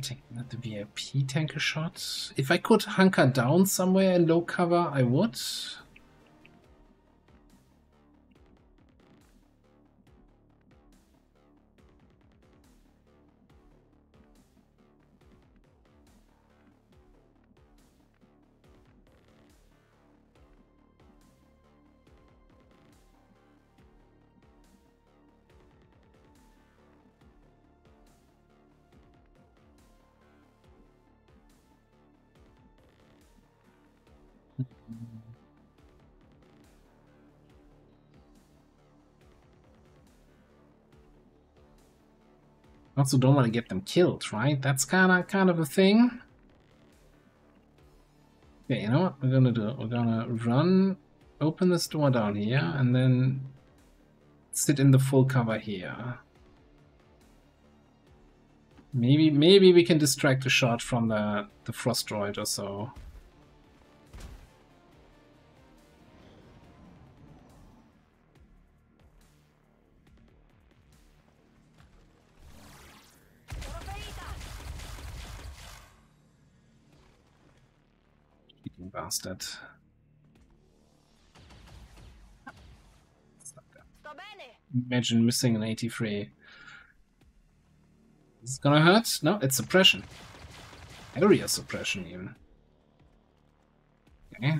B: Take not the VIP tanker shot. If I could hunker down somewhere in low cover, I would. Also don't want to get them killed, right? That's kind of a thing. Okay, you know what we're gonna do? We're gonna run, open this door down here, and then sit in the full cover here. Maybe we can distract a shot from the frost droid or so. Bastard. Imagine missing an 83. Is this gonna hurt? No, it's suppression. Area suppression even. Okay.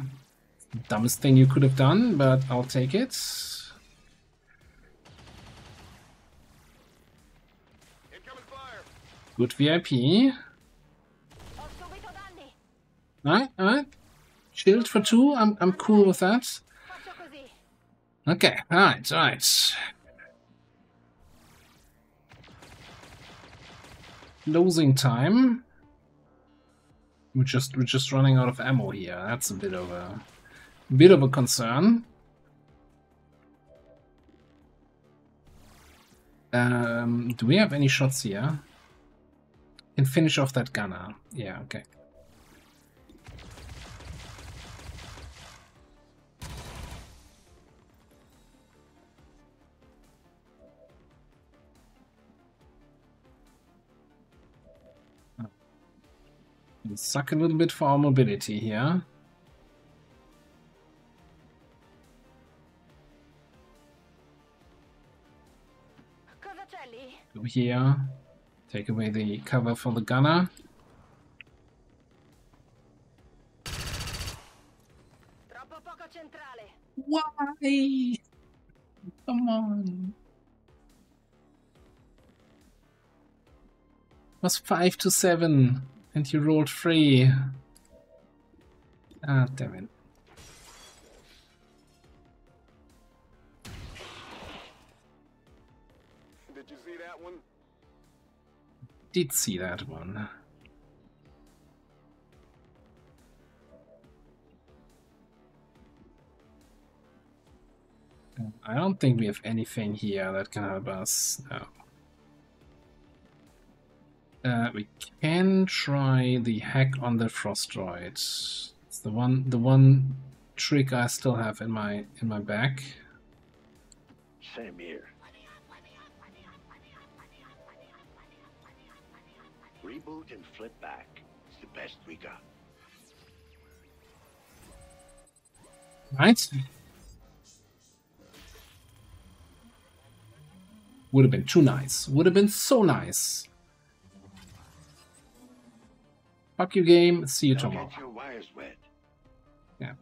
B: Dumbest thing you could have done, but I'll take it. Good VIP. Alright. Shield for 2, I'm cool with that. Okay, alright. Losing time. We're just running out of ammo here. That's a bit of a concern. Do we have any shots here? Can finish off that gunner. Yeah, okay. We'll suck a little bit for our mobility here. Go here. Take away the cover for the gunner. Why? Come on. It was 5 to 7. And you rolled 3. Ah, damn it.
L: Did you see that one?
B: Did see that one. I don't think we have anything here that can help us. No. We can try the hack on the frost droid. It's the one trick I still have in my bag.
J: Same here. Reboot and flip back. It's the best we got.
B: Right? Would have been too nice. Would have been so nice. Fuck you, game. See you tomorrow.
J: Get your wires wet.
B: Yeah.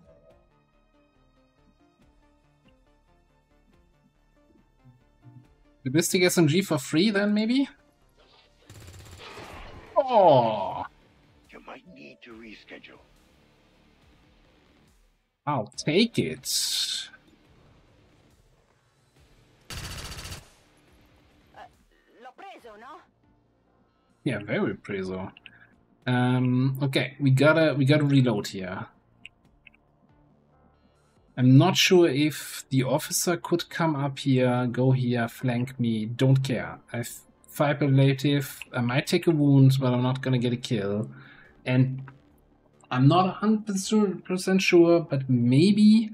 B: The Bistic SMG for free then, maybe? Oh!
J: You might need to reschedule.
B: I'll take it.
G: L'ho preso, no?
B: Yeah, very preso. Okay, we gotta reload here. I'm not sure if the officer could come up here, go here, flank me. Don't care. I've 5 relative. I might take a wound, but I'm not gonna get a kill. And I'm not 100% sure, but maybe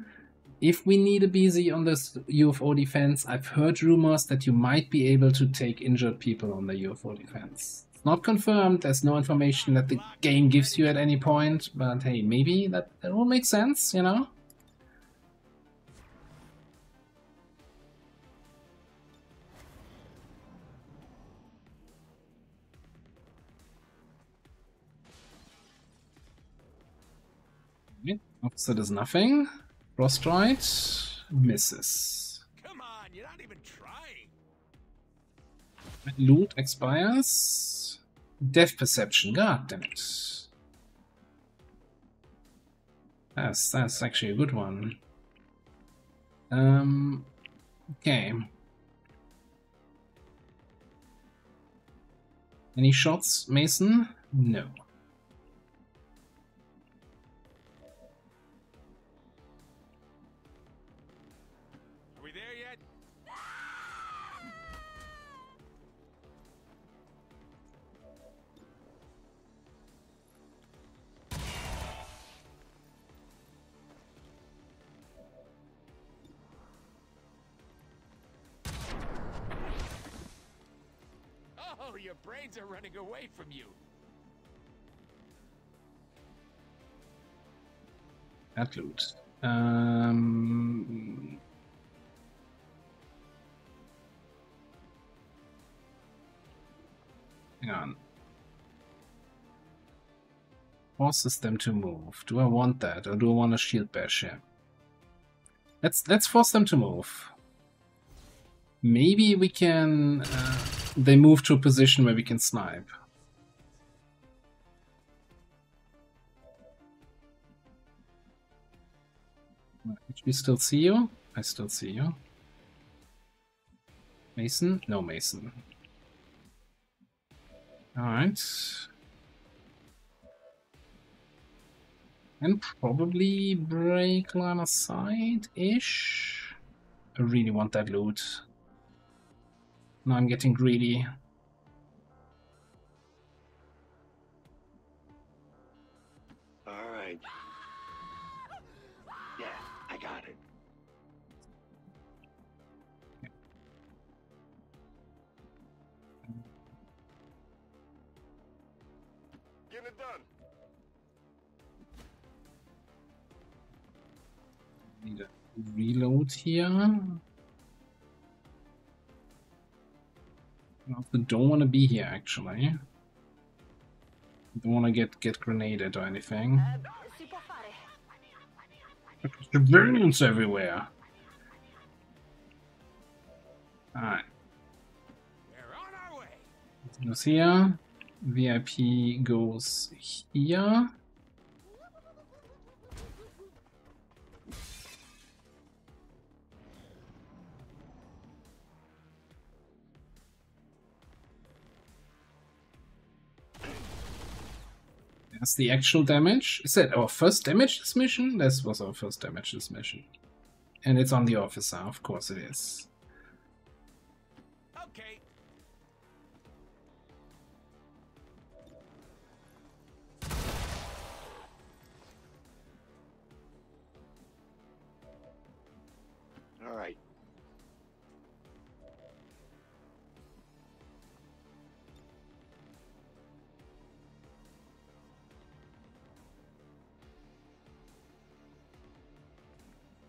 B: if we need a BZ on this UFO defense, I've heard rumors that you might be able to take injured people on the UFO defense. It's not confirmed, there's no information that the game gives you at any point, but hey, maybe that will make sense, you know? Officer does nothing. Froststride misses.
M: Come on, you're not even trying.
B: Loot expires. Death perception. God damn it. That's actually a good one. Okay. Any shots, Mason? No.
M: Oh, your brains are running away from you.
B: That loot. Hang on. Forces them to move. Do I want that, or do I want a shield bash here? Let's force them to move. Maybe we can. They move to a position where we can snipe. Did we still see you? I still see you. Mason? No Mason. Alright. And probably break line of sight-ish. I really want that loot. Now I'm getting greedy.
J: Alright. Yeah, I got it. Getting it done.
B: Need a reload here. I don't want to be here actually. Don't want to get grenaded or anything. Civilians everywhere. Alright. Goes here. VIP goes here. That's the actual damage. Is that our first damage this mission? This was our first damage this mission. And it's on the officer, of course it is.
M: Okay.
J: All right.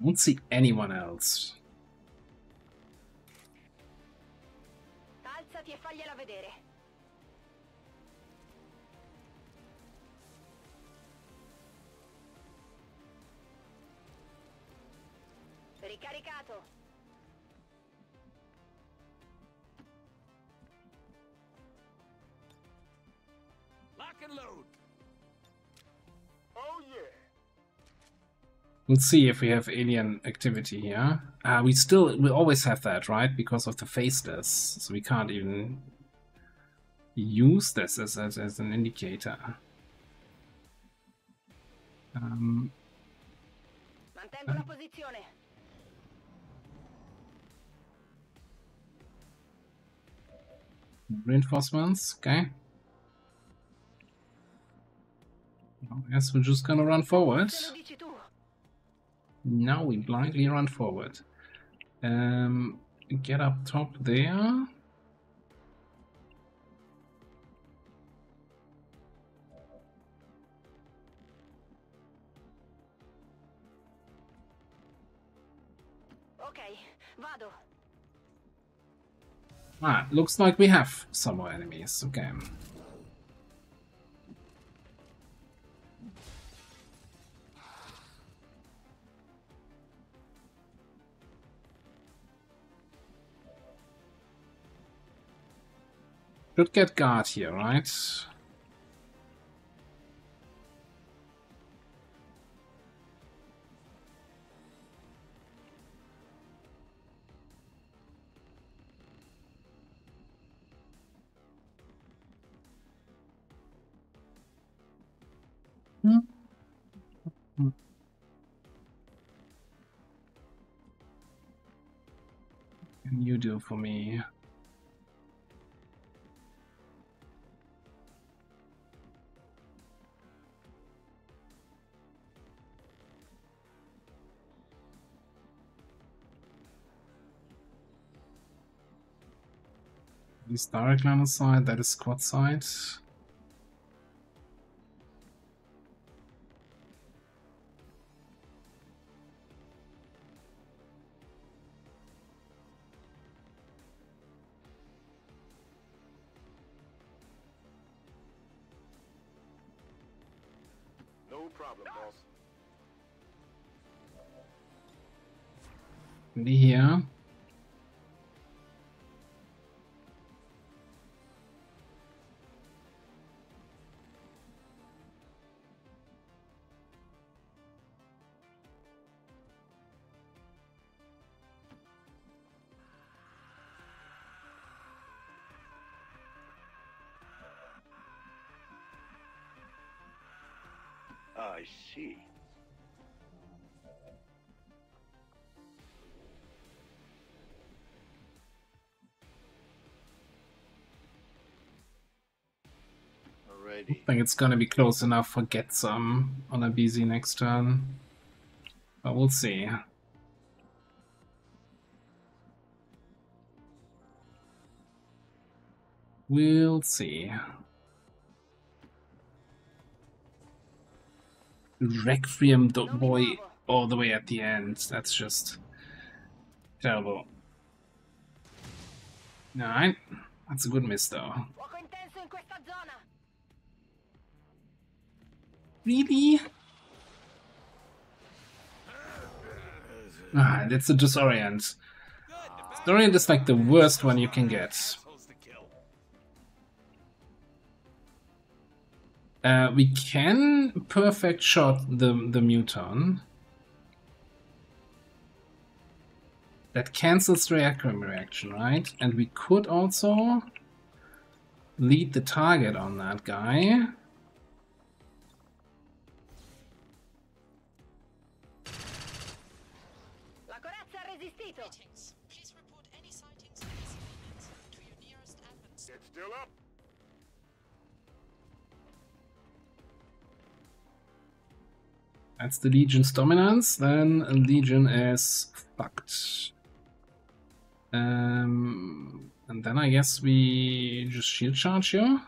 B: Won't see anyone else.
F: Alzati e fagliela vedere. Ricaricato.
M: Lock and load.
J: Oh yeah.
B: We'll see if we have alien activity here. We always have that, right? Because of the faceless, so we can't even use this as an indicator.
F: Mantengo la posizione.
B: Reinforcements, okay. I guess we're just gonna run forward. Now we blindly run forward. Get up top there.
F: Ok, vado.
B: Ah, looks like we have some more enemies. Okay. Should get guard here, right? What can you do for me? This direct line of sight, that is squad side.
L: No problem, boss.
B: Die hier.
J: I see. Alrighty.
B: I think it's gonna be close enough for get some on a BZ next turn. But we'll see. We'll see. Requiem boy all the way at the end. That's just terrible. Alright. That's a good miss though. Really? Ah, that's a disorient. Disorient is like the worst one you can get. We can perfect shot the Muton. That cancels the Requiem reaction, right? And we could also lead the target on that guy.
S: Please report any sightings of these aliens to your nearest admin.
J: It's still up.
B: That's the Legion's dominance. Then Legion is fucked. And then I guess we just shield charge here.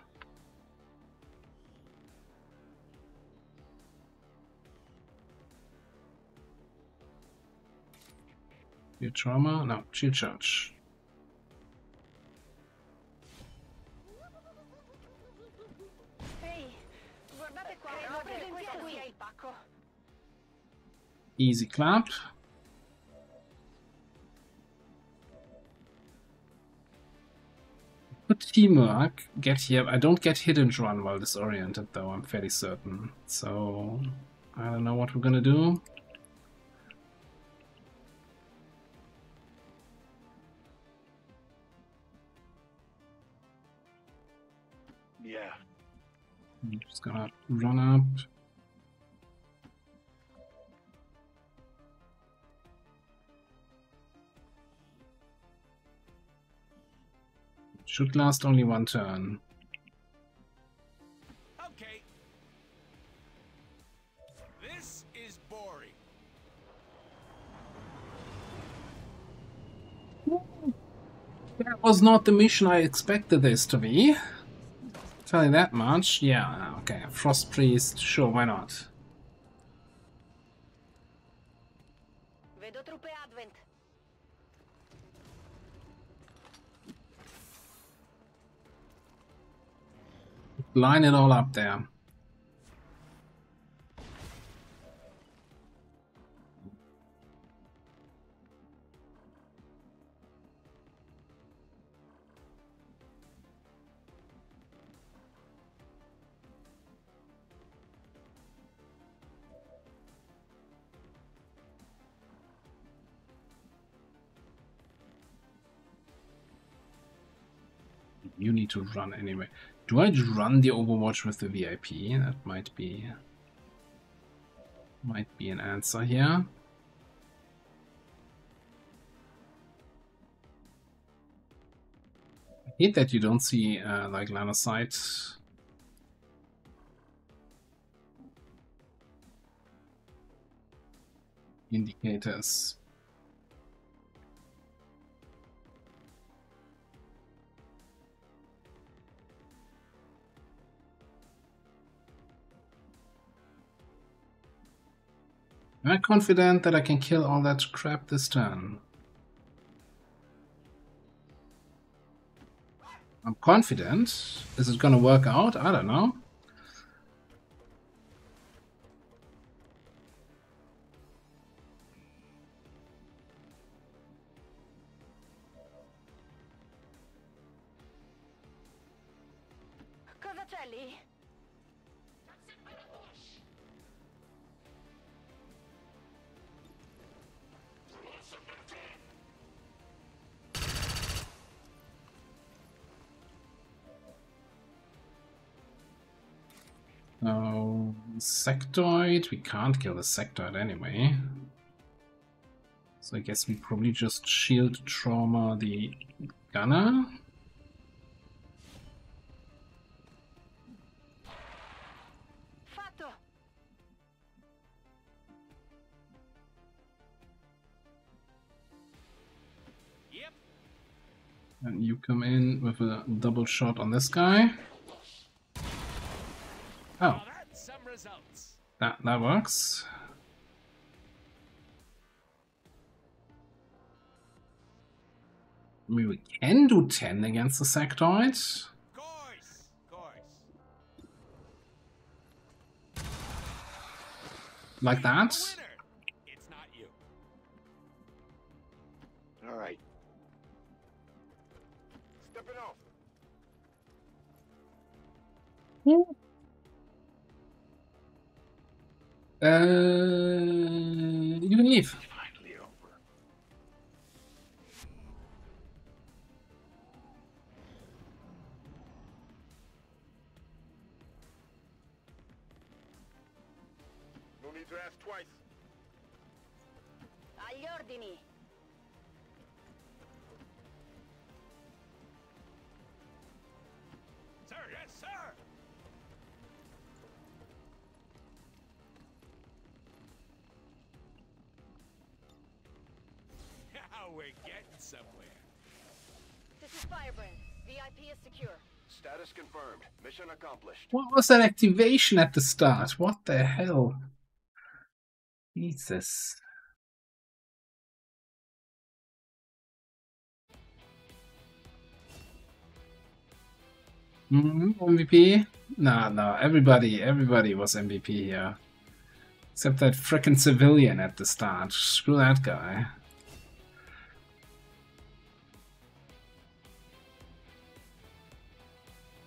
B: Shield trauma? No, shield charge. Easy clap. Good teamwork. Get here. I don't get hit and run while disoriented though, I'm fairly certain. So I don't know what we're gonna do.
A: Yeah.
B: I'm just gonna run up. Should last only one turn.
M: Okay. This is boring.
B: That was not the mission I expected this to be. Tell you that much. Yeah, okay. Frost Priest, sure, why not?
G: Vedo truppe Advent.
B: Line it all up there. You need to run anyway. Do I just run the Overwatch with the VIP? That might be an answer here. I hate that you don't see like line of sight. Indicators. Am I confident that I can kill all that crap this turn? I'm confident. Is it gonna work out? I don't know.
G: Cosa c'è lì?
B: So, sectoid. We can't kill the sectoid anyway. So I guess we probably just shield trauma the gunner.
G: Fatto.
M: Yep.
B: And you come in with a double shot on this guy. Oh,
M: That's some results.
B: that works. I mean, we can do 10 against the sectoid.
M: Course.
B: Like that.
M: It's not you.
A: All right.
L: Stepping off.
B: You can leave.
A: Finally over.
L: No need to ask twice.
G: Agli ordini.
M: Sir, yes, sir. we're getting somewhere.
G: This is Firebrand. VIP is secure.
L: Status confirmed. Mission accomplished.
B: What was that activation at the start? What the hell? Jesus. MVP? No, everybody was MVP here. Except that frickin' civilian at the start. Screw that guy.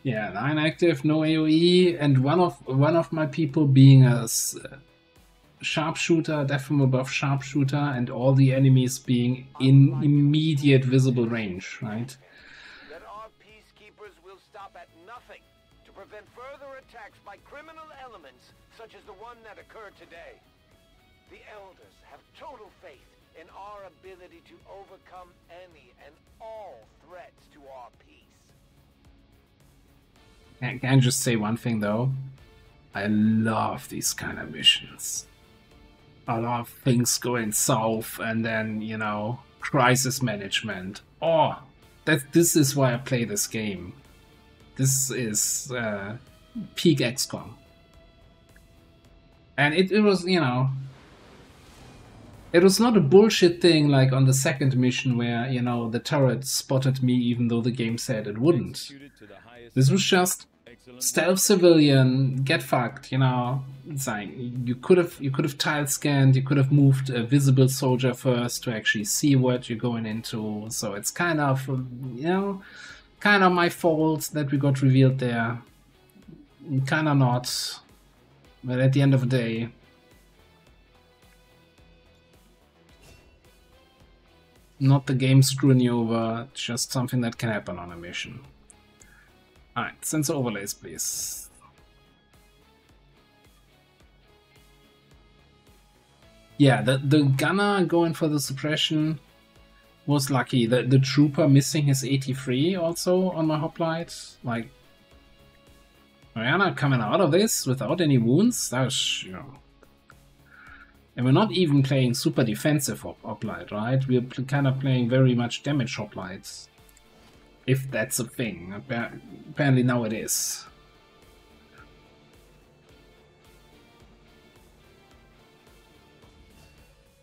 B: Yeah, 9 active, no AoE, and one of my people being a sharpshooter, death from above sharpshooter, and all the enemies being in immediate visible range, right?
C: That our peacekeepers will stop at nothing to prevent further attacks by criminal elements such as the one that occurred today. The Elders have total faith in our ability to overcome any and all threats to our peace.
B: Can I just say one thing though? I love these kind of missions. I love things going south and then, you know, crisis management. Oh, this is why I play this game. This is peak XCOM. And it was, you know, it was not a bullshit thing like on the second mission where, you know, the turret spotted me even though the game said it wouldn't. This was just stealth civilian, get fucked, you know. It's like you could have tile scanned, you could have moved a visible soldier first to actually see what you're going into. So it's kind of, you know, kind of my fault that we got revealed there. Kind of not. But at the end of the day, not the game screwing you over, just something that can happen on a mission. Alright, sensor overlays, please. Yeah, the gunner going for the suppression was lucky. The trooper missing his 83 also on my hoplite. Like, Mariana coming out of this without any wounds? That's, you know. And we're not even playing super defensive hoplite, right? We're kind of playing very much damage hoplites. If that's a thing. Apparently now it is.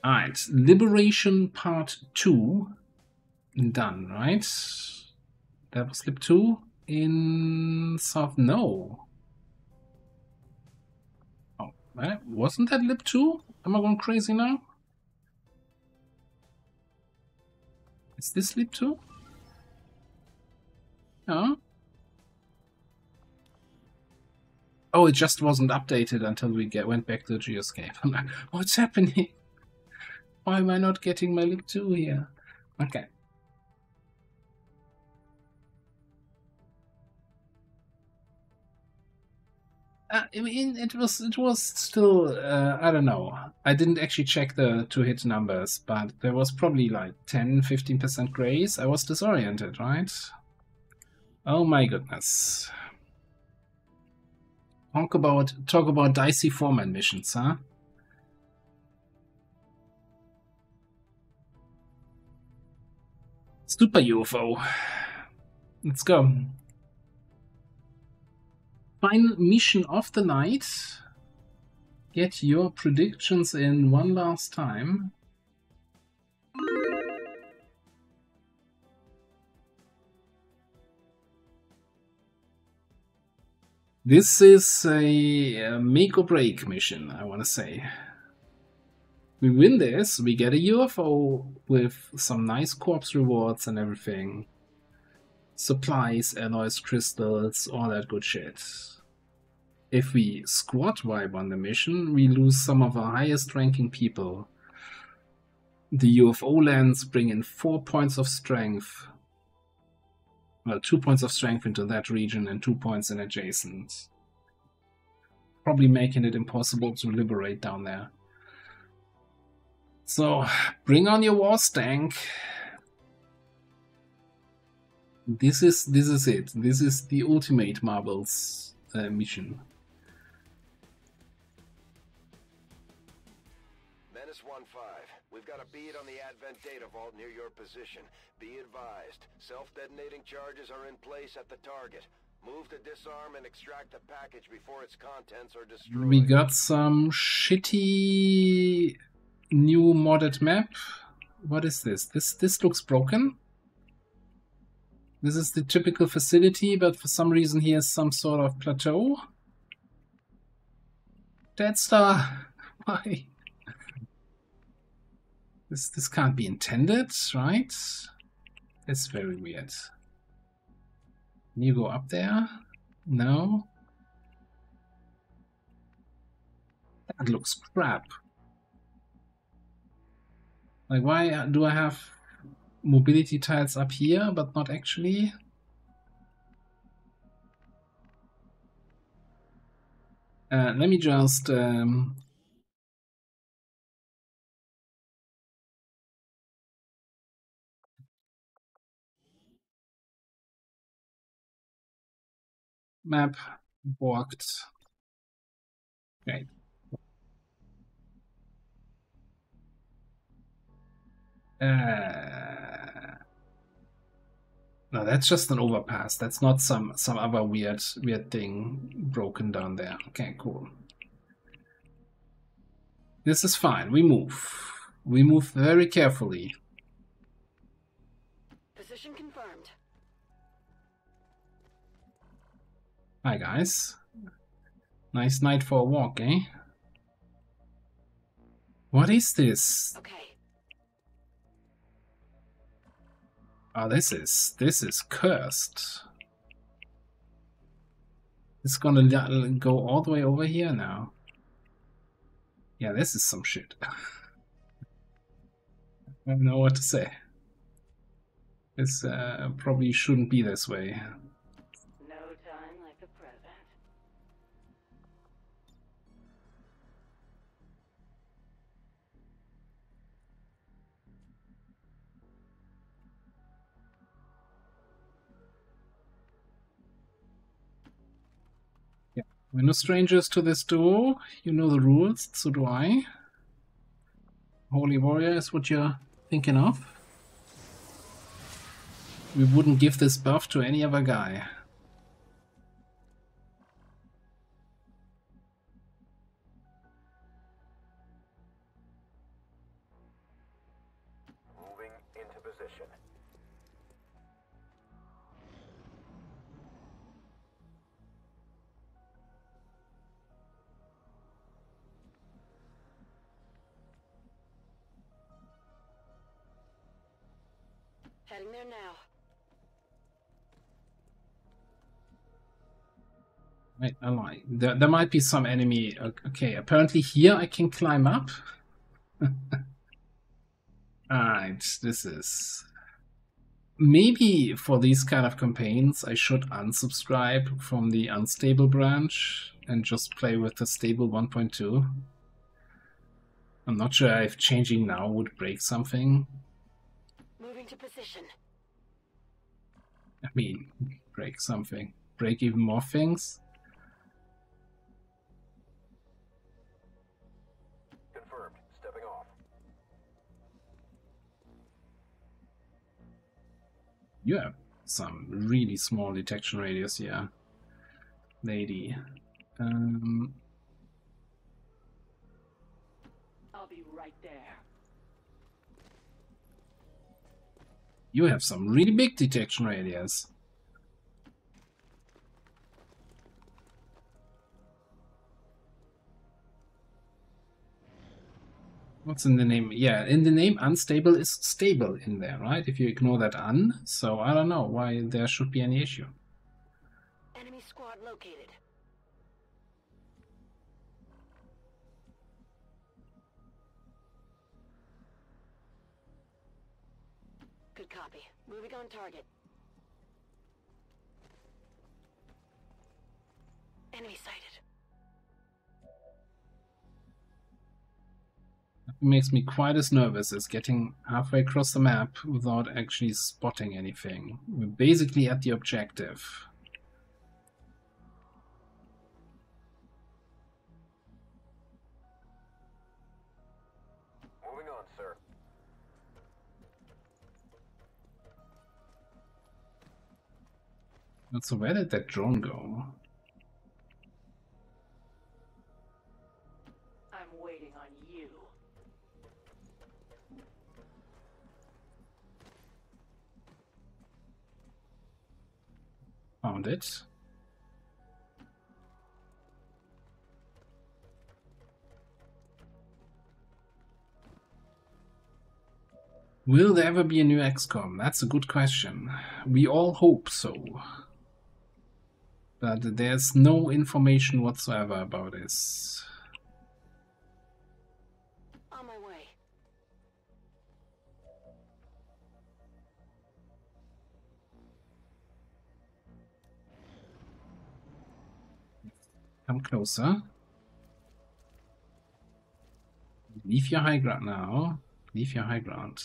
B: Alright, Liberation Part 2. Done, right? That was Lib 2 in South. No. Oh, wasn't that Lib 2? Am I going crazy now? Is this Lib 2? No. Oh, it just wasn't updated until we went back to Geoscape. I'm like, what's happening? Why am I not getting my Lib 2 here? Okay. I mean, it was still, I don't know. I didn't actually check the 2-hit numbers, but there was probably like 10-15% grace. I was disoriented, right? Oh my goodness. Talk about dicey foreman missions, huh? Super UFO. Let's go. Final mission of the night. Get your predictions in one last time. This is a make or break mission, I want to say. We win this, we get a UFO with some nice corpse rewards and everything. Supplies, alloys, crystals, all that good shit. If we squad wipe on the mission, we lose some of our highest ranking people. The UFO lands bring in 4 points of strength. Well, 2 points of strength into that region and 2 points in adjacent. Probably making it impossible to liberate down there. So, bring on your war stank. This is it. This is the ultimate Marvel's mission.
L: Menace 1-5. We We've got a bead on the Advent data vault near your position. Be advised, self-detonating charges are in place at the target. Move to disarm and extract the package before its contents are destroyed.
B: We got some shitty new modded map. What is this? This looks broken. This is the typical facility, but for some reason here's some sort of plateau. Dead Star, why? This can't be intended, right? It's very weird. Can you go up there? No. That looks crap. Like, why do I have mobility tiles up here, but not actually? Let me just map walked. Great. No, that's just an overpass. That's not some other weird thing broken down there. Okay, cool. This is fine. We move. We move very carefully.
G: Position confirmed.
B: Hi guys. Nice night for a walk, eh? What is this?
G: Okay.
B: Oh, this is cursed. It's gonna go all the way over here now. Yeah, this is some shit. I don't know what to say. This probably shouldn't be this way.
G: No time like the present.
B: Yeah, we're no strangers to this duo. You know the rules, so do I. Holy Warrior is what you're thinking of. We wouldn't give this buff to any other guy.
L: Moving into position.
G: Heading there now.
B: Wait, I lied. There might be some enemy. Okay, apparently here I can climb up. Alright, this is... Maybe for these kind of campaigns I should unsubscribe from the unstable branch and just play with the stable 1.2. I'm not sure if changing now would break something.
G: Moving to position.
B: I mean, break something. Break even more things?
L: Confirmed. Stepping off.
B: You have some really small detection radius here, lady.
G: I'll be right there.
B: You have some really big detection radius. What's in the name? Yeah, in the name unstable is stable in there, right? If you ignore that un, so I don't know why there should be any issue.
G: Enemy squad located. Good copy. Moving on target. Enemy sighted.
B: It makes me quite as nervous as getting halfway across the map without actually spotting anything. We're basically at the objective.
L: Moving on, sir.
B: So where did that drone go?
G: I'm waiting on you.
B: Found it. Will there ever be a new XCOM? That's a good question. We all hope so. But there's no information whatsoever about this.
G: On my way.
B: Come closer. Leave your high ground now. Leave your high ground.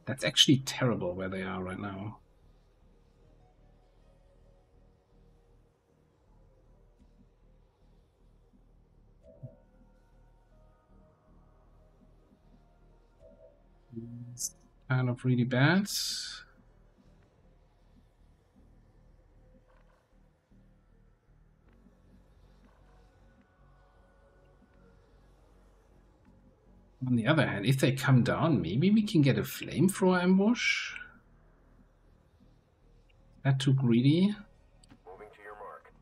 B: That's actually terrible where they are right now. It's kind of really bad. On the other hand, if they come down, maybe we can get a flamethrower ambush. That too greedy.
L: Moving to your mark.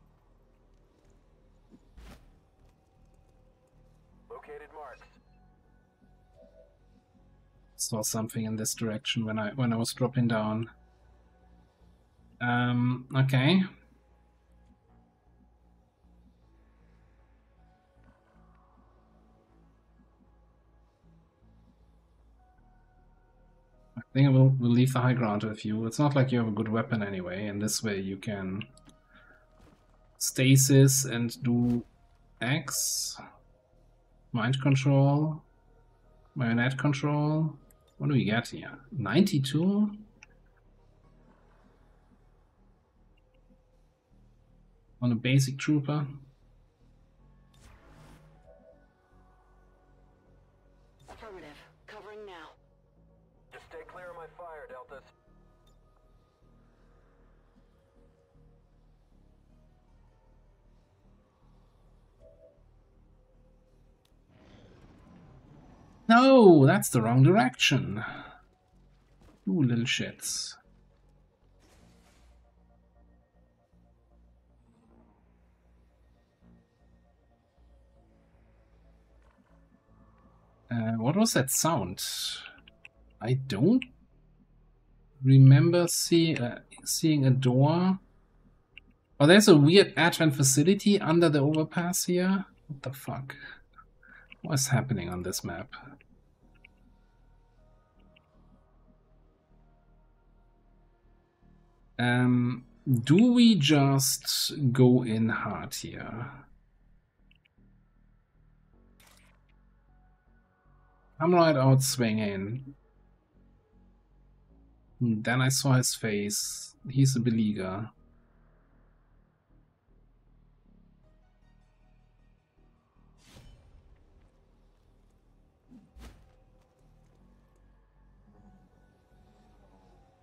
L: Located marks.
B: Saw something in this direction when I was dropping down. Okay. I think we'll leave the high ground with you. It's not like you have a good weapon anyway, and this way you can stasis and do X, mind control, marionette control. What do we get here? 92? On a basic trooper.
G: Affirmative. Covering now.
L: Just stay clear of my fire, Deltas.
B: No, that's the wrong direction. You little shits. What was that sound? I don't remember seeing a door. Oh, there's a weird advent facility under the overpass here. What the fuck? What's happening on this map? Do we just go in hard here? Come right out swinging. Then I saw his face. He's a beleaguer.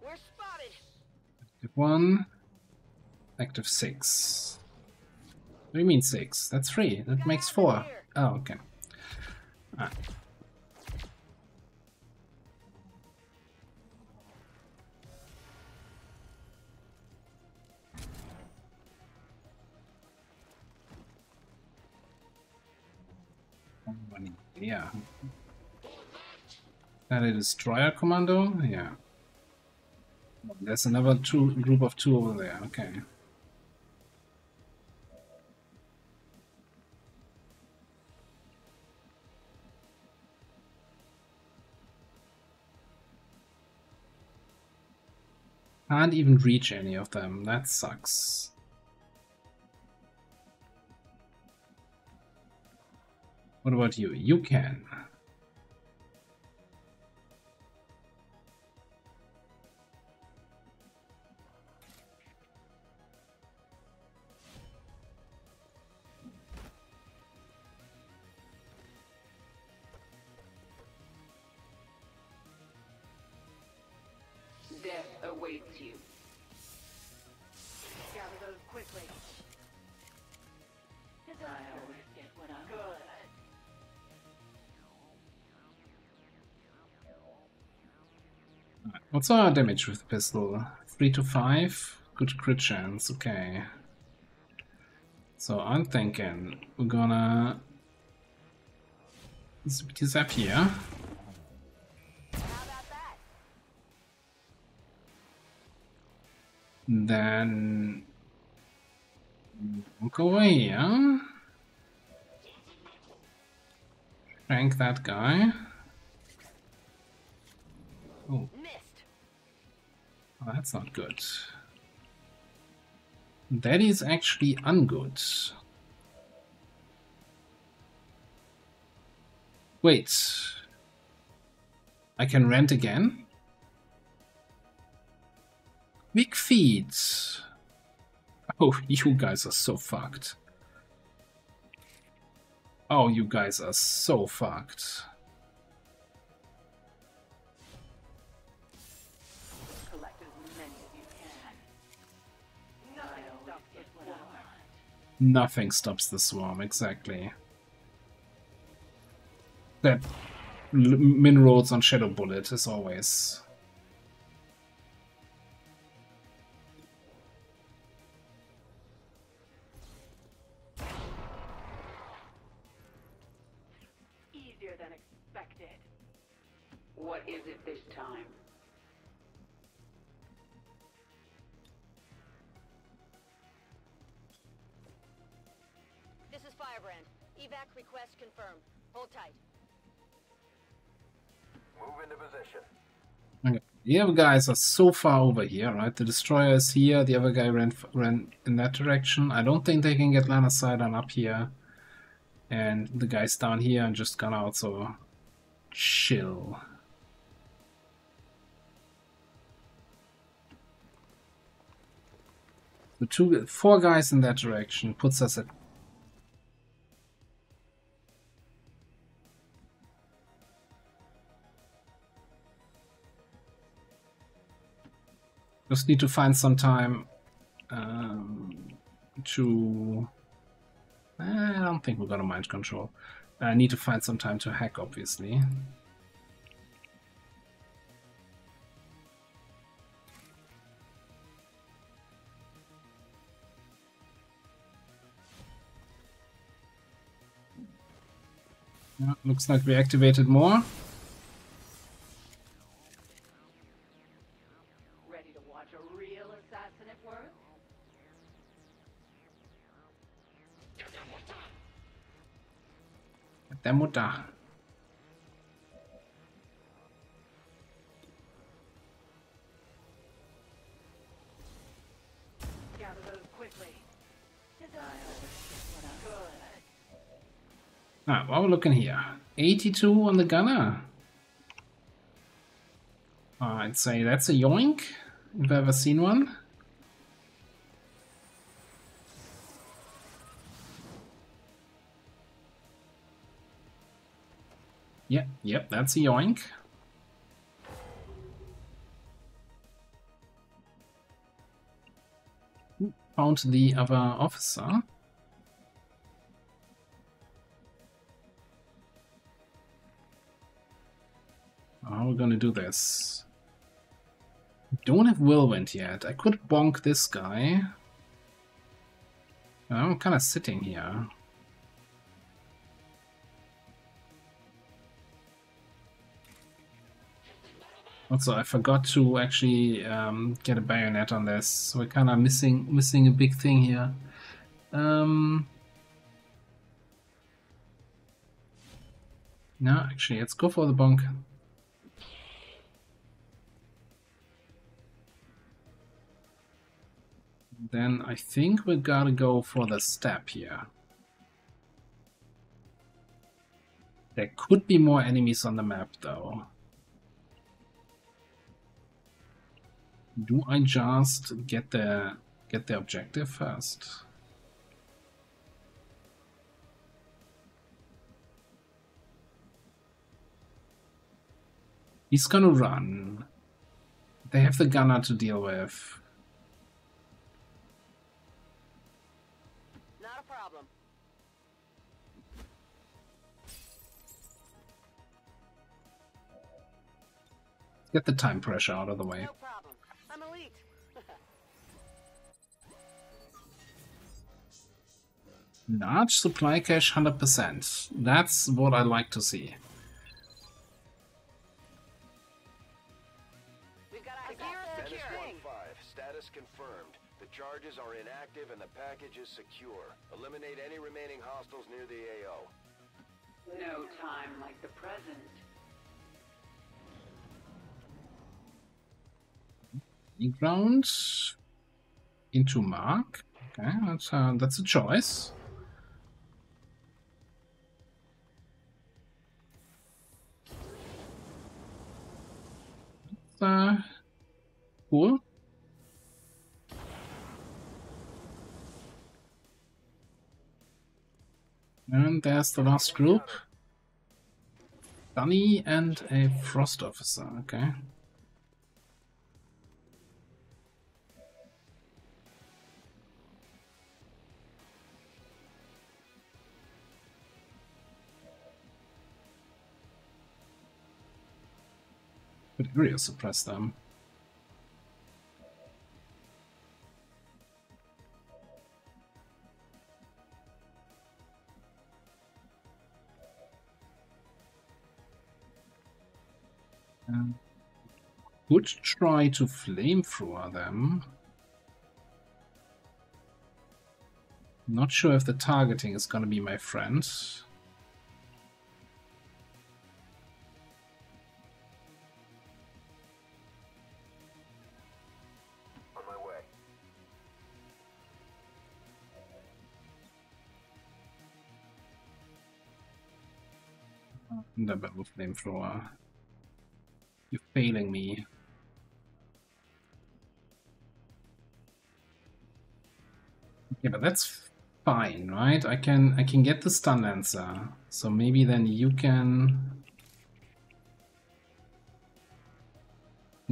G: We're spotted.
B: Active 1. Active 6. What do you mean 6? That's 3. That makes 4. Oh, okay. Ah. Yeah. That a destroyer commando? Yeah. There's another group of 2 over there. Okay. Can't even reach any of them. That sucks. What about you? You can.
G: Death awaits you. quickly. 'Cause I always get what I'm good.
B: What's our damage with the pistol? 3 to 5. Good crit chance. Okay. So I'm thinking we're gonna zap here. Then walk away here. Shank that guy. Oh. Oh, that's not good. That is actually ungood. Wait. I can rent again? Quick feet. Oh, you guys are so fucked. Oh, you guys are so fucked. Nothing stops the swarm, exactly. That minerals on Shadow Bullet as always.
G: Easier than expected. What is it this time?
F: This is Firebrand. Evac request confirmed. Hold tight.
L: Move into position.
B: Okay. The other guys are so far over here, right? The destroyer is here, the other guy ran in that direction. I don't think they can get line of sight on up here. And the guy's down here and just gone out, so chill. The 4 guys in that direction puts us at just need to find some time to... I don't think we're gonna mind control. I need to find some time to hack, obviously. Yeah, looks like we activated more.
G: Ready to watch a real assassin at work?
B: Der Mutter.
G: Gather those quickly. 'Cause I always get what I'm good.
B: Ah, what are we looking here? 82 on the gunner. I'd say that's a yoink, if I've ever seen one. Yep, that's a yoink. Found the other officer. How are we gonna do this? Don't have Whirlwind yet. I could bonk this guy. I'm kind of sitting here. Also, I forgot to actually get a bayonet on this. We're kind of missing a big thing here. No, actually, let's go for the bonk. Then I think we gotta go for the step here. There could be more enemies on the map, though. Do I just get the objective first? He's gonna run. They have the gunner to deal with. Get the time pressure out of the way.
G: No problem. I'm elite.
B: Large supply cache, 100%. That's what I like to see.
G: We've got a gear
L: Dennis
G: securing.
L: 1-5, status confirmed. The charges are inactive and the package is secure. Eliminate any remaining hostiles near the AO.
T: No time like the present.
B: Ground into Mark. Okay, that's a choice. Cool. And there's the last group. Dunny and a Frost Officer, okay. Could area suppress them. Could try to flamethrower them. Not sure if the targeting is gonna be my friend.
L: On my way.
B: Double flamethrower. You're failing me. Yeah, but that's fine, right? I can get the stun lancer. So maybe then you can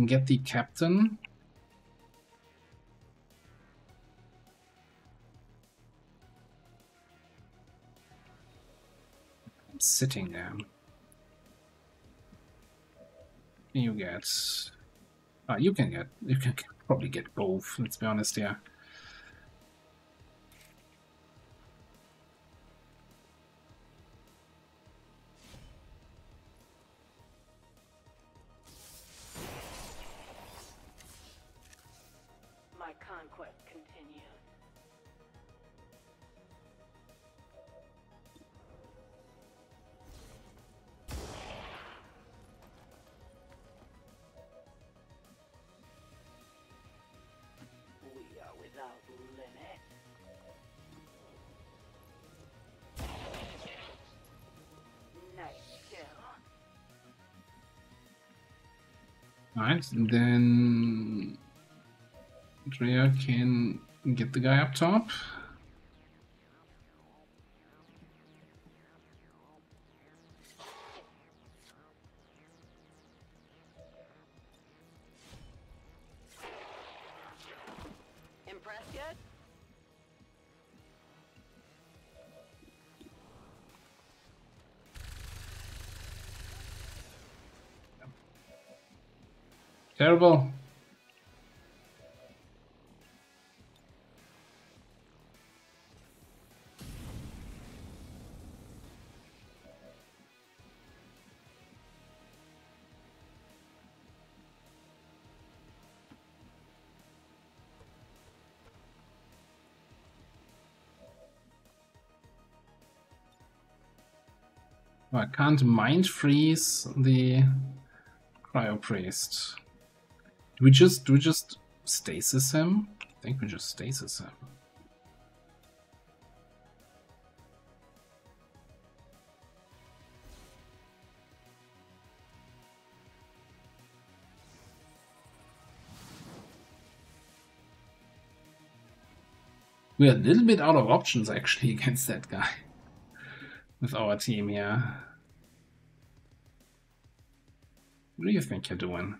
B: get the captain. I'm sitting there. You get you can probably get both, let's be honest here.
T: My conquest continues. We are without limit. Nice kill.
B: Alright, then Drea can get the guy up top.
G: Impressed yet?
B: Terrible. Oh, I can't mind freeze the cryo priest. Do we just stasis him? I think we just stasis him. We're a little bit out of options actually against that guy with our team here. What do you think you're doing?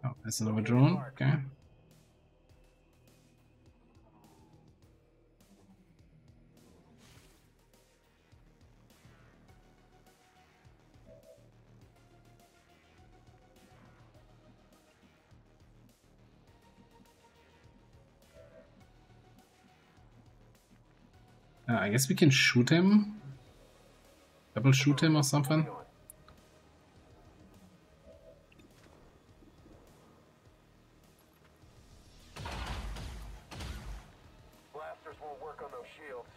B: Oh, there's another drone. Okay. I guess we can shoot him. Double shoot him or something.
L: Blasters won't work on those shields.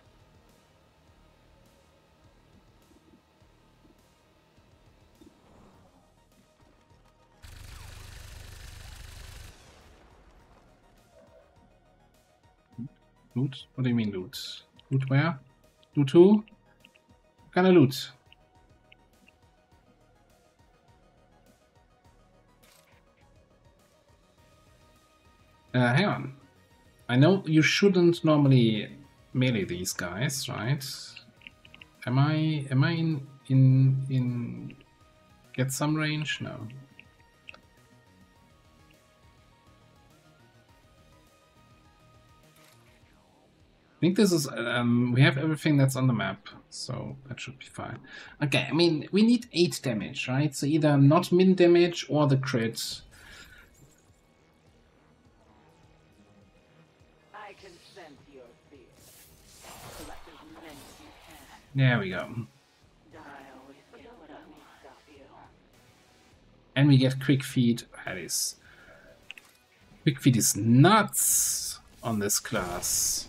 B: Loot? What do you mean loot? Loot where? Loot who? What kind of loot? Hang on. I know you shouldn't normally melee these guys, right? Am I in get some range? No. I think this is we have everything that's on the map, so that should be fine. Okay, I mean we need 8 damage, right? So either not min damage or the crit. There we go. And we get quick feed. That is... Quick feed is nuts on this class.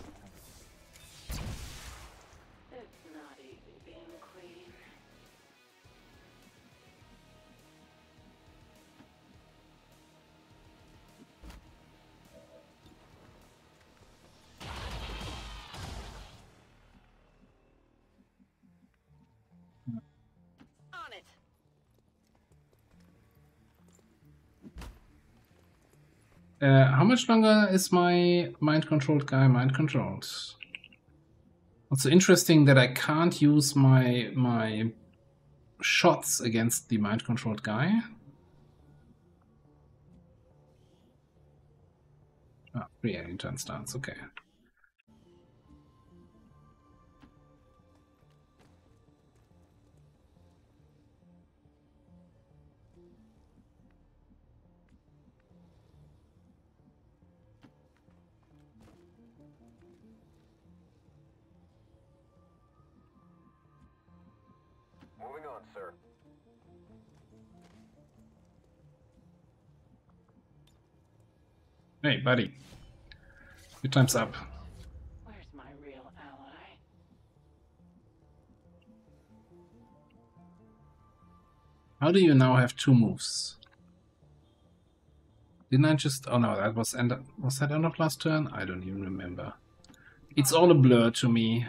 B: How much longer is my mind-controlled guy mind-controlled? Also interesting that I can't use my shots against the mind-controlled guy. Ah, 3 alien turn stance, okay.
L: Moving on, sir.
B: Hey, buddy. Your time's up.
T: Where's my real ally?
B: How do you now have 2 moves? Didn't I just... Oh no, that was end... Was that end of last turn? I don't even remember. It's all a blur to me.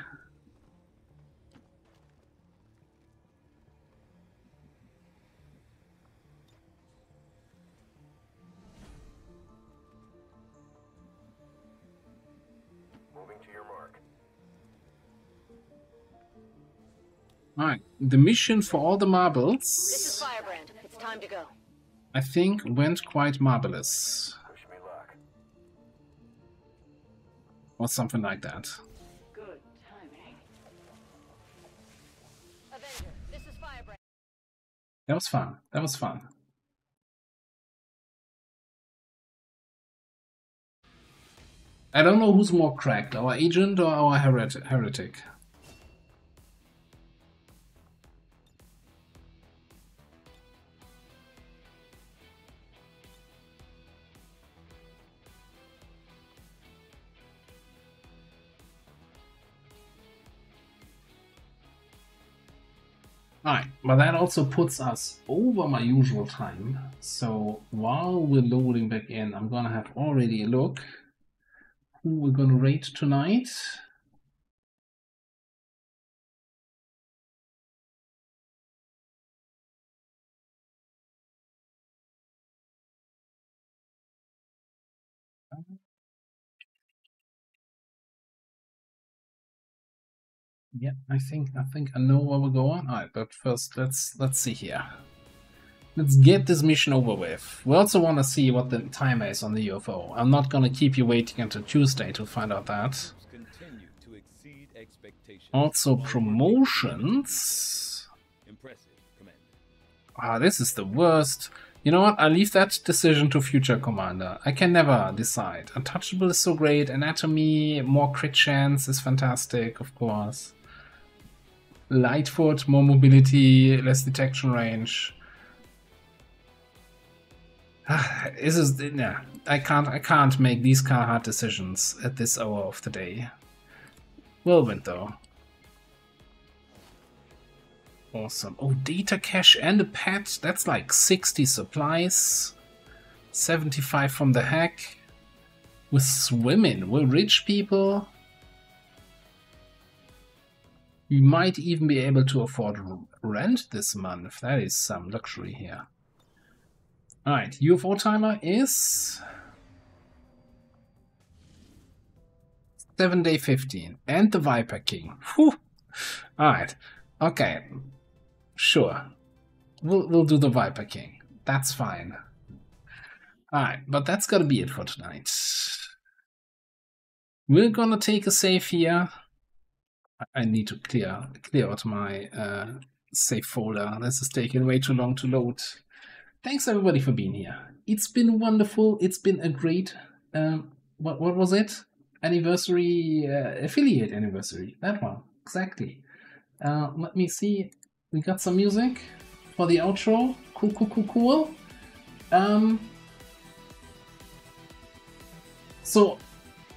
L: Moving to your mark.
B: Alright, the mission for all the marbles...
G: This is Firebrand. It's time to go.
B: I think went quite marvelous.
L: Wish me luck.
B: Or something like that.
T: Good timing.
G: Avenger, this is Firebrand.
B: That was fun. That was fun. I don't know who's more cracked, our agent or our heretic. Alright, but that also puts us over my usual time. So while we're loading back in, I'm gonna have already a look who we're gonna raid tonight. Yeah, I think I know where we're going. Alright, but first let's see here. Let's get this mission over with. We also want to see what the timer is on the UFO. I'm not gonna keep you waiting until Tuesday to find out that. Also promotions.
O: Impressive, Commander.
B: Ah, this is the worst. You know what? I leave that decision to future commander. I can never decide. Untouchable is so great. Anatomy, more crit chance is fantastic, of course. Lightfoot, more mobility, less detection range. This is yeah. I can't make these kind of hard decisions at this hour of the day. Whirlwind though. Awesome. Oh, data cache and a pet. That's like 60 supplies. 75 from the hack. With swimming. We're rich people. We might even be able to afford rent this month. That is some luxury here. Alright, UFO timer is 7 day 15. And the Viper King. Whew. Alright. Okay. Sure. We'll do the Viper King. That's fine. Alright, but that's gotta be it for tonight. We're gonna take a save here. I need to clear out my save folder. This is taking way too long to load. Thanks everybody for being here. It's been wonderful. It's been a great what was it? Anniversary, affiliate anniversary. That one. Exactly. Let me see. We got some music for the outro. Cool. So,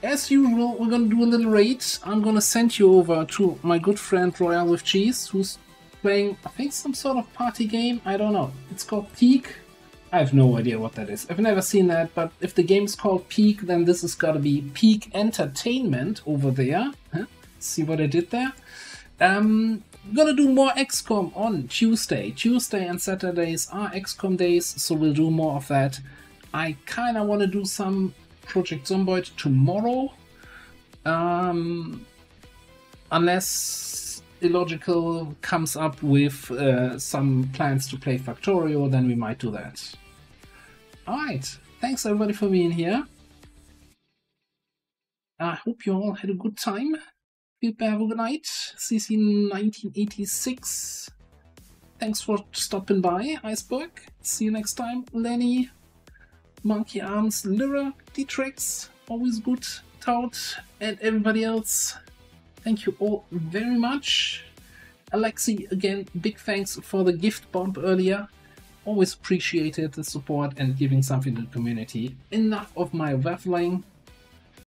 B: as usual, we're gonna do a little raid. I'm gonna send you over to my good friend Royale with Cheese, who's playing, I think, some sort of party game. I don't know. It's called Peak. I have no idea what that is. I've never seen that, but if the game's called Peak, then this has gotta be Peak Entertainment over there. Huh? See what I did there? I'm gonna do more XCOM on Tuesday. Tuesday and Saturdays are XCOM days, so we'll do more of that. I kinda wanna do some Project Zomboid tomorrow. Unless Illogical comes up with some plans to play Factorio, then we might do that. Alright, thanks everybody for being here. I hope you all had a good time. Have a good night. CC 1986. Thanks for stopping by, Iceberg. See you next time. Lenny, Monkey Arms, Lyra, D-Trex, always good. Tout, and everybody else. Thank you all very much. Alexi, again, big thanks for the gift bump earlier. Always appreciated the support and giving something to the community. Enough of my waffling.